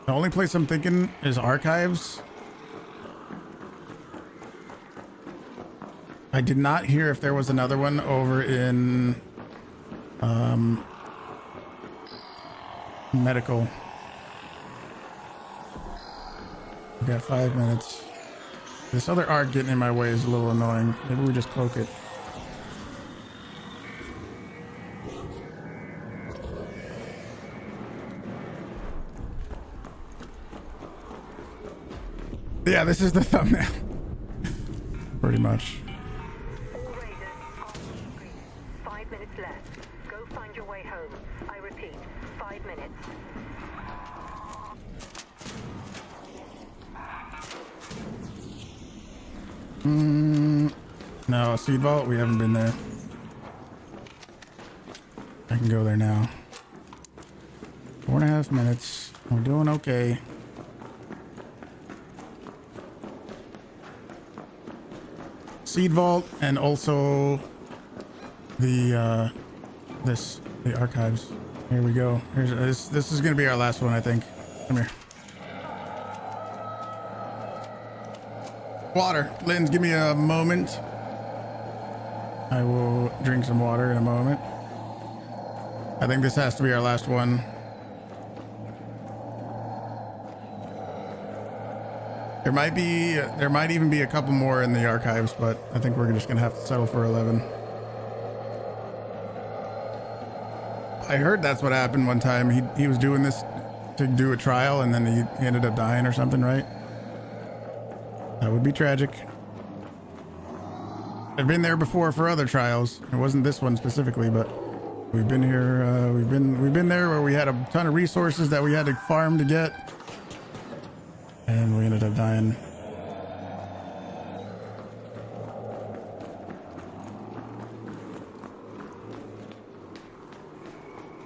The only place I'm thinking is archives. I did not hear if there was another one over in... medical. We got 5 minutes. This other arc getting in my way is a little annoying. Maybe we just cloak it. Yeah, this is the thumbnail. Pretty much. All raiders on screen. 5 minutes left. Go find your way home. I repeat, 5 minutes. No, Seed Vault, we haven't been there. I can go there now. 4.5 minutes. We're doing okay. Seed Vault and also the the archives. Here we go. This is gonna be our last one, I think. Come here. Water. Linz, give me a moment. I will drink some water in a moment. I think this has to be our last one. There might even be a couple more in the archives, but I think we're just gonna have to settle for 11. I heard that's what happened one time. He was doing this to do a trial and then he ended up dying or something, right? That would be tragic. I've been there before for other trials. It wasn't this one specifically, but we've been here. We've been there where we had a ton of resources that we had to farm to get, and we ended up dying.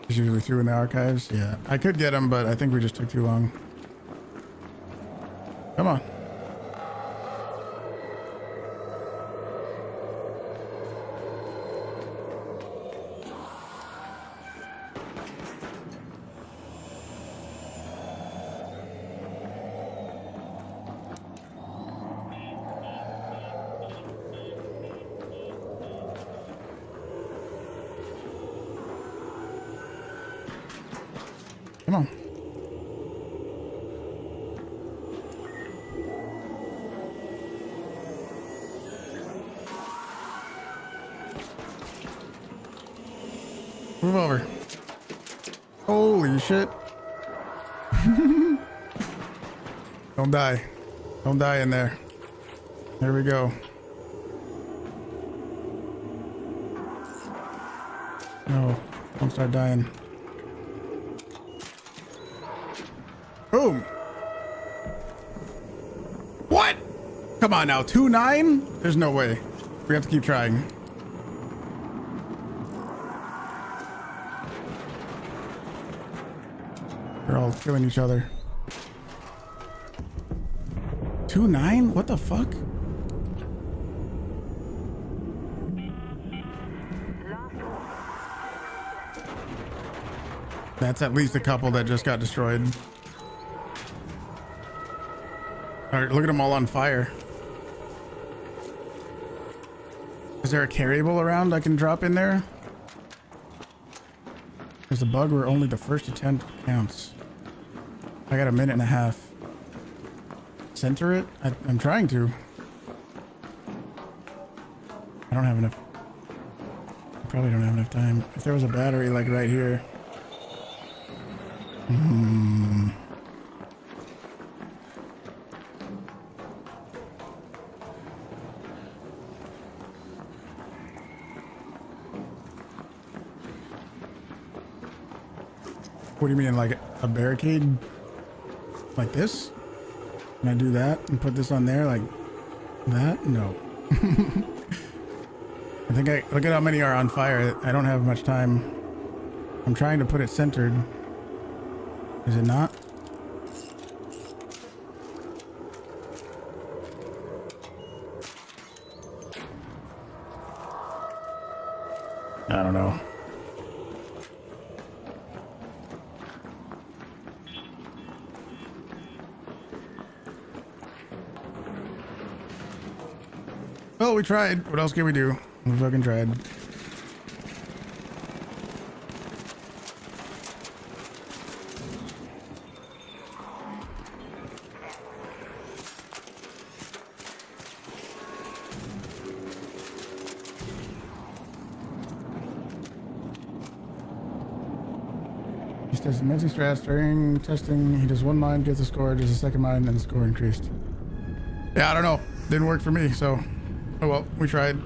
It's usually through in the archives. Yeah, I could get them, but I think we just took too long. Come on. Come on. Move over. Holy shit. Don't die. Don't die in there. There we go. No, don't start dying. Boom. What? Come on now, 2-9? There's no way. We have to keep trying. They're all killing each other. 2-9? What the fuck? That's at least a couple that just got destroyed. All right, look at them all on fire. Is there a carryable around I can drop in there? There's a bug where only the first attempt counts. I got a minute and a half. Center it? I'm trying to. I don't have enough. I probably don't have enough time. If there was a battery like right here. What do you mean, like a barricade? Like this? Can I do that and put this on there like that? No. I think look at how many are on fire. I don't have much time. I'm trying to put it centered. Is it not? I don't know. Well, we tried. What else can we do? We fucking tried. He does amazing strats during testing. He does one mine, gets a score, does a second mine, and the score increased. Yeah, I don't know. Didn't work for me, so oh well, we tried.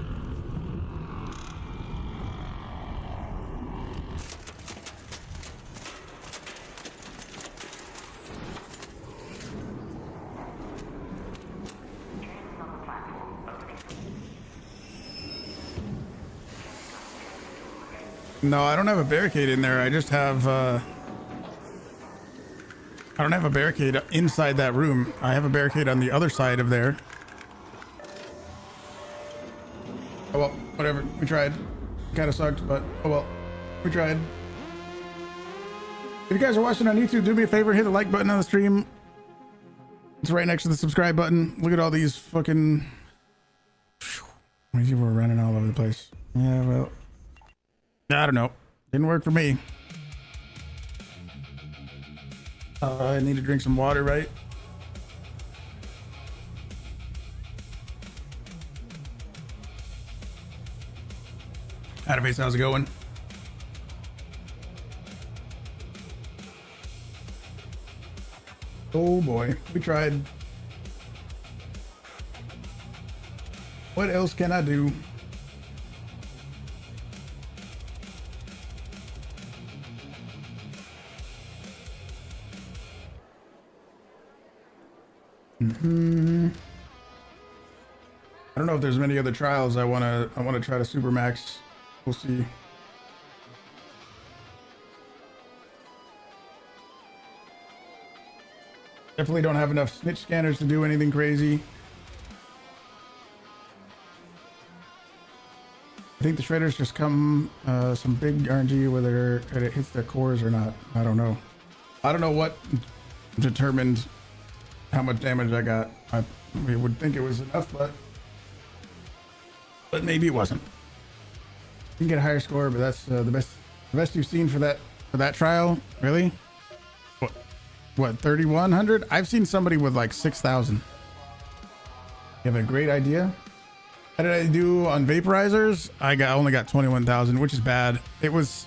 No, I don't have a barricade in there. I just have I don't have a barricade inside that room. I have a barricade on the other side of there. Oh well, whatever. We tried. Kind of sucked, but oh well. We tried. If you guys are watching on YouTube, do me a favor, hit the like button on the stream. It's right next to the subscribe button. Look at all these fucking... These people are running all over the place. Yeah, well... I don't know. Didn't work for me. I need to drink some water, right? Database, how's it going? Oh boy, we tried. What else can I do? I don't know if there's many other trials I wanna try to supermax. We'll see. Definitely don't have enough snitch scanners to do anything crazy. I think the shredders just come some big RNG, whether it hits their cores or not. I don't know. I don't know what determined how much damage I got. We would think it was enough, but maybe it wasn't. You can get a higher score, but that's the best you've seen for that trial. Really? What 3,100? I've seen somebody with like 6,000. You have a great idea? How did I do on vaporizers? I only got 21,000, which is bad. It was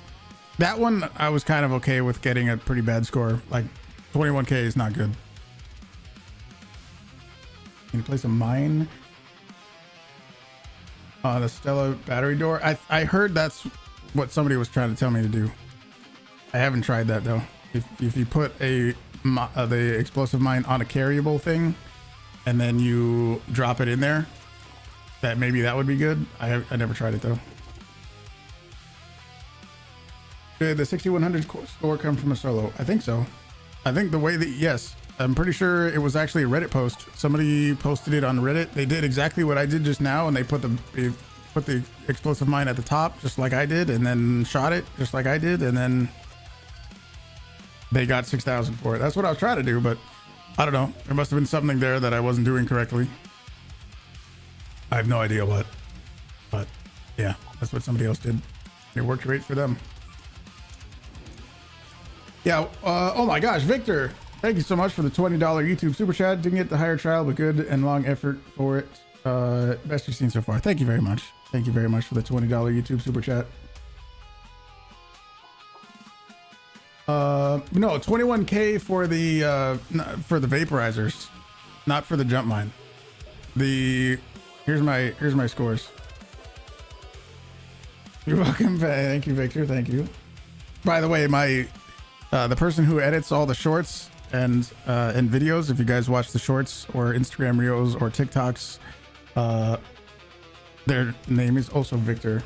That one I was kind of okay with getting a pretty bad score. Like 21k is not good. Can you place a mine on the Stella battery door? I heard that's what somebody was trying to tell me to do. I haven't tried that though. If you put the explosive mine on a carryable thing and then you drop it in there, that maybe that would be good. I never tried it though. Did the 6100 score come from a solo? I think so. I think the way that, yes, I'm pretty sure it was actually a Reddit post. Somebody posted it on Reddit. They did exactly what I did just now, and they put the explosive mine at the top, just like I did, and then shot it just like I did, and then they got 6,000 for it. That's what I was trying to do, but I don't know. There must have been something there that I wasn't doing correctly. I have no idea what, but yeah, that's what somebody else did. It worked great for them. Yeah. Oh my gosh, Victor, thank you so much for the $20 YouTube super chat. Didn't get the higher trial, but good and long effort for it. Best you've seen so far. Thank you very much. Thank you very much for the $20 YouTube super chat. No, 21k for the vaporizers, not for the jump mine. Here's my scores. You're welcome. Thank you, Victor. Thank you. By the way, the person who edits all the shorts and videos, if you guys watch the shorts or Instagram reels or TikToks, their name is also Victor.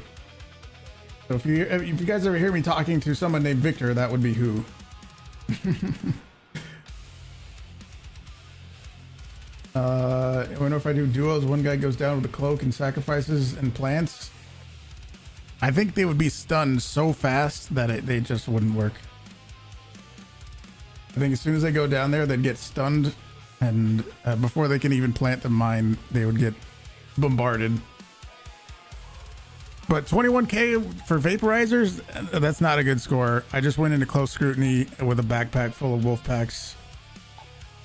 So if you guys ever hear me talking to someone named Victor, that would be who. I wonder if I do duos, one guy goes down with a cloak and sacrifices and plants. I think they would be stunned so fast that they just wouldn't work. I think as soon as they go down there, they'd get stunned, and before they can even plant the mine, they would get bombarded. But 21k for vaporizers, that's not a good score. I just went into close scrutiny with a backpack full of wolf packs.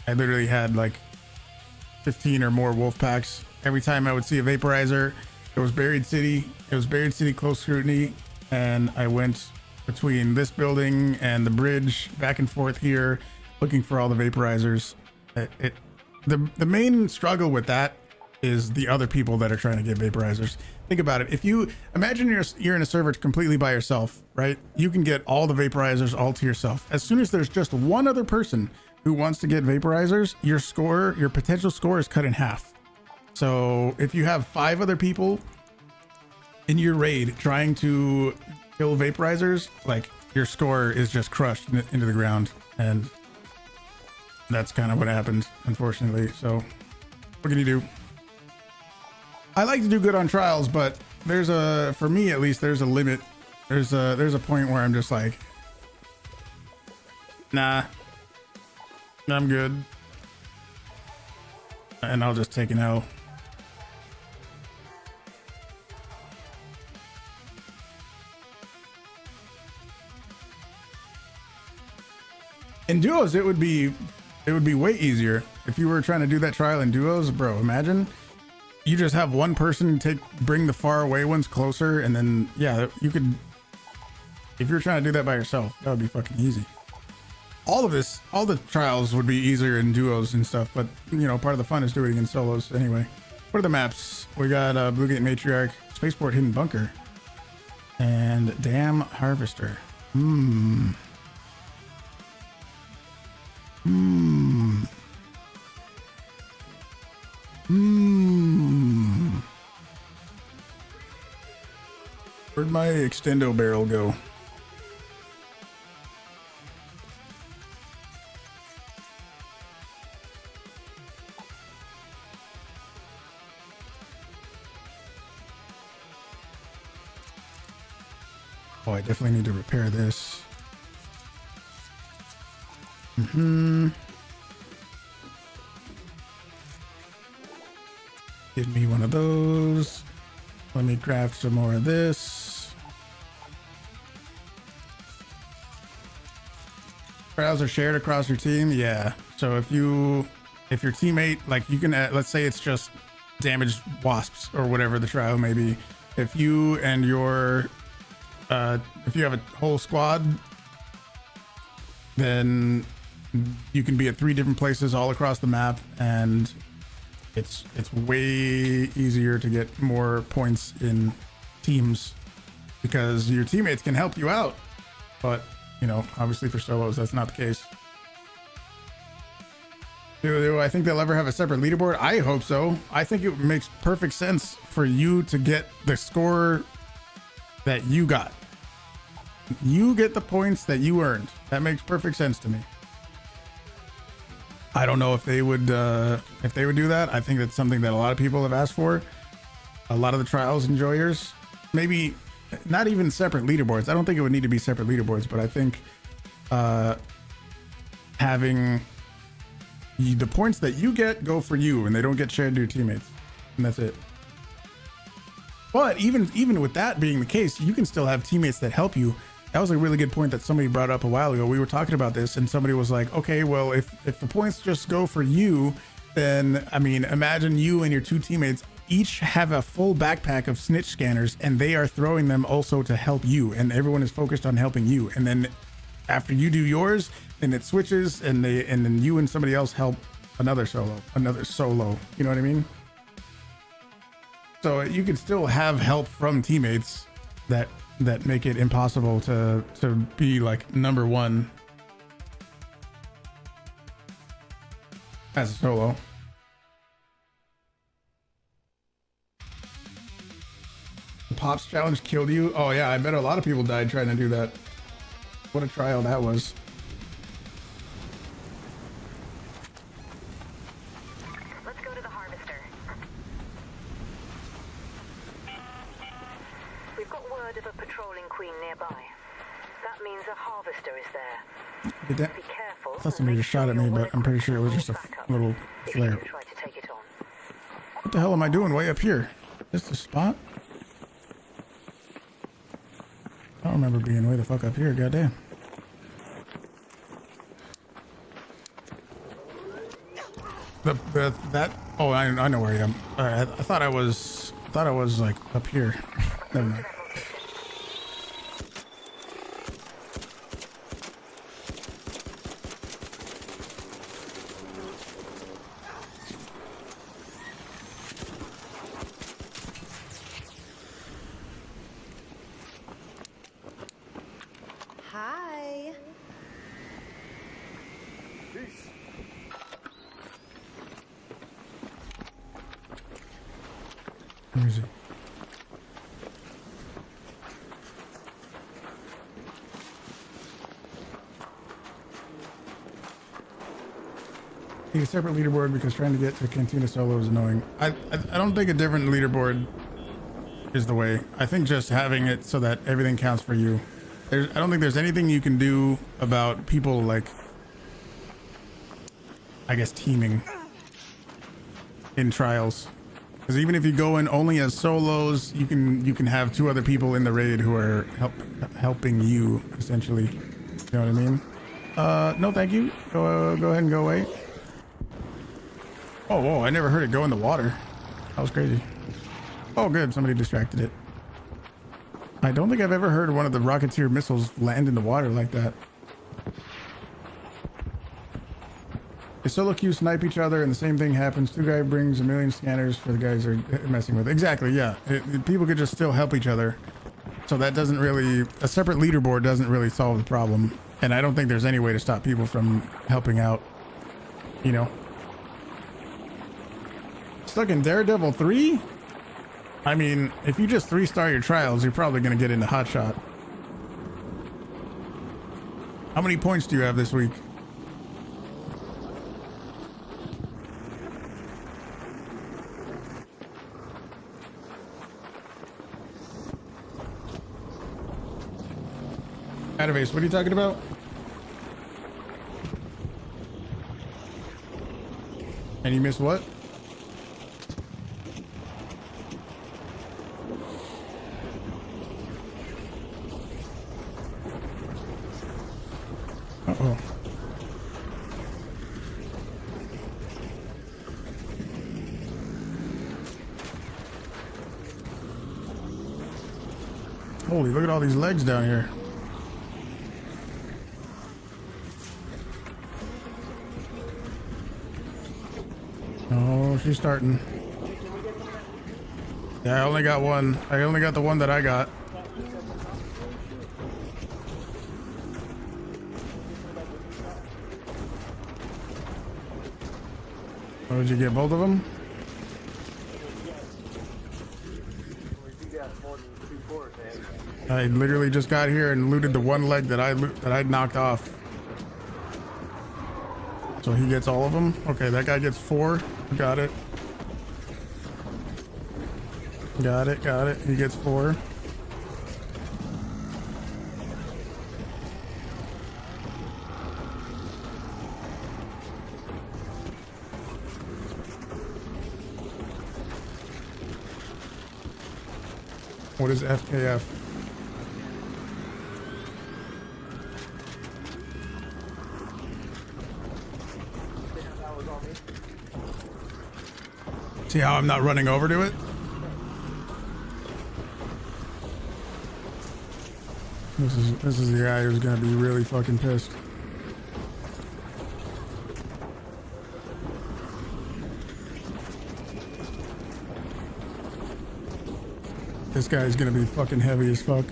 I literally had like 15 or more wolf packs. Every time I would see a vaporizer, it was buried city. It was buried city close scrutiny, and I went between this building and the bridge back and forth here looking for all the vaporizers. The main struggle with that is the other people that are trying to get vaporizers. Think about it. If you imagine you're in a server completely by yourself, right? You can get all the vaporizers all to yourself. As soon as there's just one other person who wants to get vaporizers, your potential score is cut in half. So if you have 5 other people in your raid trying to kill vaporizers, like, your score is just crushed into the ground, and that's kind of what happened, unfortunately. So what can you do? I like to do good on trials, but for me at least, there's a limit. There's a point where I'm just like, nah, I'm good, and I'll just take an L. In duos, it would be way easier if you were trying to do that trial in duos, bro. Imagine you just have one person bring the far away ones closer, and then yeah, you could. If you're trying to do that by yourself, that would be fucking easy. All the trials would be easier in duos and stuff, but you know, part of the fun is doing it in solos anyway. What are the maps? We got Blue Gate Matriarch, Spaceport Hidden Bunker, and Dam Harvester. Where'd my extendo barrel go? Oh, I definitely need to repair this. Give me one of those. Let me craft some more of this. Trials are shared across your team. Yeah. So if your teammate, like, you can, let's say it's just damaged wasps or whatever the trial may be. If you and your if you have a whole squad, then you can be at 3 different places all across the map, and it's way easier to get more points in teams because your teammates can help you out. But you know, obviously for solos, that's not the case. Do I think they'll ever have a separate leaderboard? I hope so. I think it makes perfect sense for you to get the score that you got. You get the points that you earned. That makes perfect sense to me. I don't know if they would do that. I think that's something that a lot of people have asked for. A lot of the trials enjoyers, maybe not even separate leaderboards. I don't think it would need to be separate leaderboards, but I think having the points that you get go for you and they don't get shared to your teammates, and that's it. But even with that being the case, you can still have teammates that help you. That was a really good point that somebody brought up a while ago. We were talking about this and somebody was like, okay, well, if the points just go for you, then I mean, imagine you and your 2 teammates each have a full backpack of snitch scanners and they are throwing them also to help you, and everyone is focused on helping you. And then after you do yours, then it switches and then you and somebody else help another solo. You know what I mean? So you can still have help from teammates that make it impossible to be like number 1 as a solo. The Pops challenge killed you? Oh yeah, I bet a lot of people died trying to do that. What a trial that was. Let's go to the harvester. We've got word of a patrolling queen nearby. That means a harvester is there. Did that? Be careful. I thought somebody just shot at me, but I'm pretty sure it was just a little flare. Try to take it on. What the hell am I doing way up here? Is this the spot? I don't remember being way the fuck up here, goddamn. Oh, I know where I am. All right, I thought I was like up here. Never mind. Hi. Peace. Where is it? Need a separate leaderboard because trying to get to Cantina solo is annoying. I don't think a different leaderboard is the way. I think just having it so that everything counts for you. I don't think there's anything you can do about people like, I guess, teaming in trials. Because even if you go in only as solos, you can have 2 other people in the raid who are helping you essentially. You know what I mean? No, thank you. Go ahead and go away. Oh, whoa! I never heard it go in the water. That was crazy. Oh, good. Somebody distracted it. I don't think I've ever heard one of the Rocketeer missiles land in the water like that. They solo queue snipe each other and the same thing happens. 2 guy brings a million scanners for the guys they're messing with. Exactly, yeah. People could just still help each other. So that doesn't really... A separate leaderboard doesn't really solve the problem. And I don't think there's any way to stop people from helping out. You know? Stuck in Daredevil 3? I mean, if you just 3-star your trials, you're probably going to get into Hotshot. How many points do you have this week? Adavace, what are you talking about? And you missed what? Uh-oh. Holy, look at all these legs down here. Oh, she's starting. Yeah, I only got one. I only got the one that I got. Oh, did you get both of them? I literally just got here and looted the one leg that I knocked off. So he gets all of them. Okay, that guy gets 4. Got it. Got it. Got it. He gets 4. What is FKF? See how I'm not running over to it? This is the guy who's gonna be really fucking pissed. This guy's gonna be fucking heavy as fuck.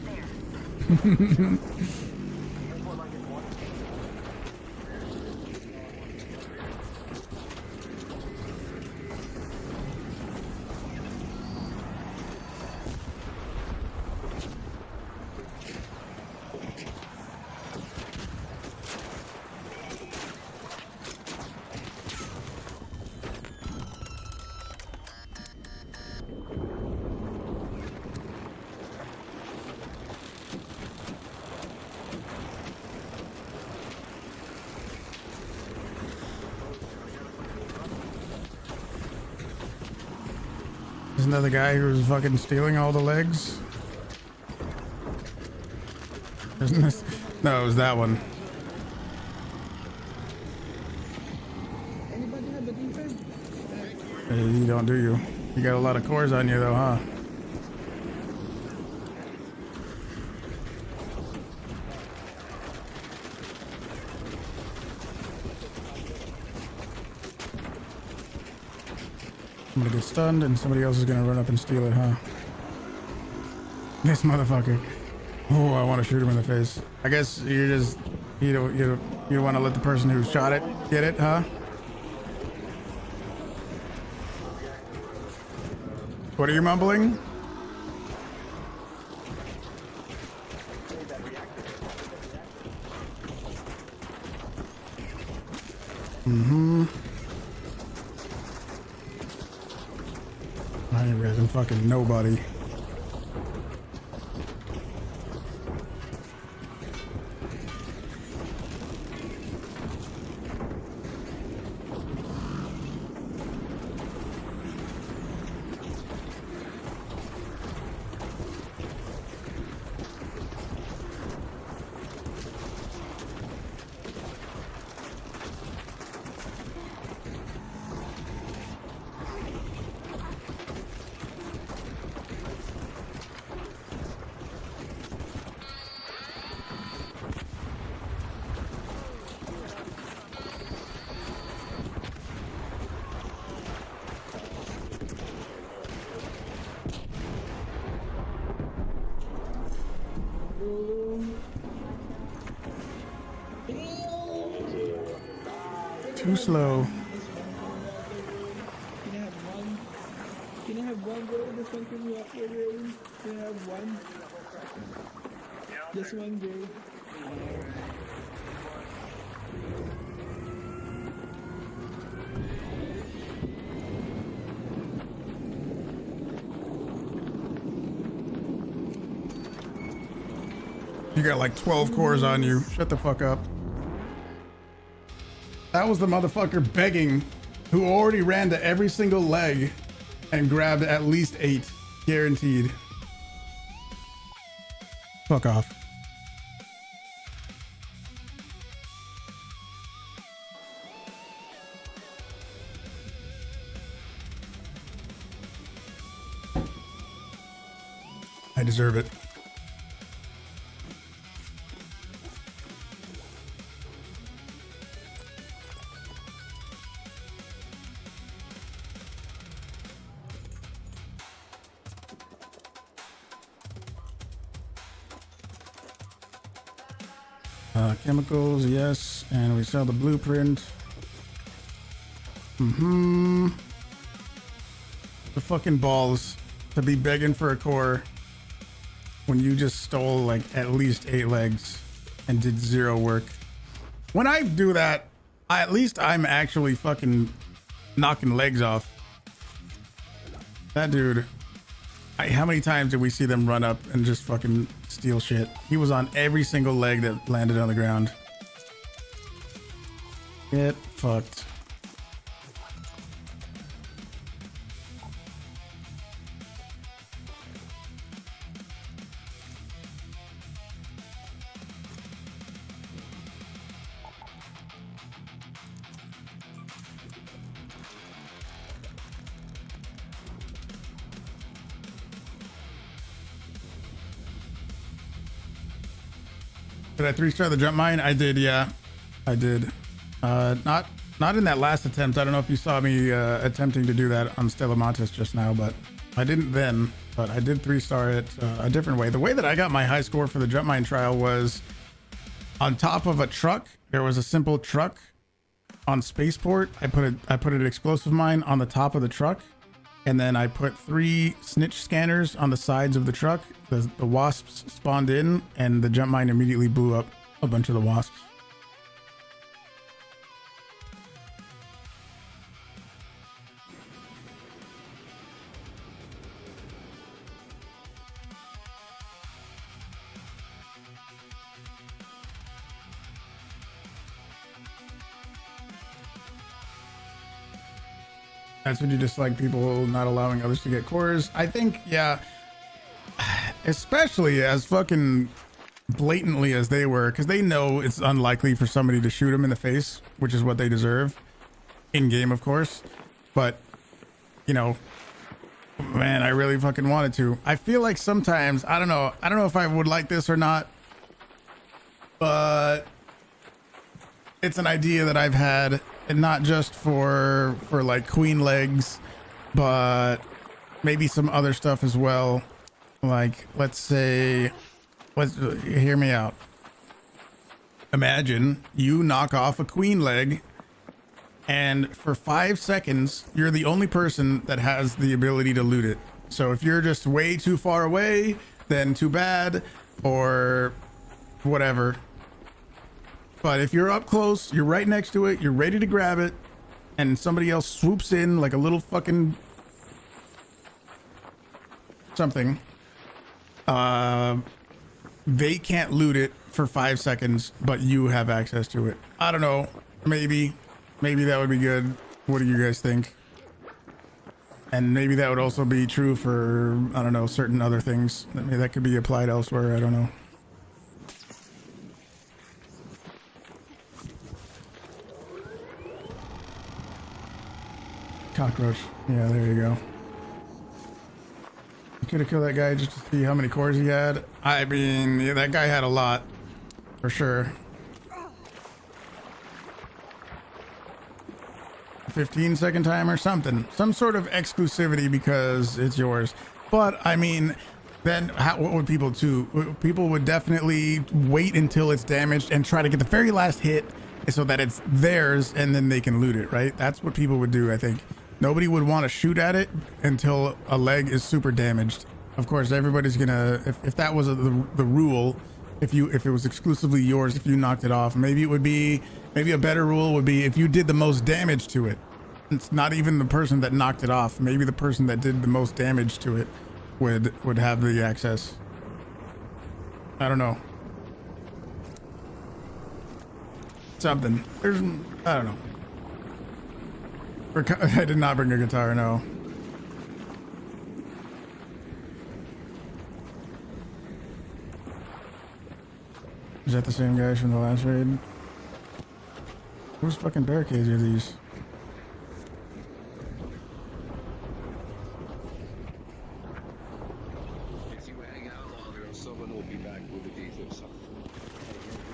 Isn't that the guy who's fucking stealing all the legs? Isn't this? No, it was that one. Hey, you don't, do you? You got a lot of cores on you though, huh? I'm gonna get stunned and somebody else is gonna run up and steal it, huh? This motherfucker. Oh, I want to shoot him in the face. I guess you're just, you don't want to let the person who shot it get it, huh? What are you mumbling? Mm-hmm. I ain't raising fucking nobody. Too slow. Can I have one? Can I have one, bro? This one can be up there, bro. Can I have one? Just one, bro. You got like 12 cores on you. Shut the fuck up. That was the motherfucker begging who already ran to every single leg and grabbed at least 8. Guaranteed. Fuck off. I deserve it. Chemicals, yes. And we sell the blueprint. The fucking balls to be begging for a core when you just stole like at least 8 legs and did 0 work. When I do that, at least I'm actually fucking knocking legs off. That dude, how many times did we see them run up and just fucking steal shit? He was on every single leg that landed on the ground. Get fucked. Did I 3-star the jump mine? I did, yeah. I did. Not in that last attempt. I don't know if you saw me attempting to do that on Stella Montes just now, but I didn't then. But I did 3-star it a different way. The way that I got my high score for the jump mine trial was on top of a truck. There was a simple truck on spaceport. I put an explosive mine on the top of the truck, and then I put 3 snitch scanners on the sides of the truck. The wasps spawned in, and the jump mine immediately blew up a bunch of the wasps. That's when you dislike people not allowing others to get cores. I think, yeah, especially as fucking blatantly as they were, because they know it's unlikely for somebody to shoot them in the face, which is what they deserve in game, of course. But, you know, man, I really fucking wanted to. I feel like sometimes, I don't know if I would like this or not, but it's an idea that I've had, and not just for like queen legs, but maybe some other stuff as well. Like, let's hear me out. Imagine you knock off a queen leg, and for 5 seconds, you're the only person that has the ability to loot it. So if you're just way too far away, then too bad, or whatever. But if you're up close, you're right next to it, you're ready to grab it, and somebody else swoops in like a little fucking something, they can't loot it for 5 seconds, but you have access to it. I don't know. Maybe that would be good. What do you guys think? And maybe that would also be true for, I don't know, certain other things. Maybe that could be applied elsewhere. I don't know. Cockroach. Yeah, there you go. You could have killed that guy just to see how many cores he had. I mean, yeah, that guy had a lot, for sure. 15-second timer, something. Some sort of exclusivity because it's yours. But, I mean, then what would people do? People would definitely wait until it's damaged and try to get the very last hit so that it's theirs, and then they can loot it, right? That's what people would do, I think. Nobody would want to shoot at it until a leg is super damaged. Of course, everybody's gonna, if that was the rule, if it was exclusively yours, if you knocked it off, maybe a better rule would be if you did the most damage to it. It's not even the person that knocked it off. Maybe the person that did the most damage to it would have the access. I don't know. Something. I don't know. I did not bring a guitar, no. Is that the same guys from the last raid? Whose fucking barricades are these? If you hang out longer, someone will be back with the defibs.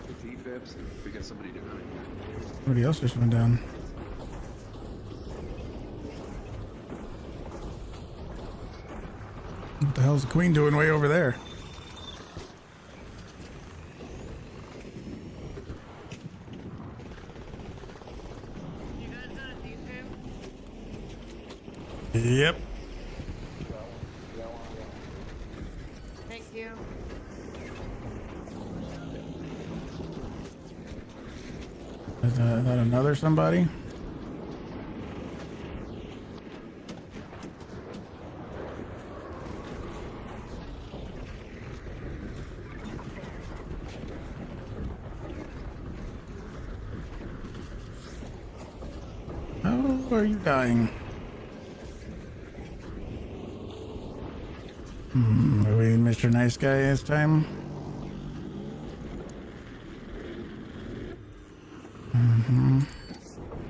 With the defibs, we got somebody behind you. Somebody else just went down. What the hell's the queen doing way over there? Yep. Thank you. Is that another somebody? How are you dying? Are we Mr. Nice Guy this time?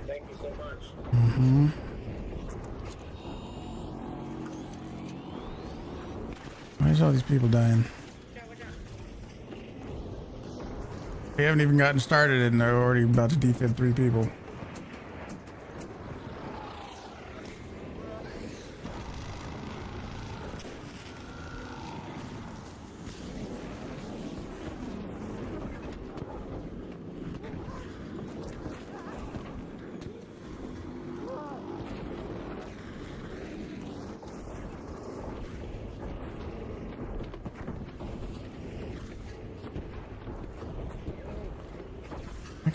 Thank you so much. Why is all these people dying? We haven't even gotten started and they're already about to defib 3 people.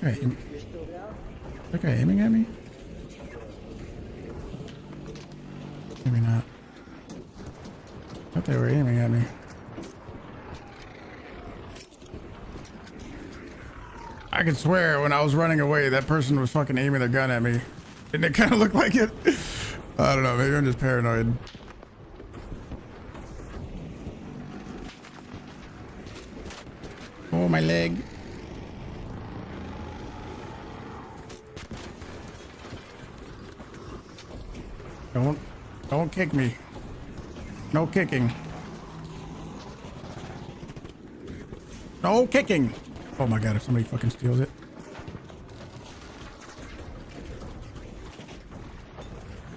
Okay, okay, aiming at me? Maybe not. I thought they were aiming at me. I could swear when I was running away, that person was fucking aiming their gun at me. Didn't it kind of look like it? I don't know, maybe I'm just paranoid. Oh, my leg. Don't kick me. No kicking. No kicking. Oh my god, if somebody fucking steals it.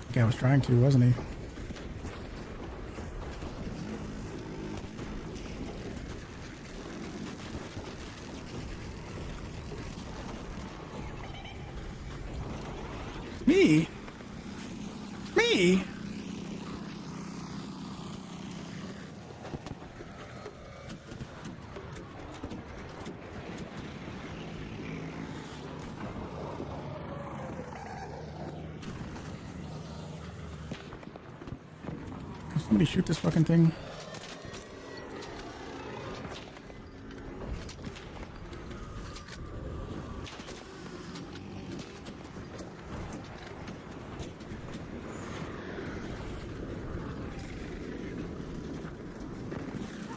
The guy was trying to, wasn't he? Me? Me? Can somebody shoot this fucking thing?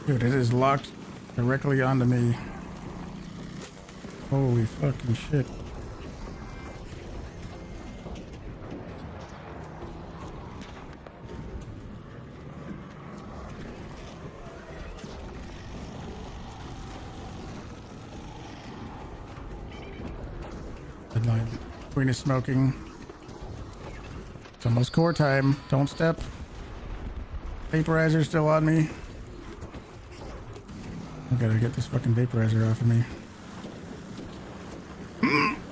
Dude, it is locked directly onto me. Holy fucking shit. Headline. Queen is smoking. It's almost core time. Don't step. Vaporizer's still on me. I gotta get this fucking vaporizer off of me.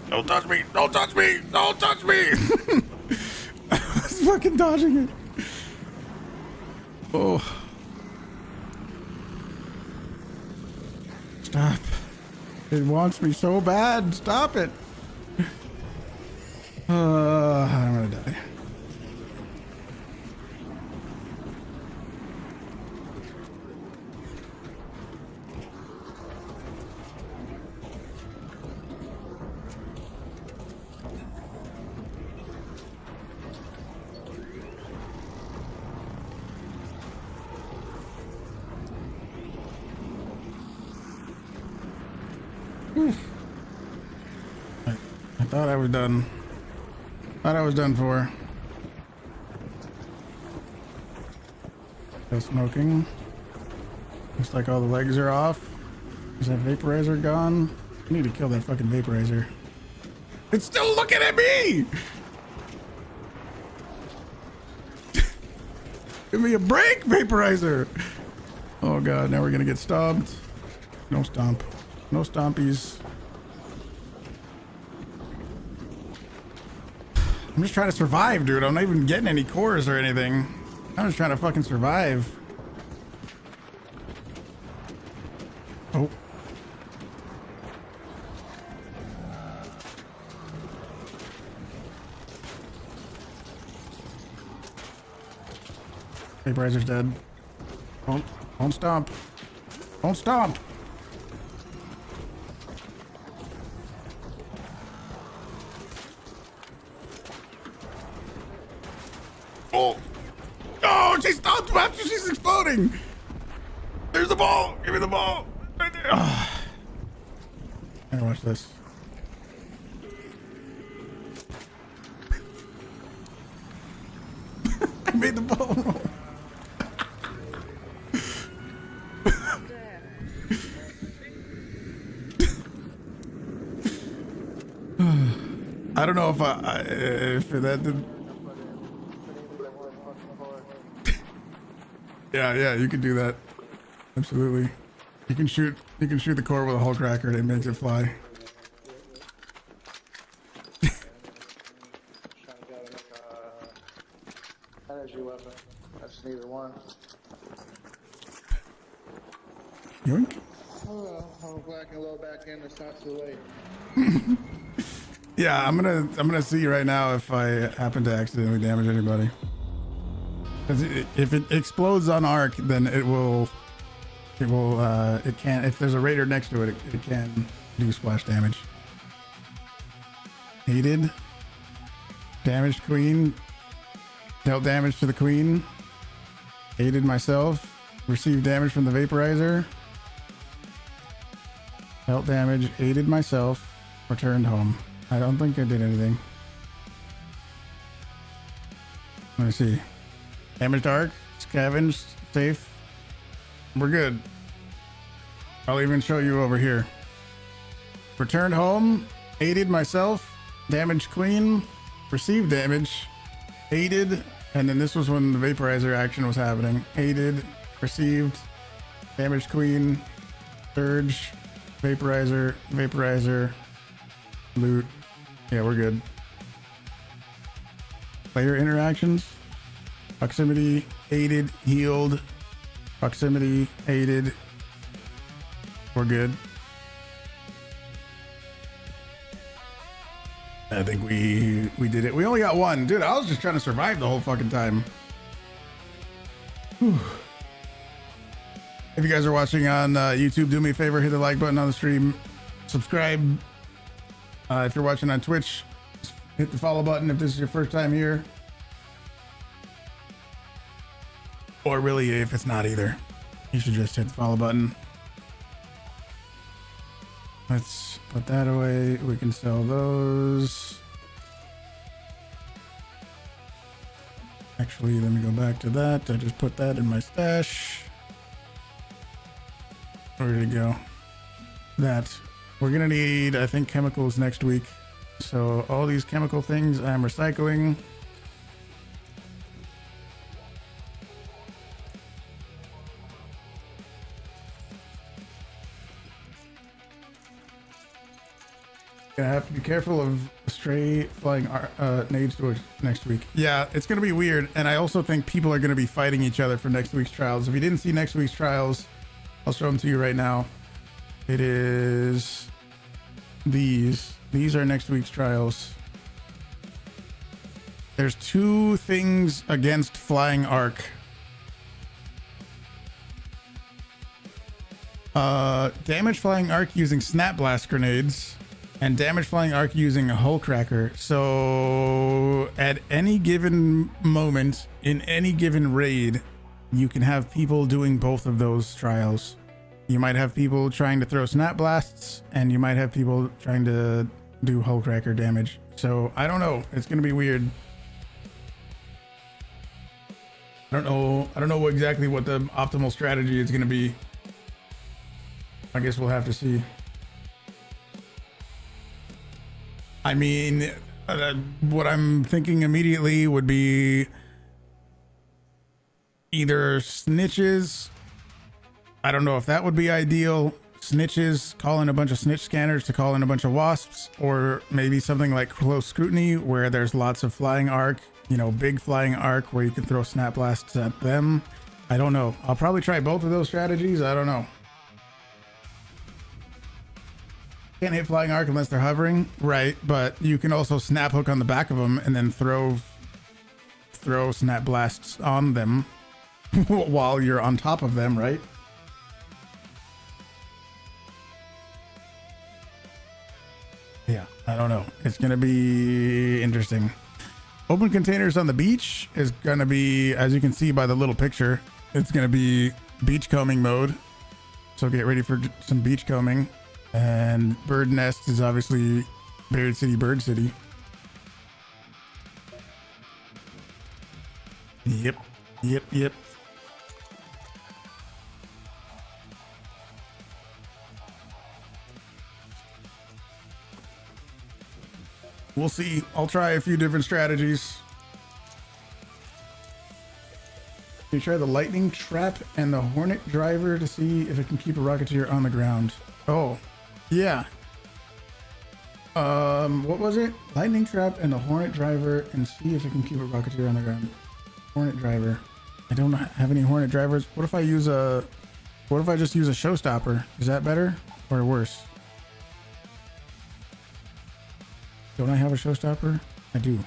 Don't touch me! Don't touch me! Don't touch me! I was fucking dodging it. Oh. Stop. It wants me so bad. Stop it. I'm gonna die. I thought I was done. Thought I was done for. Still smoking. Looks like all the legs are off. Is that vaporizer gone? I need to kill that fucking vaporizer. It's still looking at me! Give me a break, vaporizer! Oh god, now we're gonna get stomped. No stomp. No stompies. I'm just trying to survive, dude. I'm not even getting any cores or anything. I'm just trying to fucking survive. Oh. Vaporizer's dead. Don't stomp. Don't stomp. Oh! Oh, she stopped after she's exploding! There's the ball! Give me the ball! Right there! Oh. I gotta watch this. I made the ball roll. I don't know if that did. Yeah, you can do that. Absolutely. You can shoot the core with a hull cracker and it makes it fly. Energy weapon. I just needed one. Yoink. Oh, I'm glad I can load back in. It's not too late. Yeah, I'm gonna see right now if I happen to accidentally damage anybody. Because if it explodes on arc, then it can, if there's a raider next to it, it can do splash damage. Aided. Damaged queen. Dealt damage to the queen. Aided myself. Received damage from the vaporizer. Dealt damage. Aided myself. Returned home. I don't think I did anything. Let me see. Damaged arc. Scavenged. Safe. We're good. I'll even show you over here. Returned home. Aided myself. Damaged queen. Received damage. Aided. And then this was when the vaporizer action was happening. Aided. Received. Damaged queen. Surge. Vaporizer. Vaporizer. Loot. Yeah, we're good. Player interactions. Proximity. Aided. Healed. Proximity. Aided. We're good. I think we did it. We only got one. Dude, I was just trying to survive the whole fucking time. Whew. If you guys are watching on YouTube, do me a favor, hit the like button on the stream. Subscribe. If you're watching on Twitch, hit the follow button if this is your first time here. Or really, if it's not either, you should just hit the follow button. Let's put that away. We can sell those. Actually, let me go back to that. I just put that in my stash. Ready to go. That. We're gonna need, I think, chemicals next week. So all these chemical things I'm recycling. Gonna have to be careful of stray flying nades towards next week. Yeah, it's gonna be weird, and I also think people are gonna be fighting each other for next week's trials. If you didn't see next week's trials, I'll show them to you right now. It is these. These are next week's trials. There's two things against flying arc. Damage flying arc using snap blast grenades. And damage flying arc using a hull cracker. So at any given moment in any given raid, you can have people doing both of those trials. You might have people trying to throw snap blasts, and you might have people trying to do hull cracker damage. So I don't know. It's gonna be weird. I don't know exactly what the optimal strategy is gonna be. I guess we'll have to see. I mean, what I'm thinking immediately would be either snitches. I don't know if that would be ideal. snitches, call in a bunch of snitch scanners to call in a bunch of wasps, or maybe something like close scrutiny where there's lots of flying arc, you know, big flying arc where you can throw snap blasts at them. I don't know. I'll probably try both of those strategies. I don't know. Can't hit flying arc unless they're hovering, right? But you can also snap hook on the back of them and then throw snap blasts on them while you're on top of them, right? Yeah, I don't know. It's gonna be interesting. Open containers on the beach is gonna be, as you can see by the little picture, it's gonna be beachcombing mode. So get ready for some beachcombing. And bird nest is obviously Buried City, Bird City. Yep. We'll see. I'll try a few different strategies. You try the lightning trap and the hornet driver to see if it can keep a rocketeer on the ground. Oh, yeah. What was it? Lightning trap and the hornet driver and see if it can keep a rocketeer on the ground. Hornet driver. I don't have any hornet drivers. What if I use a... What if I just use a showstopper? Is that better or worse? Don't I have a showstopper? I do.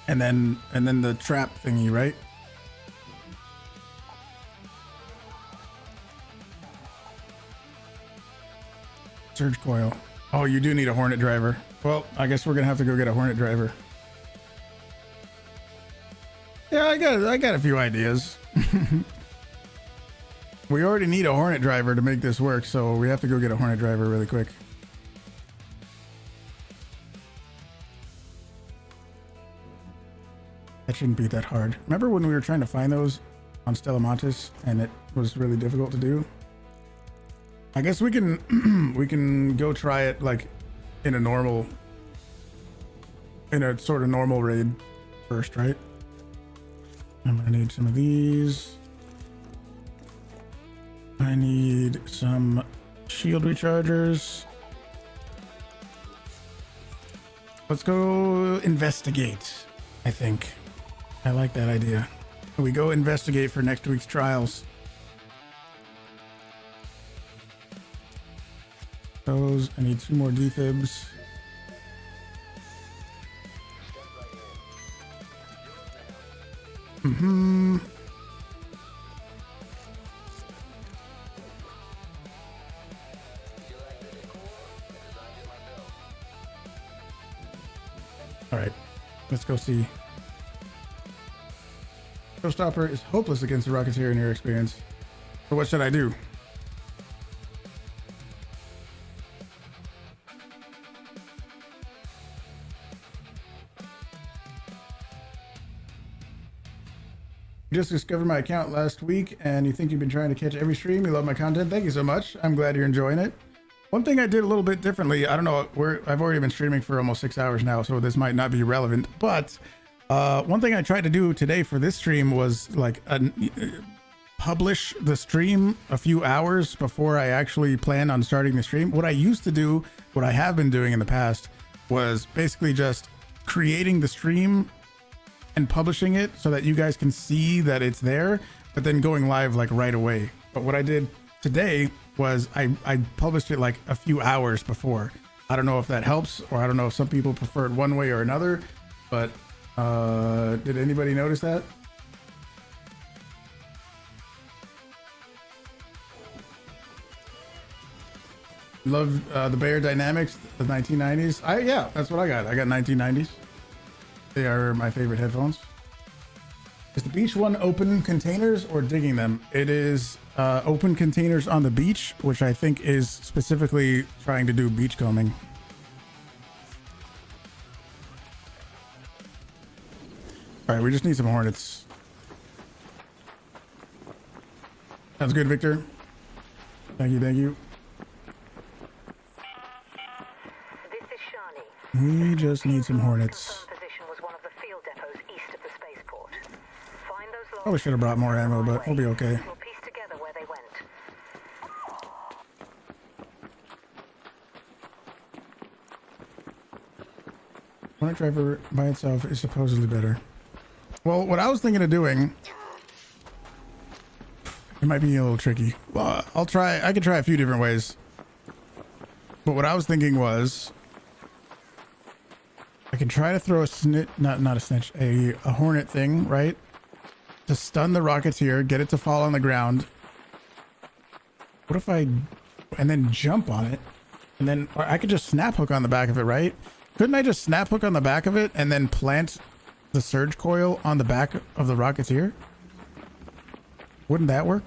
And then the trap thingy, right? Surge coil. Oh, you do need a hornet driver. Well, I guess we're gonna have to go get a hornet driver. Yeah, I got a few ideas. We already need a hornet driver to make this work, so we have to go get a hornet driver really quick. That shouldn't be that hard. Remember when we were trying to find those on Stella Montis and it was really difficult to do? I guess we can we can go try it like in a sort of normal raid first, right? I'm gonna need some of these. I need some shield rechargers. Let's go investigate, I think. I like that idea. We go investigate for next week's trials. Those, I need 2 more defibs. All right, let's go see. Showstopper is hopeless against the Rocketeer in your experience. So what should I do? You just discovered my account last week and you think you've been trying to catch every stream. You love my content. Thank you so much. I'm glad you're enjoying it. One thing I did a little bit differently, I don't know, I've already been streaming for almost 6 hours now, so this might not be relevant, but one thing I tried to do today for this stream was like publish the stream a few hours before I actually plan on starting the stream. What I used to do, what I have been doing in the past, was basically just creating the stream and publishing it so that you guys can see that it's there, but then going live like right away. But what I did today was I published it like a few hours before. I don't know if that helps, or I don't know if some people prefer it one way or another, but did anybody notice that? Love the Bayer Dynamics, the 1990s. Yeah, that's what I got. I got 1990s. They are my favorite headphones. Is the beach one open containers or digging them? It is open containers on the beach, which I think is specifically trying to do beachcombing. All right, we just need some hornets. Sounds good, Victor. Thank you, thank you. This is Shani. We just need some hornets. Position was one of the field depots east of the spaceport. Find those Probably should have brought more ammo, but we'll be okay. We'll piece together where Hornet Driver by itself is supposedly better. Well, what I was thinking of doing, it might be a little tricky. Well, I could try a few different ways. But what I was thinking was, I can try to throw a snitch, not a snitch, a hornet thing, right? To stun the Rocketeer, get it to fall on the ground. What if and then jump on it? And then, or I could just snap hook on the back of it, right? Couldn't I just snap hook on the back of it and then plant the surge coil on the back of the Rocketeer? Wouldn't that work?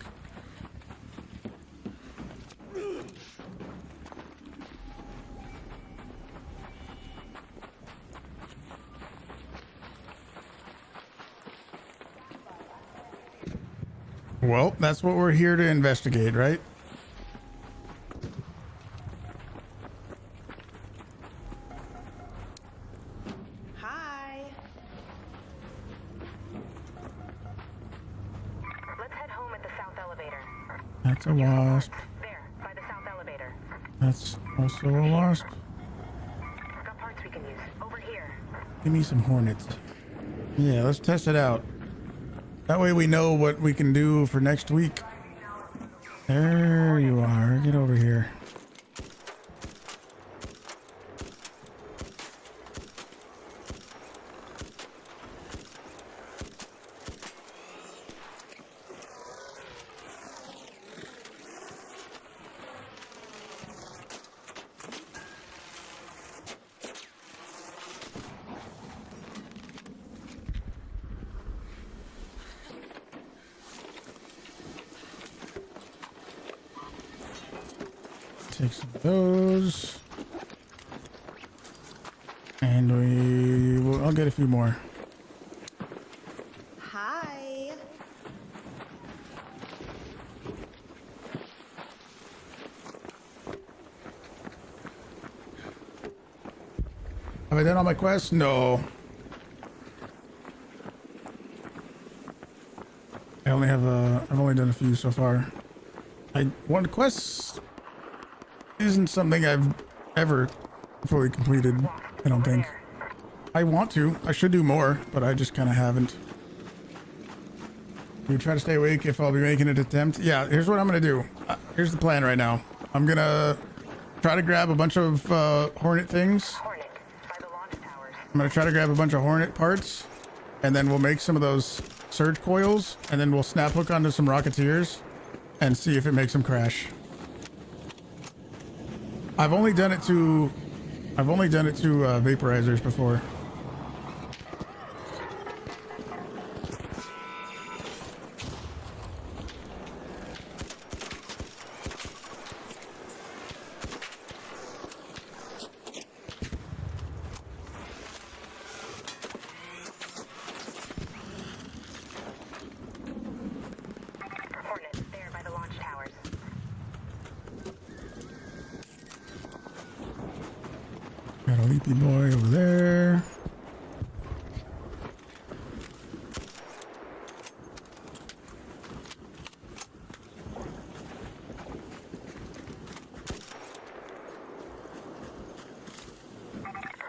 Well, that's what we're here to investigate, right? Hi. Let's head home at the south elevator. That's a wasp. There, by the south elevator. That's also a wasp. Got parts we can use. Over here. Give me some hornets. Yeah, let's test it out. That way we know what we can do for next week. There you are. Get over here. Take some of those. And I'll get a few more. Hi. Have I done all my quests? No. I've only done a few so far. One quest isn't something I've ever fully completed, I don't think. I want to. I should do more, but I just kind of haven't. You try to stay awake if I'll be making an attempt? Yeah, here's what I'm going to do. Here's the plan right now. I'm going to try to grab a bunch of Hornet things. I'm going to try to grab a bunch of Hornet parts, and then we'll make some of those surge coils, and then we'll snap hook onto some Rocketeers and see if it makes them crash. I've only done it to Vaporizers before. Got a leapy boy over there.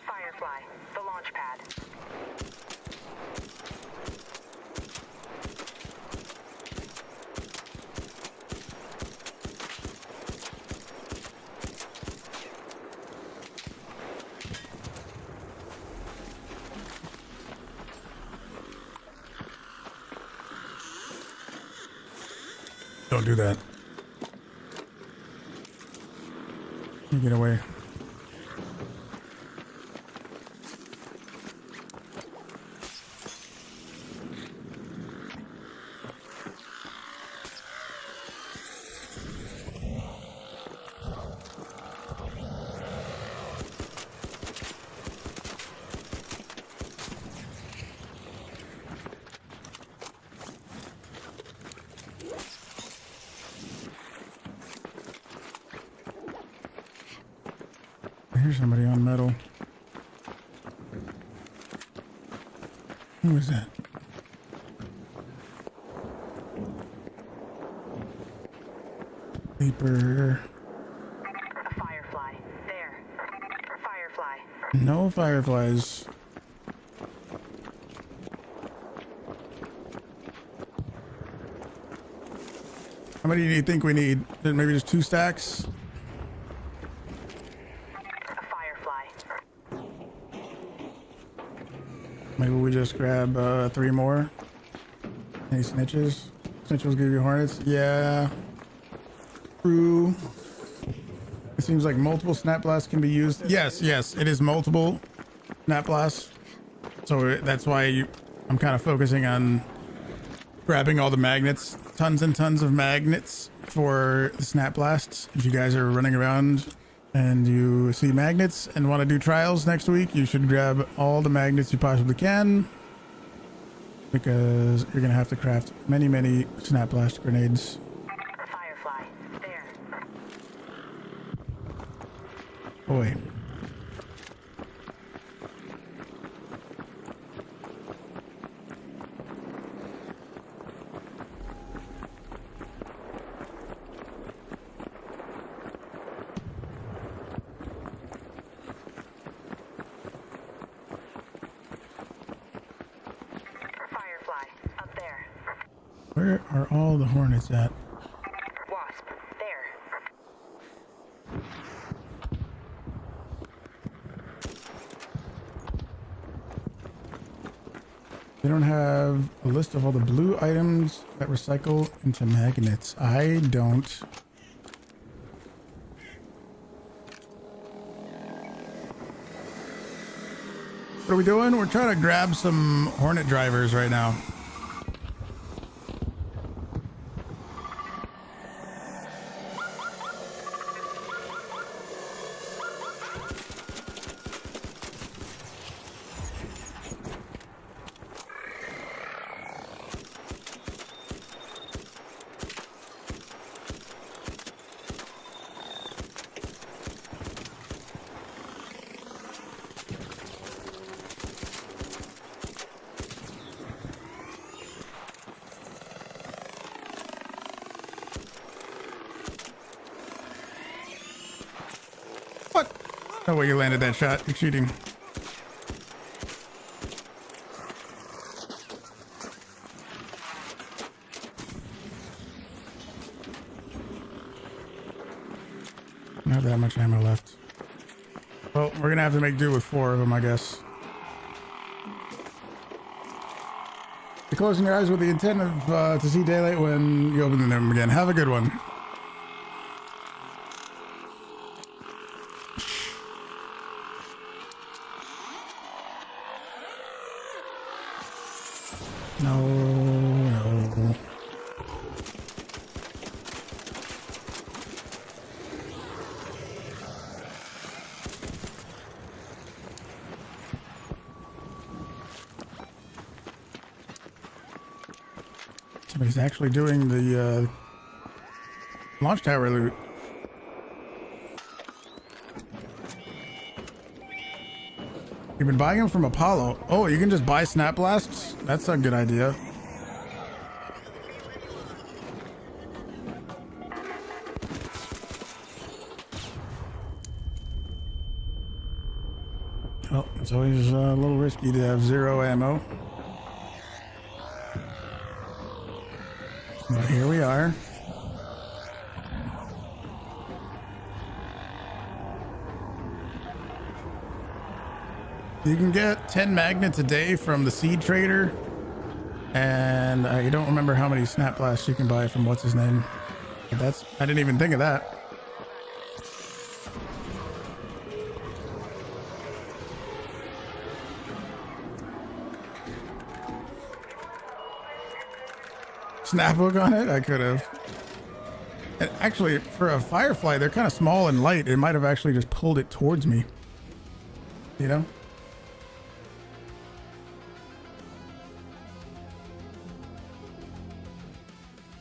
Firefly, the launch pad. Don't do that. You get away. Here's somebody on metal. Who is that? Leaper. A firefly. There. Firefly. No fireflies. How many do you think we need? Maybe just 2 stacks? A firefly. Maybe we just grab 3 more. Any snitches? Snitches give you hornets? Yeah. True. It seems like multiple snap blasts can be used. Yes, it is multiple snap blasts. So that's why I'm kind of focusing on grabbing all the magnets. Tons and tons of magnets for the snap blasts. If you guys are running around and you see magnets and want to do trials next week, you should grab all the magnets you possibly can, because you're gonna have to craft many snap blast grenades. Firefly. There. Boy. Where are all the hornets at? Wasp. There. They don't have a list of all the blue items that recycle into magnets. I don't. What are we doing? We're trying to grab some hornet drivers right now. No way you landed that shot. You're cheating. Don't have that much ammo left. Well, we're gonna have to make do with 4 of them, I guess. You're closing your eyes with the intent of to see daylight when you open them again. Have a good one. No. Somebody's actually doing the launch tower loot. You've been buying them from Apollo. Oh, you can just buy snap blasts? That's a good idea. Oh, it's always a little risky to have 0 ammo. But here we are. You can get 10 magnets a day from the seed trader, and I don't remember how many snap blasts you can buy from what's his name. But I didn't even think of that. Snap hook on it? I could have. And actually, for a firefly, they're kind of small and light. It might have actually just pulled it towards me. You know?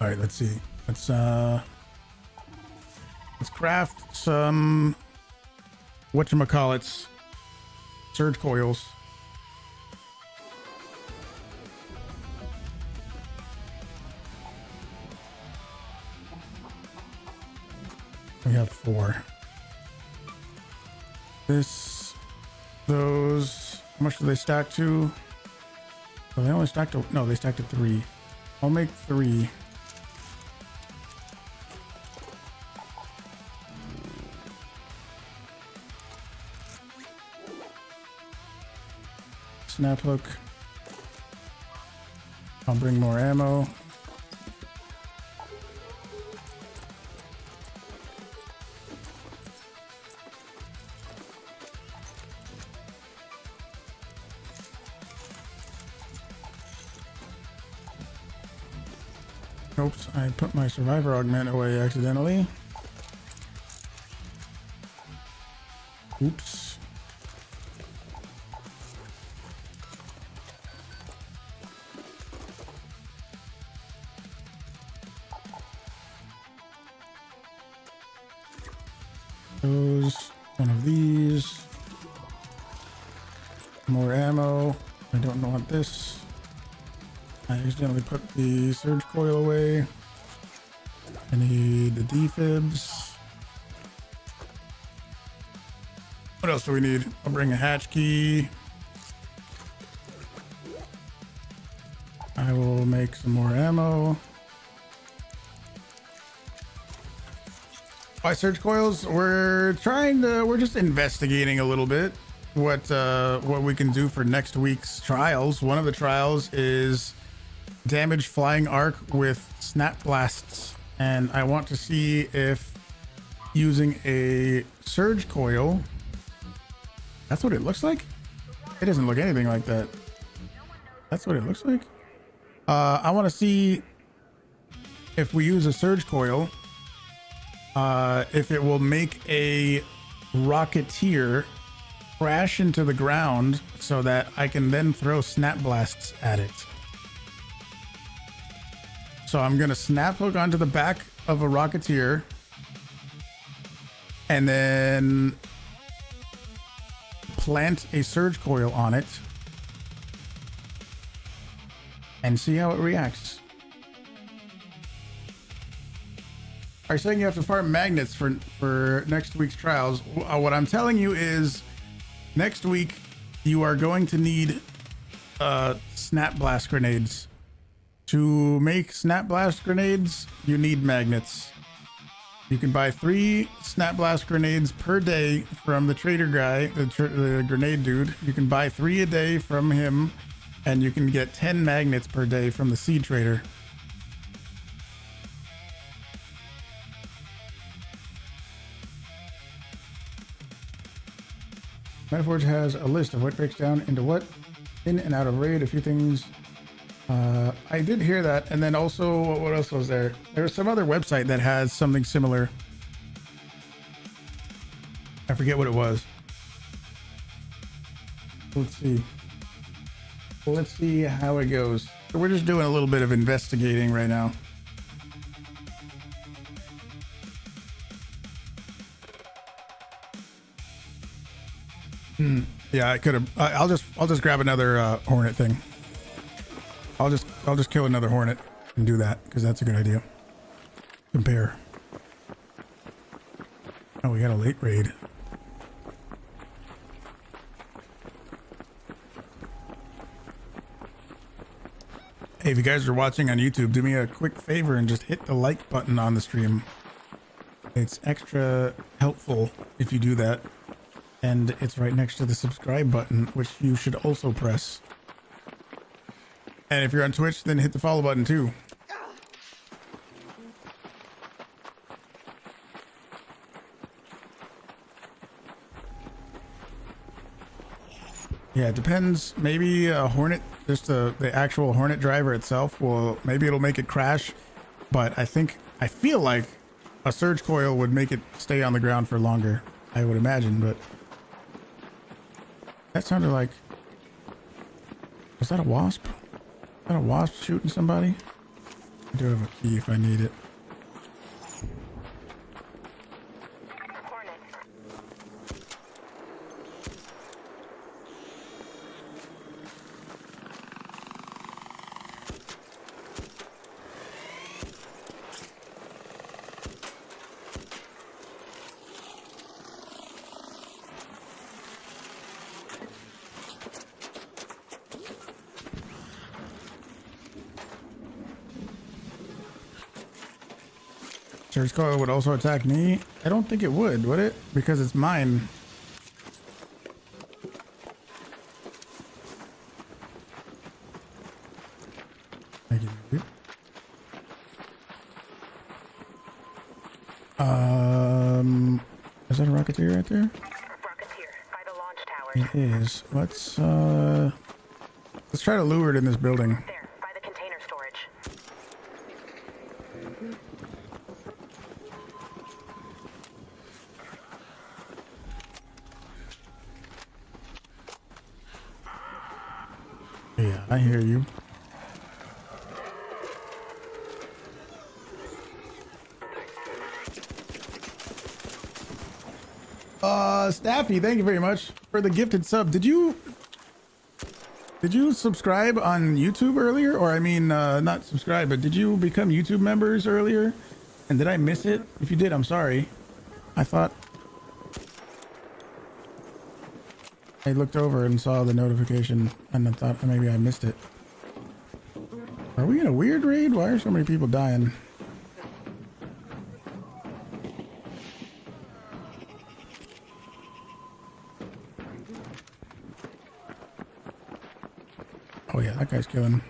All right, let's see. Let's craft some whatchamacallits, surge coils. We have 4. Those, how much do they stack to? Well, they only stack to, no, they stack to 3. I'll make 3. snap hook. I'll bring more ammo. Oops, I put my survivor augment away accidentally. Oops. Those, one of these. More ammo. I don't want this. I accidentally put the surge coil away. I need the defibs. What else do we need? I'll bring a hatch key. I will make some more ammo. Why surge coils? We're just investigating a little bit what we can do for next week's trials. One of the trials is damage flying arc with snap blasts, and I want to see if using a surge coil, that's what it looks like. It doesn't look anything like that. That's what it looks like. I want to see if we use a surge coil, if it will make a rocketeer crash into the ground so that I can then throw snap blasts at it. So I'm going to snap hook onto the back of a rocketeer and then plant a surge coil on it and see how it reacts. Are you saying you have to farm magnets for next week's trials? What I'm telling you is next week you are going to need snap blast grenades. To make snap blast grenades, you need magnets. You can buy 3 snap blast grenades per day from the trader guy, the grenade dude. You can buy 3 a day from him, and you can get 10 magnets per day from the seed trader. Metaforge has a list of what breaks down into what, in and out of raid, a few things. I did hear that, and then also, what else was there? There was some other website that has something similar. I forget what it was. Let's see. Well, let's see how it goes. So we're just doing a little bit of investigating right now. Yeah, I could have. I'll just grab another hornet thing. I'll just kill another hornet and do that because that's a good idea. Compare. Oh, we got a late raid. Hey, if you guys are watching on YouTube, do me a quick favor and just hit the like button on the stream. It's extra helpful if you do that. And it's right next to the subscribe button, which you should also press. And if you're on Twitch, then hit the follow button too. Yeah, it depends. Maybe a Hornet, just the actual Hornet driver itself will, maybe it'll make it crash. But I feel like a surge coil would make it stay on the ground for longer, I would imagine. But that sounded like, was that a wasp? Is that a wasp shooting somebody? I do have a key if I need it. Surge coil would also attack me. I don't think it would it? Because it's mine. Thank you. Is that a rocketeer right there? Rocketeer by the launch towers. It is. Let's try to lure it in this building. There, by the container storage. Yeah, I hear you. Staffy, thank you very much for the gifted sub. Did you subscribe on YouTube earlier? Or I mean, not subscribe, but did you become YouTube members earlier? And did I miss it? If you did, I'm sorry. I thought I looked over and saw the notification and I thought maybe I missed it. Are we in a weird raid? Why are so many people dying? Oh yeah, that guy's killing.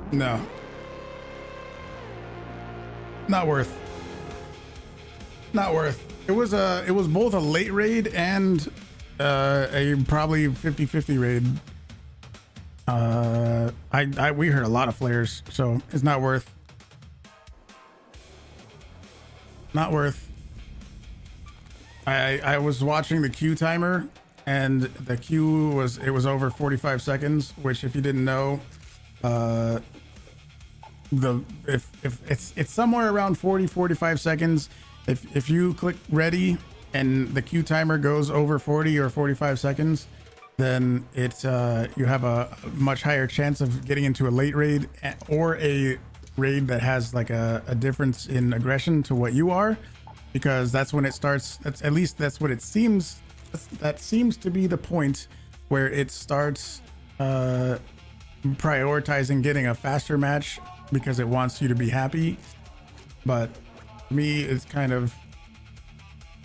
No. Not worth. Not worth. It was both a late raid and a probably 50-50 raid. We heard a lot of flares, so it's not worth. Not worth. I was watching the queue timer and the queue was over 45 seconds, which if you didn't know, if it's somewhere around 45 seconds. If you click ready and the queue timer goes over 40 or 45 seconds, then it's you have a much higher chance of getting into a late raid or a raid that has like a difference in aggression to what you are, because that's when it starts. That's at least that's what it seems. That seems to be the point where it starts prioritizing getting a faster match because it wants you to be happy. But me, it's kind of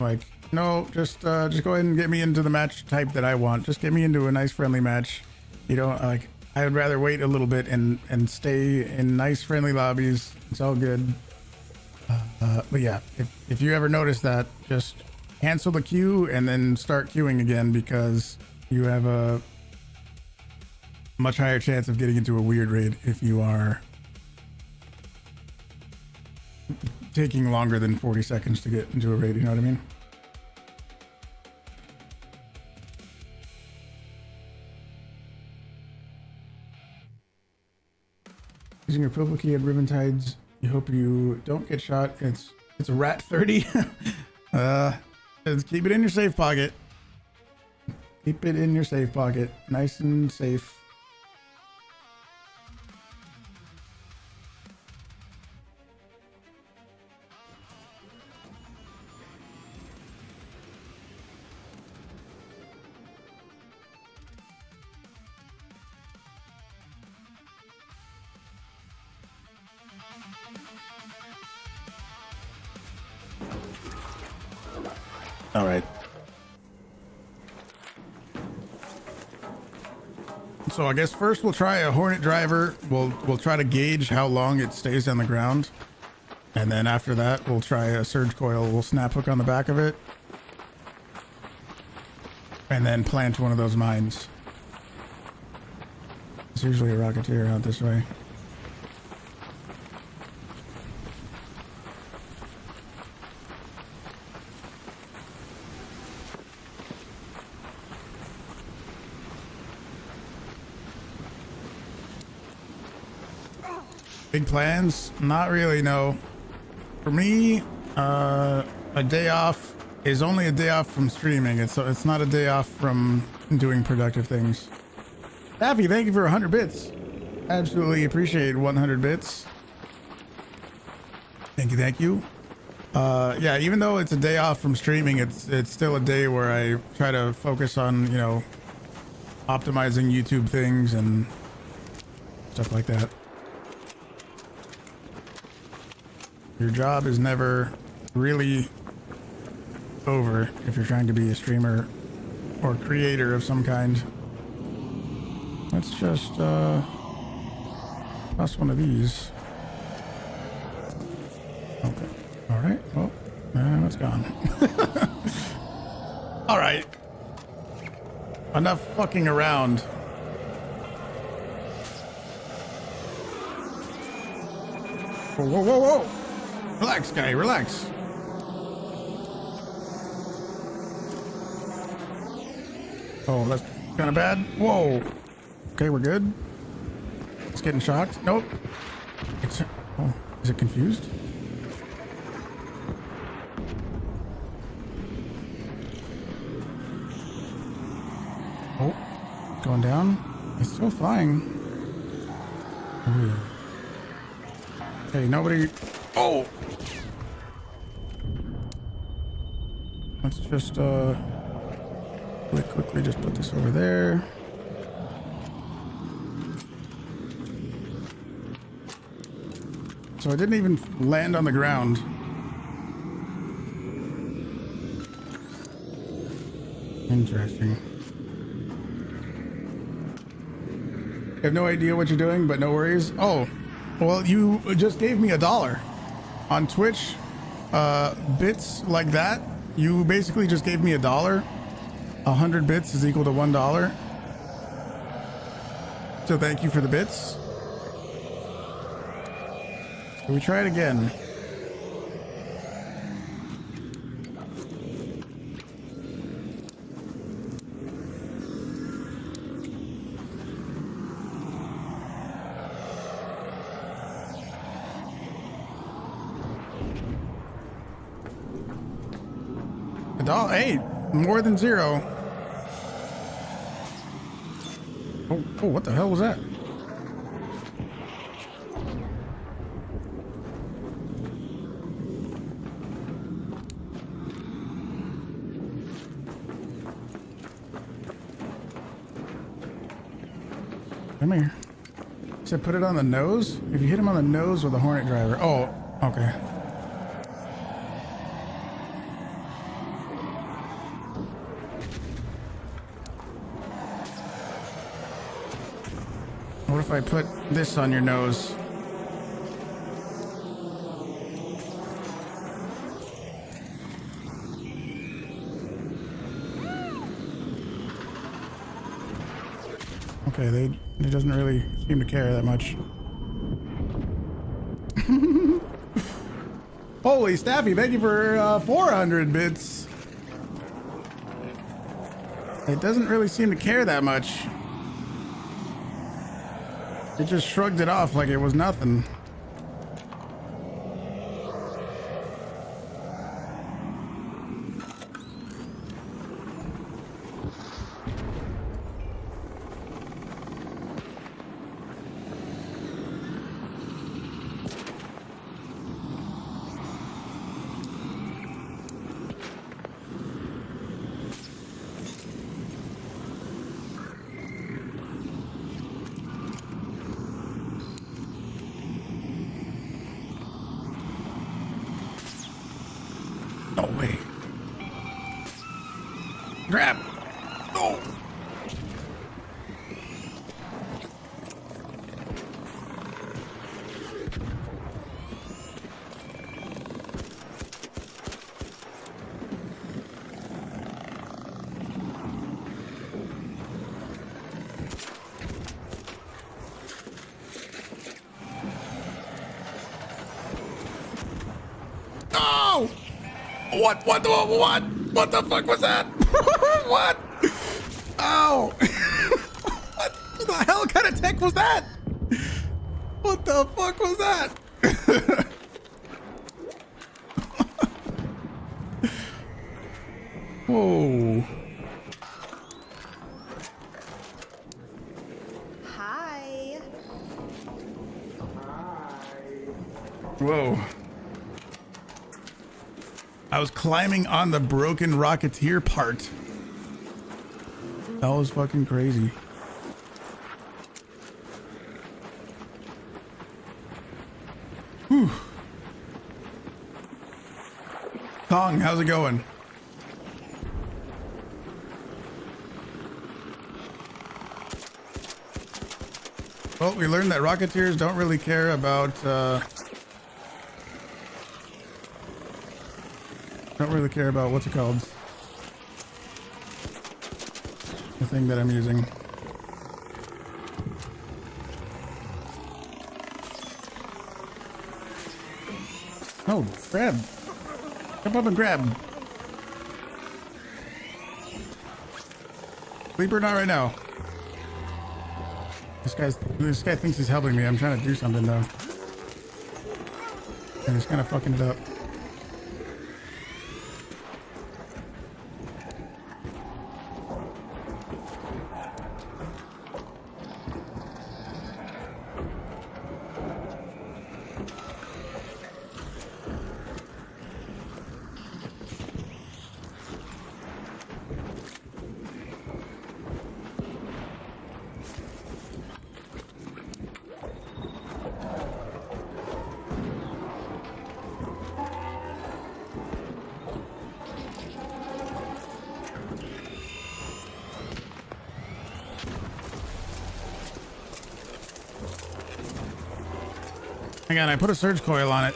like, no, just go ahead and get me into the match type that I want. Just get me into a nice friendly match. You know, like I would rather wait a little bit and stay in nice friendly lobbies. It's all good. But yeah, if you ever notice that, just cancel the queue and then start queuing again, because you have a much higher chance of getting into a weird raid if you are taking longer than 40 seconds to get into a raid, you know what I mean? Using your purple key at Riven Tides, you hope you don't get shot. It's a rat 30. Just keep it in your safe pocket. Keep it in your safe pocket. Nice and safe. All right. So I guess first we'll try a Hornet driver. We'll try to gauge how long it stays on the ground, and then after that we'll try a surge coil. We'll snap hook on the back of it, and then plant one of those mines. It's usually a rocketeer out this way. Big plans? Not really, no. For me, A day off is only a day off from streaming. It's not a day off from doing productive things. Daffy, thank you for 100 bits. Absolutely appreciate 100 bits. Thank you, thank you. Yeah, even though it's a day off from streaming, it's still a day where I try to focus on, you know, optimizing YouTube things and stuff like that. Your job is never really over if you're trying to be a streamer or creator of some kind. Let's just toss one of these. Okay. All right. Well, it's gone. All right. Enough fucking around. Whoa, whoa, whoa, whoa. Relax, guy. Relax. Oh, that's kind of bad. Whoa. Okay, we're good. It's getting shocked. Nope. Oh, is it confused? Oh, going down. It's still flying. Ooh. Hey, nobody. Oh! Let's just, quickly just put this over there. So I didn't even land on the ground. Interesting. I have no idea what you're doing, but no worries. Oh, well, you just gave me $1 on Twitch. Bits like that. You basically just gave me $1. 100 bits is equal to $1. So thank you for the bits. Can we try it again? Hey, more than 0. Oh, what the hell was that? Come here. You said put it on the nose? If you hit him on the nose with a Hornet driver. Oh, okay. What if I put this on your nose? Okay, it doesn't really seem to care that much. Holy Staffy, thank you for 400 bits. It doesn't really seem to care that much. It just shrugged it off like it was nothing. No way. Grab. Oh. Oh! What the fuck was that? What? Ow! What the hell kind of tech was that? What the fuck was that? Whoa. Hi. Whoa. I was climbing on the broken Rocketeer part. That was fucking crazy. Whew. Kong, how's it going? Well, we learned that Rocketeers don't really care about what's it called? The thing that I'm using. Oh, grab. Jump up and grab. Sleeper, not right now. This guy thinks he's helping me. I'm trying to do something though. And he's kind of fucking it up. Hang on, I put a surge coil on it.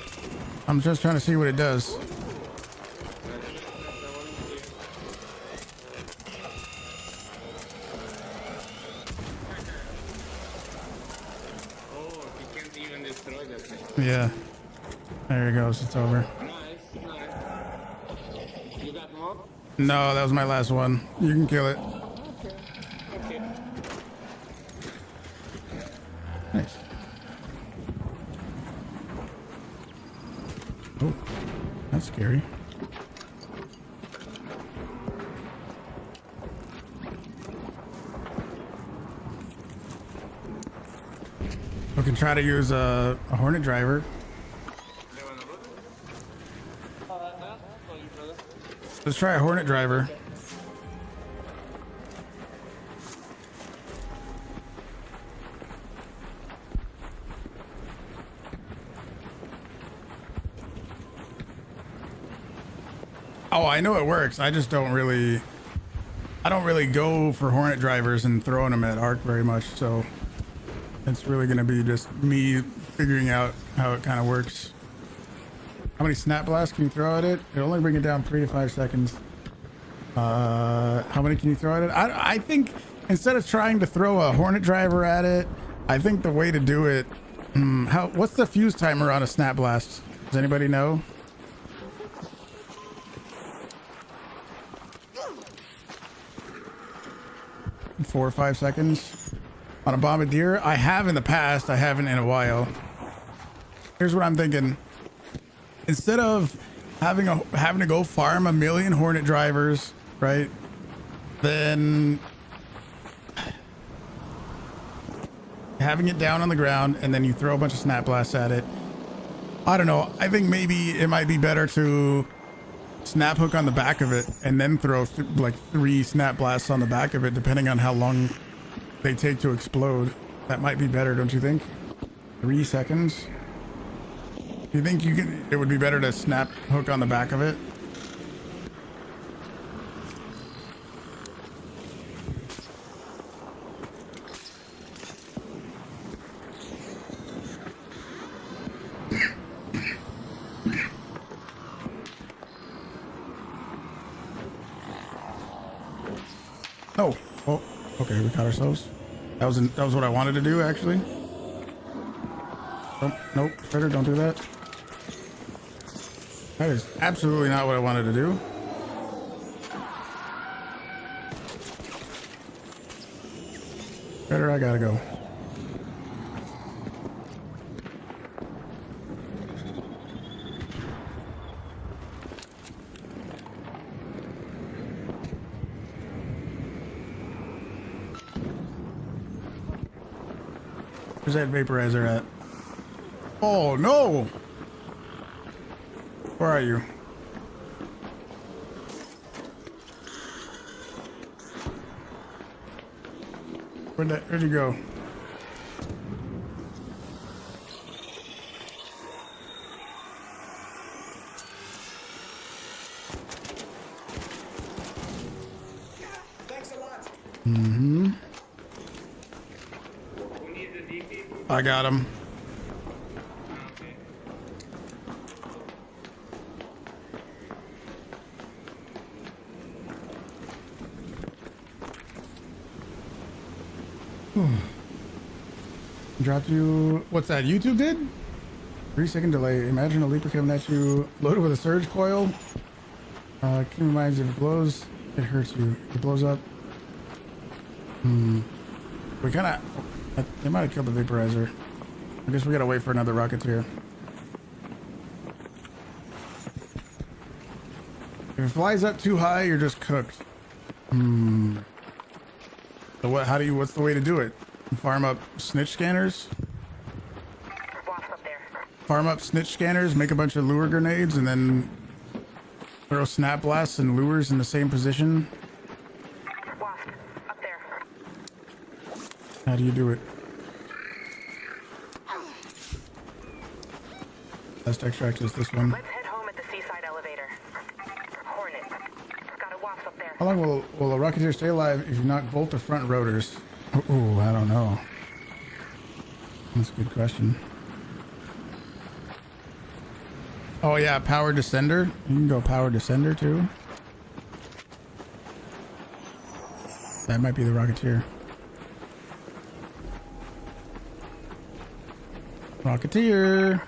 I'm just trying to see what it does. Oh, he can't even destroy that thing. Yeah. There it goes. It's over. Nice. You got more? No, that was my last one. You can kill it. Okay. Nice. Oh, that's scary. We can try to use a Hornet driver. Let's try a Hornet driver. Oh, I know it works. I just don't really go for Hornet drivers and throwing them at Arc very much. So it's really going to be just me figuring out how it kind of works. How many snap blasts can you throw at it? It'll only bring it down 3 to 5 seconds. How many can you throw at it? I think instead of trying to throw a Hornet driver at it, I think the way to do it, what's the fuse timer on a snap blast? Does anybody know? Four or 5 seconds on a bombardier. I have in the past. I haven't in a while. Here's what I'm thinking. Instead of having to go farm a million Hornet drivers, right? Then having it down on the ground and then you throw a bunch of snap blasts at it. I don't know. I think maybe it might be better to snap hook on the back of it and then throw like 3 snap blasts on the back of it, depending on how long they take to explode. That might be better, don't you think? 3 seconds. Do you think it would be better to snap hook on the back of it? Oh, okay, we caught ourselves. That was what I wanted to do, actually. Oh, nope, Shredder, don't do that. That is absolutely not what I wanted to do. Shredder, I gotta go. Where's that vaporizer at? Oh no! Where are you? Where'd you go? Mm-hmm. I got him. Dropped you. What's that? YouTube did? 3-second delay. Imagine a leaper coming at you, loaded with a surge coil. Keep in mind if it blows, it hurts you. It blows up. We kind of. They might have killed the vaporizer. I guess we gotta wait for another Rocketeer. If it flies up too high, you're just cooked. So what? How do you? What's the way to do it? Farm up snitch scanners. Wasp up there. Farm up snitch scanners. Make a bunch of lure grenades, and then throw snap blasts and lures in the same position. Wasp up there. How do you do it? Best extract is this one. Let's head home at the seaside elevator. Hornet. Got a wasp up there. How long will a Rocketeer stay alive if you knock both the front rotors? Ooh, I don't know. That's a good question. Oh yeah, power descender. You can go power descender too. That might be the Rocketeer. Rocketeer.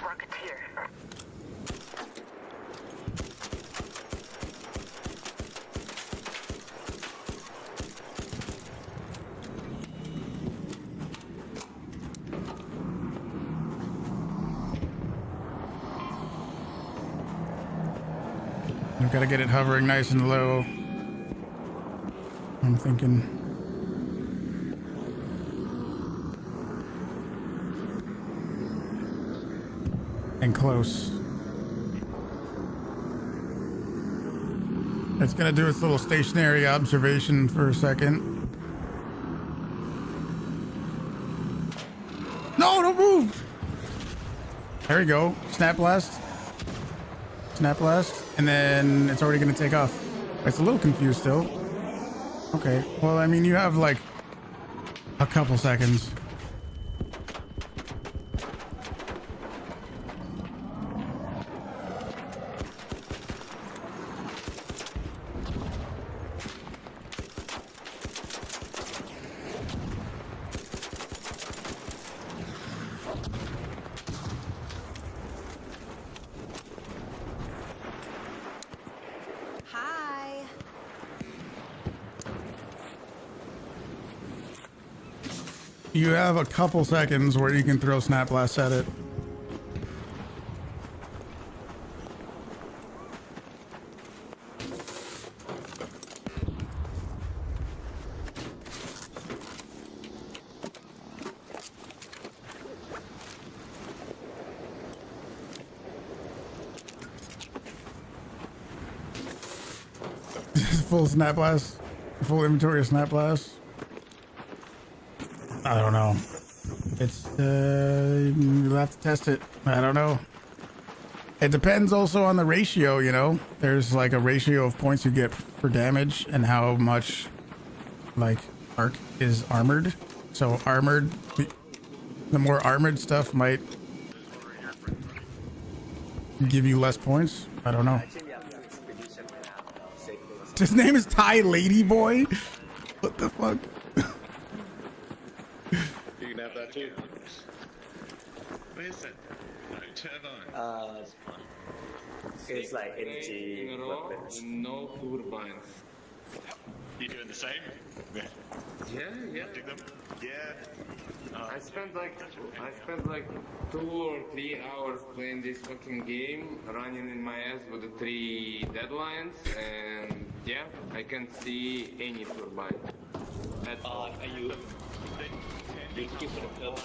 I've got to get it hovering nice and low. I'm thinking. And close. It's going to do its little stationary observation for a second. No, don't move! There we go. Snap blast. Snap blast. And then it's already going to take off. It's a little confused still. Okay. Well, I mean, you have like a couple seconds. You have a couple seconds where you can throw snap blasts at it. Full snap blast, full inventory of snap blasts. I don't know. It's you'll have to test it. I don't know. It depends also on the ratio, you know. There's like a ratio of points you get for damage and how much like arc is armored. So armored, the more armored stuff might give you less points. I don't know. His name is Thai Ladyboy? What the fuck? You can have that too. What is it? No, Turbine. It's like energy weapons. No turbines. You doing the same? Yeah. Dig them? Yeah. I spent like 2 or 3 hours playing this fucking game, running in my ass with the 3 deadlines, and yeah, I can't see any turbine at all. Are you looking for the pills?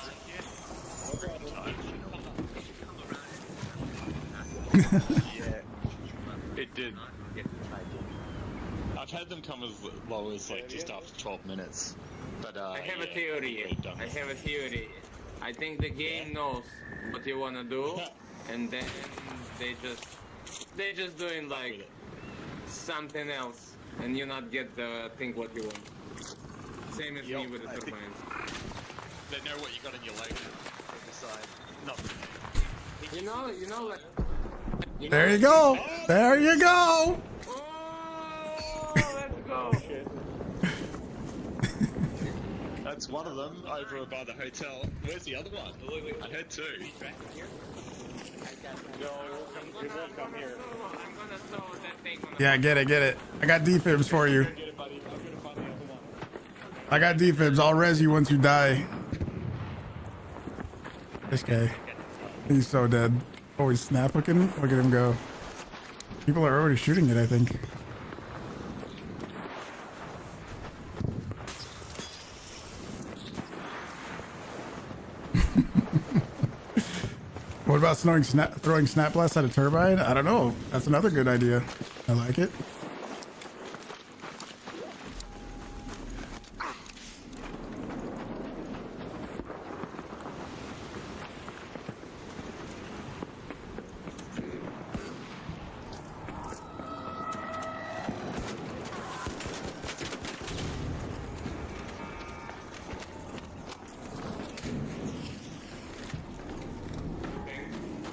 Yeah, it did. I've had them come as low as like just after 12 minutes. But I have a yeah, theory. I have a theory. I think the game knows what you wanna do, and then they just doing like something else, and you not get the think what you want. Same as me with the turbines. They know what you got in your leg. They decide. No. You know, like. There you go. There you go. Oh, let's go. That's one of them over by the hotel. Where's the other one? I heard two. Yeah, get it. I got defibs for you. I got defibs. I'll res you once you die. This guy. He's so dead. Oh, he's snap hooking. Look at him go. People are already shooting it, I think. What about throwing snap blasts at a turbine? I don't know. That's another good idea. I like it.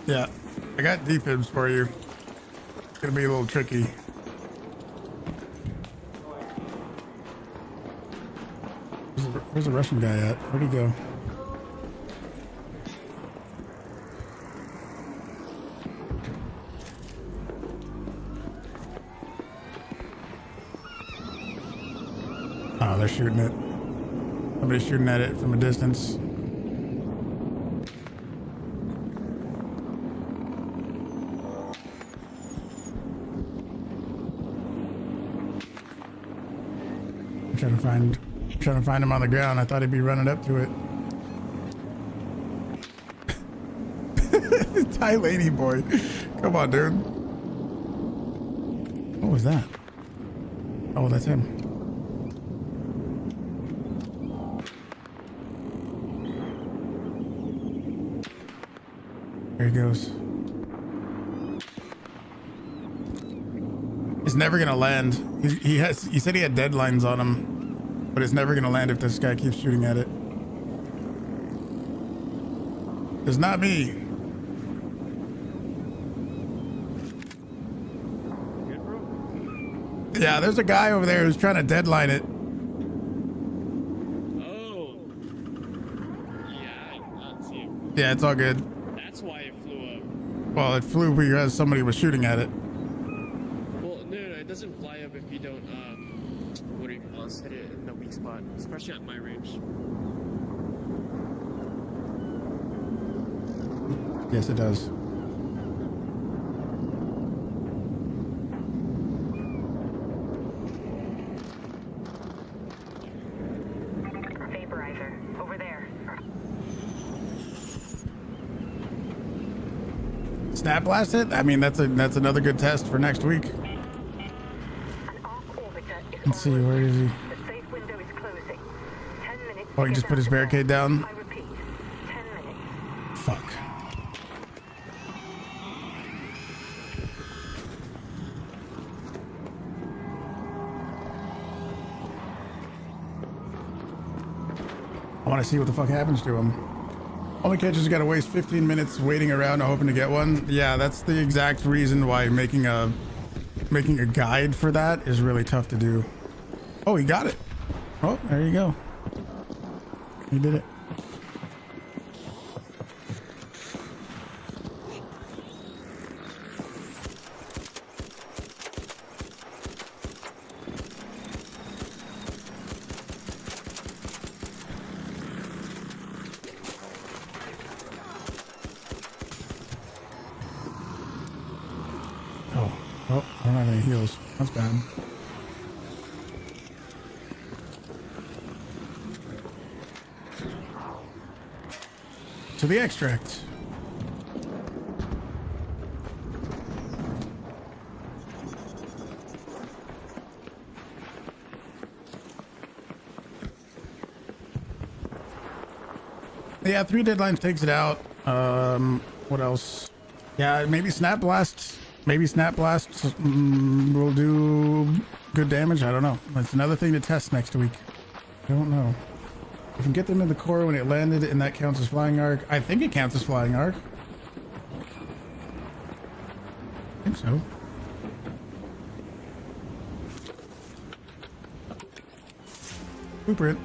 Yeah, I got defibs for you. It's gonna be a little tricky. Where's the Russian guy at? Where'd he go? Oh, they're shooting it. Somebody's shooting at it from a distance. Trying to find him on the ground. I thought he'd be running up to it. Thai lady boy. Come on, dude. What was that? Oh, that's him. There he goes. It's never gonna land. He said he had deadlines on him, but it's never gonna land if this guy keeps shooting at it. It's not me. Yeah, there's a guy over there who's trying to deadline it. Oh. Yeah, I did not see it. Yeah, it's all good. That's why it flew up. Well, it flew because somebody was shooting at it. Well, no, it doesn't fly up if you don't, what do you call it? Hit it in the weak spot, especially at my range. Yes, it does. Vaporizer, over there. Snap blast it? I mean, that's another good test for next week. Let's see, where is he? The safe window is closing. 10 minutes. Oh, he just put his barricade down? I repeat, 10 minutes. Fuck. I want to see what the fuck happens to him. Only catcher's got to waste 15 minutes waiting around hoping to get one. Yeah, that's the exact reason why making a guide for that is really tough to do. Oh, he got it. Oh, there you go. He did it. Oh, I don't have any heals. That's bad. to the extract. Yeah, 3 deadlines takes it out. What else? Yeah, maybe Snap Blast. Maybe Snap Blast will do good damage. I don't know. That's another thing to test next week. I don't know. You can get them in the core when it landed, and that counts as flying arc. I think it counts as flying arc. I think so. Blueprint.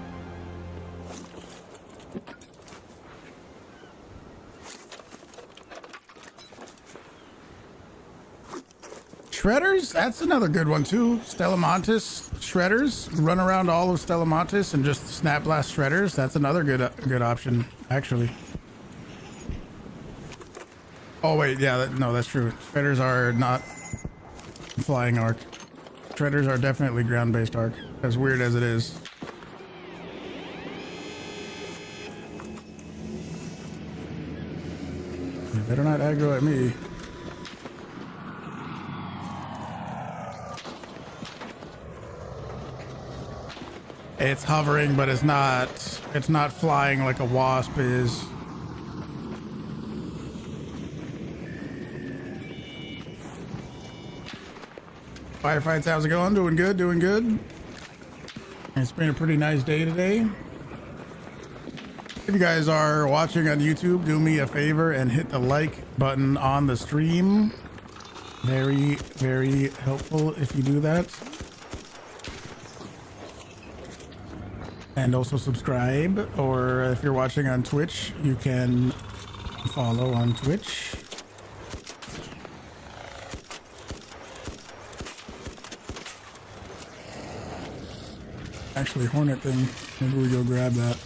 Shredders, that's another good one too. Stellamontis shredders, run around all of Stellamontis and just snap blast shredders. That's another good option, actually. Oh wait, yeah, no, that's true. Shredders are not flying arc. Shredders are definitely ground-based arc, as weird as it is. You better not aggro at me. It's hovering, but it's not flying like a Wasp is. Firefights, how's it going? Doing good, doing good. It's been a pretty nice day today. If you guys are watching on YouTube, do me a favor and hit the like button on the stream. Very, very helpful if you do that. And also subscribe, or if you're watching on Twitch, you can follow on Twitch. Actually, Hornet thing, maybe we go grab that.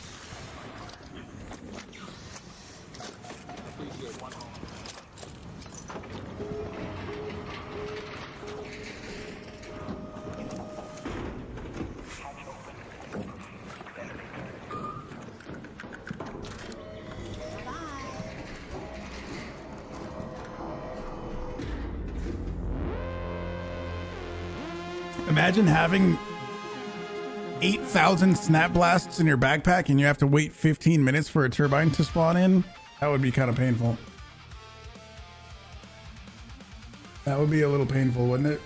Imagine having 8,000 snap blasts in your backpack and you have to wait 15 minutes for a turbine to spawn in. That would be kind of painful. That would be a little painful, wouldn't it?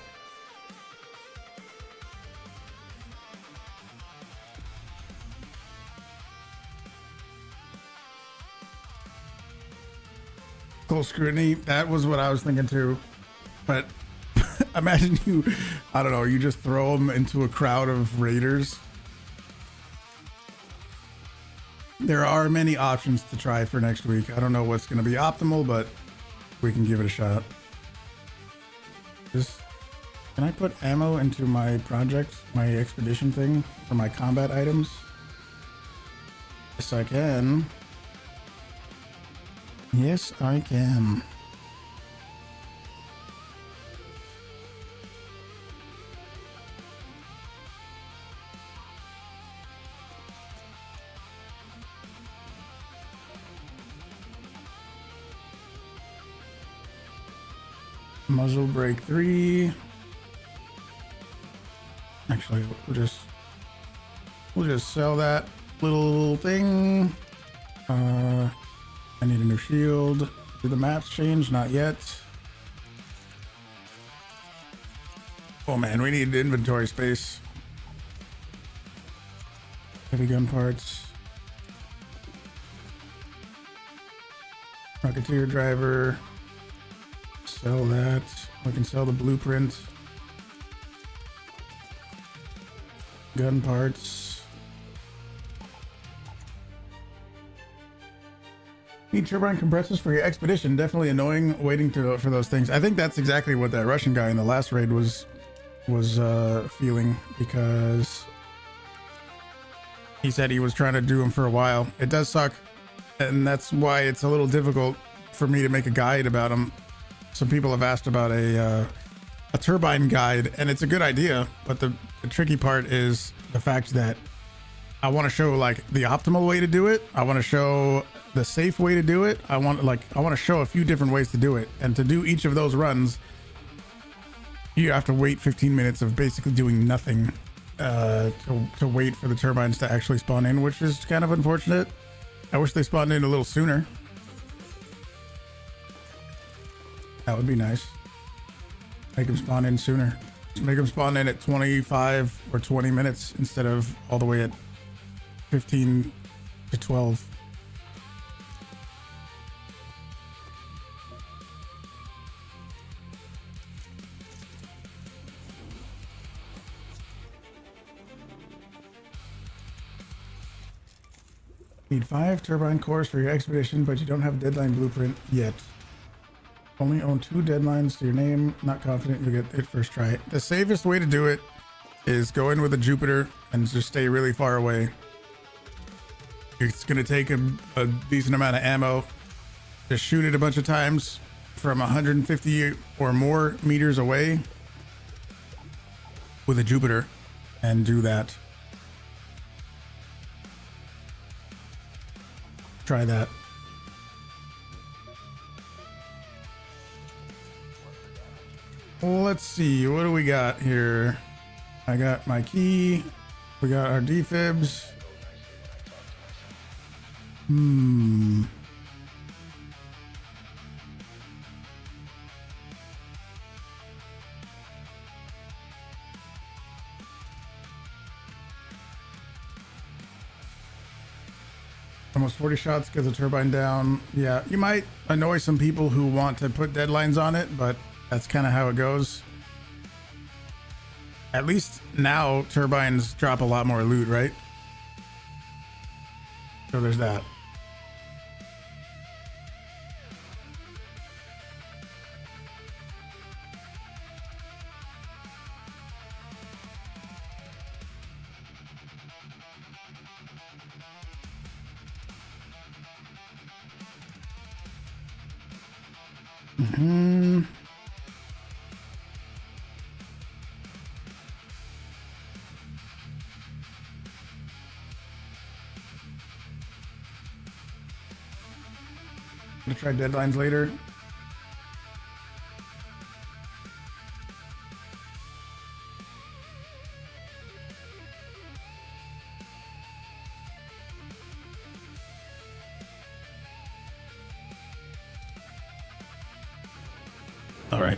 Cool Scrutiny. That was what I was thinking too. But imagine you, I don't know, you just throw them into a crowd of raiders. There are many options to try for next week. I don't know what's going to be optimal, but we can give it a shot. Can I put ammo into my project, my expedition thing for my combat items? Yes, I can. Yes, I can. Muzzle break 3. Actually, we'll just sell that little thing. I need a new shield. Do the maps change? Not yet. Oh man, we need inventory space. Heavy gun parts. Rocketeer driver. Sell that. We can sell the blueprint. Gun parts. Need turbine compressors for your expedition. Definitely annoying waiting for those things. I think that's exactly what that Russian guy in the last raid was feeling, because he said he was trying to do them for a while. It does suck, and that's why it's a little difficult for me to make a guide about them. Some people have asked about a turbine guide, and it's a good idea, but the tricky part is the fact that I want to show like the optimal way to do it. I want to show the safe way to do it, I want to show a few different ways to do it. And to do each of those runs, you have to wait 15 minutes of basically doing nothing to wait for the turbines to actually spawn in, which is kind of unfortunate. I wish they spawned in a little sooner. That would be nice. Make them spawn in sooner. Just make them spawn in at 25 or 20 minutes instead of all the way at 15 to 12. Need 5 turbine cores for your expedition, but you don't have a deadline blueprint yet. Only own 2 deadlines to your name. Not confident you'll get it first try. The safest way to do it is go in with a Jupiter and just stay really far away. It's going to take a decent amount of ammo. Just shoot it a bunch of times from 150 or more meters away with a Jupiter and do that. Try that. Well, let's see. What do we got here? I got my key. We got our defibs. Almost 40 shots gets a turbine down. Yeah, you might annoy some people who want to put deadlines on it, but that's kind of how it goes. At least now turbines drop a lot more loot, right? So there's that. Gonna try deadlines later. All right.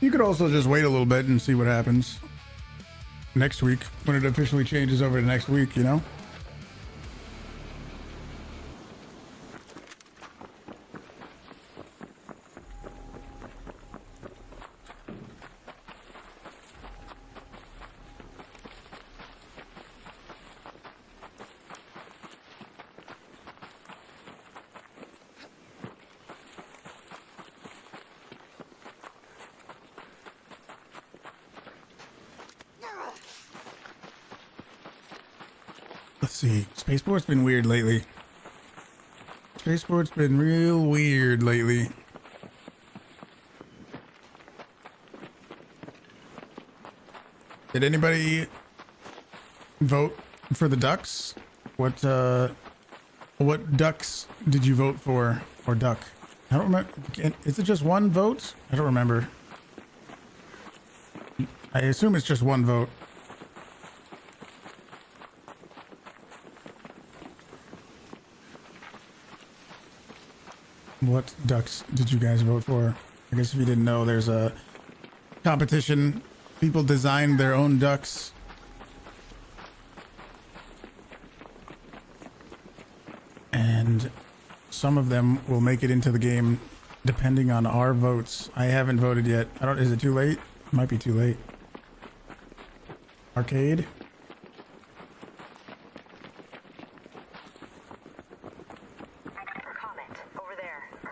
You could also just wait a little bit and see what happens next week when it officially changes over to next week, you know? Let's see. Spaceport's been weird lately. Spaceport's been real weird lately. Did anybody vote for the ducks? What ducks did you vote for, or duck? I don't remember. Is it just one vote? I don't remember. I assume it's just one vote. What ducks did you guys vote for? I guess if you didn't know, there's a competition. People designed their own ducks. And some of them will make it into the game depending on our votes. I haven't voted yet. Is it too late? It might be too late. Arcade.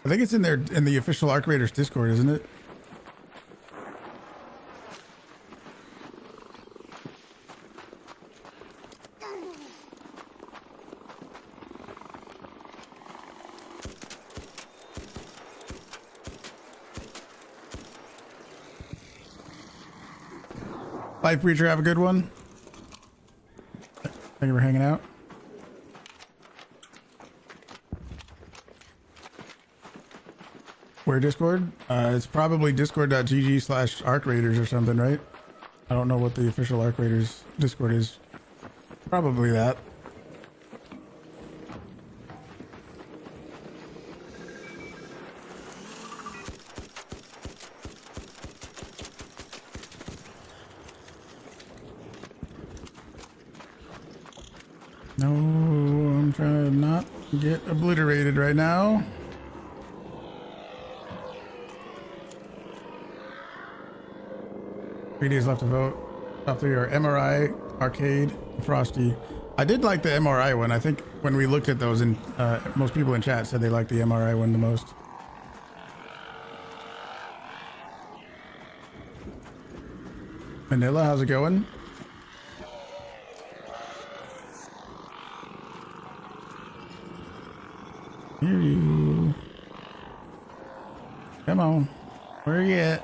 I think it's in there in the official Arc Raiders Discord, isn't it? Life Preacher, have a good one. Thank you for hanging out. Where Discord? It's probably discord.gg/Arc Raiders or something, right? I don't know what the official Arc Raiders Discord is. Probably that. No, I'm trying to not get obliterated right now. 3 days left to vote. Top 3 are MRI, Arcade, and Frosty. I did like the MRI one. I think when we looked at those, and most people in chat said they liked the MRI one the most. Manila, how's it going? Hear you. Come on. Where are you at?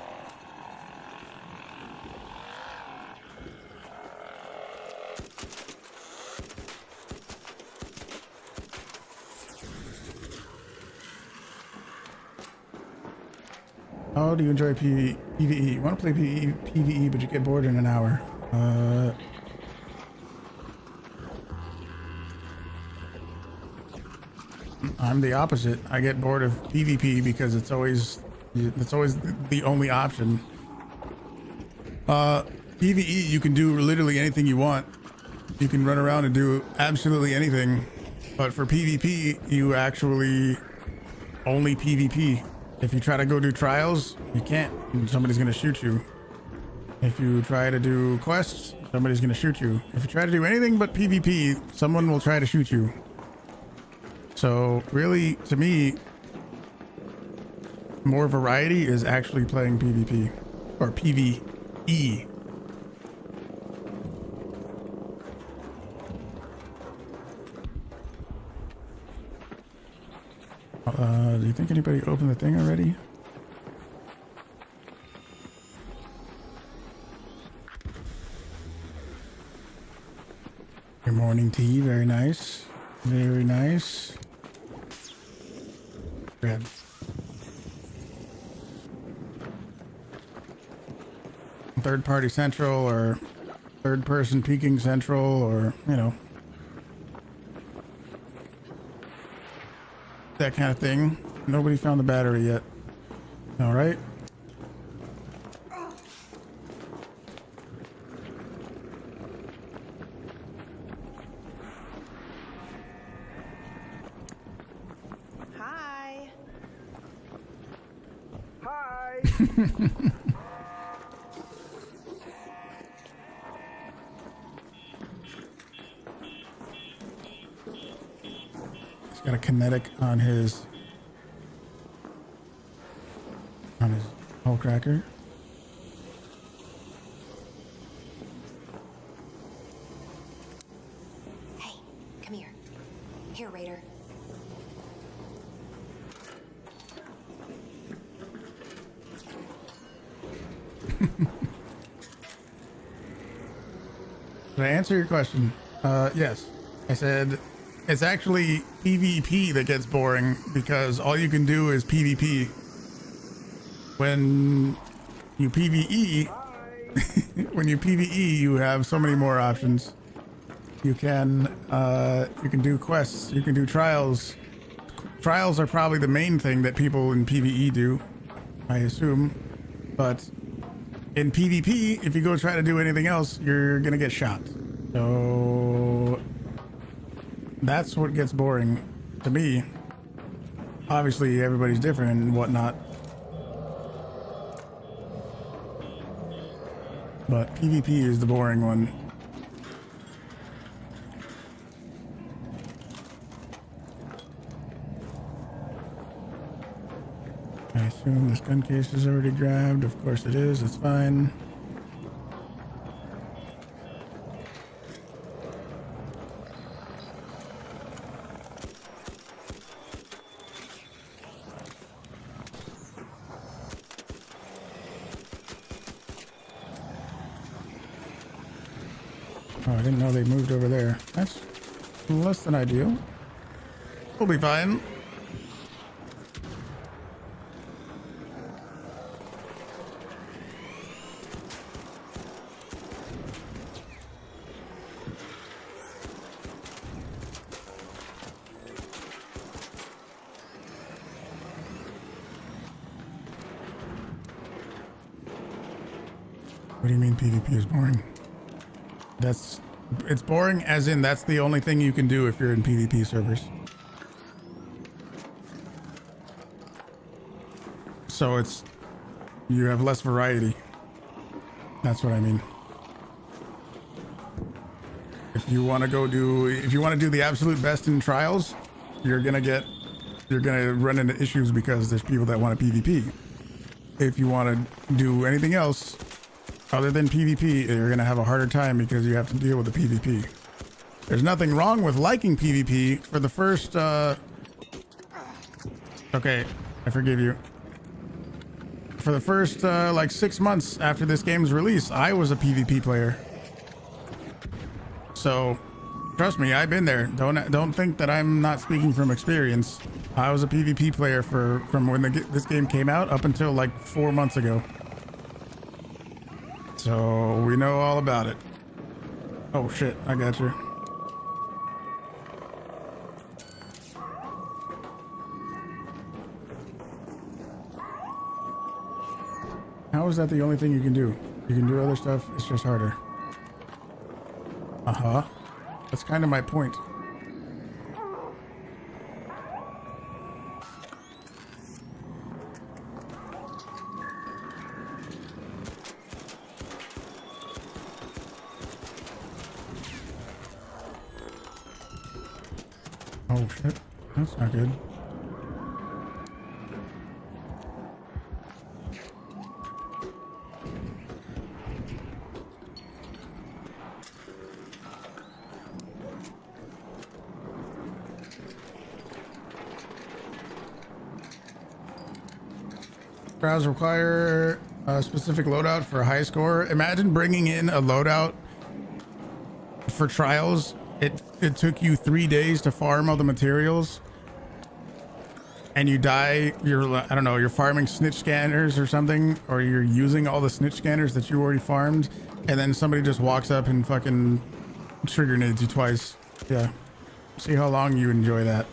How do you enjoy PvE? You want to play PvE, but you get bored in an hour. I'm the opposite. I get bored of PvP because it's always the only option. PvE, you can do literally anything you want. You can run around and do absolutely anything. But for PvP, you actually only PvP. If you try to go do trials, you can't. Somebody's gonna shoot you. If you try to do quests, somebody's gonna shoot you. If you try to do anything but PvP, someone will try to shoot you. So really, to me, more variety is actually playing PvP or PvE. Do you think anybody opened the thing already? Your morning tea, very nice. Very nice. Grab. Third party central or third person peeking central, or, you know, that kind of thing. Nobody found the battery yet. All right. Hi. Hi. He's got a kinetic on his hull cracker. Hey, come here. Here, Raider. Did I answer your question? Yes. I said it's actually PvP that gets boring because all you can do is PvP. When you PvE, you have so many more options. You can do quests, you can do trials. Trials are probably the main thing that people in PvE do, I assume. But in PvP, if you go try to do anything else, you're gonna get shot. So that's what gets boring to me. Obviously, everybody's different and whatnot. But PvP is the boring one. I assume this gun case is already grabbed. Of course it is. It's fine. Oh, I didn't know they moved over there. That's less than ideal. We'll be fine. What do you mean PvP is boring? It's boring as in that's the only thing you can do if you're in PvP servers. So you have less variety. That's what I mean. If you want to do the absolute best in trials, you're gonna run into issues because there's people that want to PvP. If you want to do anything else other than PvP, you're gonna have a harder time because you have to deal with the PvP. There's nothing wrong with liking PvP for the first okay, I forgive you. For the first like 6 months after this game's release, I was a PvP player. So trust me, I've been there. Don't think that I'm not speaking from experience. I was a PvP player from when this game came out up until like 4 months ago. So we know all about it. Oh shit, I got you. How is that the only thing you can do? You can do other stuff, it's just harder. Uh-huh. That's kind of my point. Oh shit, that's not good. Trials require a specific loadout for a high score. Imagine bringing in a loadout for trials. It took you 3 days to farm all the materials, and you die. I don't know, you're farming snitch scanners or something, or you're using all the snitch scanners that you already farmed, and then somebody just walks up and fucking trigger nades you twice. Yeah. See how long you enjoy that.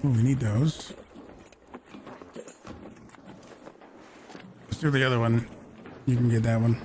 Oh, we need those. Let's do the other one. You can get that one.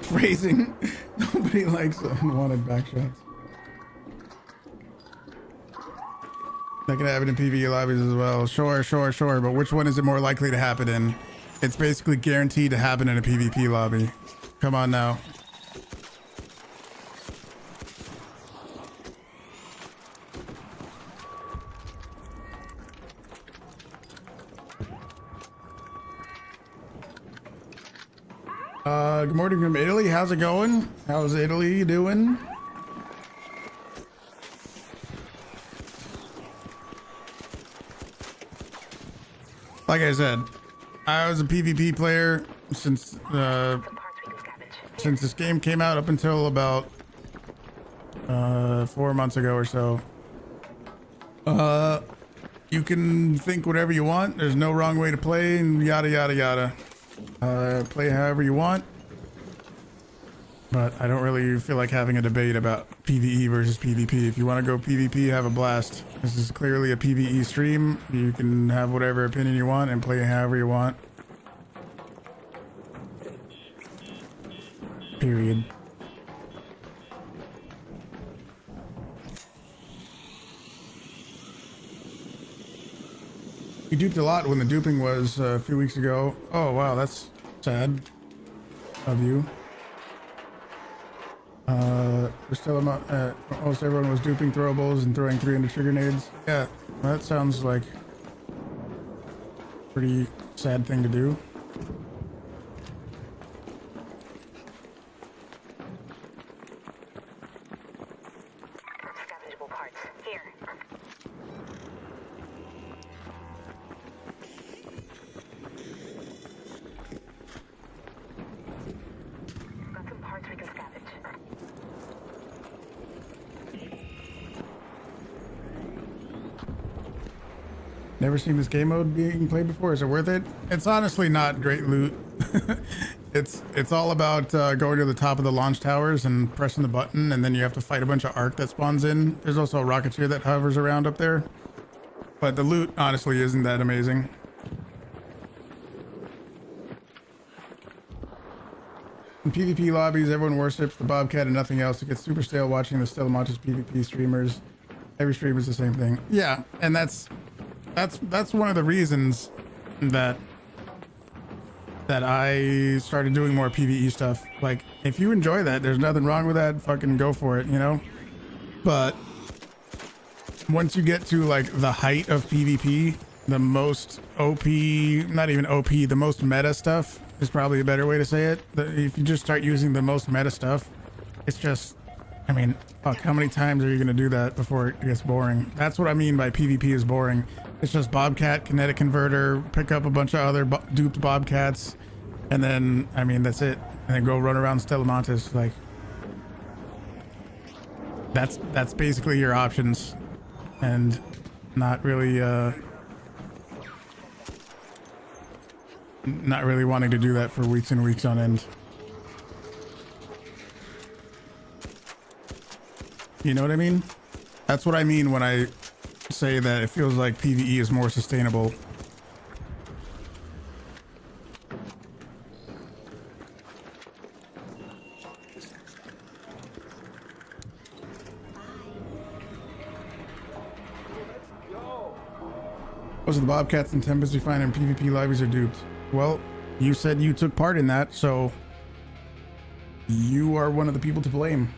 Phrasing. Nobody likes unwanted backshots. That can happen in PvE lobbies as well. Sure. But which one is it more likely to happen in? It's basically guaranteed to happen in a PvP lobby. Come on now. Good morning from Italy. How's it going? How's Italy doing? Like I said, I was a PvP player since this game came out up until about 4 months ago or so. You can think whatever you want. There's no wrong way to play and yada, yada, yada. Play however you want. But I don't really feel like having a debate about PvE versus PvP. If you want to go PvP, have a blast. This is clearly a PvE stream. You can have whatever opinion you want and play however you want. Period. You duped a lot when the duping was a few weeks ago. Oh wow, that's sad of you. Almost everyone was duping throwables and throwing 300 trigger nades. Yeah, that sounds like a pretty sad thing to do. Salvageable parts. Here. Got some parts we can scavenge. Never seen this game mode being played before. Is it worth it? It's honestly not great loot. It's all about going to the top of the launch towers and pressing the button, and then you have to fight a bunch of arc that spawns in. There's also a rocketeer that hovers around up there. But the loot honestly isn't that amazing. In PvP lobbies, everyone worships the Bobcat and nothing else. It gets super stale watching the Stellamontes PvP streamers. Every stream is the same thing. Yeah, and that's one of the reasons that I started doing more PvE stuff. Like, if you enjoy that, there's nothing wrong with that. Fucking go for it, you know? But once you get to like the height of PvP, the most OP, not even OP, the most meta stuff is probably a better way to say it. If you just start using the most meta stuff, it's just, I mean, fuck, how many times are you gonna do that before it gets boring? That's what I mean by PvP is boring. It's just Bobcat, Kinetic Converter, pick up a bunch of other duped Bobcats, and then, I mean, that's it. And then go run around Stellamontes. Like, that's basically your options. And not really wanting to do that for weeks and weeks on end. You know what I mean? That's what I mean when I say that it feels like PvE is more sustainable. Most of the Bobcats and Tempest we find in PvP lobbies are duped. Well, you said you took part in that, so you are one of the people to blame.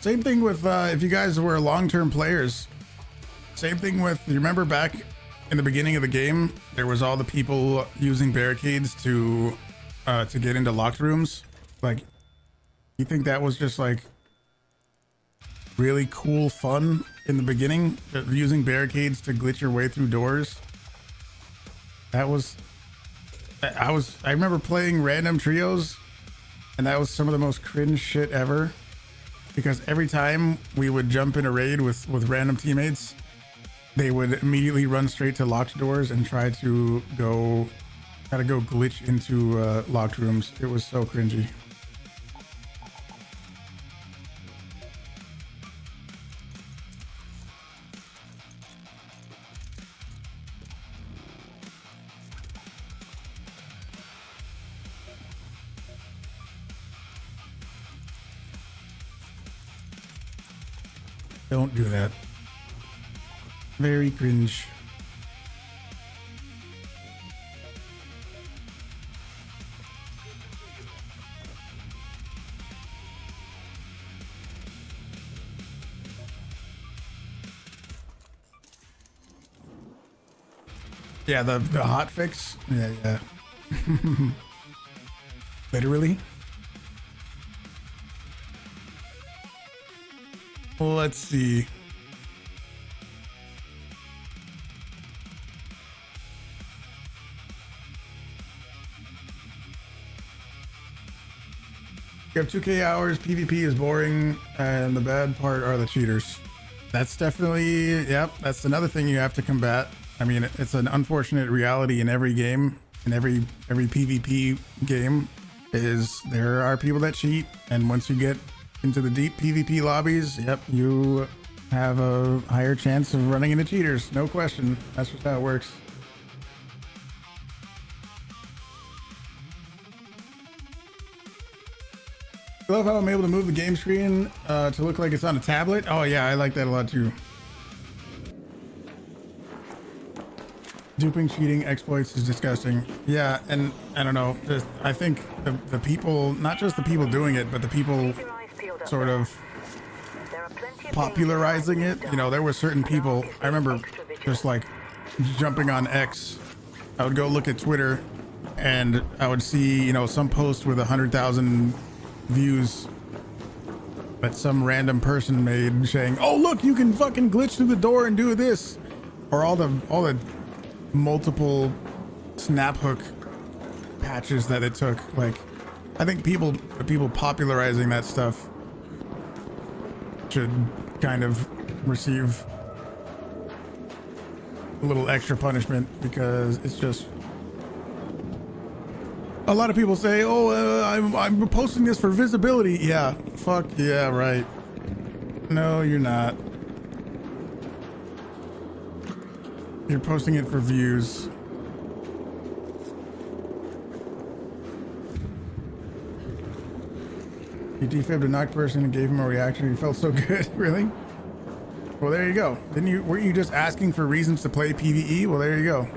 Same thing with if you guys were long-term players. Same thing with, you remember back in the beginning of the game, there was all the people using barricades to get into locked rooms. Like, you think that was just like really cool fun in the beginning, using barricades to glitch your way through doors? I remember playing random trios, and that was some of the most cringe shit ever. Because every time we would jump in a raid with random teammates, they would immediately run straight to locked doors and try to go glitch into locked rooms. It was so cringy. Don't do that. Very cringe. Yeah, the hot fix. Yeah. Literally. Let's see. You have 2K hours, PvP is boring, and the bad part are the cheaters. That's definitely, yep, that's another thing you have to combat. I mean, it's an unfortunate reality in every game, in every PvP game, is there are people that cheat, and once you get into the deep PvP lobbies, yep, you have a higher chance of running into cheaters, no question. That's just how it works. I love how I'm able to move the game screen to look like it's on a tablet. Oh yeah, I like that a lot too. Duping, cheating, exploits is disgusting. Yeah, and I don't know. I think the people, not just the people doing it, but the people sort of popularizing it. You know, there were certain people, I remember just like jumping on X. I would go look at Twitter and I would see, you know, some post with 100,000 views that some random person made saying, oh look, you can fucking glitch through the door and do this, or all the multiple snap hook patches that it took. Like, I think the people popularizing that stuff should kind of receive a little extra punishment, because it's just, a lot of people say, oh, I'm posting this for visibility. Yeah, fuck yeah, right. No, you're not. You're posting it for views. You defibbed a knocked person and gave him a reaction. You felt so good. Really? Well, there you go. Weren't you just asking for reasons to play PvE? Well, there you go.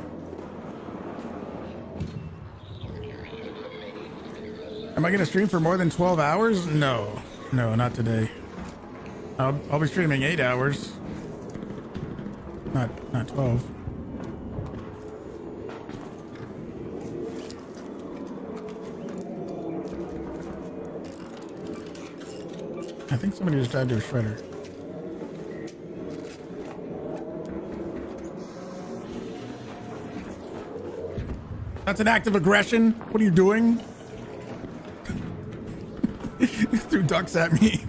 Am I gonna stream for more than 12 hours? No, not today. I'll be streaming 8 hours. Not 12. I think somebody just died to a shredder. That's an act of aggression. What are you doing? Threw ducks at me.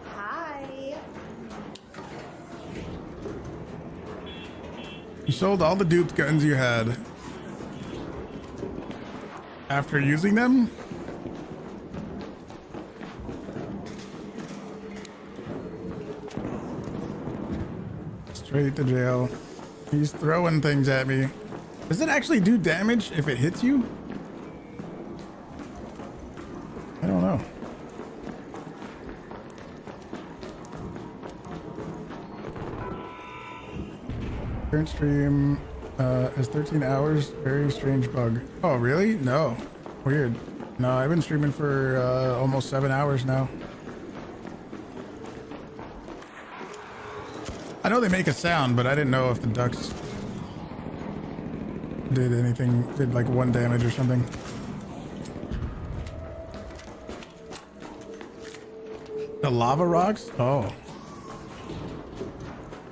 Hi. You sold all the duped guns you had after using them? Straight to jail. He's throwing things at me. Does it actually do damage if it hits you? I don't know. Current stream is 13 hours. Very strange bug. Oh, really? No. Weird. No, I've been streaming for almost 7 hours now. I know they make a sound, but I didn't know if the ducks did anything, did like 1 damage or something. The lava rocks? Oh.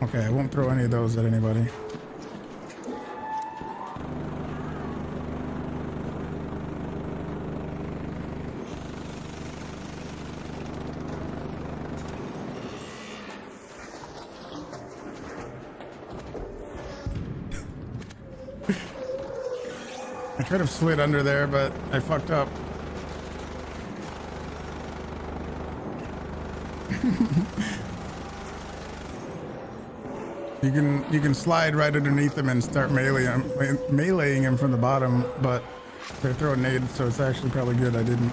Okay, I won't throw any of those at anybody. I could have slid under there, but I fucked up. You can slide right underneath them and start meleeing him from the bottom, but they're throwing nades, so it's actually probably good I didn't.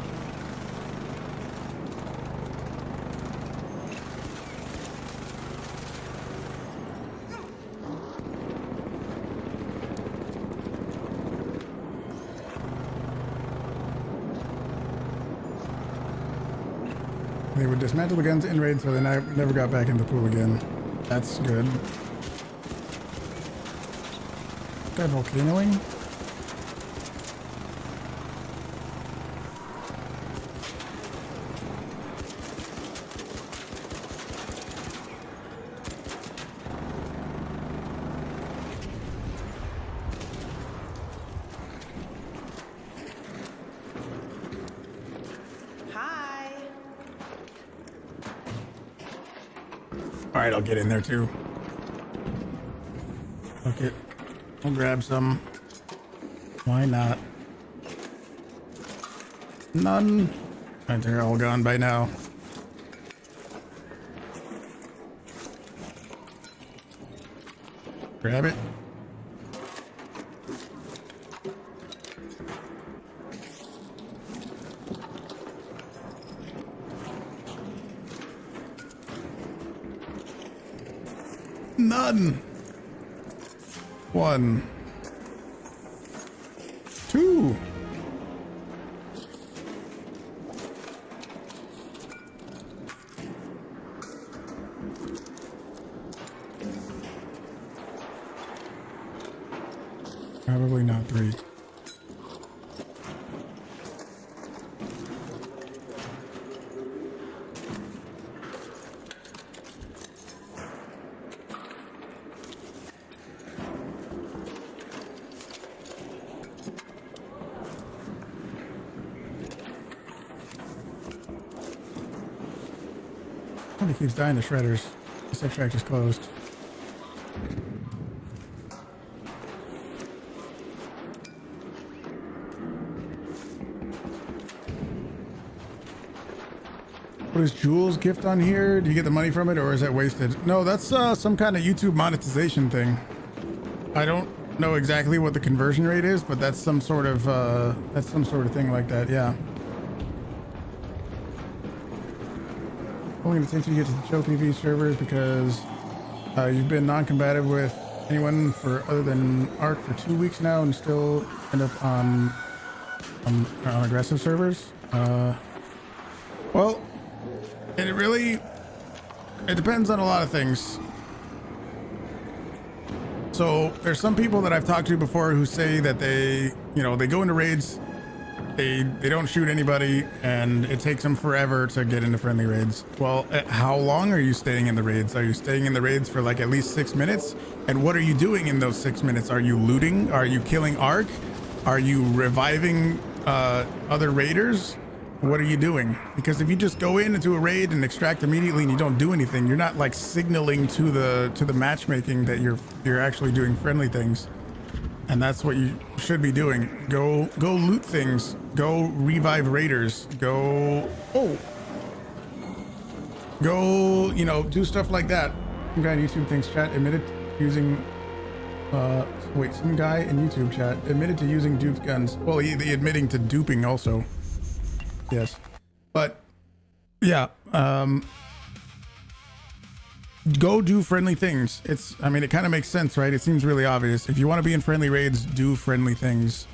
would dismantle the guns in raid, so they never got back in the pool again. That's good. Guy volcanoing? All right, I'll get in there too. Okay, I'll grab some. Why not? None. I think they're all gone by now. Grab it. None. 1, 2. Probably not 3. He keeps dying to shredders. This extract is closed. What is Jules gift on here? Do you get the money from it, or is that wasted? No, that's some kind of YouTube monetization thing. I don't know exactly what the conversion rate is, but that's some sort of thing like that. Yeah. Only attention to get to the Show PvE servers because you've been non-combative with anyone for other than Arc for 2 weeks now and still end up on aggressive servers. Well, it depends on a lot of things. So there's some people that I've talked to before who say that they go into raids, they don't shoot anybody, and it takes them forever to get into friendly raids. Well, how long are you staying in the raids? Are you staying in the raids for like at least 6 minutes? And what are you doing in those 6 minutes? Are you looting? Are you killing Arc? Are you reviving other raiders? What are you doing? Because if you just go into a raid and extract immediately and you don't do anything, you're not like signaling to the matchmaking that you're actually doing friendly things. And that's what you should be doing. Go loot things. Go revive raiders. Go, do stuff like that. Some guy in YouTube thinks chat admitted using, some guy in YouTube chat admitted to using duped guns. Well, he admitting to duping also. Yes. But, yeah, go do friendly things. It kind of makes sense, right? It seems really obvious. If you want to be in friendly raids, do friendly things.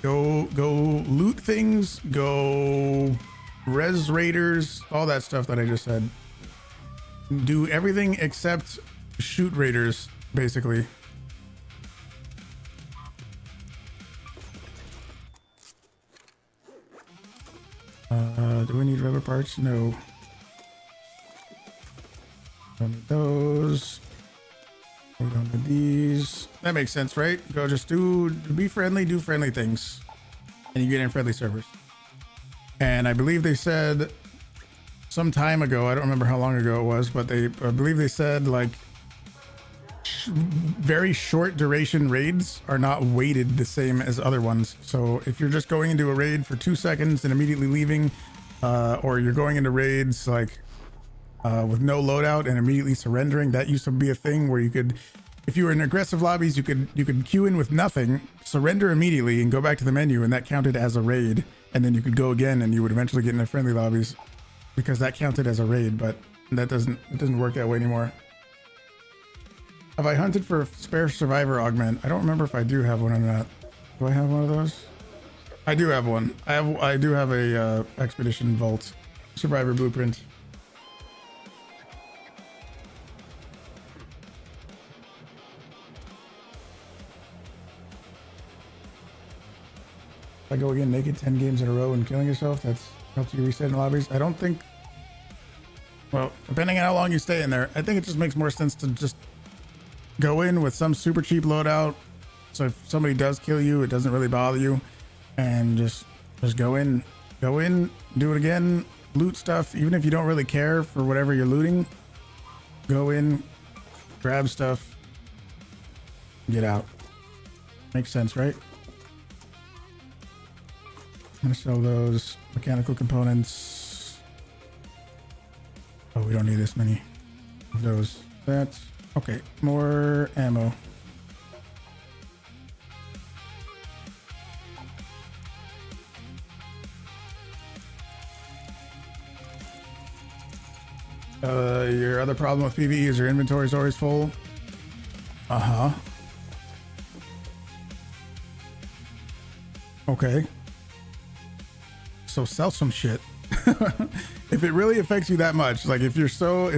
Go loot things, go res raiders, all that stuff that I just said. Do everything except shoot raiders, basically. Do we need rubber parts? No. Don't need those. We don't need these. That makes sense, right? Go just be friendly, do friendly things. And you get in friendly servers. And I believe they said some time ago, I don't remember how long ago it was, but I believe they said like very short duration raids are not weighted the same as other ones. So if you're just going into a raid for 2 seconds and immediately leaving, or you're going into raids like with no loadout and immediately surrendering, that used to be a thing where you could, if you were in aggressive lobbies, you could queue in with nothing, surrender immediately and go back to the menu, and that counted as a raid. And then you could go again and you would eventually get into friendly lobbies because that counted as a raid, but it doesn't work that way anymore. Have I hunted for a spare survivor augment? I don't remember if I do have one or not. Do I have one of those? I do have one. I do have a expedition vault survivor blueprint. If I go again naked 10 games in a row and killing yourself, that's helps you reset in lobbies. I don't think, well, depending on how long you stay in there, I think it just makes more sense to just go in with some super cheap loadout. So if somebody does kill you, it doesn't really bother you, and just go in, do it again, loot stuff. Even if you don't really care for whatever you're looting, go in, grab stuff, get out. Makes sense, right? I'm gonna sell those mechanical components. Oh, we don't need this many of those. That's okay. More ammo. Your other problem with PvE is your inventory is always full. Uh-huh. Okay. So sell some shit. If it really affects you that much, like if you're so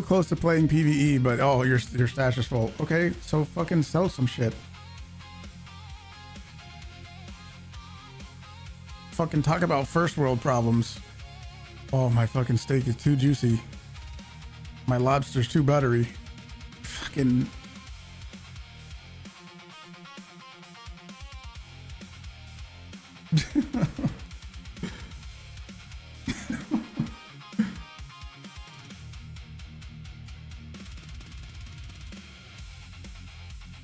close to playing PvE, but oh, your stash is full. Okay, so fucking sell some shit. Fucking talk about first world problems. Oh, my fucking steak is too juicy. My lobster's too buttery. Fucking.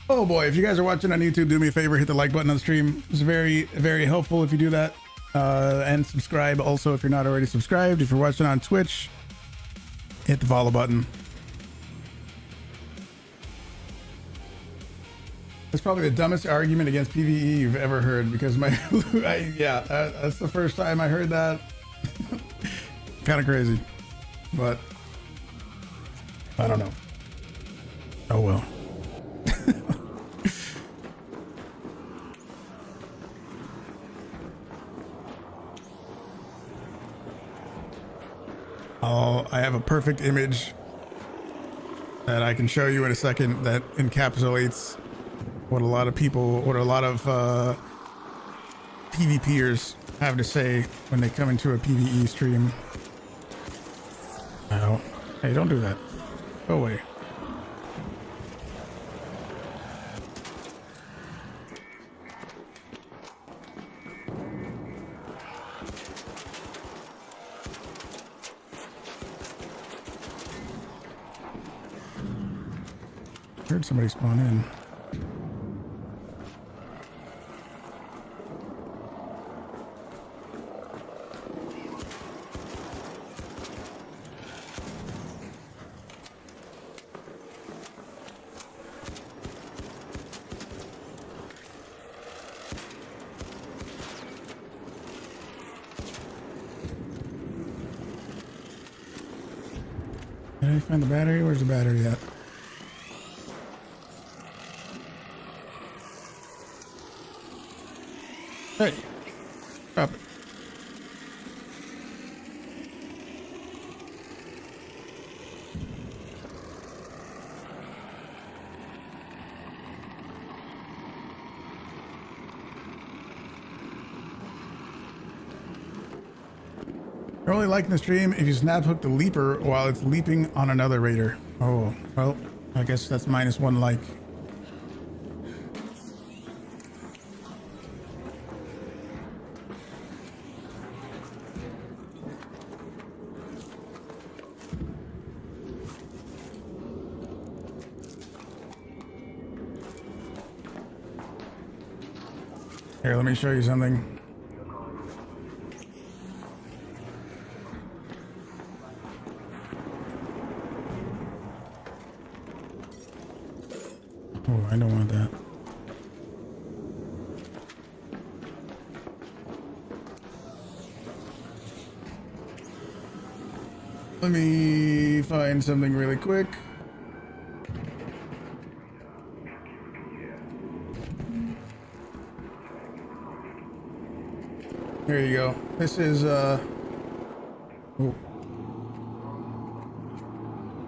Oh boy, if you guys are watching on YouTube, do me a favor, hit the like button on the stream. It's very, very helpful if you do that. And subscribe also if you're not already subscribed. If you're watching on Twitch, hit the follow button. That's probably the dumbest argument against PvE you've ever heard, because that's the first time I heard that. Kind of crazy, but I don't know. Oh well. Oh, I have a perfect image that I can show you in a second that encapsulates what a lot of PvPers have to say when they come into a PvE stream. Oh, hey, don't do that. Go away. Heard somebody spawn in. Did I find the battery? Where's the battery at? Hey, stop it. You're only liking the stream if you snap hook the leaper while it's leaping on another raider. Oh, well, I guess that's -1 like. Here, let me show you something. Oh, I don't want that. Let me find something really quick. Here you go. This is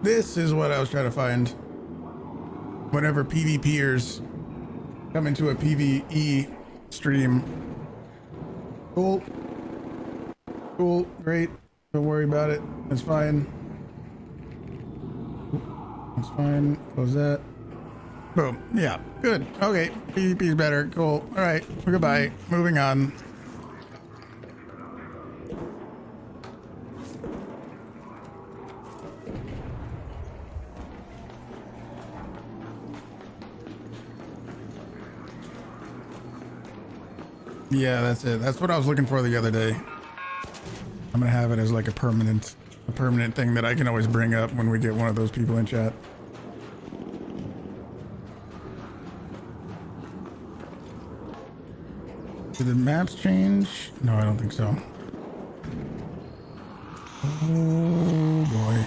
this is what I was trying to find. Whenever PvPers come into a PvE stream, Cool. Cool. Great. Don't worry about it. It's fine. It's fine. Close that. Boom. Yeah. Good. Okay. PvP's better. Cool. All right. Goodbye. Moving on. Yeah, that's it. That's what I was looking for the other day. I'm gonna have it as like a permanent thing that I can always bring up when we get one of those people in chat. Did the maps change? No, I don't think so. Oh boy.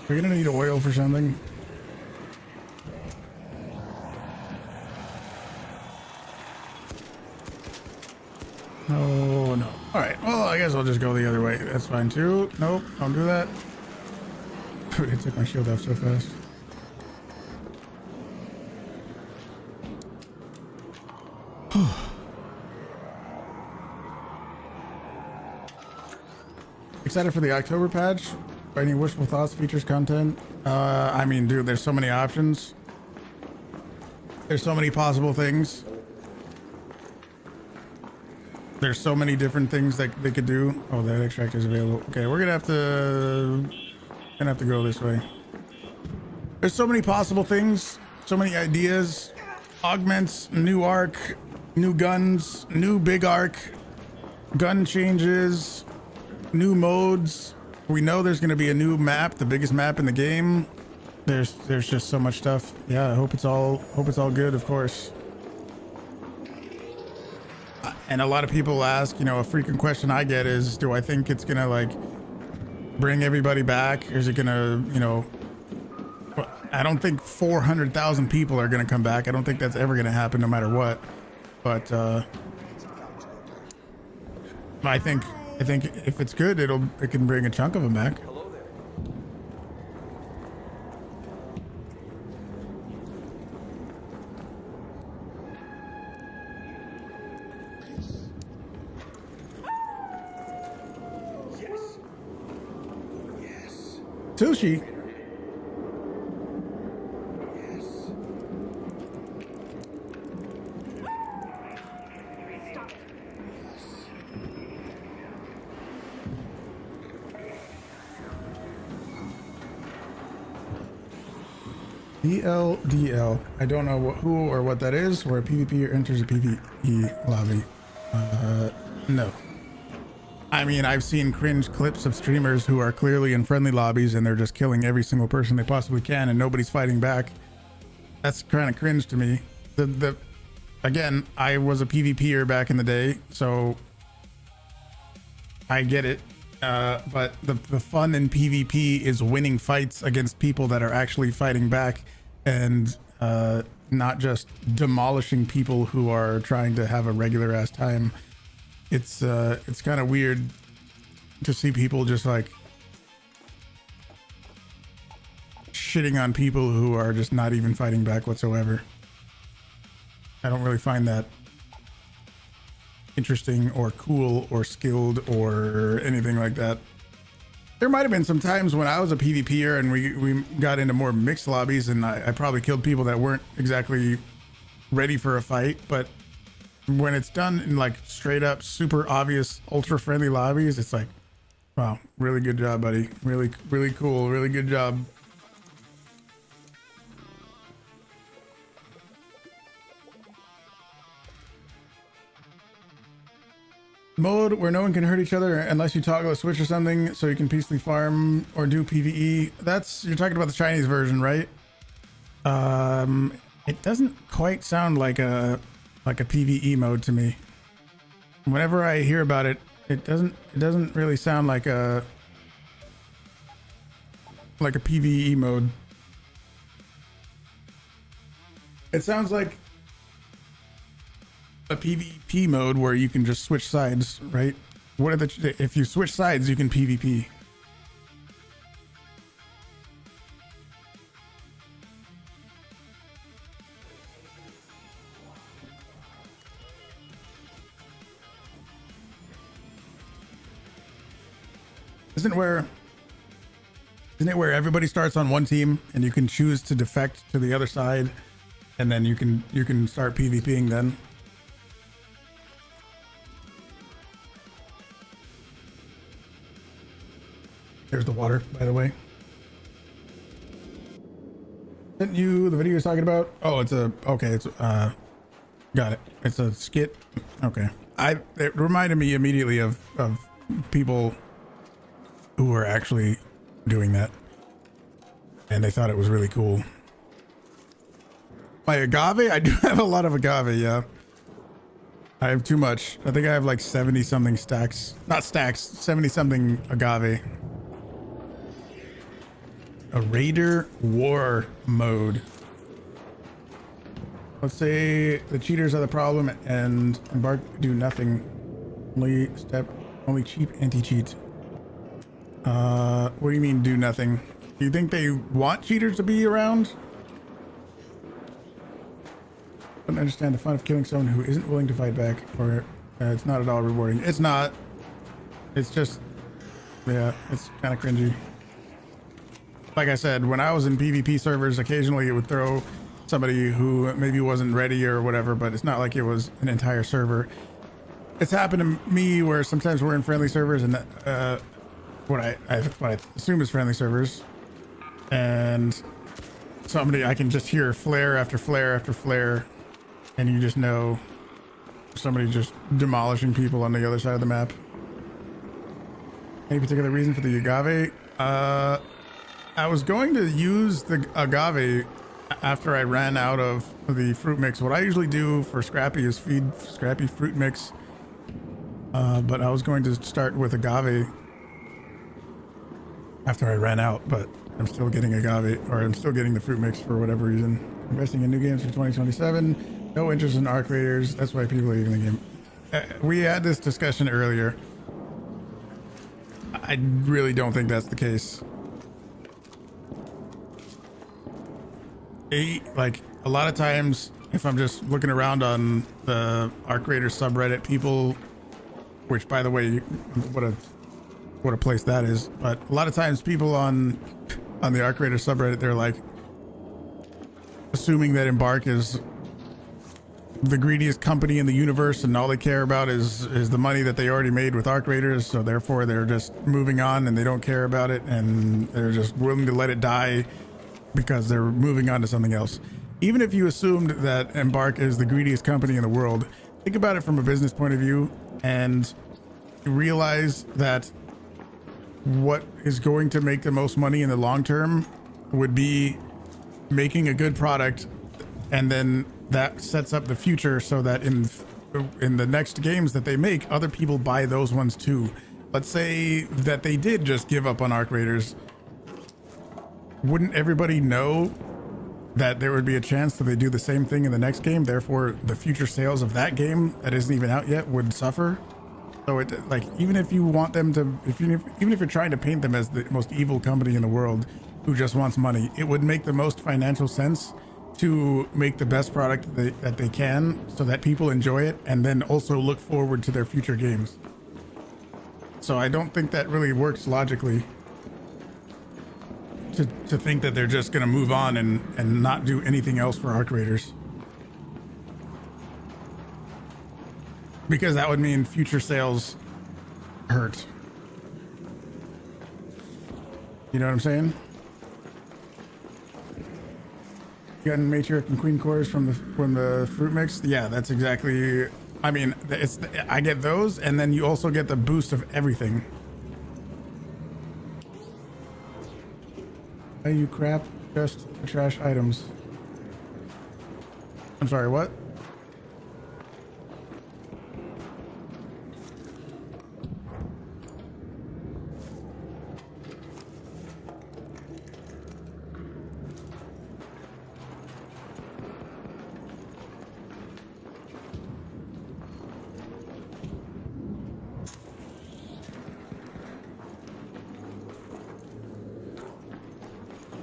We're gonna need oil for something. Oh no. Alright, well I guess I'll just go the other way. That's fine too. Nope, don't do that. Dude, it took my shield off so fast. Excited for the October patch? Any wishful thoughts, features, content? I mean, dude, there's so many options. There's so many possible things. There's so many different things that they could do. Oh, that extract is available. Okay, we're gonna have to go this way. There's so many possible things, so many ideas. Augments, new arc, new guns, new big arc, gun changes, new modes. We know there's going to be a new map, the biggest map in the game. There's just so much stuff. Yeah, I hope it's all good, of course. And a lot of people ask, you know, a frequent question I get is, do I think it's going to like bring everybody back? Or is it going to, you know, I don't think 400,000 people are going to come back. I don't think that's ever going to happen no matter what. But I think if it's good, it can bring a chunk of them back. Yes. Yes. Sushi. DL. I don't know who or what that is, where a PvP enters a PvE lobby. No. I mean, I've seen cringe clips of streamers who are clearly in friendly lobbies and they're just killing every single person they possibly can and nobody's fighting back. That's kind of cringe to me. Again, I was a PvPer back in the day, so I get it. But the fun in PvP is winning fights against people that are actually fighting back and not just demolishing people who are trying to have a regular ass time. It's kind of weird to see people just like shitting on people who are just not even fighting back whatsoever. I don't really find that interesting or cool or skilled or anything like that. There might have been some times when I was a PvPer and we got into more mixed lobbies and I probably killed people that weren't exactly ready for a fight, but when it's done in like straight up super obvious ultra friendly lobbies, it's like, wow, really good job, buddy. Really cool, really good job. Mode where no one can hurt each other unless you toggle a switch or something so you can peacefully farm or do PvE. You're talking about the Chinese version, right? It doesn't quite sound like a like a PvE mode to me. Whenever I hear about it, it doesn't really sound like a PvE mode. It sounds like a PvP mode where you can just switch sides, right? What are if you switch sides, you can PvP. Isn't it where everybody starts on one team and you can choose to defect to the other side, and then you can start PvPing then? There's the water, by the way. Sent you the video you're talking about? Oh, it's got it. It's a skit. Okay. It reminded me immediately of people who were actually doing that, and they thought it was really cool. My agave? I do have a lot of agave, yeah. I have too much. I think I have like 70 something stacks. Not stacks, 70 something agave. A Raider War mode. Let's say the cheaters are the problem and Embark do nothing. Only cheap anti-cheat. What do you mean do nothing? Do you think they want cheaters to be around? I don't understand the fun of killing someone who isn't willing to fight back, or it's not at all rewarding. It's not. It's just, yeah, it's kind of cringy. Like I said, when I was in PvP servers, occasionally it would throw somebody who maybe wasn't ready or whatever, but it's not like it was an entire server. It's happened to me where sometimes we're in friendly servers and what I assume is friendly servers, and I can just hear flare after flare after flare, and you just know somebody just demolishing people on the other side of the map. Any particular reason for the agave? I was going to use the agave after I ran out of the fruit mix. What I usually do for Scrappy is feed Scrappy fruit mix, but I was going to start with agave after I ran out, but I'm still getting agave, or I'm still getting the fruit mix for whatever reason. Investing in new games for 2027. No interest in Arc Raiders. That's why people are leaving the game. We had this discussion earlier. I really don't think that's the case. Like a lot of times, if I'm just looking around on the Arc Raider subreddit, people, which by the way, what a place that is, but a lot of times people on the Arc Raider subreddit, they're like assuming that Embark is the greediest company in the universe and all they care about is the money that they already made with Arc Raiders, so therefore they're just moving on and they don't care about it and they're just willing to let it die because they're moving on to something else. Even if you assumed that Embark is the greediest company in the world, think about it from a business point of view and realize that what is going to make the most money in the long term would be making a good product, and then that sets up the future so that in the next games that they make, other people buy those ones too. Let's say that they did just give up on Arc Raiders. Wouldn't everybody know that there would be a chance that they do the same thing in the next game? Therefore, the future sales of that game that isn't even out yet would suffer. So it, like, even if you want them to, even if you're trying to paint them as the most evil company in the world who just wants money, it would make the most financial sense to make the best product that they can so that people enjoy it and then also look forward to their future games. So I don't think that really works logically to think that they're just going to move on and not do anything else for Arc Raiders. Because that would mean future sales hurt. You know what I'm saying? Getting matriarch and queen cores from the fruit mix. Yeah, that's exactly. I mean, I get those, and then you also get the boost of everything. Hey, you crap! Just trash items. I'm sorry. What?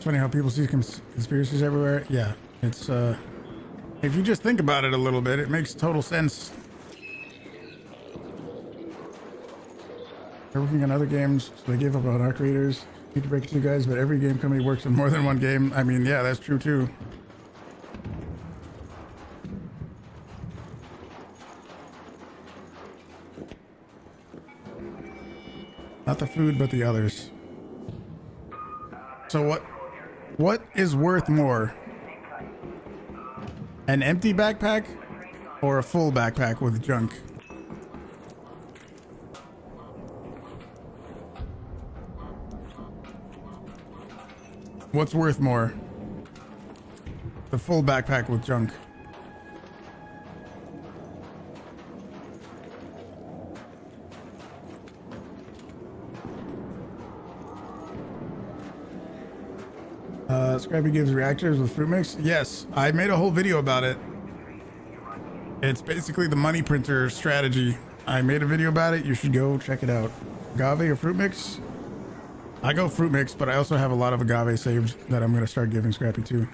It's funny how people see conspiracies everywhere. Yeah, it's if you just think about it a little bit, it makes total sense. They're working on other games, so they gave up on our creators. Need to break it to you guys, but every game company works on more than one game. I mean, yeah, that's true too. Not the food, but the others. So what is worth more? An empty backpack or a full backpack with junk? What's worth more? The full backpack with junk. Scrappy gives reactors with fruit mix. Yes, I made a whole video about it. It's basically the money printer strategy. I made a video about it. You should go check it out. Agave or fruit mix? I go fruit mix, but I also have a lot of agave saved that I'm going to start giving Scrappy too.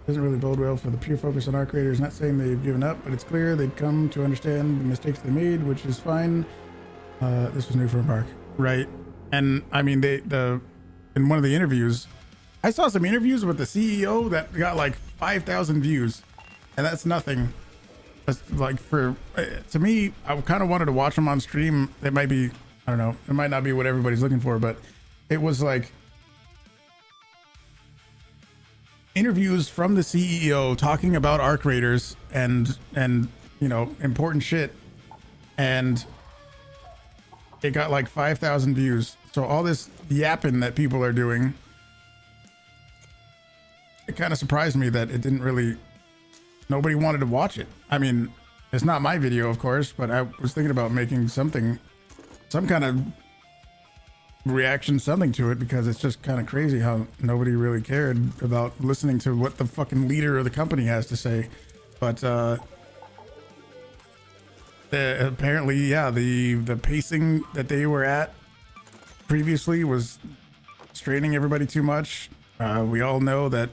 Doesn't really bode well for the pure focus on our creators. Not saying they've given up, but it's clear they've come to understand the mistakes they made, which is fine. This was new for Embark, right? And I mean, in one of the interviews, I saw some interviews with the CEO that got like 5,000 views, and that's nothing. That's like to me, I kind of wanted to watch them on stream. It might be, I don't know, it might not be what everybody's looking for, but it was like interviews from the CEO talking about our creators and you know, important shit, and it got like 5,000 views. So all this yapping that people are doing, it kind of surprised me that it didn't really, nobody wanted to watch it. I mean, it's not my video, of course, but I was thinking about making something, some kind of reaction, something to it, because it's just kind of crazy how nobody really cared about listening to what the fucking leader of the company has to say. But apparently, yeah, the pacing that they were at previously was straining everybody too much. We all know that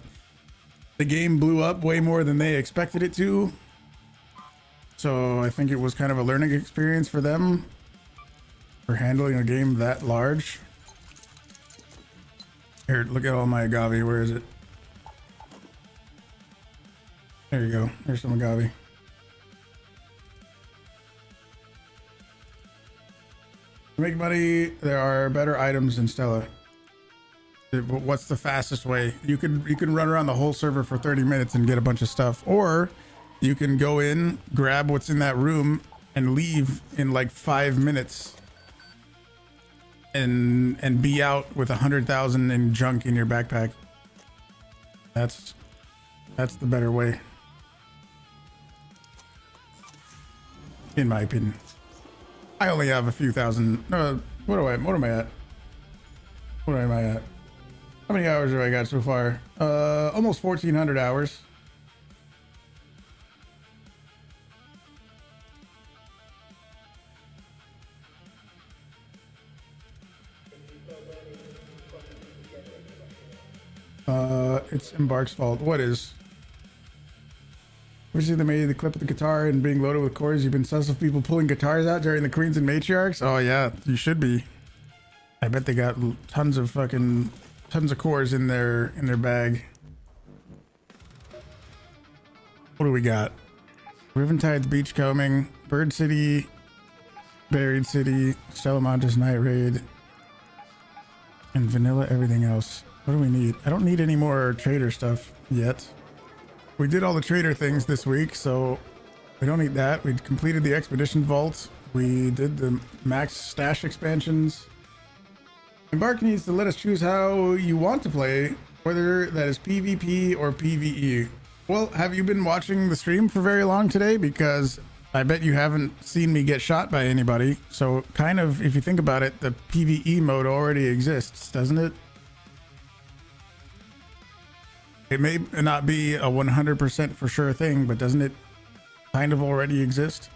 the game blew up way more than they expected it to. So I think it was kind of a learning experience for them for handling a game that large. Here, look at all my agave. Where is it? There you go. There's some agave. To make money, there are better items in Stella. What's the fastest way? You can run around the whole server for 30 minutes and get a bunch of stuff, or you can go in, grab what's in that room, and leave in like 5 minutes, and be out with 100,000 in junk in your backpack. That's the better way, in my opinion. I only have a few thousand. No, what am I at? What am I at? How many hours have I got so far? Almost 1,400 hours. It's Embark's fault. What is? Ever seen they made the clip of the guitar and being loaded with cores? You've been sus of people pulling guitars out during the Queens and Matriarchs? Oh yeah, you should be. I bet they got tons of cores in their bag. What do we got? Riventide's Beachcombing, Bird City, Buried City, Salamanca's Night Raid, and vanilla everything else. What do we need? I don't need any more trader stuff yet. We did all the trader things this week, so we don't need that. We completed the Expedition Vault. We did the max stash expansions. Embark needs to let us choose how you want to play, whether that is PvP or PvE. Well, have you been watching the stream for very long today? Because I bet you haven't seen me get shot by anybody. So kind of, if you think about it, the PvE mode already exists, doesn't it? It may not be a 100% for sure thing, but doesn't it kind of already exist?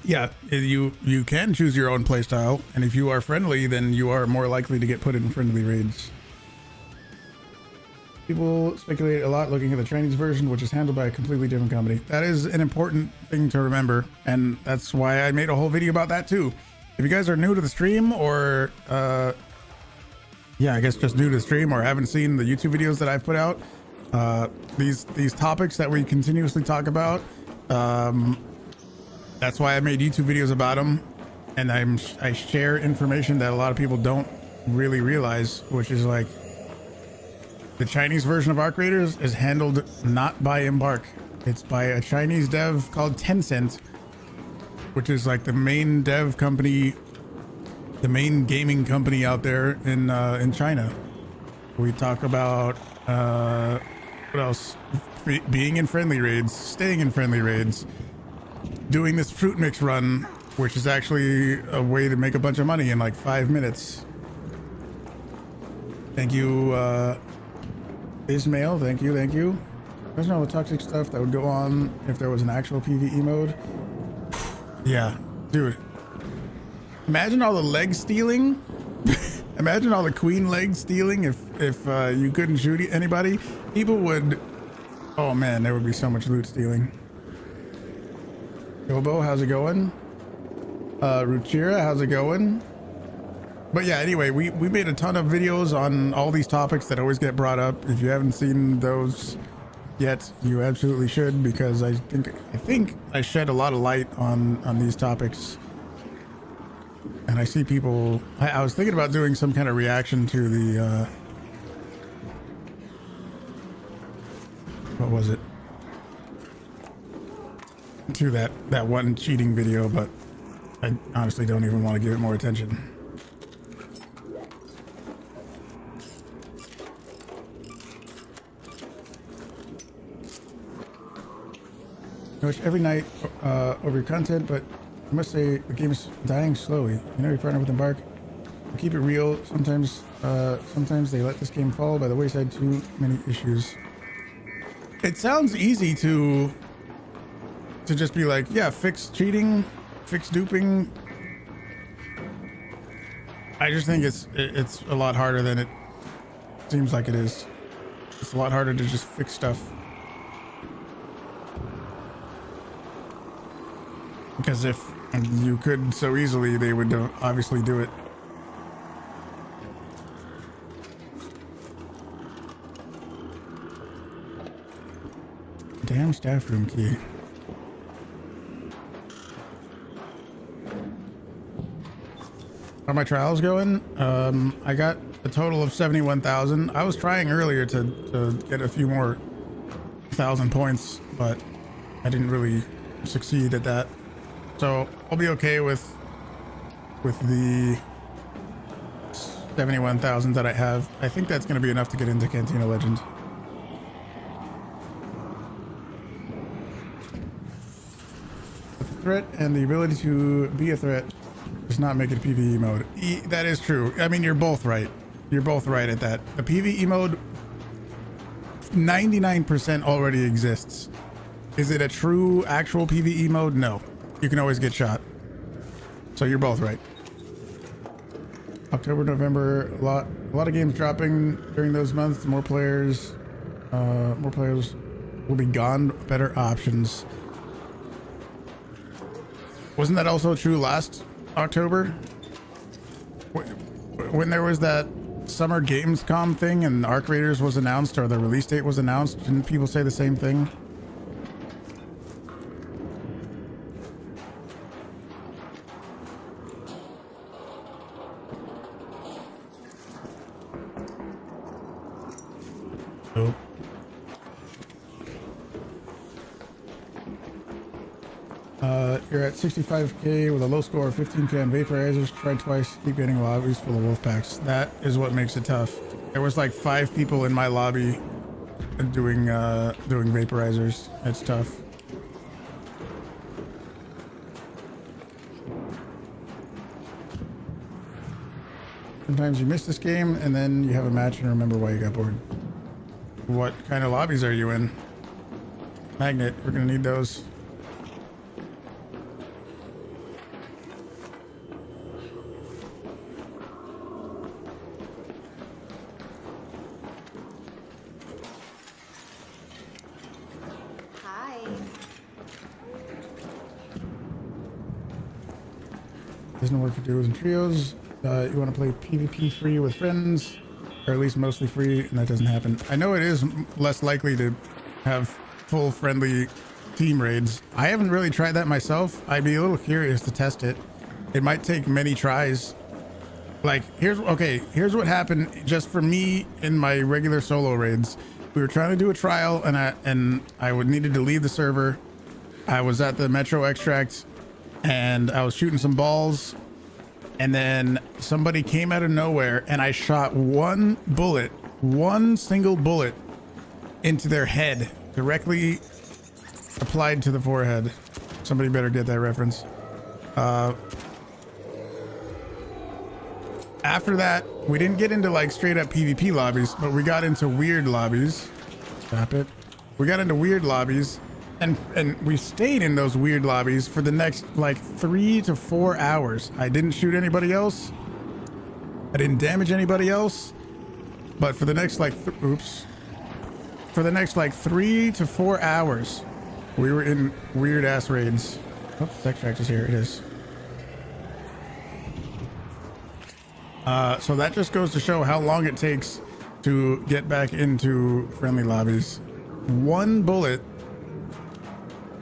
Yeah, you can choose your own playstyle, and if you are friendly, then you are more likely to get put in friendly raids. People speculate a lot looking at the Chinese version, which is handled by a completely different company. That is an important thing to remember, and that's why I made a whole video about that too. If you guys are new to the stream, or yeah, I guess just new to the stream, or haven't seen the YouTube videos that I've put out, these topics that we continuously talk about, that's why I made YouTube videos about them, and I share information that a lot of people don't really realize, which is like the Chinese version of Arc Raiders is handled not by Embark. It's by a Chinese dev called Tencent, which is like the main dev company, the main gaming company out there in China. We talk about what else? Being in friendly raids, staying in friendly raids, doing this fruit mix run, which is actually a way to make a bunch of money in like 5 minutes. Thank you, Ismail. Thank you. There's no toxic stuff that would go on if there was an actual PvE mode. Yeah, dude. Imagine all the leg stealing. Imagine all the queen leg stealing if you couldn't shoot anybody. People would. Oh man, there would be so much loot stealing. Yobo, how's it going? Ruchira, how's it going? But yeah, anyway, we made a ton of videos on all these topics that always get brought up. If you haven't seen those yet, you absolutely should, because I think I shed a lot of light on these topics. And I see people. I was thinking about doing some kind of reaction to the what was it? To that one cheating video, but I honestly don't even want to give it more attention. I watch every night over your content, but I must say the game is dying slowly. You know, you partner with Embark. Keep it real. Sometimes they let this game fall by the wayside. Too many issues. It sounds easy to just be like, yeah, fix cheating, fix duping. I just think it's a lot harder than it seems like it is. It's a lot harder to just fix stuff. Because if you could so easily, they would obviously do it. Damn staff room key. How are my trials going? I got a total of 71,000. I was trying earlier to get a few more 1,000 points, but I didn't really succeed at that. So I'll be okay with the 71,000 that I have. I think that's going to be enough to get into Cantina Legend. The threat and the ability to be a threat does not make it PvE mode. That is true. I mean, you're both right. You're both right at that. The PvE mode, 99% already exists. Is it a true, actual PvE mode? No. You can always get shot. So you're both right. October, November, a lot of games dropping during those months. More players will be gone. Better options. Wasn't that also true last October? When there was that Summer Gamescom thing and Arc Raiders was announced, or the release date was announced, didn't people say the same thing? Nope. You're at 65k with a low score of 15k on Vaporizers. Tried twice, keep getting lobbies full of wolf packs. That is what makes it tough. There was like 5 people in my lobby doing Vaporizers. It's tough. Sometimes you miss this game and then you have a match and remember why you got bored. What kind of lobbies are you in? Magnet, we're gonna need those. Doesn't work for duos and trios. You want to play PvP free with friends, or at least mostly free, and that doesn't happen. I know it is less likely to have full friendly team raids. I haven't really tried that myself. I'd be a little curious to test it. It might take many tries. Like, here's what happened just for me in my regular solo raids. We were trying to do a trial, and I needed to leave the server. I was at the Metro Extract, and I was shooting some balls, and then somebody came out of nowhere, and I shot one single bullet into their head, directly applied to the forehead. Somebody better get that reference. After that, we didn't get into like straight up PvP lobbies, but we got into weird lobbies. Stop it. We got into weird lobbies, and we stayed in those weird lobbies for the next like 3 to 4 hours. I didn't shoot anybody else. I didn't damage anybody else. But for the next like, for the next like 3 to 4 hours, we were in weird ass raids. Oh, Sex Tract is here. It is. So that just goes to show how long it takes to get back into friendly lobbies. One bullet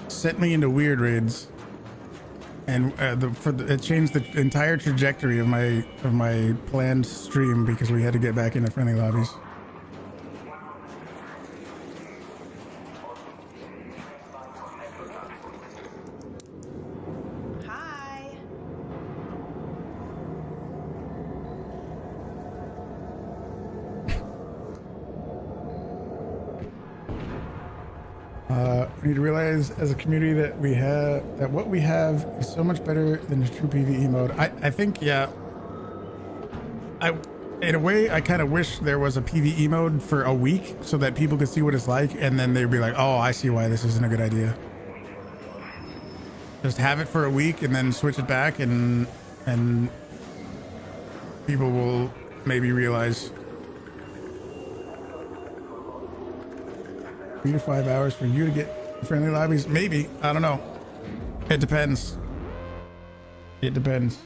sent me into weird raids, and it changed the entire trajectory of my planned stream because we had to get back into friendly lobbies. We need to realize as a community that what we have is so much better than the true PvE mode. I think, yeah. In a way, I kind of wish there was a PvE mode for a week so that people could see what it's like, and then they'd be like, oh, I see why this isn't a good idea. Just have it for a week and then switch it back, and people will maybe realize. 3 to 5 hours for you to get friendly lobbies? Maybe. I don't know. It depends. It depends.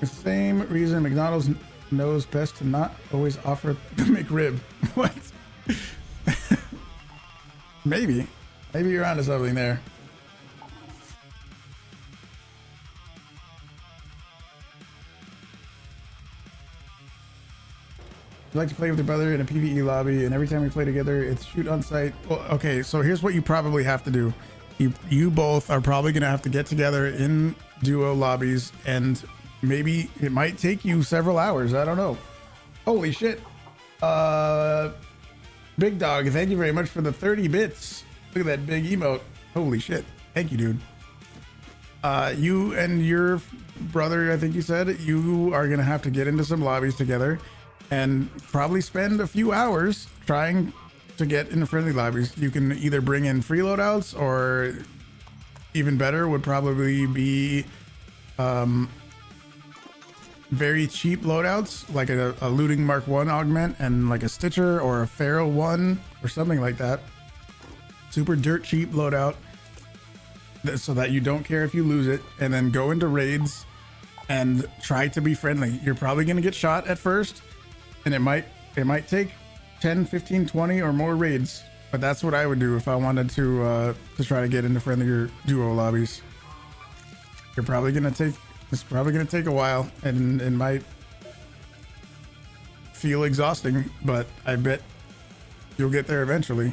The same reason McDonald's knows best to not always offer the McRib. What? Maybe. Maybe you're onto something there. I like to play with your brother in a PvE lobby, and every time we play together, it's shoot on site. Well, okay, so here's what you probably have to do. You both are probably gonna have to get together in duo lobbies, and maybe it might take you several hours. I don't know. Holy shit. Big Dog, thank you very much for the 30 bits. Look at that big emote. Holy shit. Thank you, dude. You and your brother, I think you said, you are gonna have to get into some lobbies together and probably spend a few hours trying to get into friendly lobbies. You can either bring in free loadouts, or even better would probably be very cheap loadouts, like a looting Mark 1 augment and like a Stitcher or a Pharaoh 1 or something like that. Super dirt cheap loadout so that you don't care if you lose it, and then go into raids and try to be friendly. You're probably going to get shot at first, and it might take 10, 15, 20 or more raids, but that's what I would do if I wanted to try to get into friendlier duo lobbies. It's probably gonna take a while, and it might feel exhausting, but I bet you'll get there eventually.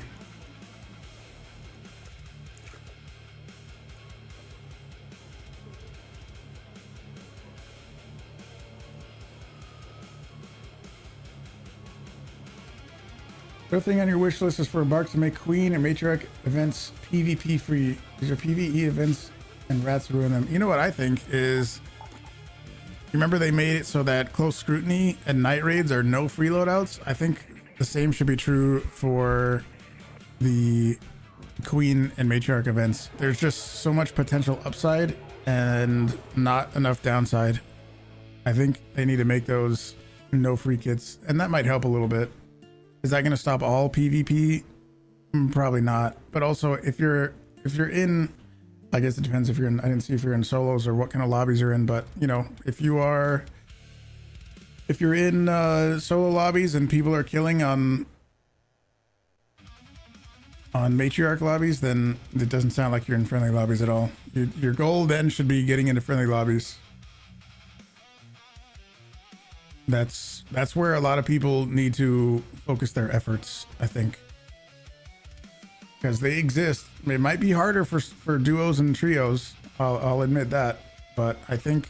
The other thing on your wish list is for Embark to make Queen and Matriarch events PvP free. These are PvE events and rats ruin them. You know what I think is, you remember they made it so that close scrutiny and night raids are no free loadouts? I think the same should be true for the Queen and Matriarch events. There's just so much potential upside and not enough downside. I think they need to make those no free kits, and that might help a little bit. Is that going to stop all PvP? Probably not. But also, if you're if you're in, I guess it depends if you're in, I didn't see if you're in solos or what kind of lobbies you're in, but you know, if you're in solo lobbies and people are killing on matriarch lobbies, then it doesn't sound like you're in friendly lobbies at all. Your goal then should be getting into friendly lobbies. That's where a lot of people need to focus their efforts, I think, because they exist. It might be harder for duos and trios, I'll admit that, but I think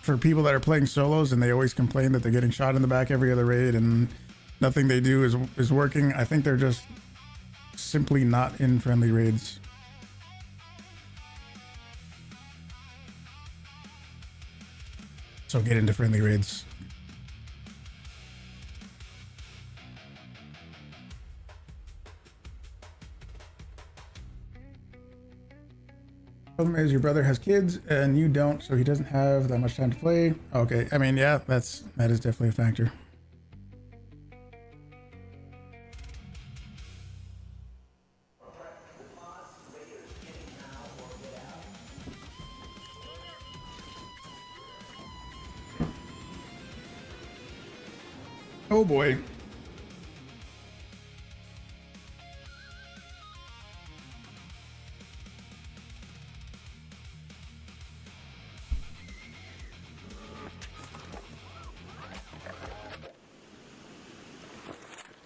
for people that are playing solos and they always complain that they're getting shot in the back every other raid and nothing they do is working, I think they're just simply not in friendly raids. So get into friendly raids. Problem is your brother has kids and you don't, so he doesn't have that much time to play. Okay, I mean, yeah, that is definitely a factor. Oh boy.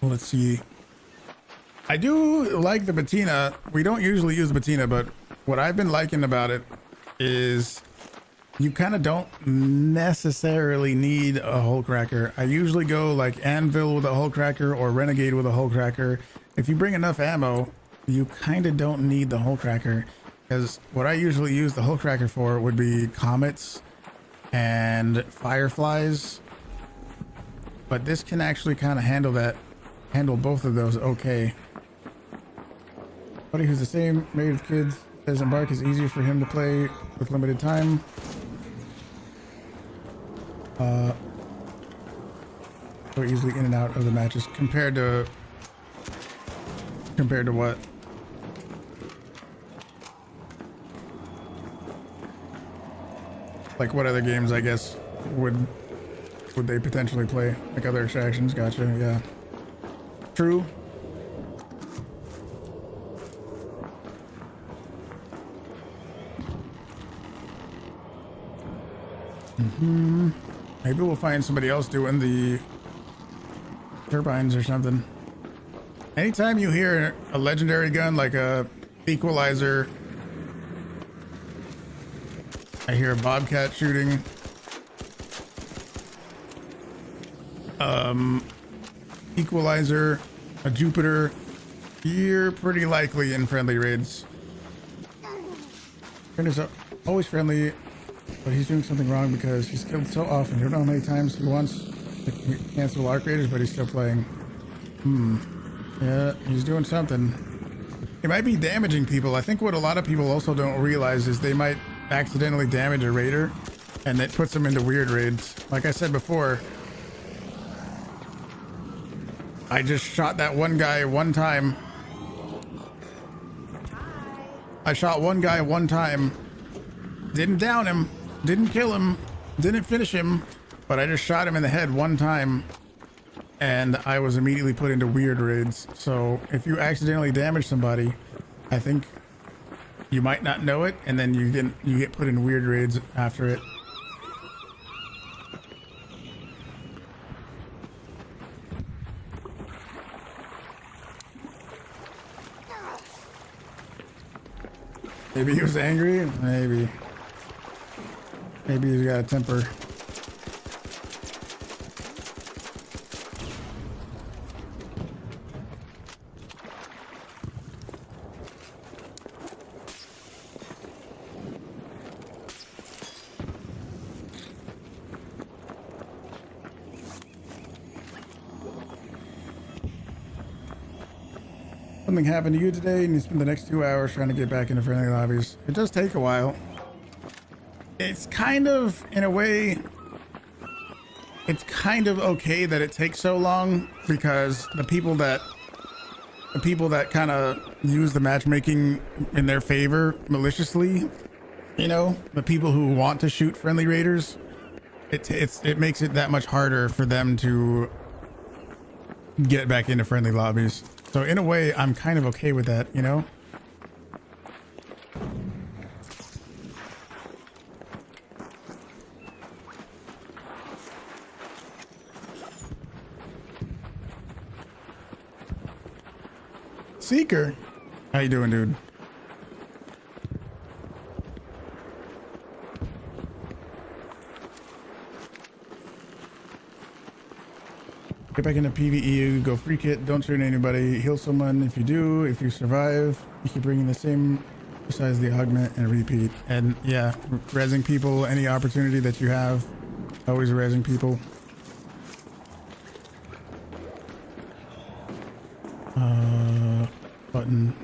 Let's see. I do like the Bettina. We don't usually use the Bettina, but what I've been liking about it is you kind of don't necessarily need a hole cracker. I usually go like Anvil with a hole cracker or Renegade with a hole cracker. If you bring enough ammo, you kind of don't need the hole cracker, because what I usually use the hole cracker for would be comets and fireflies, but this can actually kind of handle both of those okay. Buddy who's the same rate of kids says Embark is easier for him to play with limited time. We're easily in and out of the matches compared to what? Like what other games, I guess, would they potentially play? Like other extractions? Gotcha, yeah. True. Maybe we'll find somebody else doing the turbines or something. Anytime you hear a legendary gun like a equalizer, I hear a bobcat shooting, equalizer, a Jupiter, you're pretty likely in friendly raids. Friend is always friendly, but he's doing something wrong because he's killed so often. You don't know how many times he wants to cancel arc raiders, but he's still playing. Yeah, he's doing something. He might be damaging people. I think what a lot of people also don't realize is they might accidentally damage a raider, and it puts them into weird raids. Like I said before, I just shot that one guy one time. I shot one guy one time. Didn't down him. Didn't kill him. Didn't finish him. But I just shot him in the head one time. And I was immediately put into weird raids. So if you accidentally damage somebody, I think you might not know it. And then you get put in weird raids after it. Maybe he was angry. Maybe he's got a temper. Something happened to you today and you spend the next 2 hours trying to get back into friendly lobbies. It does take a while. It's kind of, in a way, it's kind of okay that it takes so long, because the people that the people that kind of use the matchmaking in their favor maliciously, you know, the people who want to shoot friendly raiders, it makes it that much harder for them to get back into friendly lobbies. So in a way, I'm kind of okay with that, you know? Seeker, how you doing, dude? Get back into PvE, go free kit, don't shoot anybody, heal someone if you do, if you survive, you keep bringing the same besides the augment and repeat. And yeah, rezzing people, any opportunity that you have, always rezzing people. Button.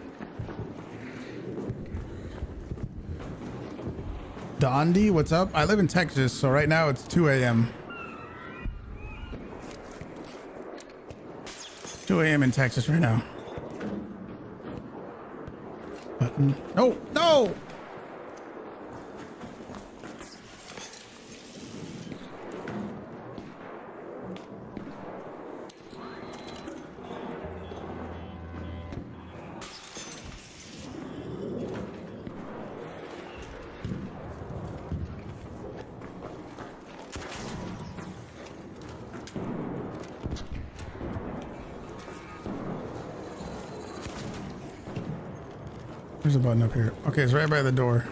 Dondi, what's up? I live in Texas, so right now it's 2 a.m. 2 a.m. in Texas right now. Button. No, no! There's a button up here. Okay, it's right by the door.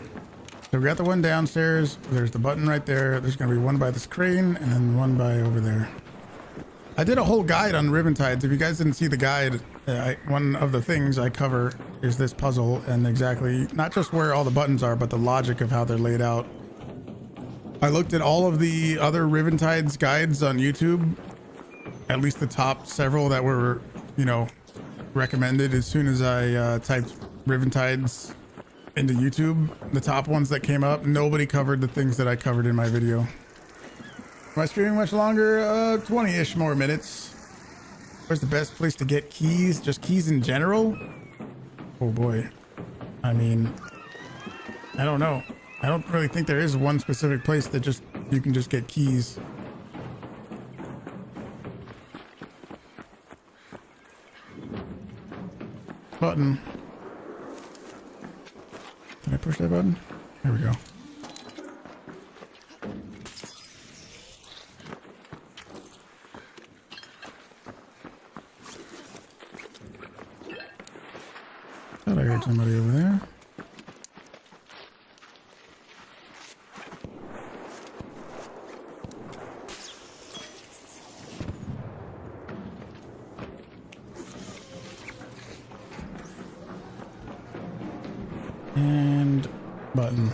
So we got the one downstairs. There's the button right there. There's gonna be one by this crane and then one by over there. I did a whole guide on Riven Tides. If you guys didn't see the guide, one of the things I cover is this puzzle and exactly not just where all the buttons are, but the logic of how they're laid out. I looked at all of the other Riven Tides guides on YouTube, at least the top several that were, you know, recommended as soon as I typed Riven Tides into YouTube. The top ones that came up, nobody covered the things that I covered in my video. Am I streaming much longer? 20-ish more minutes. Where's the best place to get keys? Just keys in general? Oh boy. I mean, I don't know. I don't really think there is one specific place that just you can just get keys. Button. Did I push that button? There we go. Thought I heard somebody over there. And button.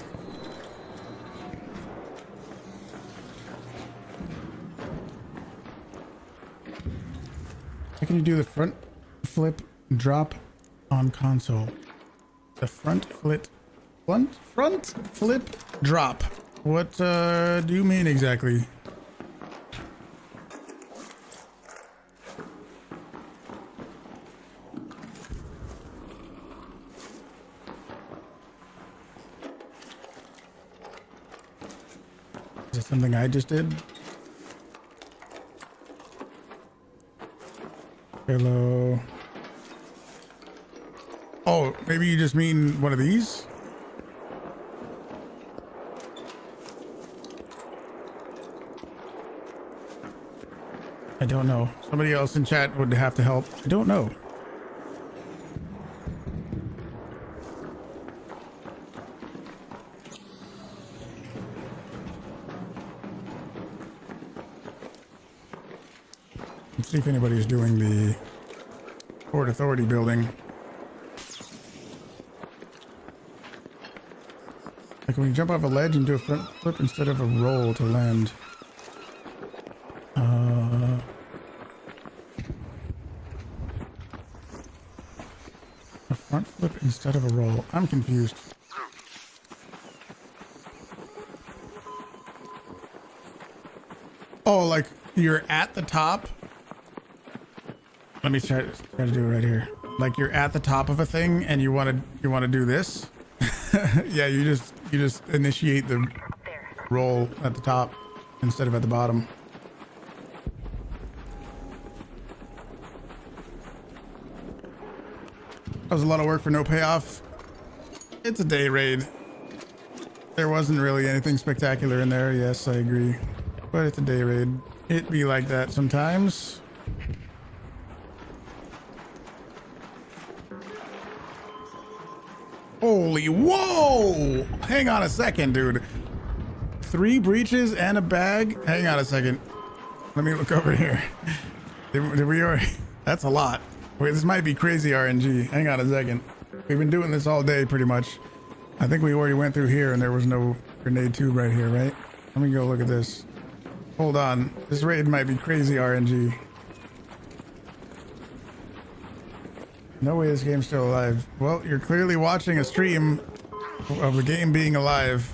How can you do the front flip drop on console? The front flip drop. What do you mean exactly? Is it something I just did? Hello. Oh, maybe you just mean one of these? I don't know. Somebody else in chat would have to help. I don't know. Let's see if anybody's doing the Port Authority building. Like when you jump off a ledge and do a front flip instead of a roll to land. A front flip instead of a roll. I'm confused. Oh, like you're at the top? Let me try to do it right here. like you're at the top of a thing and you want to do this. Yeah, you just initiate the roll at the top instead of at the bottom. That was a lot of work for no payoff. It's a day raid. There wasn't really anything spectacular in there. Yes, I agree. But it's a day raid. It be like that sometimes. Holy whoa! Hang on a second, dude. 3 breaches and a bag? Hang on a second. Let me look over here. Did we already? That's a lot. Wait, this might be crazy RNG. Hang on a second. We've been doing this all day pretty much. I think we already went through here and there was no grenade tube right here, right? Let me go look at this. Hold on. This raid might be crazy RNG. No way this game's still alive. Well, you're clearly watching a stream of the game being alive.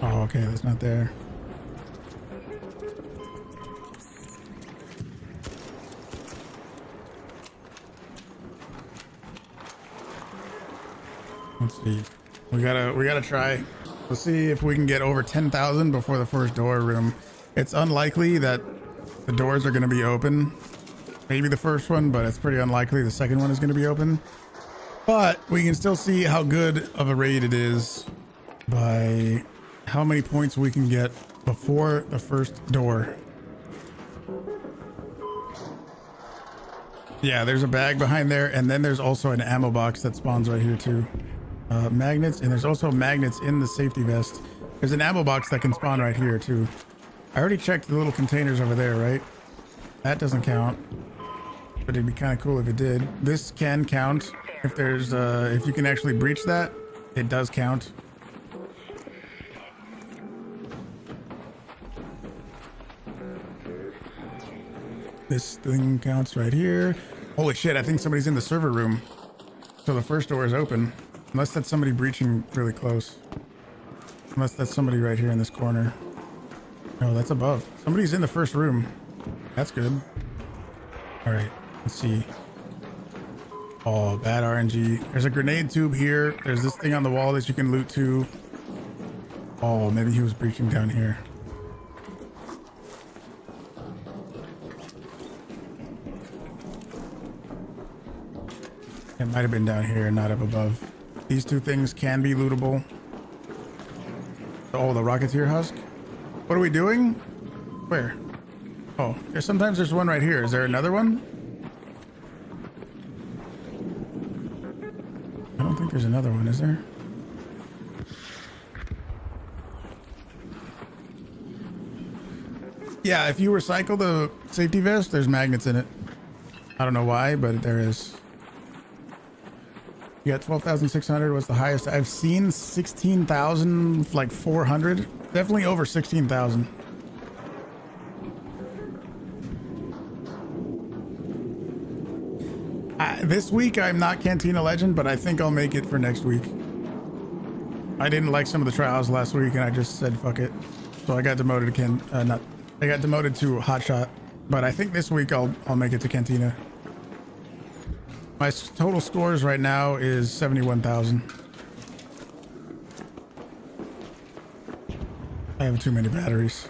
Oh, okay, that's not there. Let's see. We gotta try. Let's see if we can get over 10,000 before the first door room. It's unlikely that the doors are gonna be open. Maybe the first one, but it's pretty unlikely the second one is gonna be open. But we can still see how good of a raid it is by how many points we can get before the first door. Yeah, there's a bag behind there, and then there's also an ammo box that spawns right here too. Magnets, and there's also magnets in the safety vest. There's an ammo box that can spawn right here too. I already checked the little containers over there, right? That doesn't count, but it'd be kind of cool if it did. This can count if there's if you can actually breach that. It does count. This thing counts right here. Holy shit, I think somebody's in the server room. So the first door is open. Unless that's somebody breaching really close. Unless that's somebody right here in this corner. No, that's above. Somebody's in the first room. That's good. All right, let's see. Oh, bad RNG. There's a grenade tube here. There's this thing on the wall that you can loot too. Oh, maybe he was breaching down here. It might have been down here, not up above. These two things can be lootable. Oh, the Rocketeer husk. What are we doing? Where? Oh, sometimes there's one right here. Is there another one? I don't think there's another one, is there? Yeah, if you recycle the safety vest, there's magnets in it. I don't know why, but there is. You got 12,600 was the highest I've seen. 16,000, like 400. Definitely over 16,000. This week I'm not Cantina Legend, but I think I'll make it for next week. I didn't like some of the trials last week, and I just said fuck it. So I got demoted again. I got demoted to Hotshot, but I think this week I'll make it to Cantina. My total scores right now is 71,000. I have too many batteries.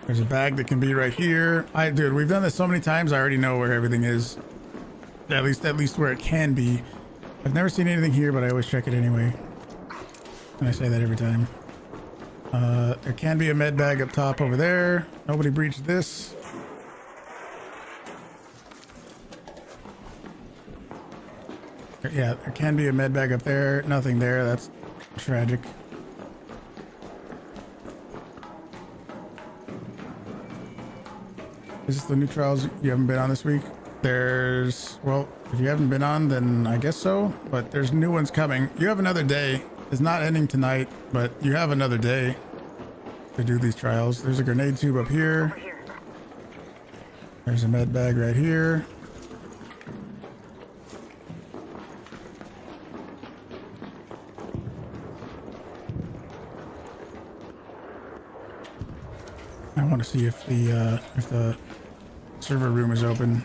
There's a bag that can be right here. Dude, we've done this so many times. I already know where everything is. At least where it can be. I've never seen anything here, but I always check it anyway. And I say that every time. There can be a med bag up top over there. Nobody breached this. Yeah, there can be a med bag up there. Nothing there. That's tragic. Is this the new trials you haven't been on this week? Well, if you haven't been on, then I guess so. But there's new ones coming. You have another day. It's not ending tonight, but you have another day to do these trials. There's a grenade tube up here. There's a med bag right here. I want to see if the server room is open.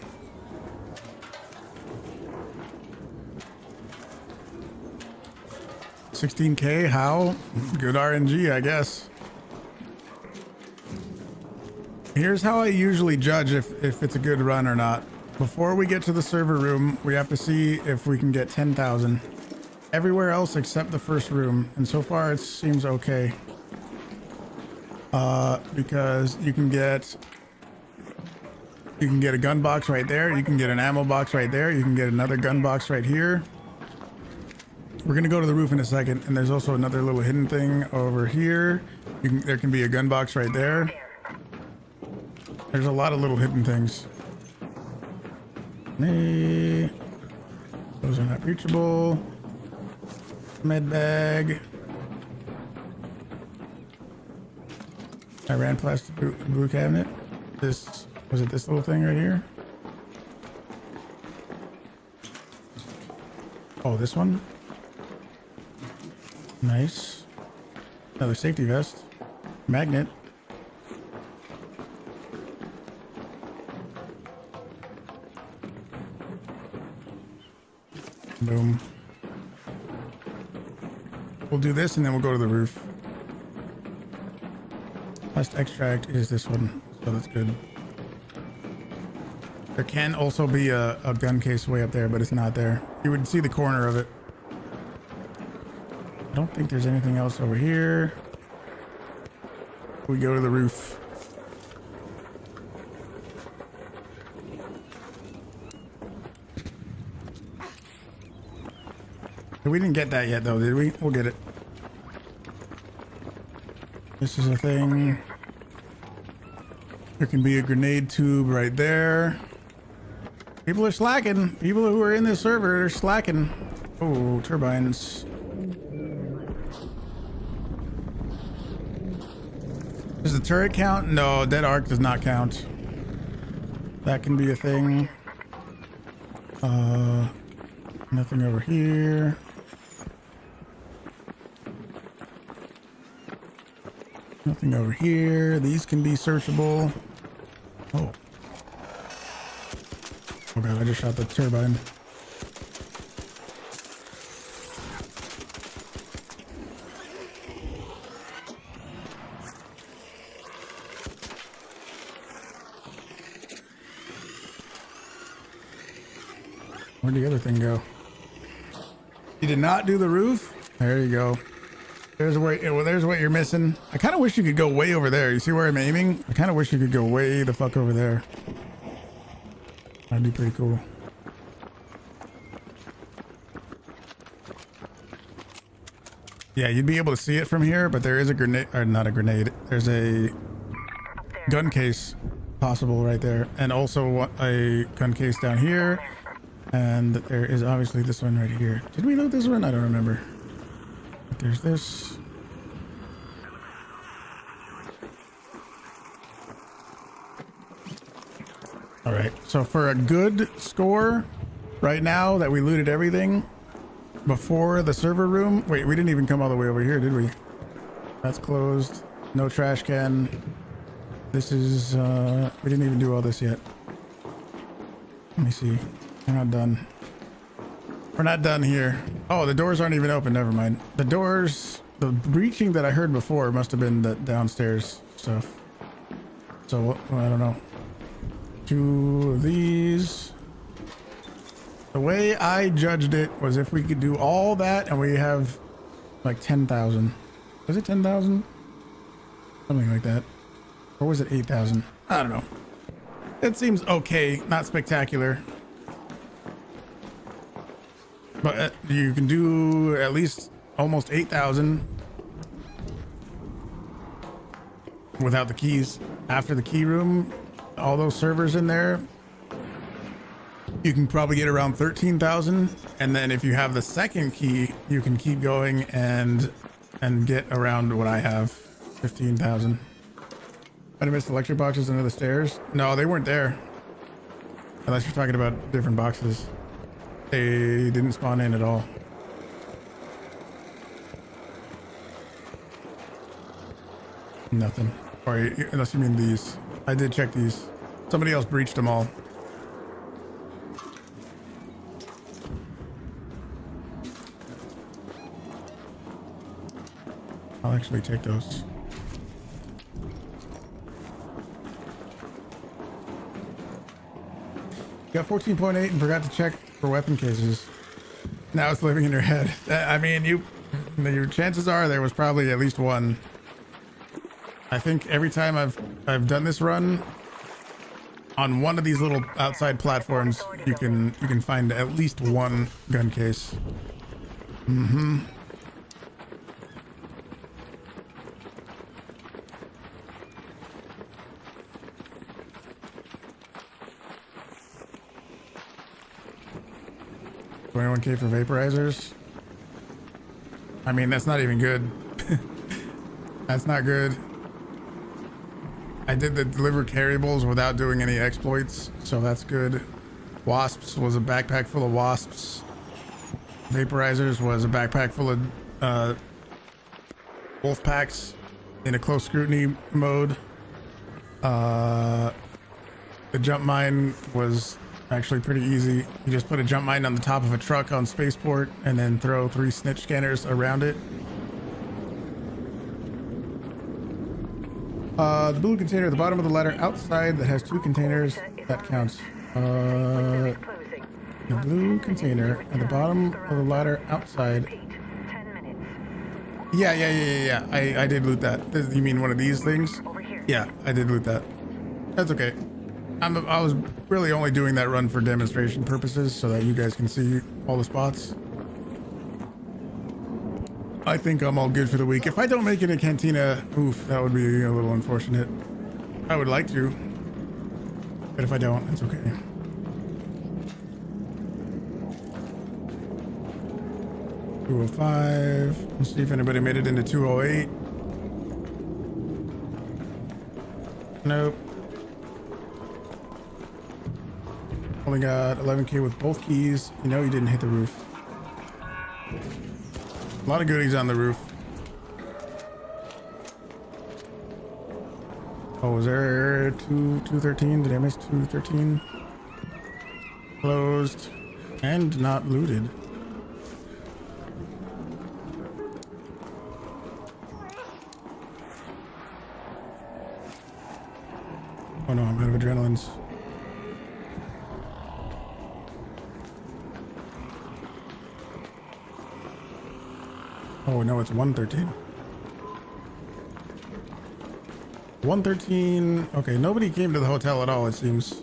16K, how? Good RNG, I guess. Here's how I usually judge if it's a good run or not. Before we get to the server room, we have to see if we can get 10,000. Everywhere else except the first room, and so far it seems okay. Because you can get a gun box right there, you can get an ammo box right there, you can get another gun box right here. We're gonna go to the roof in a second, and there's also another little hidden thing over here. There can be a gun box right there. There's a lot of little hidden things. Those are not reachable. Med bag. I ran past the blue cabinet. Was it this little thing right here? Oh, this one? Nice. Another safety vest. Magnet. Boom. We'll do this and then we'll go to the roof. Last extract is this one, so that's good. There can also be a gun case way up there, but it's not there. You would see the corner of it. I don't think there's anything else over here. We go to the roof. We didn't get that yet though, did we? We'll get it. This is a thing. There can be a grenade tube right there. People are slacking. People who are in this server are slacking. Oh, turbines. Does the turret count? No, dead arc does not count. That can be a thing. Nothing over here. Nothing over here. These can be searchable. Oh. Oh god, I just shot the turbine. Where'd the other thing go? You did not do the roof? There you go. There's what you're missing. I kind of wish you could go way over there. You see where I'm aiming? I kind of wish you could go way the fuck over there. That'd be pretty cool. Yeah, you'd be able to see it from here, but there is a grenade, or not a grenade. There's a gun case possible right there, and also a gun case down here. And there is obviously this one right here. Did we loot this one? I don't remember. But there's this. All right, so for a good score right now that we looted everything before the server room. Wait, we didn't even come all the way over here, did we? That's closed. No trash can. This is, we didn't even do all this yet. Let me see. We're not done. We're not done here. Oh, the doors aren't even open. Never mind. The doors, the breaching that I heard before must have been the downstairs stuff. So, I don't know. 2 of these. The way I judged it was if we could do all that and we have like 10,000. Was it 10,000? Something like that. Or was it 8,000? I don't know. It seems okay. Not spectacular. But you can do at least almost 8,000 without the keys. After the key room, all those servers in there, you can probably get around 13,000. And then if you have the second key, you can keep going and get around what I have, 15,000. I missed electric boxes under the stairs. No, they weren't there. Unless you're talking about different boxes. They didn't spawn in at all. Nothing. Or unless you mean these. I did check these. Somebody else breached them all. I'll actually take those. Got 14.8 and forgot to check for weapon cases. Now it's living in your head. I mean, your chances are there was probably at least one. I think every time I've done this run on one of these little outside platforms, you can find at least one gun case. Mm-hmm. $21K for vaporizers. I mean, that's not even good. That's not good. I did the deliver carryables without doing any exploits, so that's good. Wasps was a backpack full of wasps. Vaporizers was a backpack full of wolf packs in a close scrutiny mode. The jump mine was actually pretty easy. You just put a jump mine on the top of a truck on spaceport and then throw 3 snitch scanners around it. The blue container at the bottom of the ladder outside that has 2 containers, that counts. The blue container at the bottom of the ladder outside. Yeah. I did loot that. You mean one of these things? Yeah, I did loot that. That's okay. I was really only doing that run for demonstration purposes so that you guys can see all the spots. I think I'm all good for the week. If I don't make it in Cantina, oof, that would be a little unfortunate. I would like to, but if I don't, it's okay. $205. Let's see if anybody made it into 208. Nope. Only got 11K with both keys. You know you didn't hit the roof. A lot of goodies on the roof. Oh, was there 213? Did I miss 213? Closed and not looted. Oh no, I'm out of adrenalines. Oh no, it's 113. 113. Okay, nobody came to the hotel at all, it seems.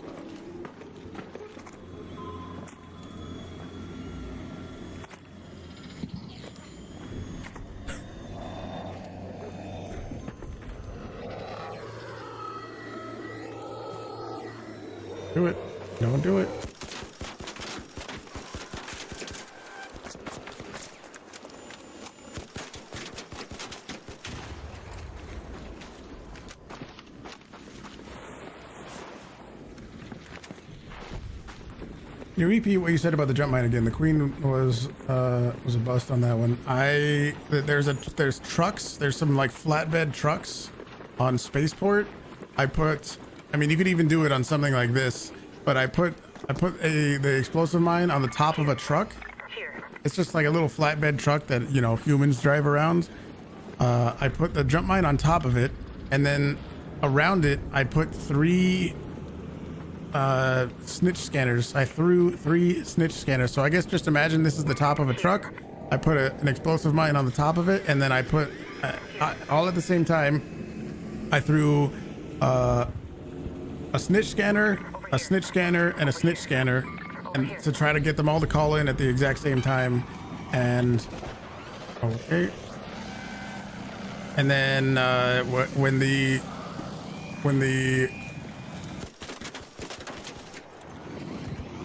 Do it. Don't do it. Can you repeat what you said about the jump mine again? The queen was a bust on that one. There's trucks. There's some like flatbed trucks on spaceport. I mean, you could even do it on something like this, but I put the explosive mine on the top of a truck. It's just like a little flatbed truck that, you know, humans drive around. I put the jump mine on top of it, and then around it, I put 3 snitch scanners. I threw 3 snitch scanners. So I guess just imagine this is the top of a truck. I put an explosive mine on the top of it, and then I put all at the same time. I threw a snitch scanner, a snitch scanner, and a snitch scanner, and to try to get them all to call in at the exact same time. And okay, and then when the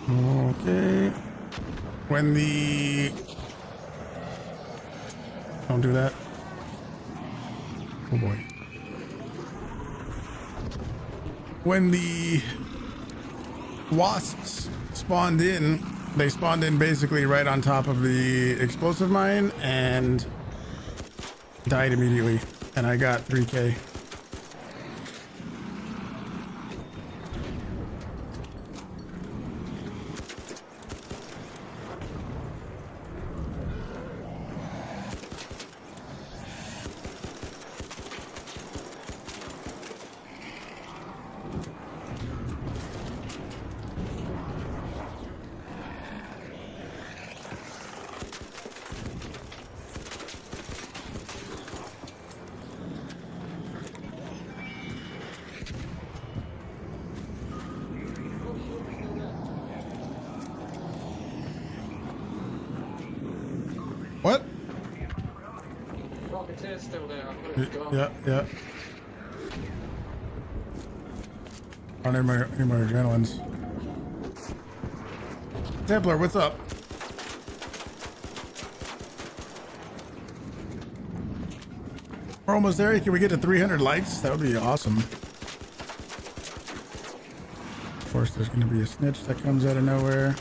okay, when the don't do that. Oh boy. When the wasps spawned in, they spawned in basically right on top of the explosive mine and died immediately. And I got 3K. Marketeer's still there. I put it gone. Yeah. I don't need any more adrenalines. Templar, what's up? We're almost there. Can we get to 300 likes? That would be awesome. Of course, there's going to be a snitch that comes out of nowhere.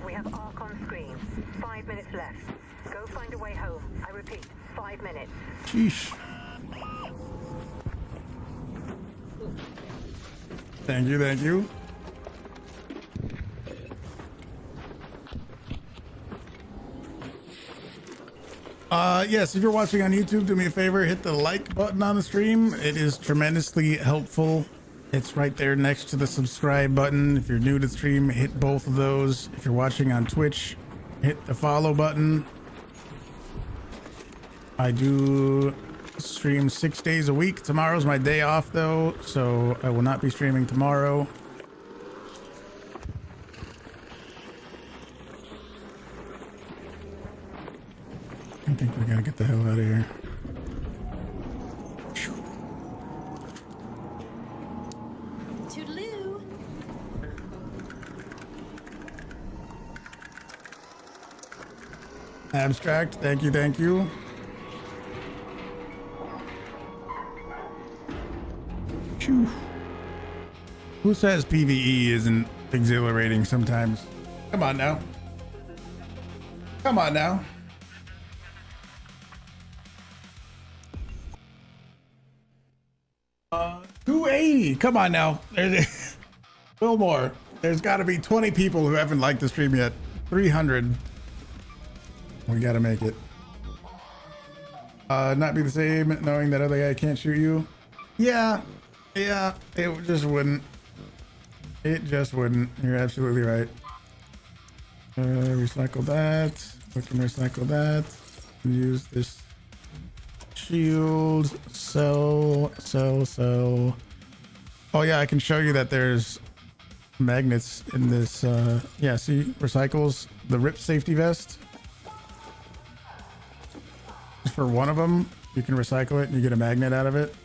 We have Arc on screen. 5 minutes left. Go find a way home. I repeat, 5 minutes. Sheesh. Thank you. Yes, if you're watching on YouTube, do me a favor, hit the like button on the stream. It is tremendously helpful. It's right there next to the subscribe button. If you're new to the stream, hit both of those. If you're watching on Twitch, hit the follow button. I do stream 6 days a week. Tomorrow's my day off though, so I will not be streaming tomorrow. I think we gotta get the hell out of here. Toodaloo. Abstract, thank you. Phew. Who says PvE isn't exhilarating sometimes? Come on now. 280. Come on now. Gilmore. There's got to be 20 people who haven't liked the stream yet. 300. We got to make it. Not be the same knowing that other guy can't shoot you. Yeah. It just wouldn't. You're absolutely right. Recycle that. We can recycle that. Use this shield. Sell. Oh yeah, I can show you that there's magnets in this. Yeah, see, recycles the rip safety vest. For one of them, you can recycle it and you get a magnet out of it.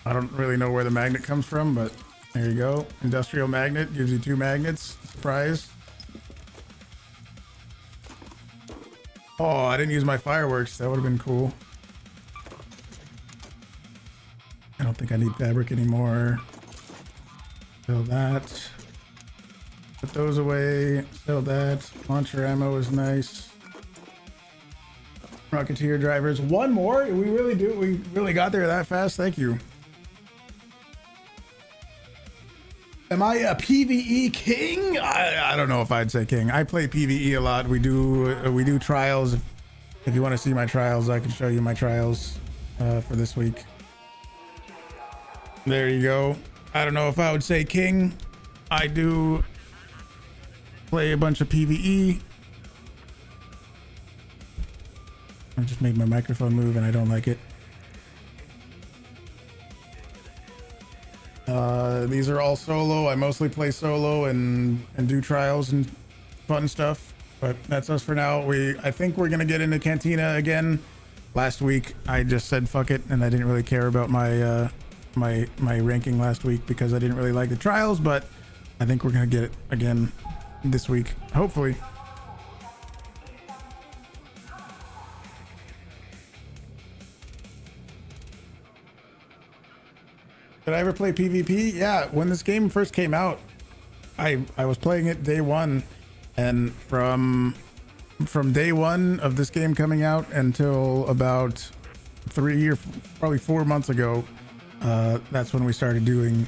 I don't really know where the magnet comes from, but there you go. Industrial magnet gives you 2 magnets. Surprise. Oh, I didn't use my fireworks. That would have been cool. I don't think I need fabric anymore. Sell that. Put those away. Sell that. Launcher ammo is nice. Rocketeer drivers. One more? We really got there that fast? Thank you. Am I a PvE king? I don't know if I'd say king. I play PvE a lot. We do trials. If you want to see my trials, I can show you my trials for this week. There you go. I don't know if I would say king. I do play a bunch of PvE. I just made my microphone move and I don't like it. These are all solo. I mostly play solo and do trials and fun stuff, but that's us for now. I think we're gonna get into Cantina again. Last week I just said fuck it and I didn't really care about my my ranking last week because I didn't really like the trials, but I think we're gonna get it again this week, hopefully. Did I ever play PvP? Yeah, when this game first came out, I was playing it day one, and from day one of this game coming out until about 3 or probably 4 months ago, that's when we started doing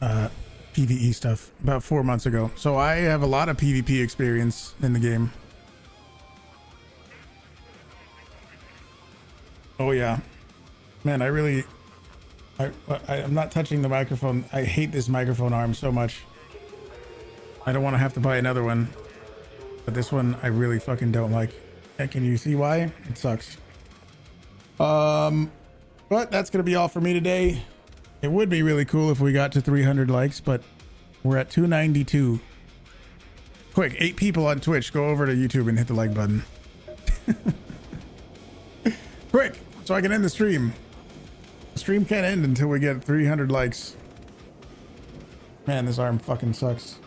PvE stuff, about 4 months ago. So I have a lot of PvP experience in the game. Oh yeah. Man, I'm not touching the microphone. I hate this microphone arm so much. I don't want to have to buy another one. But this one I really fucking don't like. Can you see why? It sucks. But that's gonna be all for me today. It would be really cool if we got to 300 likes, but we're at 292. Quick, 8 people on Twitch, go over to YouTube and hit the like button. Quick, so I can end the stream. The stream can't end until we get 300 likes. Man, this arm fucking sucks.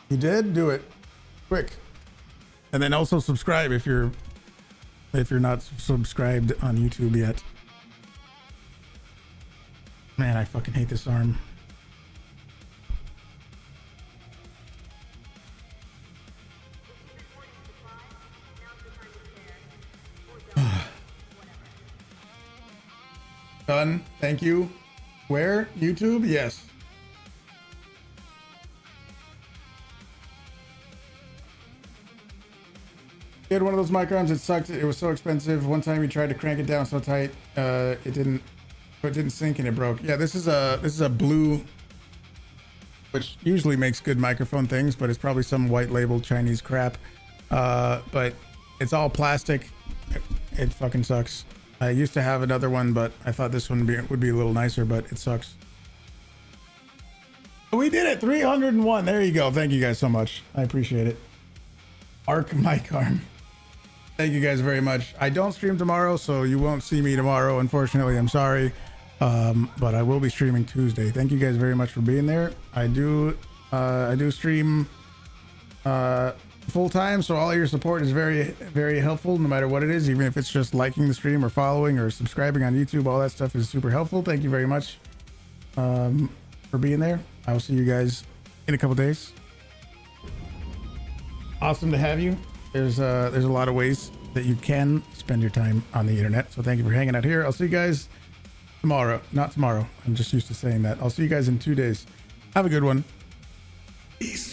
You did? Do it. Quick. And then also subscribe if you're not subscribed on YouTube yet. Man, I fucking hate this arm. Done. Thank you. Where? YouTube? Yes. He had one of those mic arms. It sucked. It was so expensive. One time he tried to crank it down so tight, it didn't sync and it broke. Yeah, this is a blue, which usually makes good microphone things, but it's probably some white label Chinese crap. But it's all plastic. It fucking sucks. I used to have another one, but I thought this one would be a little nicer, but it sucks. We did it. 301. There you go. Thank you guys so much. I appreciate it. Arc mic arm. Thank you guys very much. I don't stream tomorrow, so you won't see me tomorrow. Unfortunately, I'm sorry. But I will be streaming Tuesday. Thank you guys very much for being there. I do stream full time, so all your support is very, very helpful, no matter what it is, even if it's just liking the stream or following or subscribing on YouTube. All that stuff is super helpful. Thank you very much for being there. I will see you guys in a couple days. Awesome to have you. There's a lot of ways that you can spend your time on the internet, so thank you for hanging out here. I'll see you guys tomorrow. Not tomorrow, I'm just used to saying that. I'll see you guys in 2 days. Have a good one. Peace.